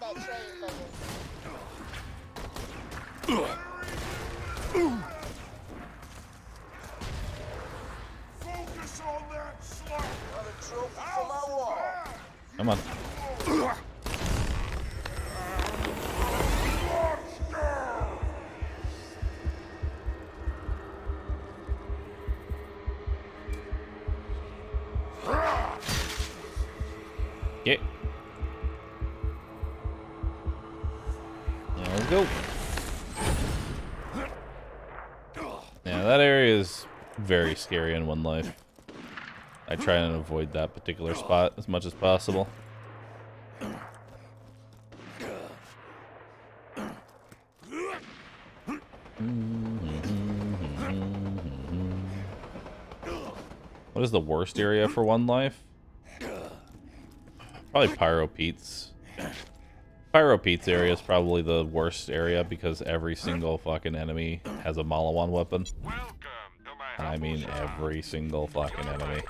on that slug! Another trophy for my wall. Come on. go. Yeah, that area is very scary in One Life. I try and avoid that particular spot as much as possible. What is the worst area for One Life? Probably Pyro Pete's. Pyro Pete's area is probably the worst area because every single fucking enemy has a Malawan weapon. And I mean every single fucking enemy.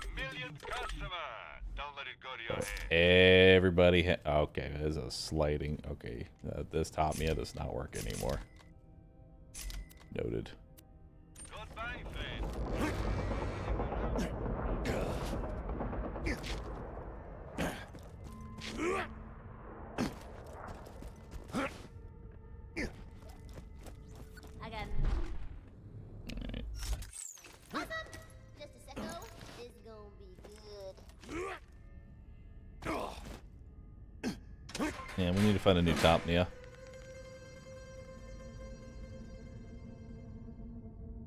So everybody okay, there's a sliding. Okay, this top mia does not work anymore. Noted. I got awesome. Just a second. This is gonna be good. Yeah, we need to find a new top mia.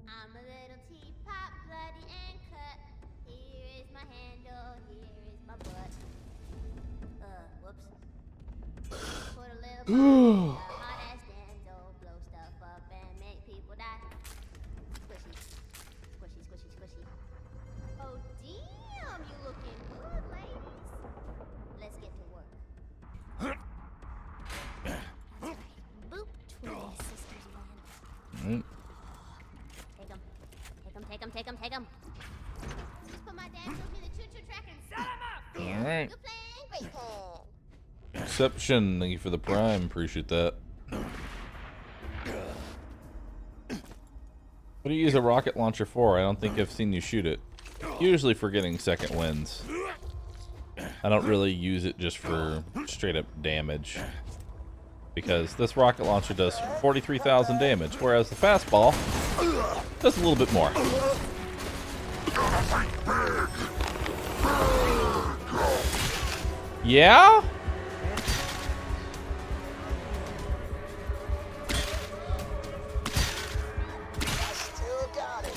I'm a little teapot, bloody and cut. Here is my handle, here is my butt. Whoops. Put a little hot ass Denzo, blow stuff up and make people die. Squishy, squishy, squishy, squishy. Oh damn, you looking good, ladies. Let's get to work. That's right. Boop, twin sisters, man. Take 'em. Take 'em, take 'em, take 'em, take 'em. Just put my damn self in the choo-choo track and set 'em up. Alright. Good plan, great plan. Exception, thank you for the prime, appreciate that. What do you use a rocket launcher for? I don't think I've seen you shoot it. Usually for getting second wins. I don't really use it just for straight up damage. Because this rocket launcher does 43,000 damage, whereas the fastball does a little bit more. Yeah? Still got it.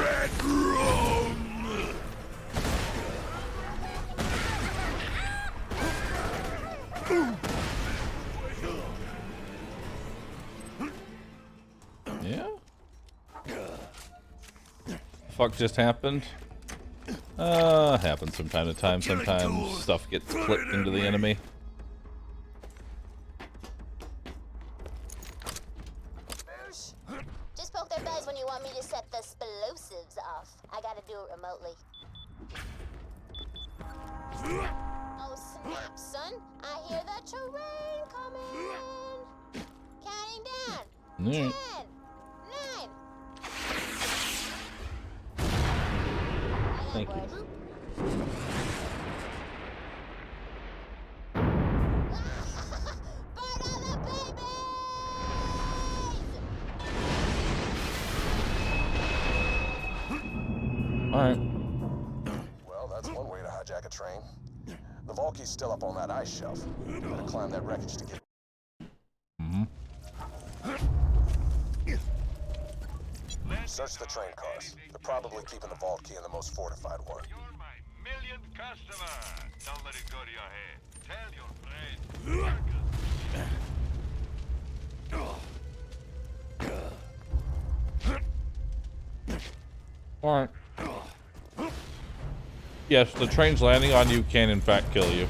Red Room! Yeah? Fuck just happened? Happens from time to time. Sometimes stuff gets flipped into the enemy. Just poke their buzz when you want me to set the explosives off. I gotta do it remotely. Oh snap, son. I hear the terrain coming. Counting down. Yeah. 10, 9. Thank you. Alright. Well, that's one way to hijack a train. The Valky's still up on that ice shelf. Gotta climb that wreckage to get. Search the train cars. They're probably keeping the vault key in the most fortified one. You're my millionth customer. Don't let it go to your head. Tell your friends. Alright. Yes, the trains landing on you can in fact kill you.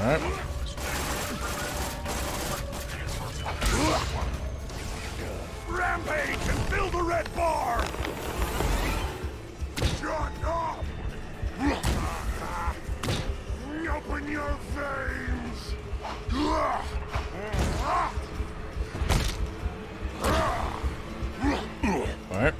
Alright. Rampage and fill the red bar! Shut up! Open your veins! Alright.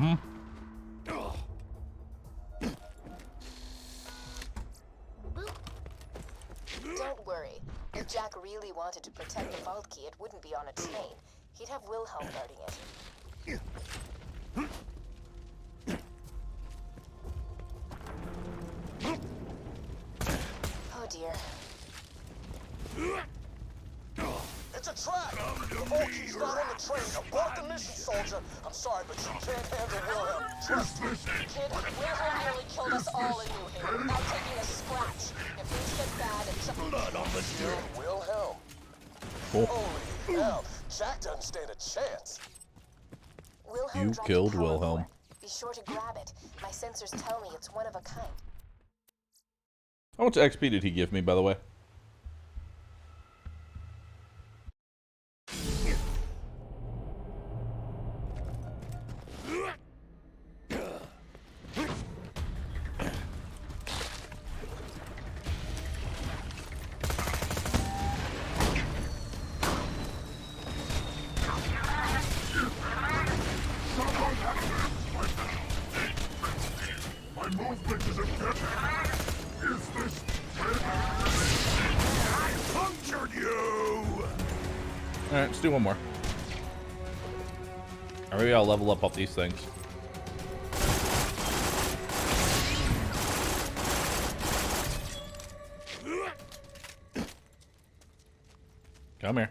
Mm-hmm. Don't worry. If Jack really wanted to protect the vault key, it wouldn't be on a train. He'd have Wilhelm guarding it. Oh dear. It's a trap! The vault key's not on the train. Abort the mission, soldier. I'm sorry, but you can't handle Wilhelm. Trust me. Kid, Wilhelm nearly killed us all in New Haven without taking a scratch. If things get bad, it's blood on the Killed Wilhelm? Cool. Holy hell. Jack doesn't stand a chance. Wilhelm You dropped killed a power Wilhelm. core. Be sure to grab it. My sensors tell me it's one of a kind. How much XP did he give me, by the way? My movement is impeded. Is this I punctured you! Alright, let's do one more. Or maybe I'll level up these things. Come here.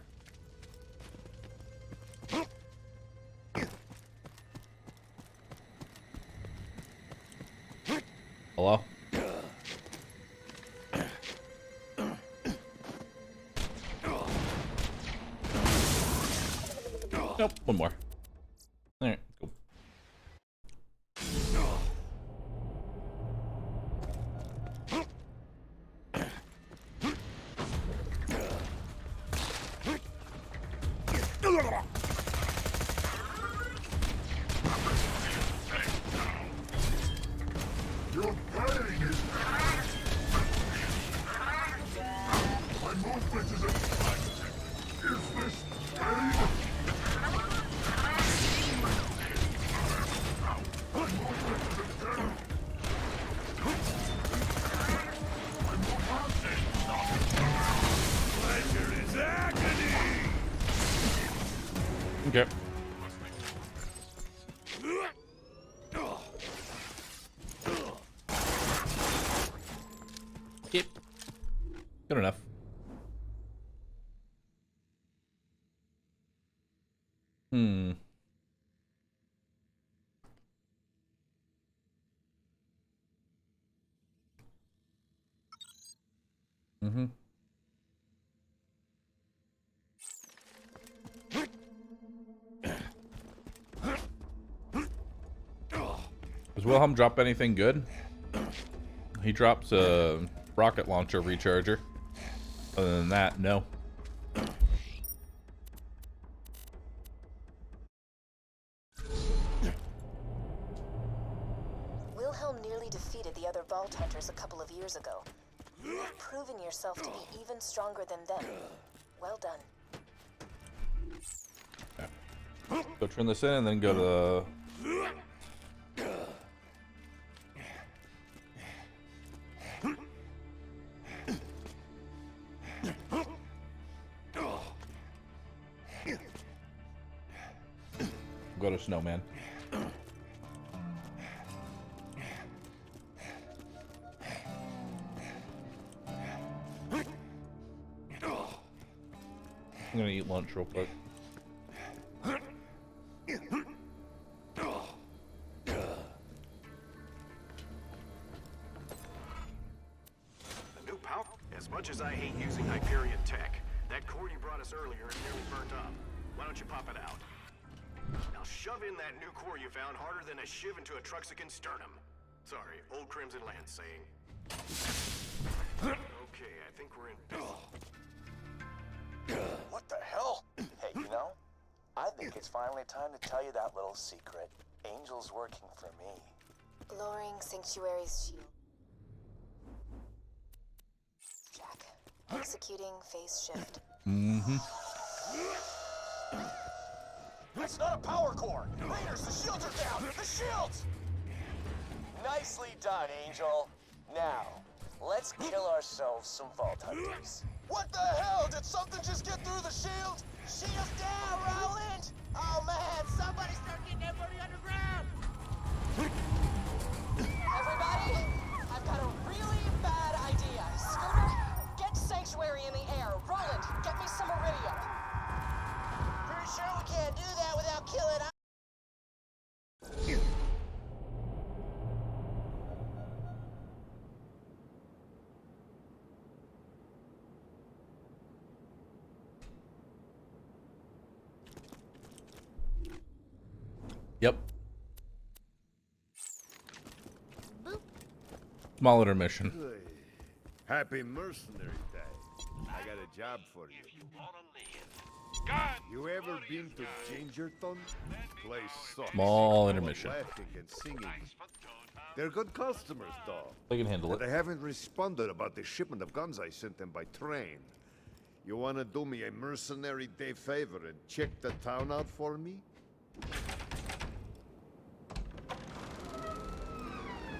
Hello? Nope, one more. Alright, cool. Your pain is my movement is impeded. Is this pain? My movement is impeded. Pleasure is agony. Okay. Yep. Good enough. Hmm. Mm-hmm. Does Wilhelm drop anything good? He drops a rocket launcher recharger. Other than that, no. Wilhelm nearly defeated the other Vault Hunters a couple of years ago. You've proven yourself to be even stronger than them. Well done. Okay. Go turn this in and then go to go to Snowman. I'm gonna eat lunch real quick. New power? As much as I hate using Hyperion tech, that core you brought us earlier is nearly burnt up. Why don't you pop it out? Now shove in that new core you found harder than a shiv into a Truxican sternum. Sorry, old Crimson Land saying. Okay, I think we're in. What the hell? Hey, you know, I think it's finally time to tell you that little secret. Angel's working for me. Lowering Sanctuary's shield. Jack. Executing phase shift. Mm-hmm. That's not a power core! Raiders, the shields are down! The shields! Nicely done, Angel. Now, let's kill ourselves some Vault Hunters. What the hell? Did something just get through the shield? Shields down, Roland! Oh man, somebody start getting everybody underground! Everybody, I've got a really bad idea. Scooter, get Sanctuary in the air. Roland, get me some Iridium. Pretty sure we can't do that without killing. Yep. Small intermission. Happy Mercenary Day. I got a job for you. You ever been to Gingerton? Place sucks. Small intermission. Laughing and singing. They're good customers, though. They can handle it. But they haven't responded about the shipment of guns I sent them by train. You want to do me a Mercenary Day favor and check the town out for me?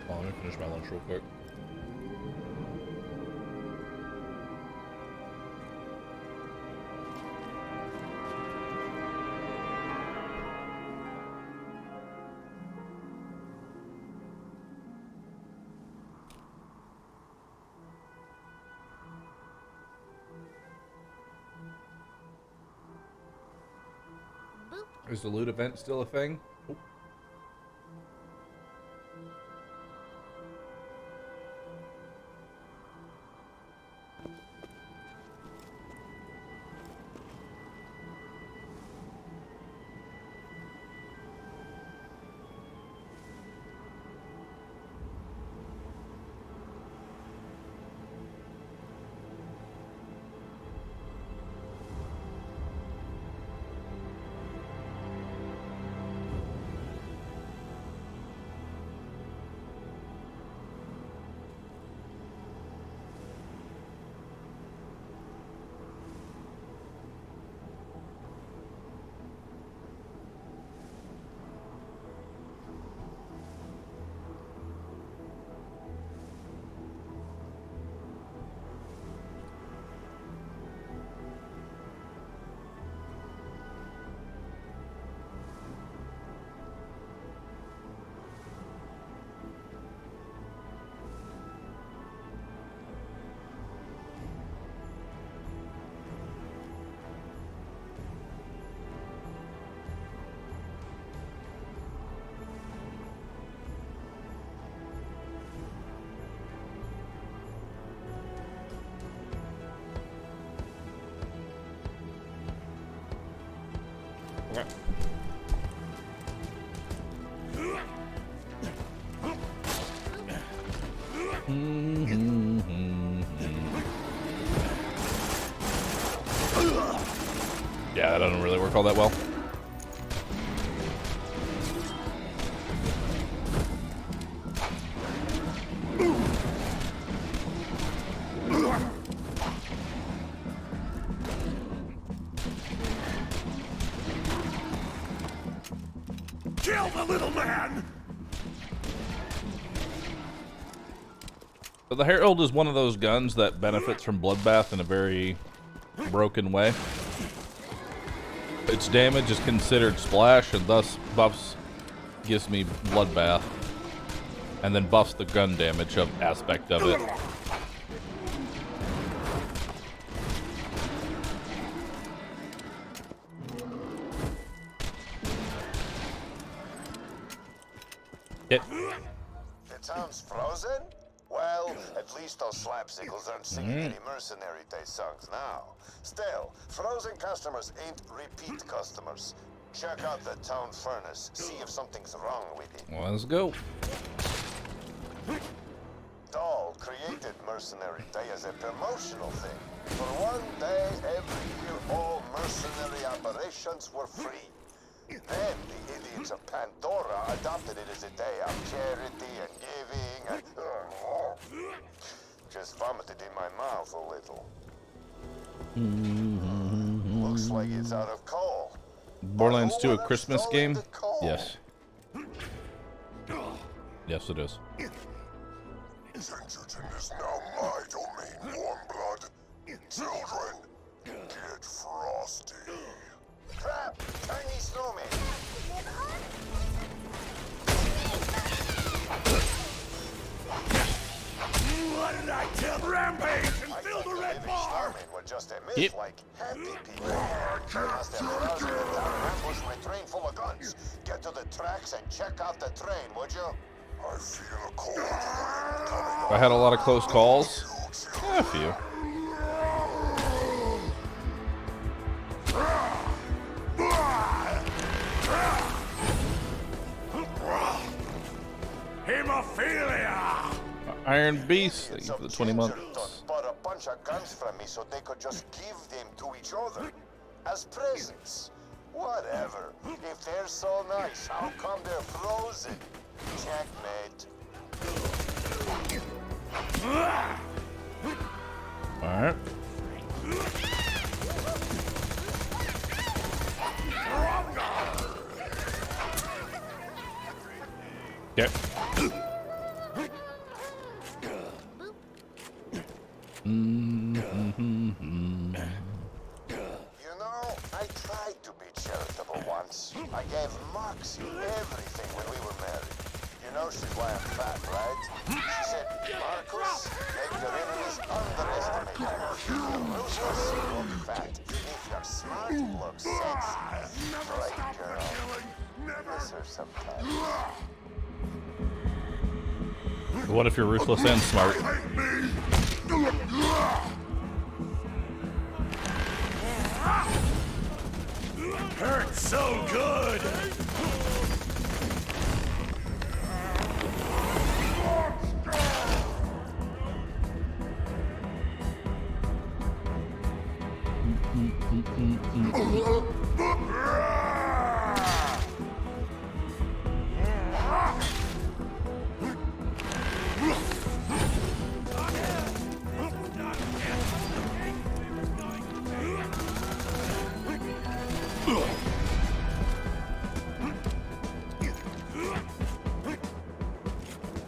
Oh, let me finish my lunch real quick. Is the loot event still a thing? Oh. Okay. Yeah, that doesn't really work all that well. Kill the little man! So the Herald is one of those guns that benefits from Bloodbath in a very broken way. Its damage is considered splash and thus buffs gives me Bloodbath. And then buffs the gun damage aspect of it. The town's frozen? Well, at least those slapsickles aren't singing any Mercenary Day songs now. Still, frozen customers ain't repeat customers. Check out the town furnace, see if something's wrong with it. Let's go. Dahl created Mercenary Day as a promotional thing. For one day every year, all mercenary operations were free. Then the idiots of Pandora adopted it as a day of charity and giving and... just vomited in my mouth a little. Looks like it's out of coal. Borderlands 2 a Christmas game? Yes. Yes, it is. Sangerton is now my domain, warm blood. Children, get frosty. Crap! Tiny snowman! What did I tell Rampage and fill the red bar? Snowmen were just a myth, like happy people. I must have crossed the town and ambushed my train full of guns. Get to the tracks and check out the train, would you? I feel a cold wind coming. I had a lot of close calls. Yeah, a few. Hemophilia! Iron Beast, thank you for the 20 months. Bought a bunch of guns from me so they could just give them to each other as presents. Whatever. If they're so nice, how come they're frozen? Checkmate. Alright. Okay. You know, I tried to be charitable once. I gave Moxie everything when we were married. You know she's why I'm fat, right? She said, Marcus, make your enemies underestimate you. If you're ruthless, look fat. If you're smart, look sexy. Great girl. Miss her sometimes. What if you're ruthless and smart? Hurts so good!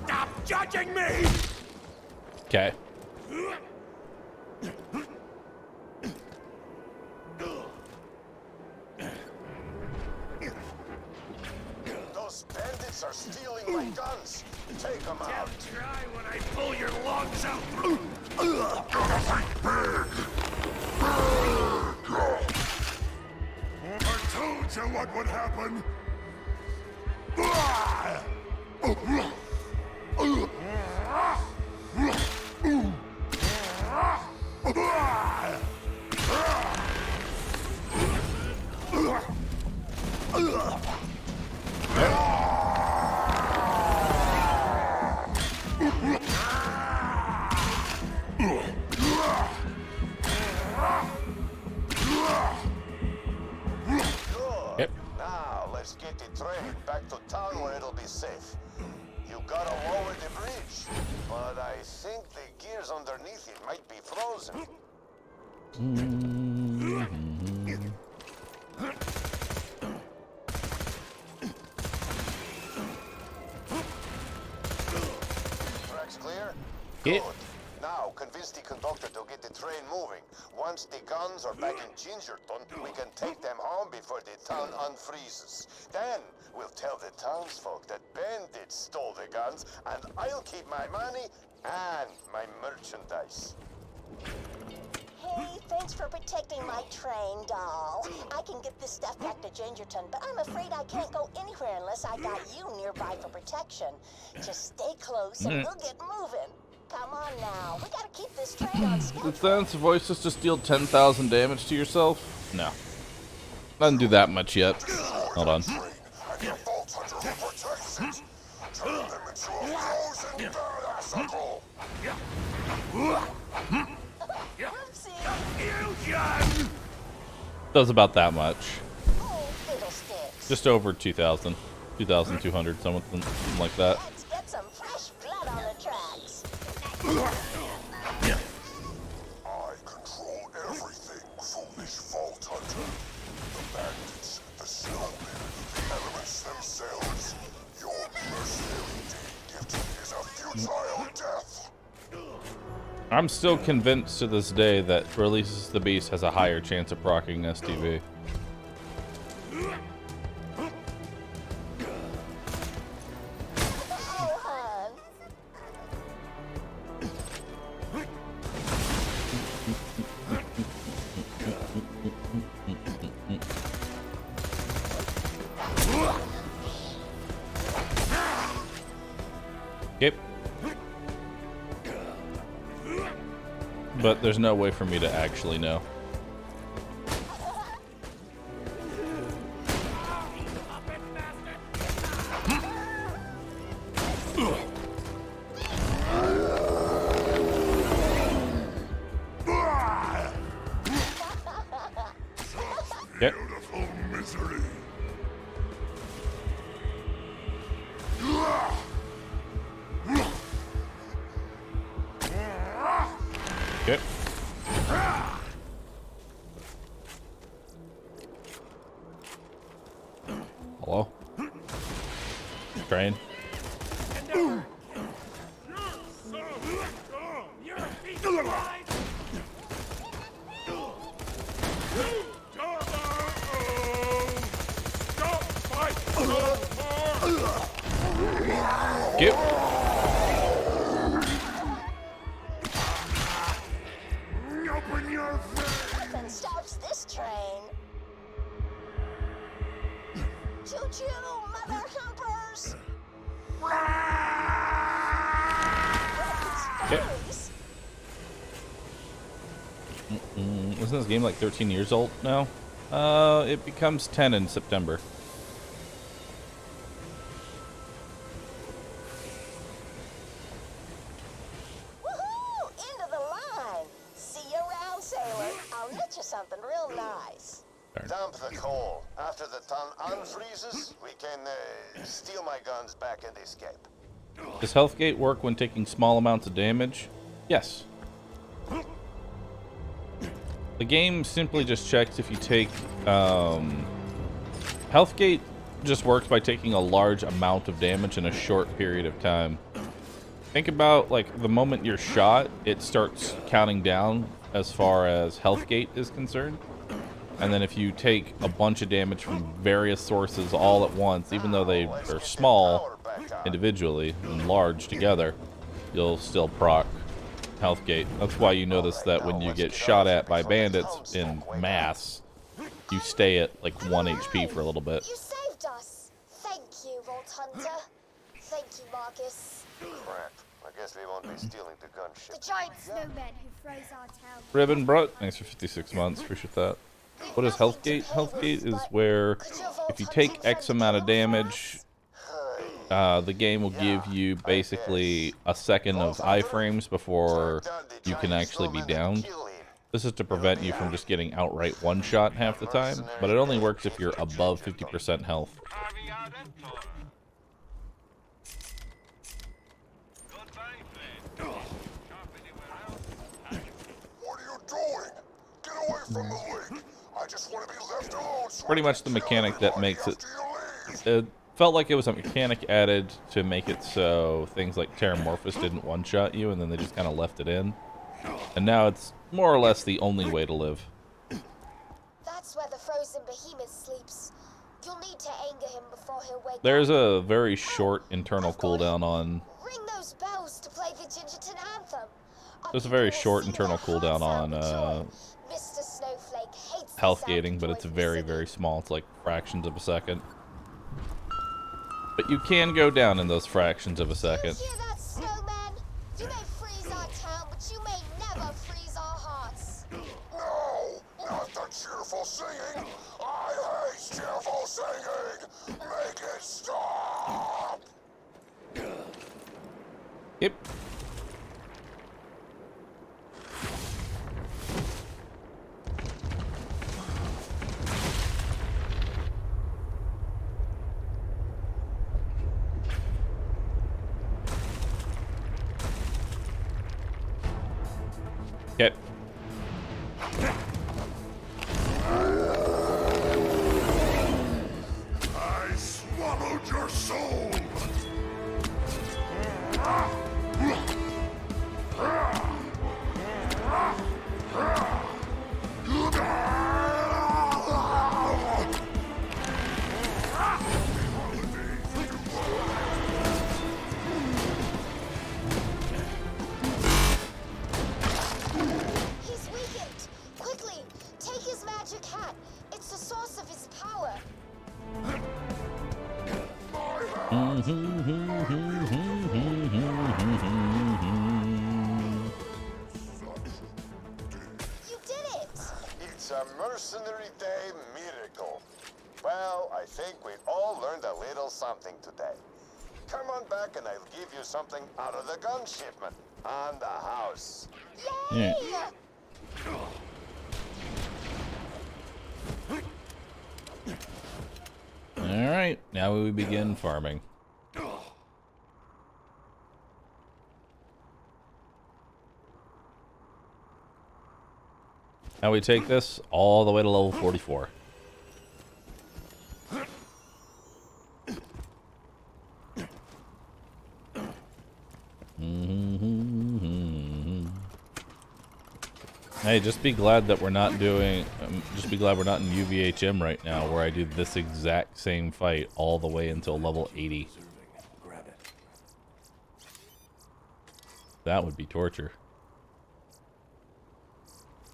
Stop judging me! Okay. Those bandits are stealing my guns. Take them out. Try when I pull your lungs out through. I told you what would happen. Good. Now, let's get the train back to town where it'll be safe. You gotta lower the bridge, but I think the gears underneath it might be frozen. Tracks clear? Yeah. Good. Now, convince the conductor to get the train moving. Once the guns are back in Gingerton, we can take them home before the town unfreezes. Then, we'll tell the townsfolk that bandits stole the guns, and I'll keep my money and my merchandise. Hey, thanks for protecting my train, doll. I can get this stuff back to Gingerton, but I'm afraid I can't go anywhere unless I got you nearby for protection. Just stay close and we'll get moving. Come on now, we gotta keep this train on schedule. Did Silence Voices just deal 10,000 damage to yourself? No. Doesn't do that much yet. Hold on. Does about that much. Just over 2,000. 2,200, something like that. Let's get some fresh blood on the tracks. I control everything, foolish vault hunter. The bandits, the I'm still convinced to this day that Releases the Beast has a higher chance of proccing STV. Yep. But there's no way for me to actually know. Yep. Misery. Yep. Hello? Train. Yep. Open your face. Nothing stops this train. Choo-choo, mother humpers. Yep. Isn't this game like 13 years old now? It becomes 10 in September. Woohoo! End of the line. See you around, sailor. I'll knit you something real nice. Dump the coal. After the ton unfreezes, we can steal my guns back and escape. Does Health Gate work when taking small amounts of damage? Yes. The game simply just checks if you take... Health Gate just works by taking a large amount of damage in a short period of time. Think about, like, the moment you're shot, it starts counting down as far as Health Gate is concerned. And then if you take a bunch of damage from various sources all at once, even though they are small individually and large together, you'll still proc Health Gate. That's why you notice that when you get shot at by bandits in mass, you stay at like 1 HP for a little bit. You saved us. Thank you, Vault Hunter. Thank you, Marcus. Crap. I guess we won't be stealing the gunship. The giant snowman who froze our town. Ribbon Brut, thanks for 56 months. Appreciate that. What is Health Gate? Health Gate is where if you take X amount of damage, the game will give you basically a second of iframes before you can actually be downed. This is to prevent you from just getting outright one-shot half the time, but it only works if you're above 50% health. What are you doing? Get away from the lake. I just want to be left alone. Pretty much the mechanic that makes it. It felt like it was a mechanic added to make it so things like Terramorphous didn't one-shot you, and then they just kind of left it in. And now it's more or less the only way to live. That's where the frozen behemoth sleeps. You'll need to anger him before he'll wake There's up. a very short internal cooldown on. Ring those bells to play the Gingerton anthem. There's a very short internal cooldown on Mr. Snowflake hates health gating, but it's very, very small. It's like fractions of a second. But you can go down in those fractions of a second. Hear that, snowman? You may freeze our town, but you may never freeze our hearts. No, not the cheerful singing. I hate cheerful singing. Make it stop. Yep. Okay. I swallowed your soul. did it! It's a Mercenary Day miracle. Well, I think we all learned a little something today. Come on back and I'll give you something out of the gun shipment on the house. Yay! Yeah. Alright, now we begin farming. Now we take this all the way to level 44. Hey, just be glad that we're not doing. Just be glad we're not in UVHM right now, where I do this exact same fight all the way until level 80. That would be torture,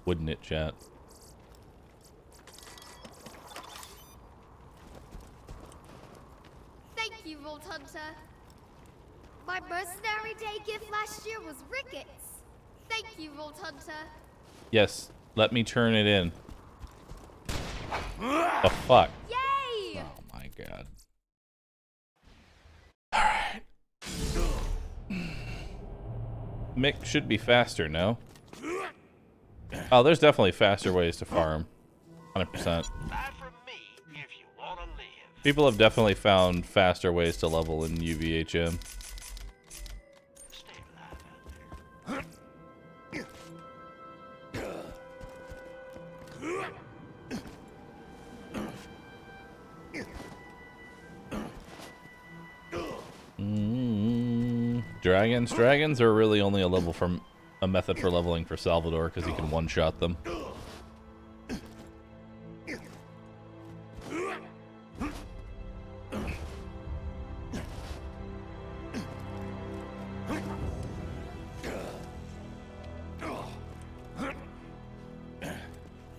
wouldn't it, chat? Thank you, Vault Hunter. My Mercenary Day gift last year was rickets. Thank you, Vault Hunter. Yes, let me turn it in. The fuck? Yay! Oh my god. Alright. Mick should be faster, no? Oh, there's definitely faster ways to farm. 100%. People have definitely found faster ways to level in UVHM. Dragons are really only a method for leveling for Salvador because he can one-shot them.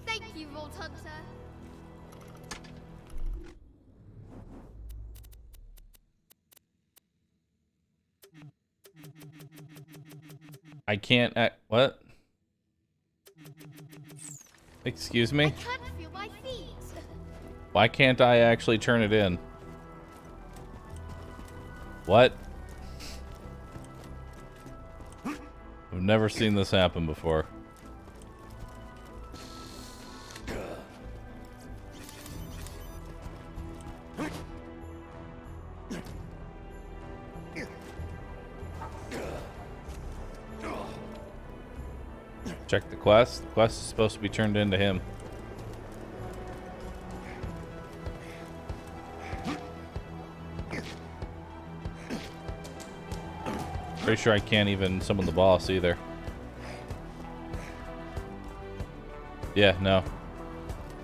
Thank you, Vault Hunter. I can't what? Excuse me? I can't feel my feet. Why can't I actually turn it in? What? I've never seen this happen before. Check the quest. The quest is supposed to be turned into him. Pretty sure I can't even summon the boss either. Yeah, no.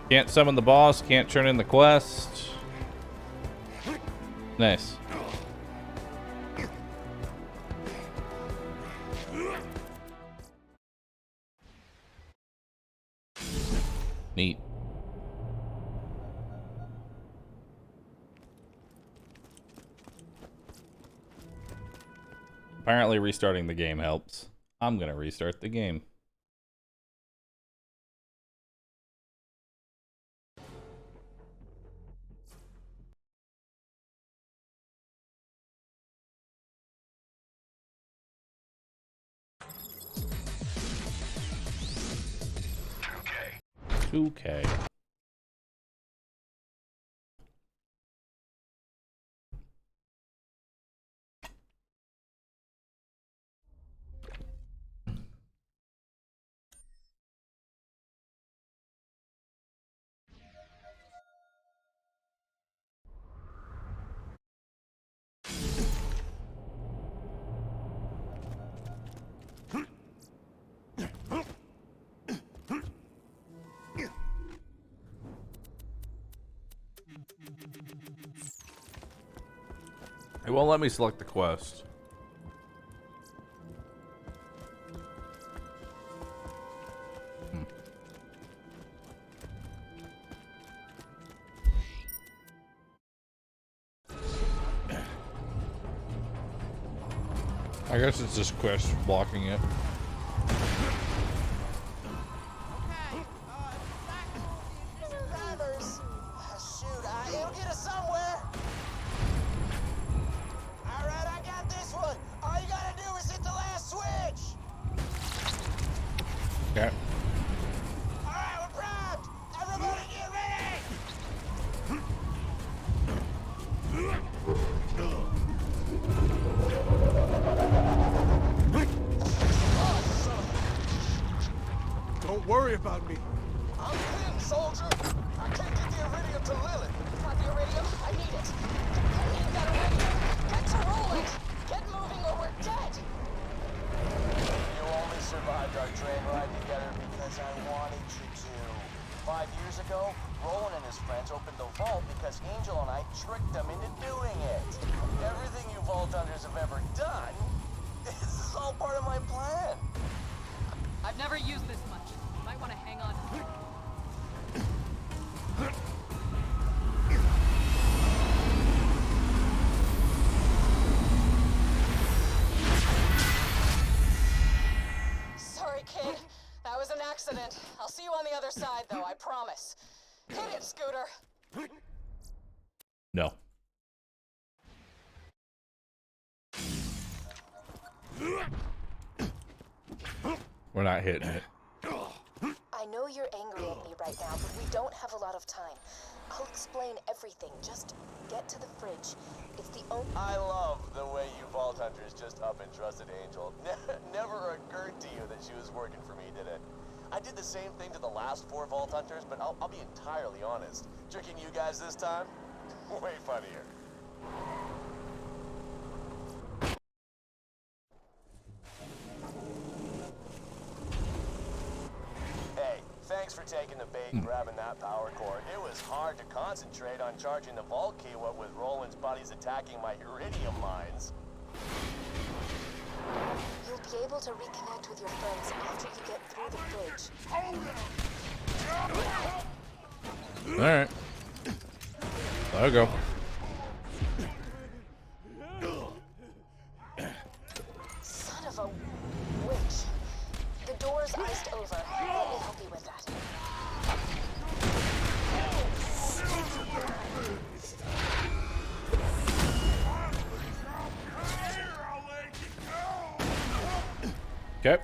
Can't summon the boss, can't turn in the quest. Nice. Neat. Apparently restarting the game helps. I'm gonna restart the game. Okay. It won't let me select the quest. I guess it's just quest blocking it. Drivers! Shoot, it'll get us somewhere! Alright, I got this one! All you gotta do is hit the last switch! Okay. Alright, we're primed! Everybody get ready! Don't worry about me. I'm in, soldier! I can't get the iridium to Lilith! Got the iridium? I need it. I need that iridium. Get to Roland! Get moving or we're dead! You only survived our train ride together because I wanted you to. 5 years ago, Roland and his friends opened the vault because Angel and I tricked them into doing it. Everything you Vault Hunters have ever done, this is all part of my plan. I've never used this much. You might want to hang on. Sorry, kid. That was an accident. I'll see you on the other side, though, I promise. Hit it, Scooter. No. We're not hitting it. I know you're angry at me right now, but we don't have a lot of time. I'll explain everything. Just get to the fridge. It's the only... I love the way you Vault Hunters just up and trusted Angel. Never occurred to you that she was working for me, did it? I did the same thing to the last 4 Vault Hunters, but I'll be entirely honest. Tricking you guys this time? Way funnier. Hey, thanks for taking the bait and grabbing that power core. It was hard to concentrate on charging the vault key, what with Roland's buddies attacking my iridium mines. You'll be able to reconnect with your friends after you get through the fridge. Alright. Let her go. Son of a witch. The door's iced over. Let me help you with that. Okay.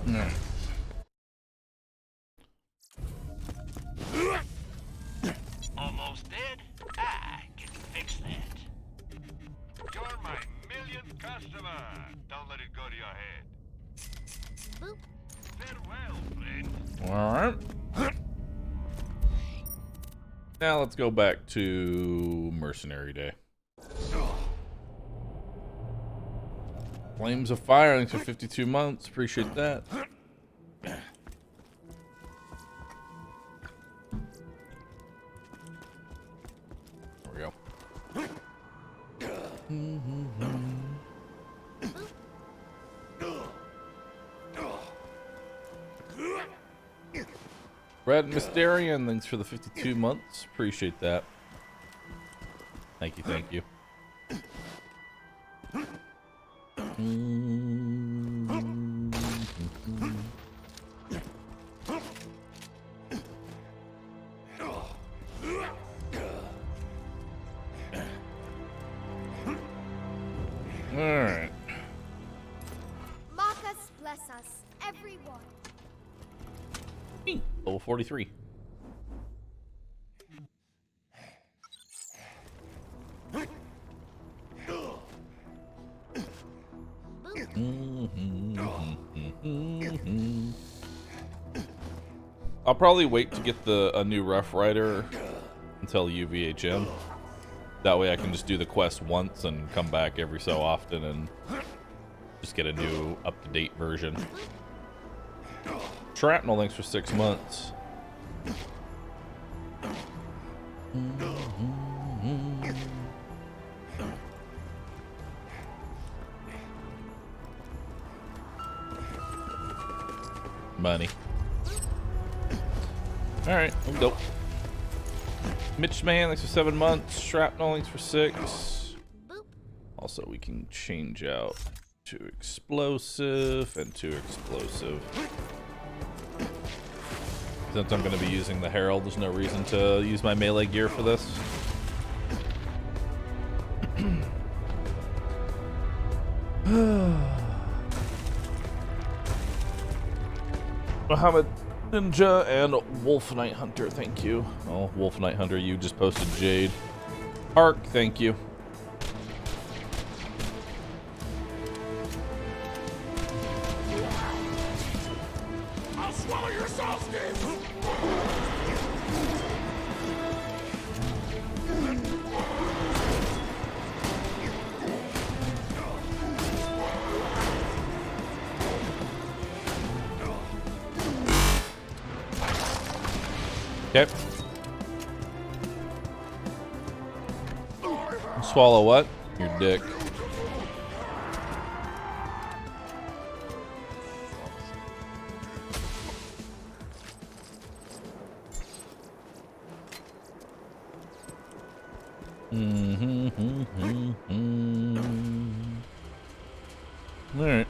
No. Almost dead? I can fix that. You're my millionth customer. Don't let it go to your head. Boop. Farewell, friend. Alright. Now let's go back to Mercenary Day. Flames of Fire, thanks for 52 months. Appreciate that. There we go. Red Mysterian, thanks for the 52 months. Appreciate that. Thank you, thank you. Alright. Mark us, bless us, everyone. Level 43. I'll probably wait to get a new Rough Rider until UVHM. That way I can just do the quest once and come back every so often and just get a new up-to-date version. Shrapnel, thanks for 6 months. Money. Alright, let's go. Mitch Man, thanks for 7 months. Shrapnel, thanks for 6. Also, we can change out to explosive and to explosive. Since I'm going to be using the Herald, there's no reason to use my melee gear for this. Mohammed Ninja and Wolf Knight Hunter, thank you. Oh, Wolf Knight Hunter, you just posted Jade. Ark, thank you. I'll swallow your soul skins! Okay. Swallow what? Your dick. All right.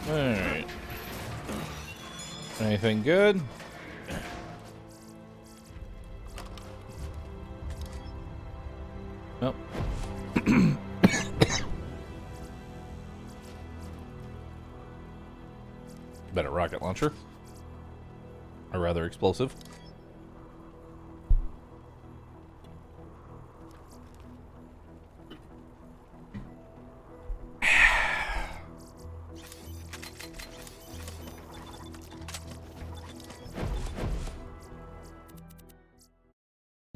Alright. Anything good? Nope. Better rocket launcher. Or rather explosive.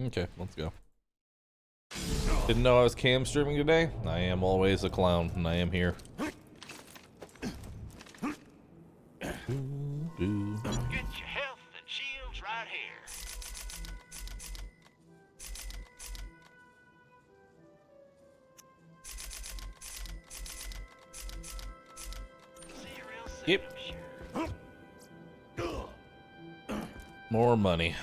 Okay, let's go. Didn't know I was cam streaming today? I am always a clown, and I am here. Get your health and shields right here. See you real soon, Yep. More money.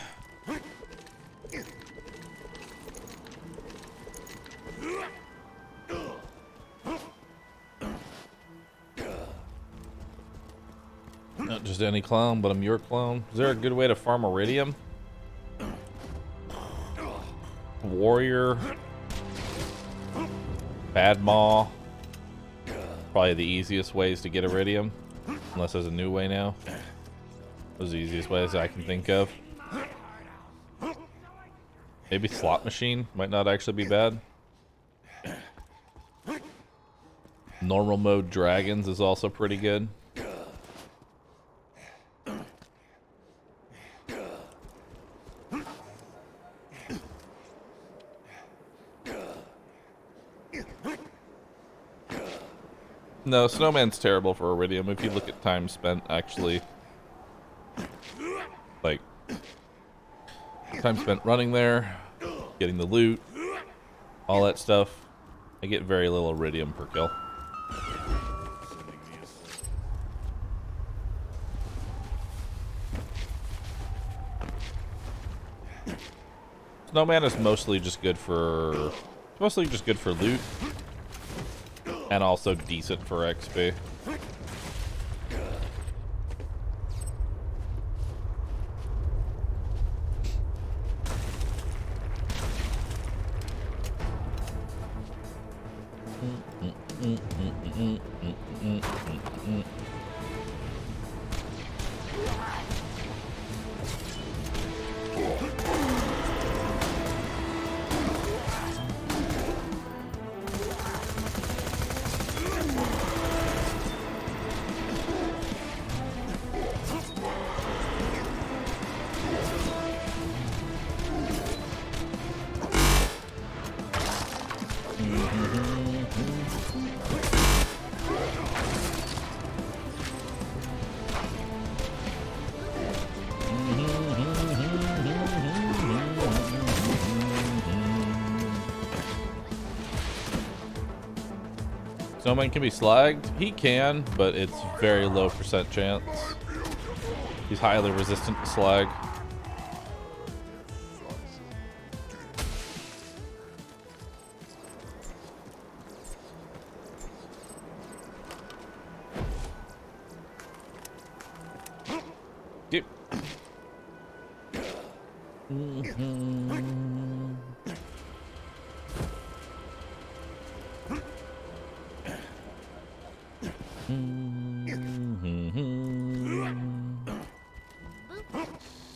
Not just any clown, but I'm your clown. Is there a good way to farm iridium? Warrior. Bad Maw. Probably the easiest ways to get iridium. Unless there's a new way now. Those are the easiest ways I can think of. Maybe slot machine might not actually be bad. Normal mode dragons is also pretty good. No, Snowman's terrible for iridium. If you look at time spent, actually, like, time spent running there, getting the loot, all that stuff, I get very little iridium per kill. Snowman is mostly just good for loot. And also decent for XP. Snowman can be slagged? He can, but it's very low percent chance. He's highly resistant to slag. Yep.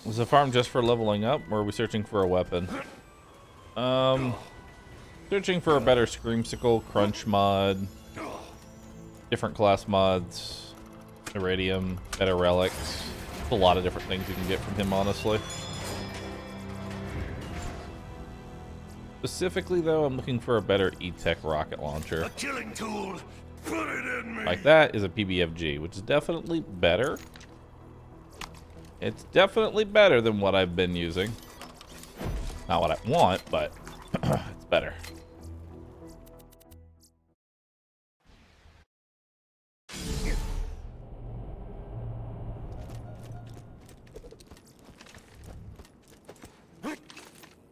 Is the farm just for leveling up, or are we searching for a weapon? Searching for a better Screamsicle, Crunch mod, different class mods, Iridium, better relics. A lot of different things you can get from him, honestly. Specifically, though, I'm looking for a better E-Tech rocket launcher. A killing tool. Put it in me. Like that is a PBFG, which is definitely better. It's definitely better than what I've been using. Not what I want, but it's better.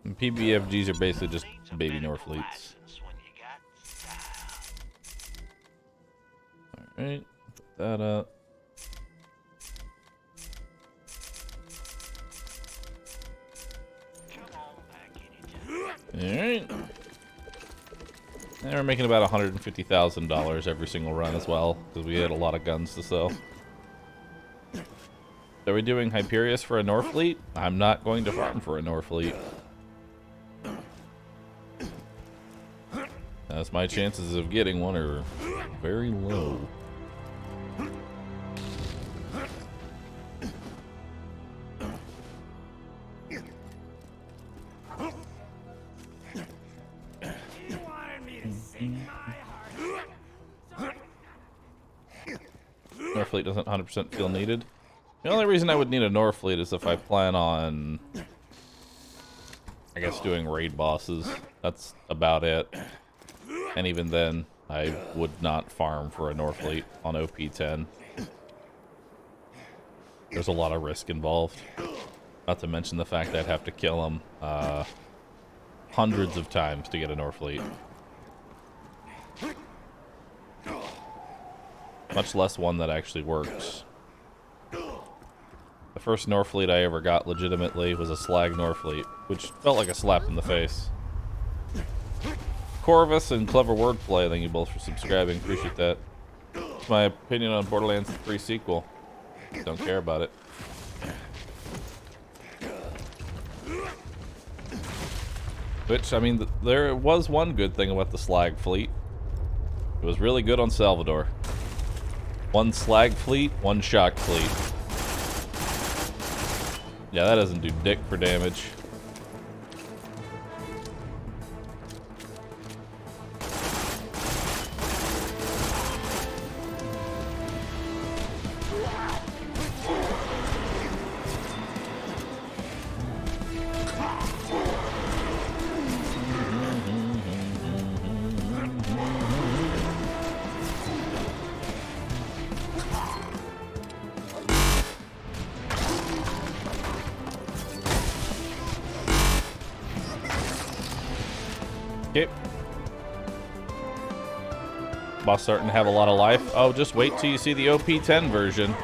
And PBFGs are basically just baby Norfleets. Alright, put that up. Alright. And we're making about $150,000 every single run as well, because we had a lot of guns to sell. Are we doing Hyperius for a Norfleet? I'm not going to farm for a Norfleet. As my chances of getting one are very low. Norfleet doesn't 100% feel needed. The only reason I would need a Norfleet is if I plan on, I guess, doing raid bosses. That's about it. And even then, I would not farm for a Norfleet on OP10. There's a lot of risk involved. Not to mention the fact that I'd have to kill them hundreds of times to get a Norfleet. Much less one that actually works. The first Norfleet I ever got legitimately was a slag Norfleet, which felt like a slap in the face. Corvus and Clever Wordplay, thank you both for subscribing. Appreciate that. That's my opinion on Borderlands 3 sequel. Don't care about it. Which, I mean, there was one good thing about the slag fleet. It was really good on Salvador. One slag fleet, one shock fleet. Yeah, that doesn't do dick for damage. Okay. Boss starting to have a lot of life. Oh, just wait till you see the OP10 version.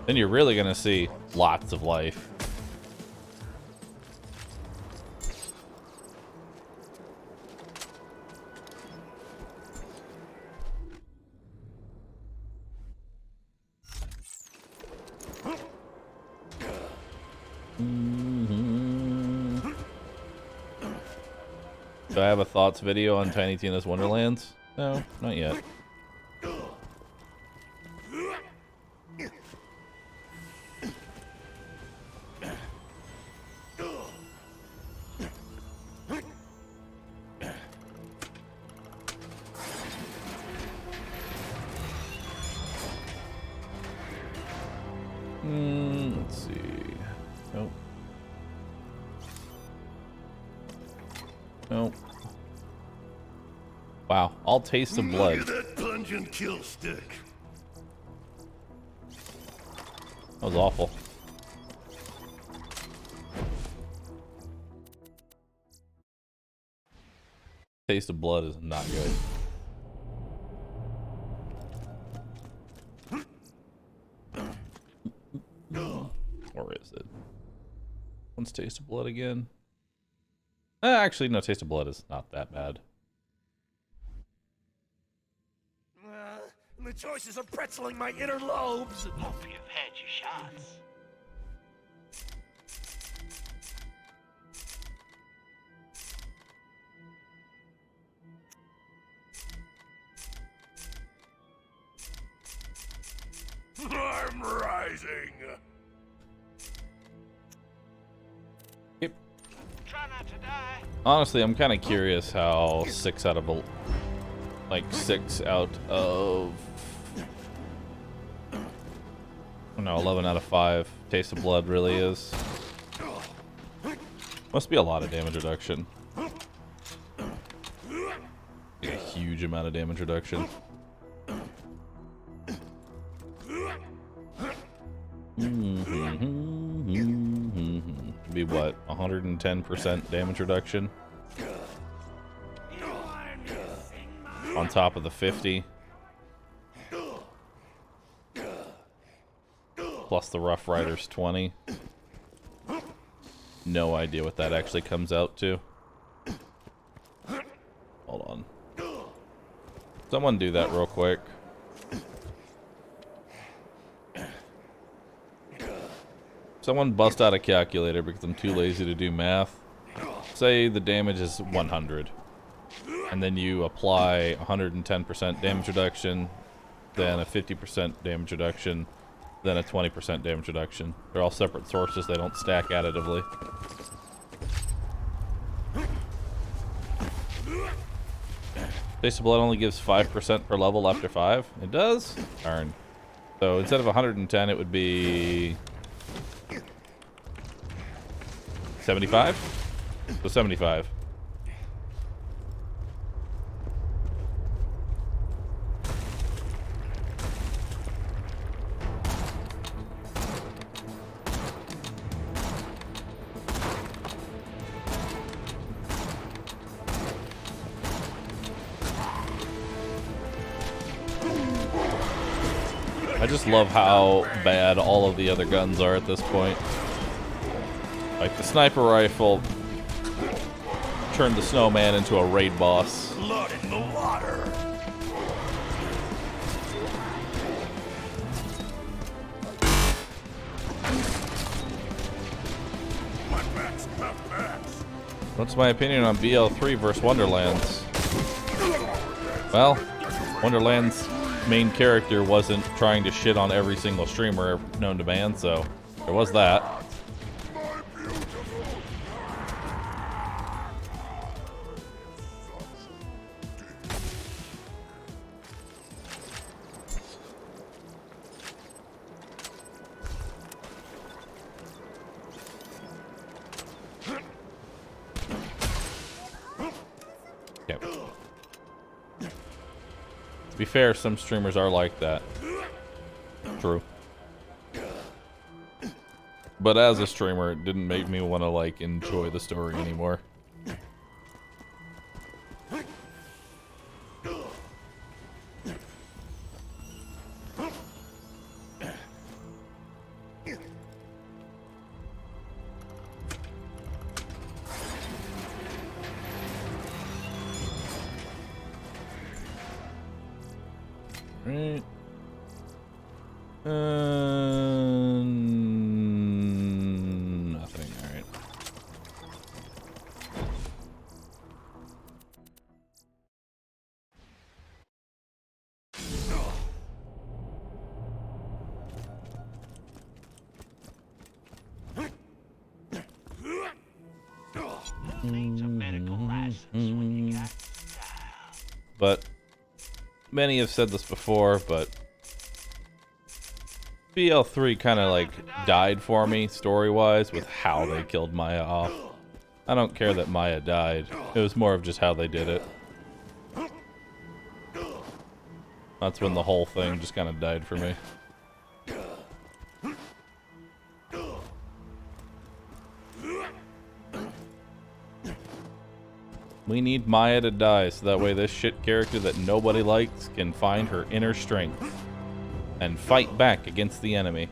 Then you're really gonna see lots of life. Do I have a thoughts video on Tiny Tina's Wonderlands? No, not yet. Let's see. Nope. Nope. Wow, All taste of blood. Look at that pungent kill stick. That was awful. Taste of blood is not good. Or is it? What's taste of blood again? Actually, no, taste of blood is not that bad. The choices are pretzeling my inner lobes. Hope you've had your shots. I'm rising. Yep. Try not to die. Honestly, I'm kind of curious how 6 out of 11 out of 5 taste of blood really is. Must be a lot of damage reduction. A huge amount of damage reduction. Be what, 110% damage reduction on top of the 50 plus the Rough Riders 20. No idea what that actually comes out to. Hold on, someone do that real quick. Someone bust out a calculator because I'm too lazy to do math. Say the damage is 100. And then you apply 110% damage reduction, then a 50% damage reduction, then a 20% damage reduction. They're all separate sources, they don't stack additively. Taste of blood only gives 5% per level after 5. It does? Darn. So instead of 110, it would be 75? So 75. I just love how bad all of the other guns are at this point. Like the sniper rifle turned the snowman into a raid boss. Blood in the water. My back's tough backs. What's my opinion on BL3 versus Wonderlands? Well, Wonderlands' main character wasn't trying to shit on every single streamer known to man, so there was that. To be fair, some streamers are like that. True. But as a streamer, it didn't make me want to, like, enjoy the story anymore. Right. Nothing. All right. But many have said this before, but BL3 kind of like died for me story-wise with how they killed Maya off. I don't care that Maya died. It was more of just how they did it. That's when the whole thing just kind of died for me. We need Maya to die so that way this shit character that nobody likes can find her inner strength and fight back against the enemy.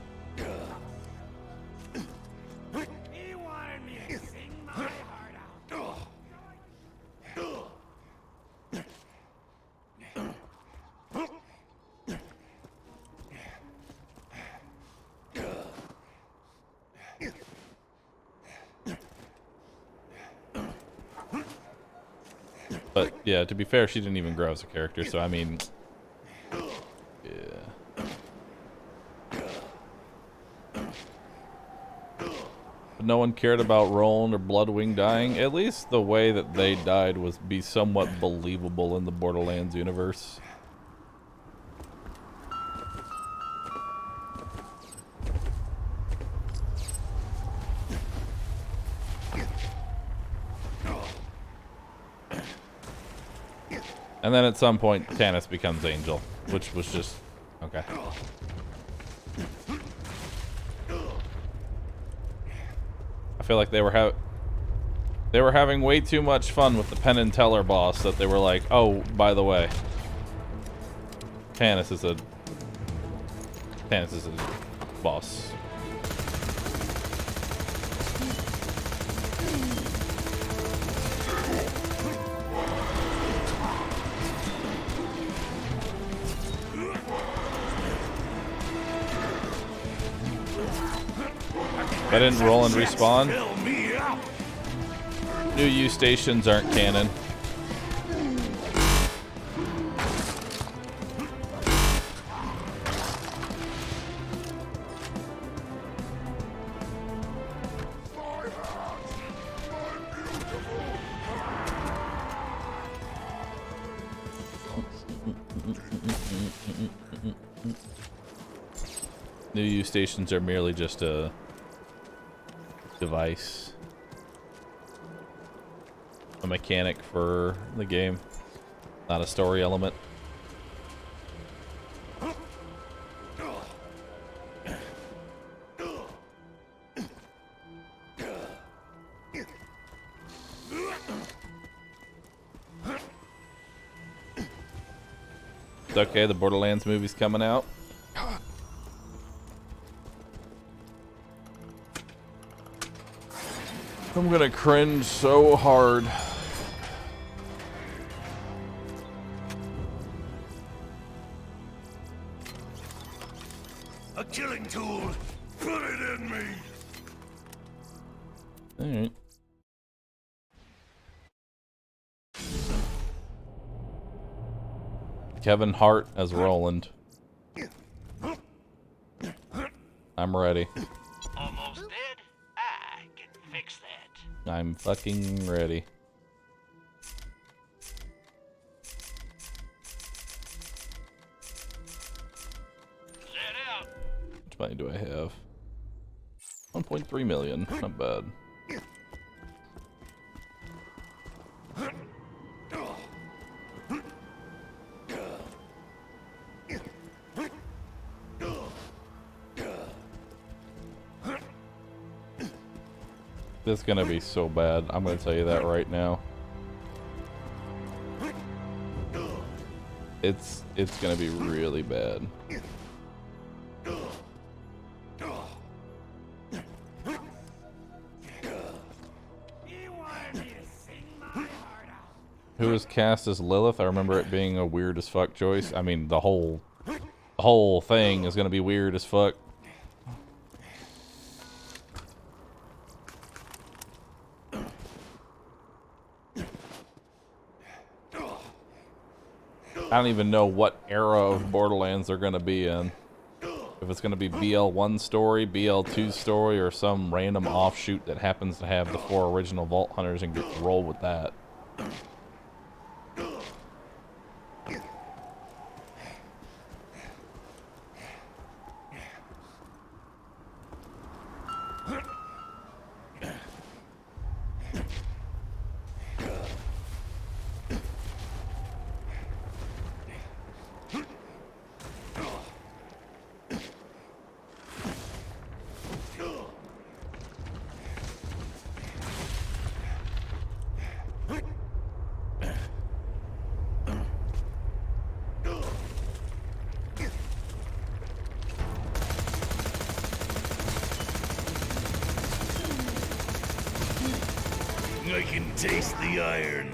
But yeah, to be fair, she didn't even grow as a character, so I mean, yeah. But no one cared about Roland or Bloodwing dying. At least the way that they died was be somewhat believable in the Borderlands universe. And then at some point, Tannis becomes Angel, which was just okay. I feel like they were having way too much fun with the Penn and Teller boss that they were like, oh, by the way, Tannis is a boss. I didn't roll and respawn. New U stations aren't canon. New U stations are merely just a device, a mechanic for the game, not a story element. It's okay, the Borderlands movie's coming out. I'm gonna cringe so hard. A killing tool. Put it in me. All right. Kevin Hart as Roland. I'm ready. Almost dead? I can fix that. I'm fucking ready. Set out. How much money do I have? 1.3 million. Not bad. This is gonna be so bad. I'm gonna tell you that right now. It's gonna be really bad. Who was cast as Lilith? I remember it being a weird as fuck choice. I mean, the whole thing is gonna be weird as fuck. I don't even know what era of Borderlands they're going to be in. If it's going to be BL1 story, BL2 story, or some random offshoot that happens to have the 4 original Vault Hunters and roll with that. I can taste the iron.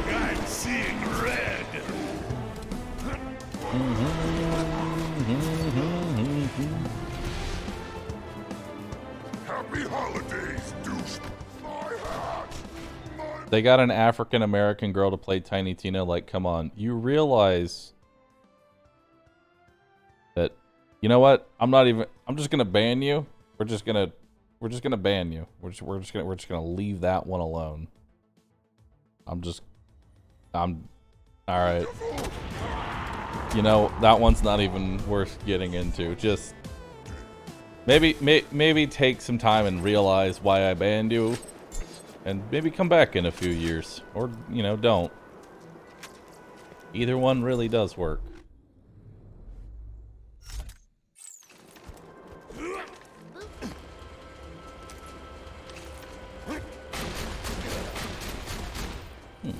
I'm seeing red. Happy holidays, douche. My hat. They got an African American girl to play Tiny Tina. Like, come on. You realize that, you know what? I'm just gonna ban you. We're just gonna ban you. We're just gonna leave that one alone. All right. You know, that one's not even worth getting into. Just maybe take some time and realize why I banned you, and maybe come back in a few years, or you know, don't. Either one really does work.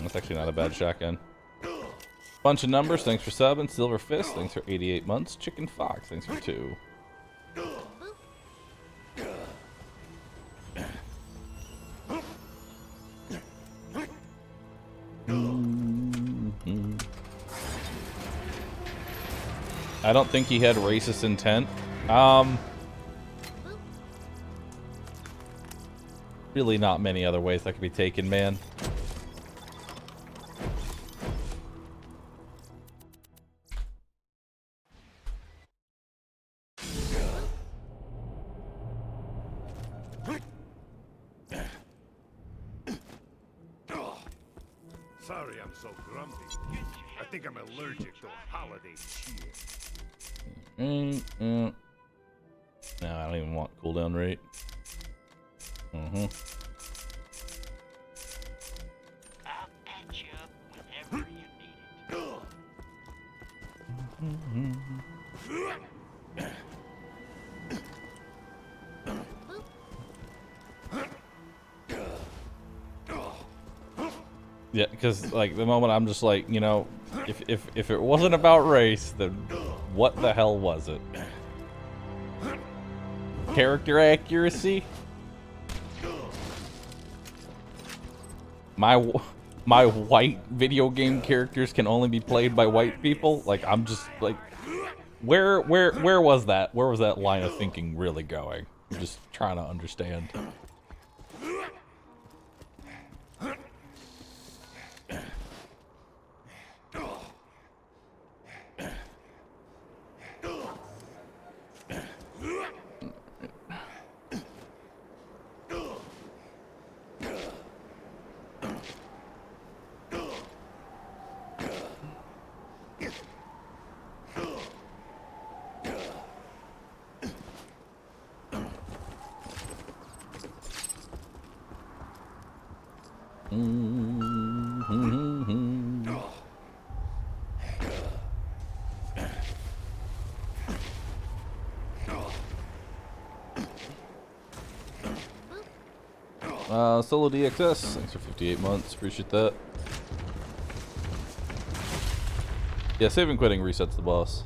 That's actually not a bad shotgun. Bunch of numbers, thanks for subbing. Silver Fist, thanks for 88 months. Chicken Fox, thanks for 2. I don't think he had racist intent. Really not many other ways that could be taken, man. Sorry I'm so grumpy. I think I'm allergic to holiday cheer. No, I don't even want cooldown rate. I'll patch you up whenever you need it. Yeah, because like the moment I'm just like, you know, if it wasn't about race, then what the hell was it? Character accuracy? My white video game characters can only be played by white people? Like, I'm just like, where was that? Where was that line of thinking really going? I'm just trying to understand. Solo DXS, thanks for 58 months, appreciate that. Yeah, save and quitting resets the boss.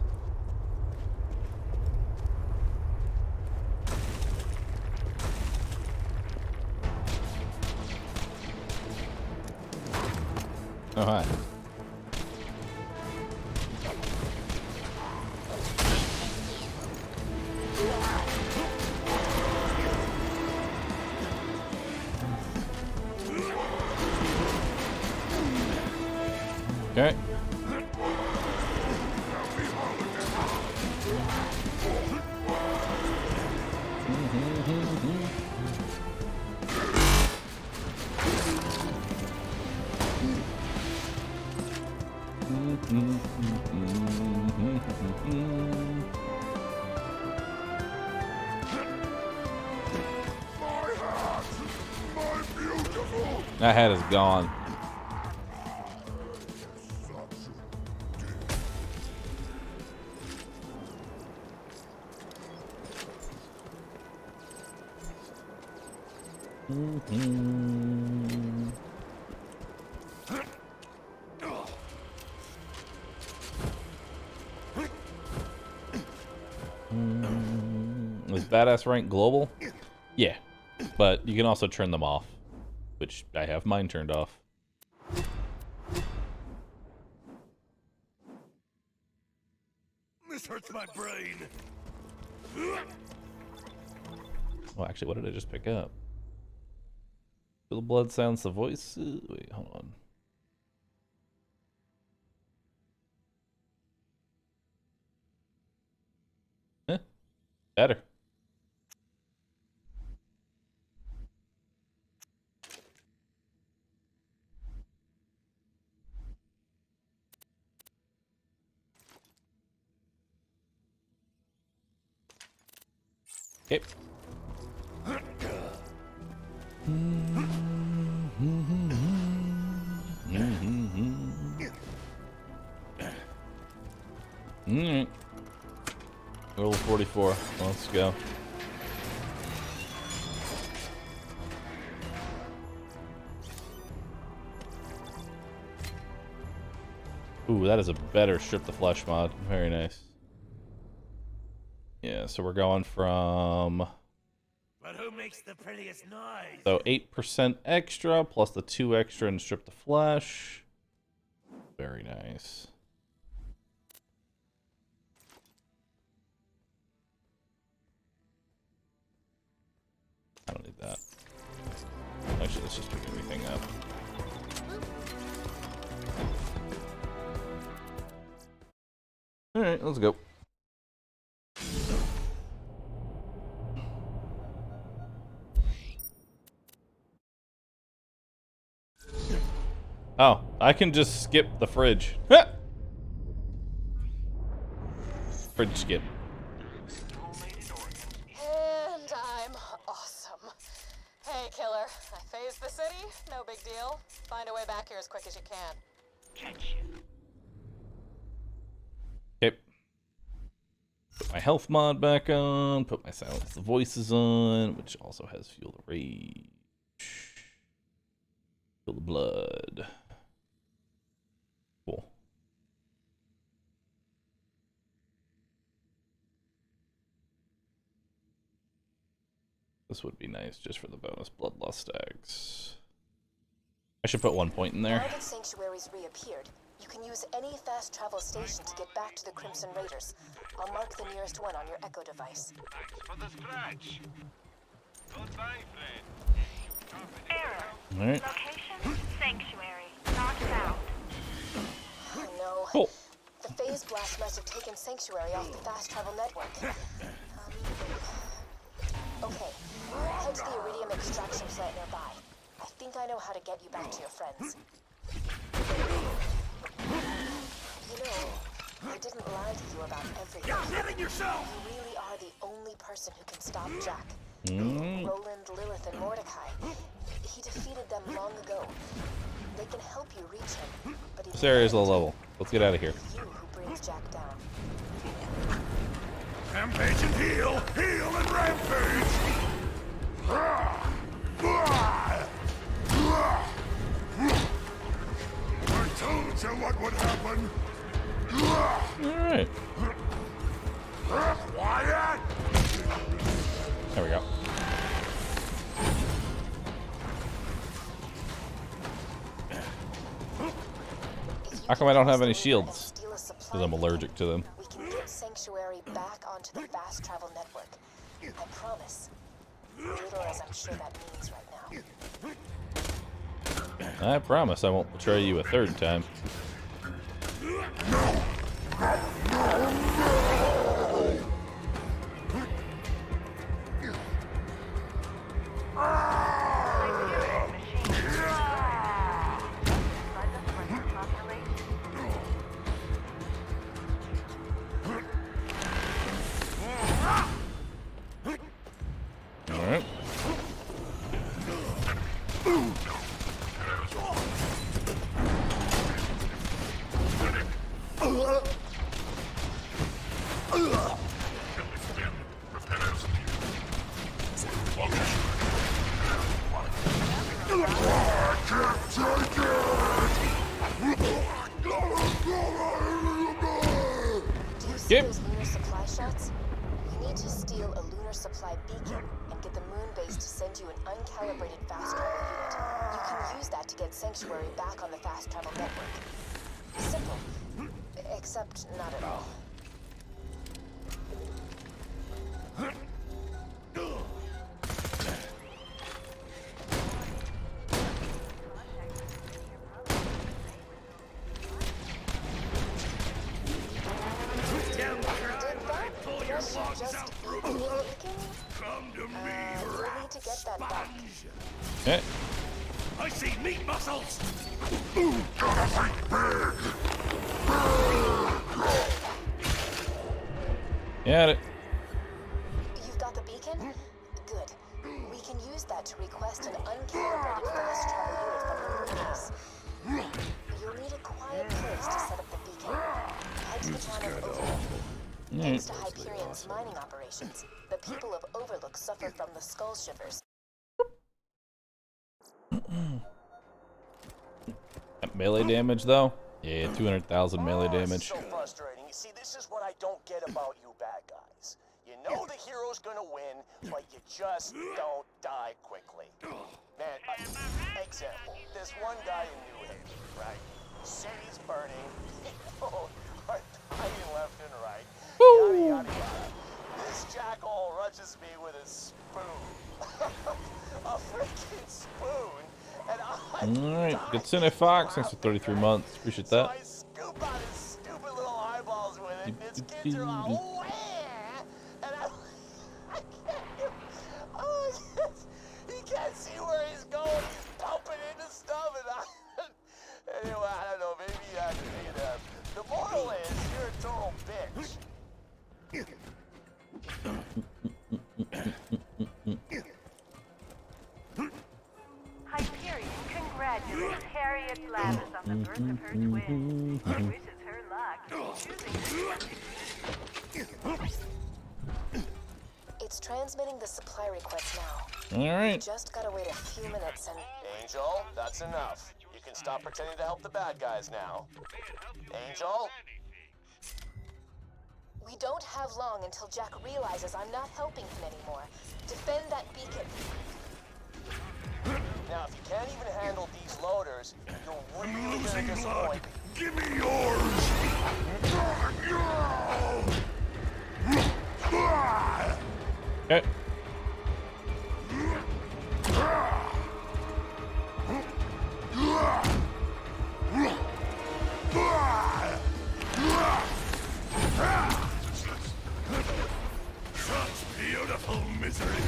Oh, hi. Okay. That hat is gone. badass rank global? Yeah, but you can also turn them off, which I have mine turned off. This hurts my brain. Oh, actually, what did I just pick up? Feel the blood, silence the voices. Wait, hold on. Better. Okay. Alright. Roll 44. Let's go. Ooh, that is a better strip the flesh mod. Very nice. Yeah, so we're going from... But who makes the prettiest noise? So 8% extra plus the 2 extra and strip the flesh. Very nice. I don't need that. Actually, let's just pick everything up. Alright, let's go. Oh, I can just skip the fridge. Fridge skip. And I'm awesome. Hey, killer. I phased the city. No big deal. Find a way back here as quick as you can. Catch you. Okay. Put my health mod back on. Put my silence the voices on, which also has fuel the rage. Feel the blood. Cool. This would be nice just for the bonus bloodlust stacks. I should put 1 point in there. Now that Sanctuary's reappeared, you can use any fast travel station to get back to the Crimson Raiders. I'll mark the nearest one on your Echo device. Thanks for the scratch. Goodbye, friend. Error. Alright. Location, Sanctuary. Not found. Oh no. Cool. The phase blast must have taken Sanctuary off the fast travel network. Okay. Head to the Iridium extraction plant nearby. I think I know how to get you back to your friends. You know, I didn't lie to you about everything. You're hitting yourself! You really are the only person who can stop Jack. Roland, Lilith, and Mordecai. He defeated them long ago. They can help you reach him, but This area is low level. Let's get out of here. you who brings Jack down. Rampage and heal! Heal and rampage! I told you what would happen! Alright. Quiet! There we go. How come I don't have any shields? Because I'm allergic to them. We can get Sanctuary back onto the fast travel network. I promise. Little as I'm sure that means right now. I promise I won't betray you a third time. Alright. Do you see those lunar supply shots? We need to steal a lunar water supply beacon and get the moon base to send you an uncalibrated fast travel unit. You can use that to get Sanctuary back on the fast travel network. Simple. Except not at all. Come to me, need to get that back. Okay. I see meat muscles! Got it. You've got the beacon? Good. We can use that to request an uncalibrated fast travel unit from the moon base. You'll need a quiet place to set up the beacon. Head to the town of Overlook. Thanks to Hyperion's mining operations, the people of Overlook suffer from the skull shivers. That melee damage, though? Yeah, 200,000 melee damage. So frustrating. You see, this is what I don't get about you bad guys. You know the hero's gonna win, but you just don't die quickly. Man, example, there's one guy in New Haven, right? City's burning, people are dying left and right. Yada, yada, yada. This jackal rushes me with a spoon. A freaking spoon. And Alright, good Cine Fox. Thanks for 33 months. Appreciate that. So I scoop out his stupid little eyeballs with it. And his kids are all, oh, yeah. And I can't, oh, he can't see where he's going. He's pumping into stuff. And anyway, I don't know. Maybe I can make it up. The moral is, you're a total bitch. Hyperion congratulates Harriet Blathers on the birth of her twin. He wishes her luck in choosing. It's transmitting the supply request now. Alright. You just gotta wait a few minutes and... Angel, that's enough. You can stop pretending to help the bad guys now. Angel? We don't have long until Jack realizes I'm not helping him anymore. Defend that beacon. Now, if you can't even handle these loaders, you're really gonna disappoint me. Give me yours! Okay. Such beautiful misery!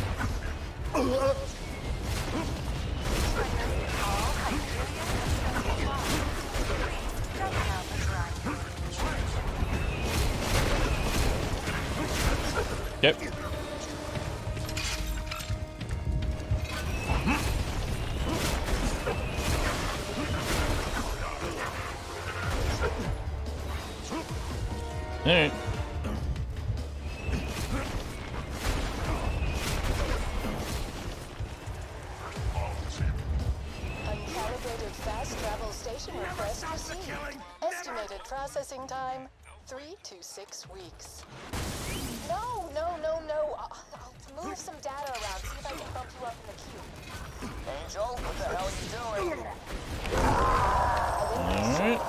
Yep. All right. Uncalibrated fast travel station request received. Estimated processing time, 3 to 6 weeks. No, no, no, no. I'll move some data around, see if I can bump you up in the queue. Angel, what the hell are you doing? Alright.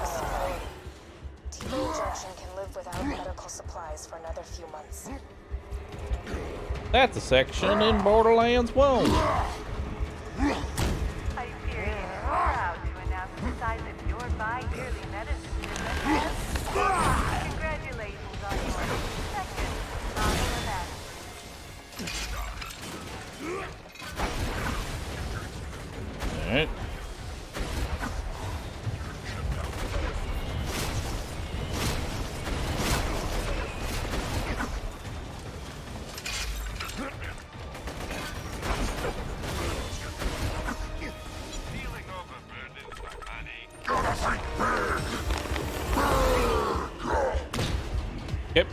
TVA Junction can live without medical supplies for another few months. That's a section in Borderlands 1. Hyperion is proud to announce the size of your bi-yearly medicine business. Congratulations on your second novel event. Alright. Yep.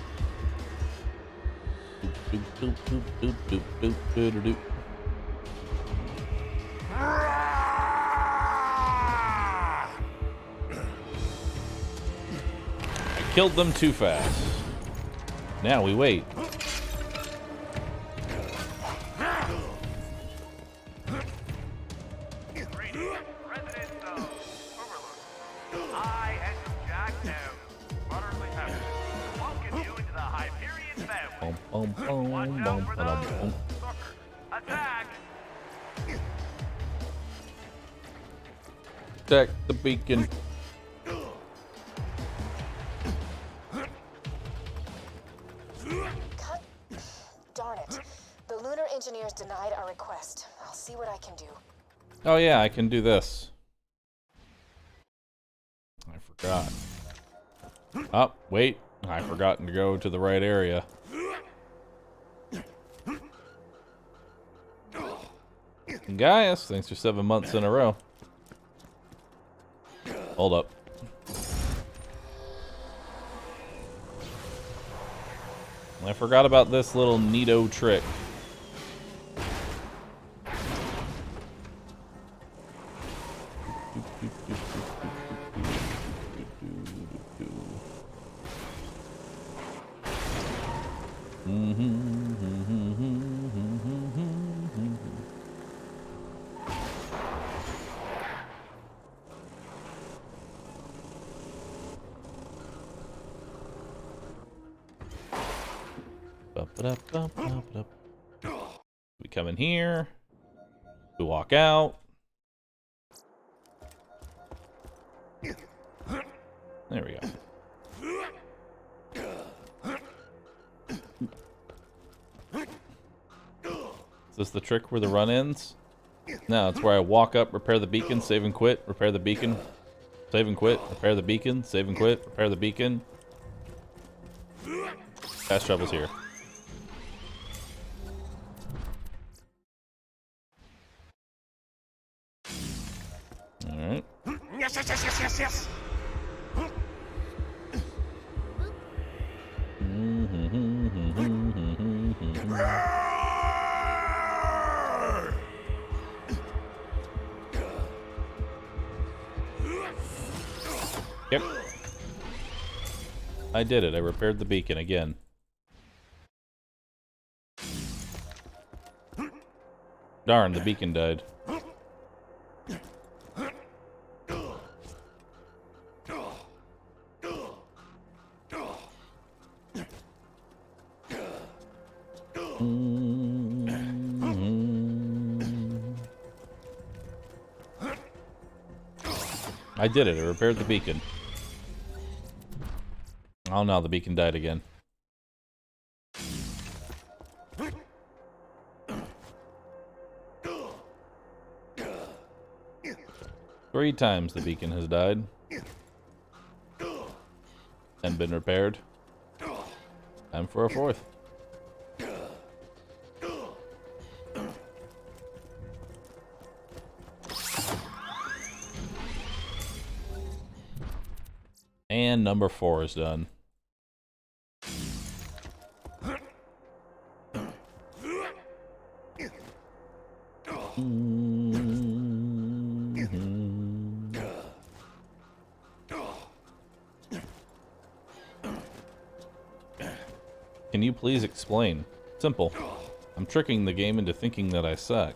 Boop, boop, boop, boop, boop, boop, boop, boop, boop. I killed them too fast. Now we wait. Attack! Attack the beacon. Cut. Darn it. The lunar engineers denied our request. I'll see what I can do. Oh yeah, I can do this. I forgot. Oh, wait. I forgotten to go to the right area. Gaius, thanks for 7 months in a row. Hold up. I forgot about this little neato trick. We come in here. We walk out. There we go. Is this the trick where the run ends? No, it's where I walk up, repair the beacon, save and quit, repair the beacon, save and quit, repair the beacon, save and quit, repair the beacon. Fast travel's here. Alright. Yes, yes, yes, yes, yes, yes. Yep. I did it. I repaired the beacon again. Darn, the beacon died. I did it. I repaired the beacon. Oh no, the beacon died again. Three times the beacon has died and been repaired. Time for a fourth. And number 4 is done. Can you please explain? Simple. I'm tricking the game into thinking that I suck.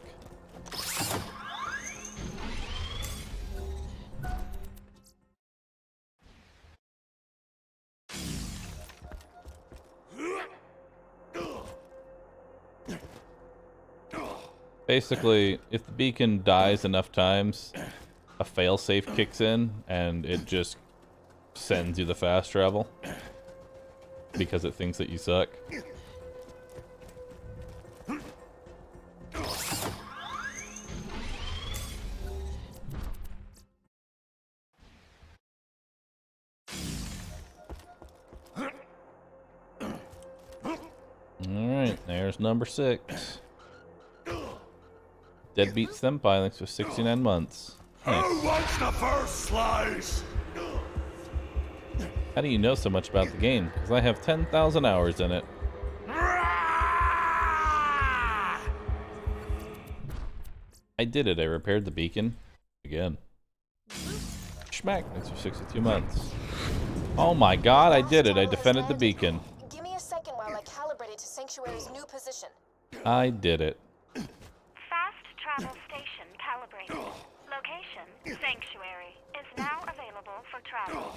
Basically, if the beacon dies enough times, a failsafe kicks in and it just sends you the fast travel because it thinks that you suck. Alright, there's number 6. Deadbeat Senpai, thanks for 69 months. Nice. Who wants the first slice? How do you know so much about the game? Because I have 10,000 hours in it. I did it. I repaired the beacon. Again. Schmack, thanks for 62 months. Oh my god, I did it. I defended the beacon. Give me a second while I calibrate it to Sanctuary's new position. I did it. Travel station calibrated. Location, Sanctuary, is now available for travel.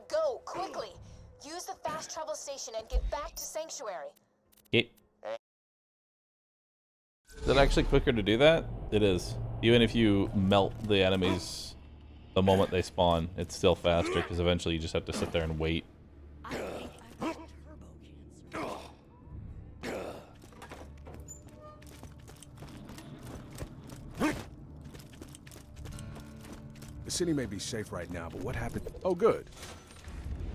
Go, quickly! Use the fast travel station and get back to Sanctuary. It. Is it actually quicker to do that? It is. Even if you melt the enemies the moment they spawn, it's still faster because eventually you just have to sit there and wait. The city may be safe right now, but what happened? Oh, good.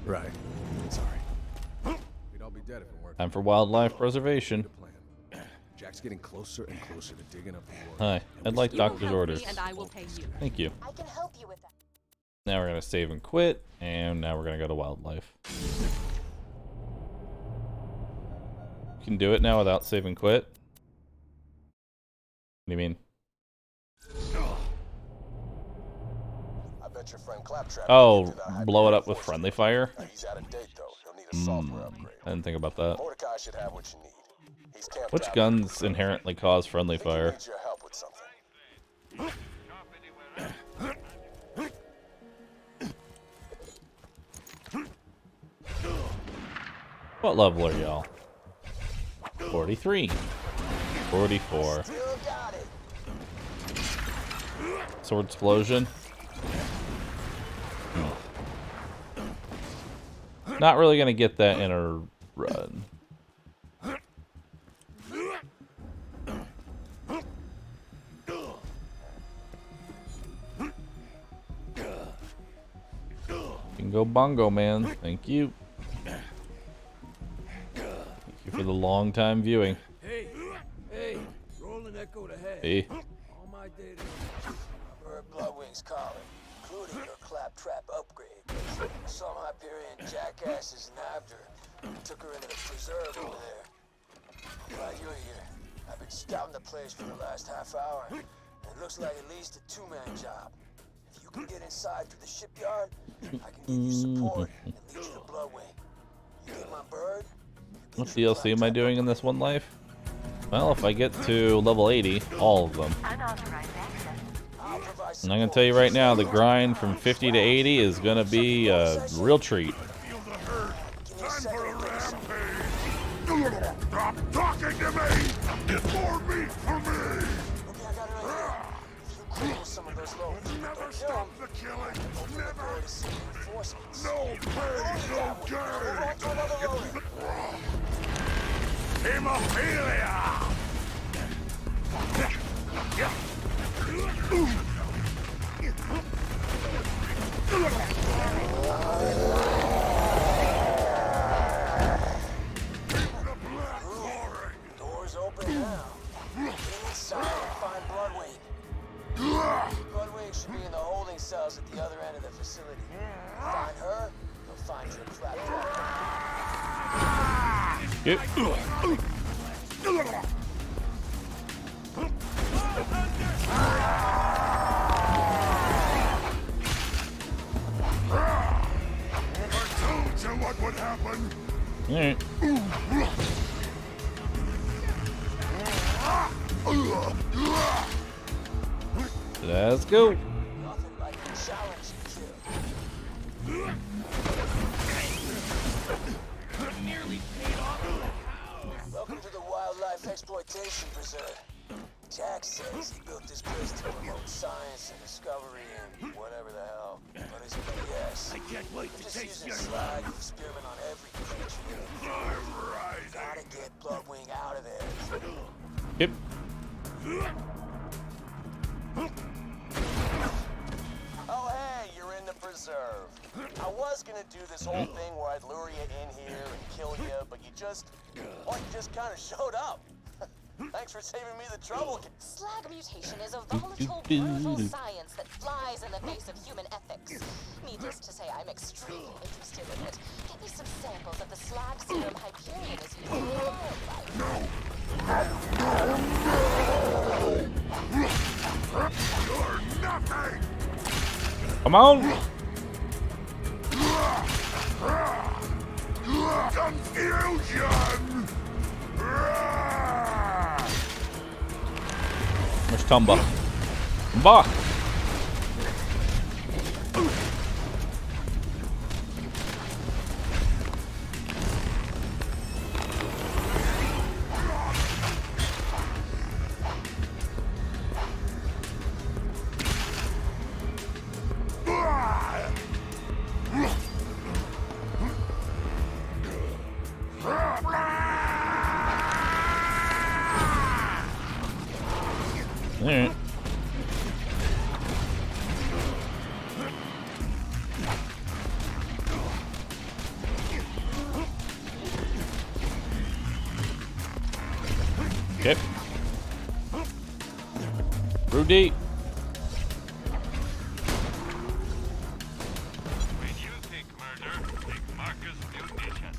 Right. Sorry. We'd all be dead if it weren't. Time for wildlife preservation. Jack's getting closer and closer to digging up the world. Hi, I'd like You will doctor's help orders. me and I will pay you. Thank you. I can help you with that. Now we're gonna save and quit, and now we're gonna go to wildlife. You can do it now without save and quit? What do you mean? I bet your friend Claptrap. Oh, blow it up with friendly fire? He's out of date though. He'll need a software upgrade. I didn't think about that. Mordecai should have what you need. He's camped Which out guns inherently cause friendly He fire? needs your help with something. What level are y'all? 43. 44. Sword explosion. Not really gonna get that in a run. You can go bongo, man. Thank you. Thank you for the long time viewing. Hey, hey, rolling echo to head. Hey. All my data. I've heard Bloodwing's calling, including your Claptrap upgrade. Some Hyperion jackasses nabbed her and took her into the preserve over there. I'm glad you're here. I've been scouting the place for the last half hour, and it looks like at least a two-man job. If you can get inside through the shipyard, I can give you support and lead you to Bloodwing. You get my bird? What DLC am I doing in this one life? Well, if I get to level 80, all of them. And I'm gonna tell you right now, the grind from 50 to 80 is gonna be a real treat. Stop talking to me! Get more meat for me! Never stop the killing! Never! No pain, no gain! Hemophilia! Doors open now. Get inside and find Bloodwing. Bloodwing should be in the holding cells at the other end of the facility. Find her, you'll find your Claptrap. Yep. I told you what would happen! Alright. Let's go. Nothing like a challenge to kill. Nearly paid off the house. Welcome to the Wildlife Exploitation Preserve. Jack says he built this place to promote science and discovery and whatever the hell. But it's BS. I can't wait to Just taste using your slag to experiment on every creature. Gotta get Bloodwing out of there. Yep. Oh, hey, you're in the preserve. I was gonna do this whole thing where I'd lure you in here and kill you, but you just kind of showed up. Thanks for saving me the trouble. Slag mutation is a volatile, brutal science that flies in the face of human ethics. Needless to say, I'm extremely interested in it. Get me some samples of the slag serum Hyperion is using in wildlife. You're nothing! Come on. Confusion! Where's Tumba? Tumba! Alright. Okay. Rudy. When you think murder, think Marcus Munition.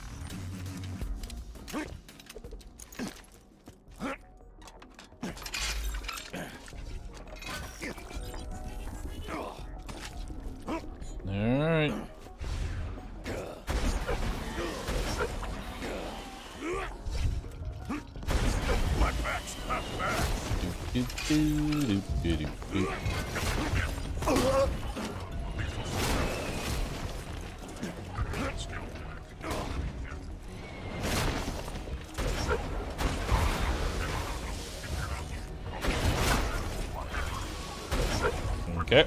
Alright. My back's not bad. Okay.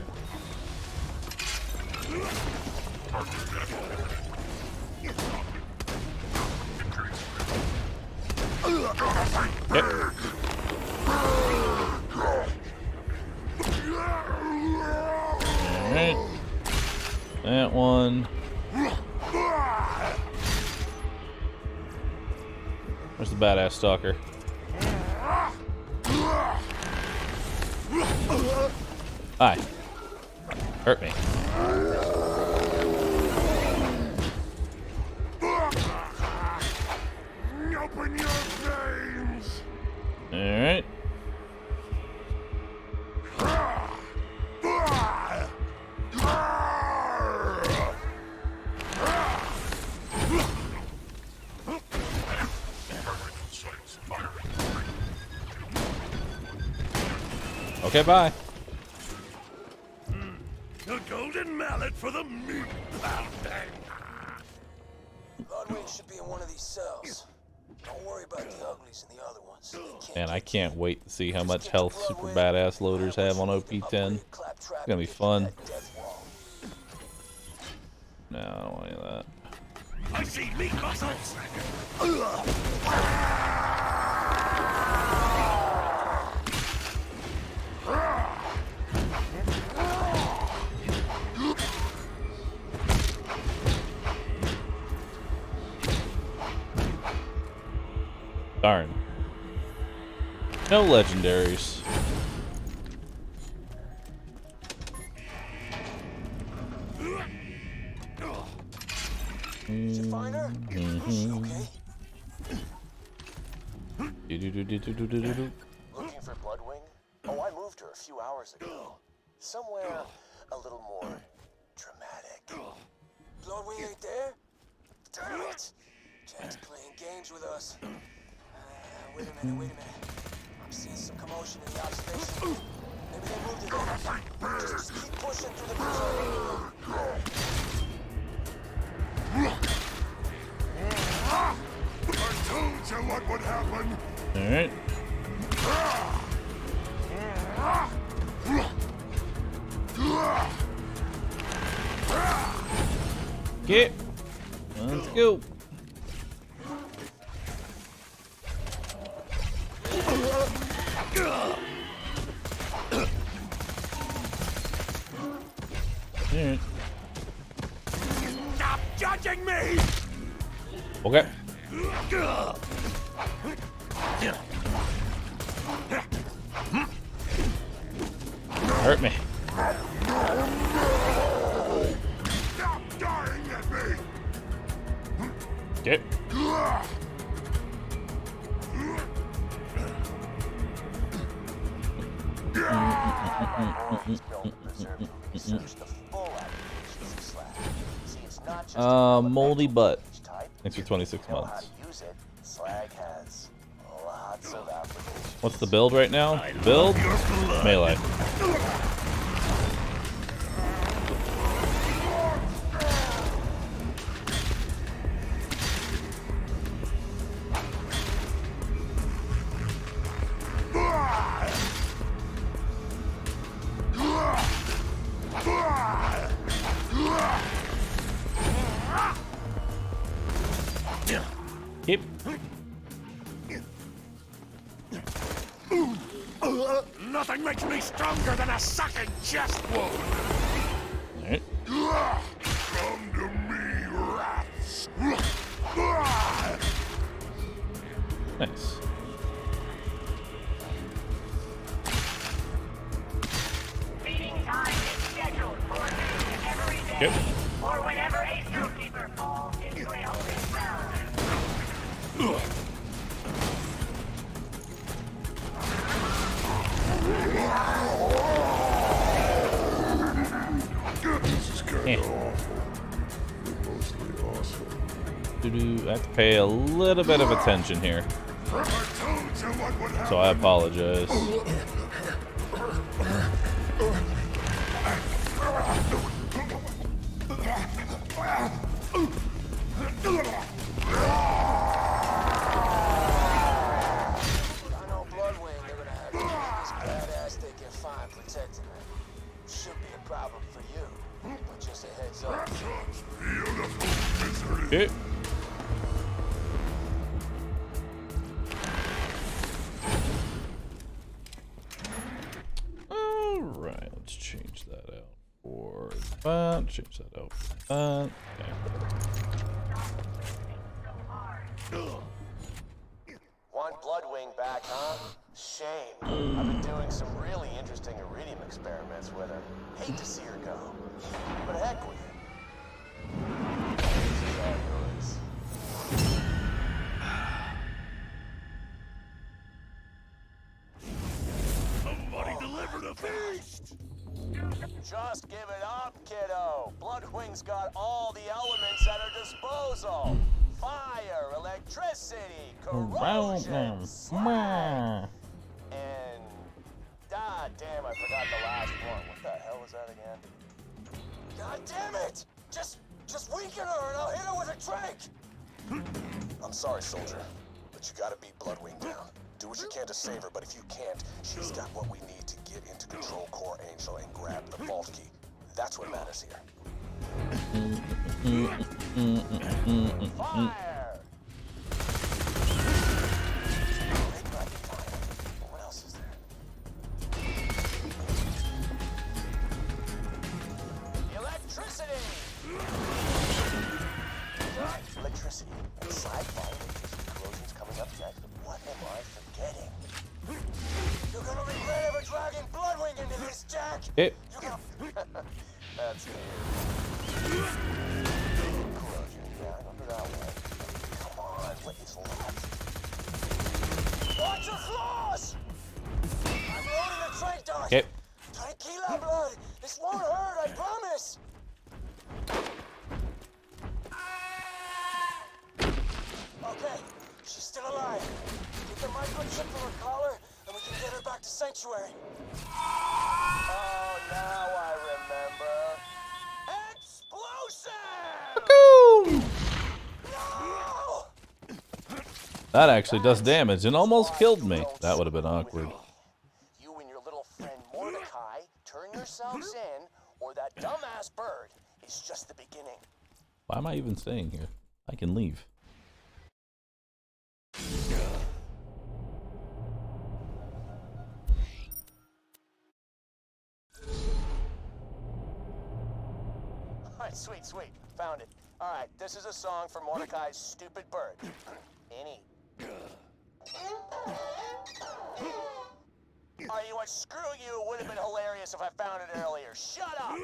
Yep. Alright. That one. Where's the badass stalker? Hi. Hurt me. Open your veins. Alright. Okay, bye. The golden mallet for the meat pounding. Broadway should be in one of these cells. Don't worry about the uglies and the other ones. And I can't wait to see how much health super badass loaders have on OP10. It's gonna be fun. No, I don't want any of that. I see meat muscles. Darn. No legendaries. Did you find her? Is she okay? Looking for Bloodwing? Oh, I moved her a few hours ago. Somewhere a little more dramatic. Bloodwing ain't there? Damn it! Jack's playing games with us. Wait a minute. I'm seeing some commotion in the observation. Maybe they moved it there. Just keep pushing through the prison. I told you what would happen. Alright. Okay. Let's go. Alright. Stop judging me. Okay. Hurt me. Stop dying at me. Okay. Moldy butt. Thanks for 26 months. What's the build right now? Build? Melee. Keep. Nothing makes me stronger than a sucking chest wound. Alright. Come to me, rats. Nice. Feeding time is scheduled for noon every day. Yep. Or whenever a zookeeper falls into a holding cell. This is kind of awful. You're mostly awesome. I have to pay a little bit of attention here. So I apologize. I know Bloodwing, they're gonna have the biggest badass they can find protecting her. Should be a problem for you, but just a heads up. Okay. Alright, let's change that out for that. Change that out for that. Want Bloodwing back, huh? Shame. I've been doing some really interesting iridium experiments with her. Hate to see her go. But heck with it. This is all yours. Somebody deliver the feast! Just give it up, kiddo. Bloodwing's got all the elements at her disposal. Fire, electricity, corrosion, slag, and... God damn, I forgot the last one. What the hell was that again? God damn it! Just weaken her and I'll hit her with a drink! I'm sorry, soldier, but you gotta beat Bloodwing down. Do what you can to save her, but if you can't, she's got what we need to get into Control Core Angel and grab the vault key. That's what matters here. Fire! What else is there? Electricity! Electricity and side fire corrosion's coming up next. What am I forgetting? You're gonna regret ever dragging Bloodwing into this, Jack! Okay. That's weird. Corrosion, yeah, I remember that one. Come on, what is left? Watch your flaws! I'm loading the trank dart! Okay. Tranquila, blood! This won't hurt, I promise! Okay, she's still alive. Get the microchip from her collar, and we can get her back to Sanctuary. Oh, now I remember. Explosive! No! That actually does damage and almost killed me. That would have been awkward. You and your little friend Mordecai turn yourselves in, or that dumbass bird is just the beginning. Why am I even staying here? I can leave. Alright, sweet. Found it. Alright, this is a song for Mordecai's stupid bird. Any. Alright, you know what? Screw you. It would have been hilarious if I found it earlier. Shut up!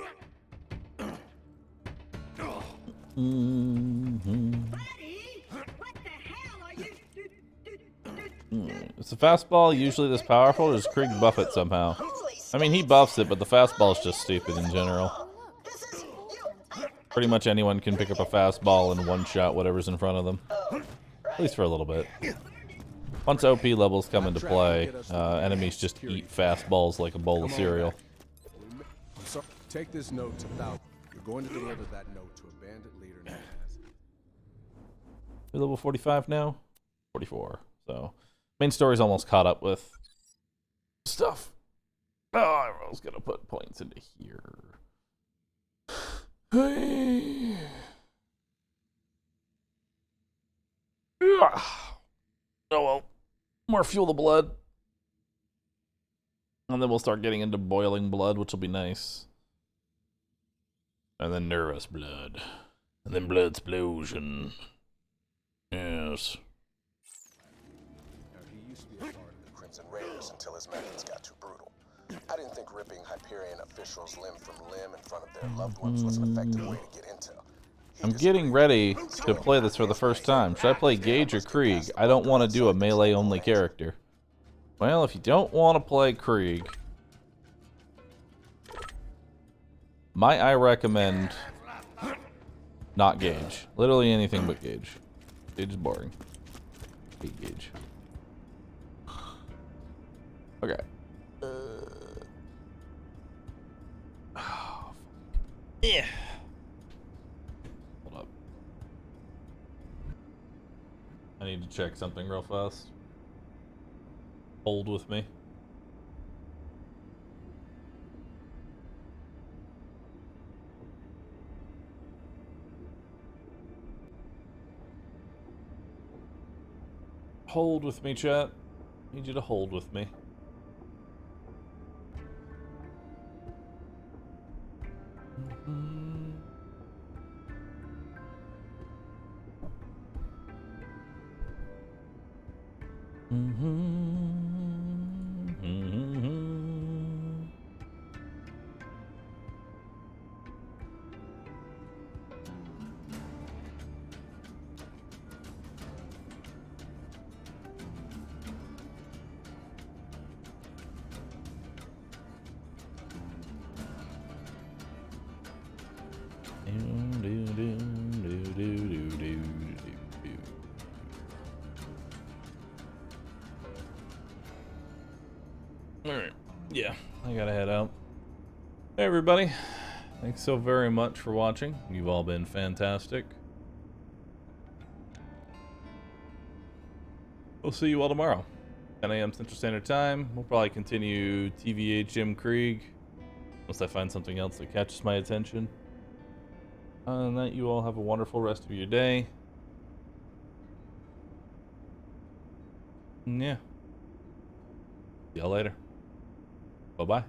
Is the fastball usually this powerful, or does Krieg buff it somehow? I mean, he buffs it, but the fastball is just stupid in general. Pretty much anyone can pick up a fastball and one-shot whatever's in front of them. At least for a little bit. Once OP levels come into play, enemies just eat fastballs like a bowl of cereal. So, take this note to Bahroo. You're going to deliver that note to a bandit leader named Mercenary. We're level 45 now? 44. So, main story's almost caught up with stuff. Oh, I was gonna put points into here. Hey. Oh well. More fuel the blood. And then we'll start getting into boiling blood, which will be nice. And then nervous blood. And then blood explosion. Yes. Crimson Raiders until his methods got too brutal. I didn't think ripping Hyperion officials limb from limb in front of their loved ones was an effective way to get intel. I'm getting ready to play this for the first time. Should I play Gage or Krieg? I don't want to do a melee-only character. Well, if you don't want to play Krieg, I recommend not Gage. Literally anything but Gage. Gage is boring. Hate Gage. Okay. Yeah. Hold up. I need to check something real fast. Hold with me. Hold with me, chat. I need you to hold with me. Alright, yeah, I gotta head out. Hey everybody, thanks so very much for watching. You've all been fantastic. We'll see you all tomorrow. 10 a.m. Central Standard Time. We'll probably continue TVHM Krieg, unless I find something else that catches my attention. Other than that, you all have a wonderful rest of your day. And yeah. See y'all later. Bye-bye.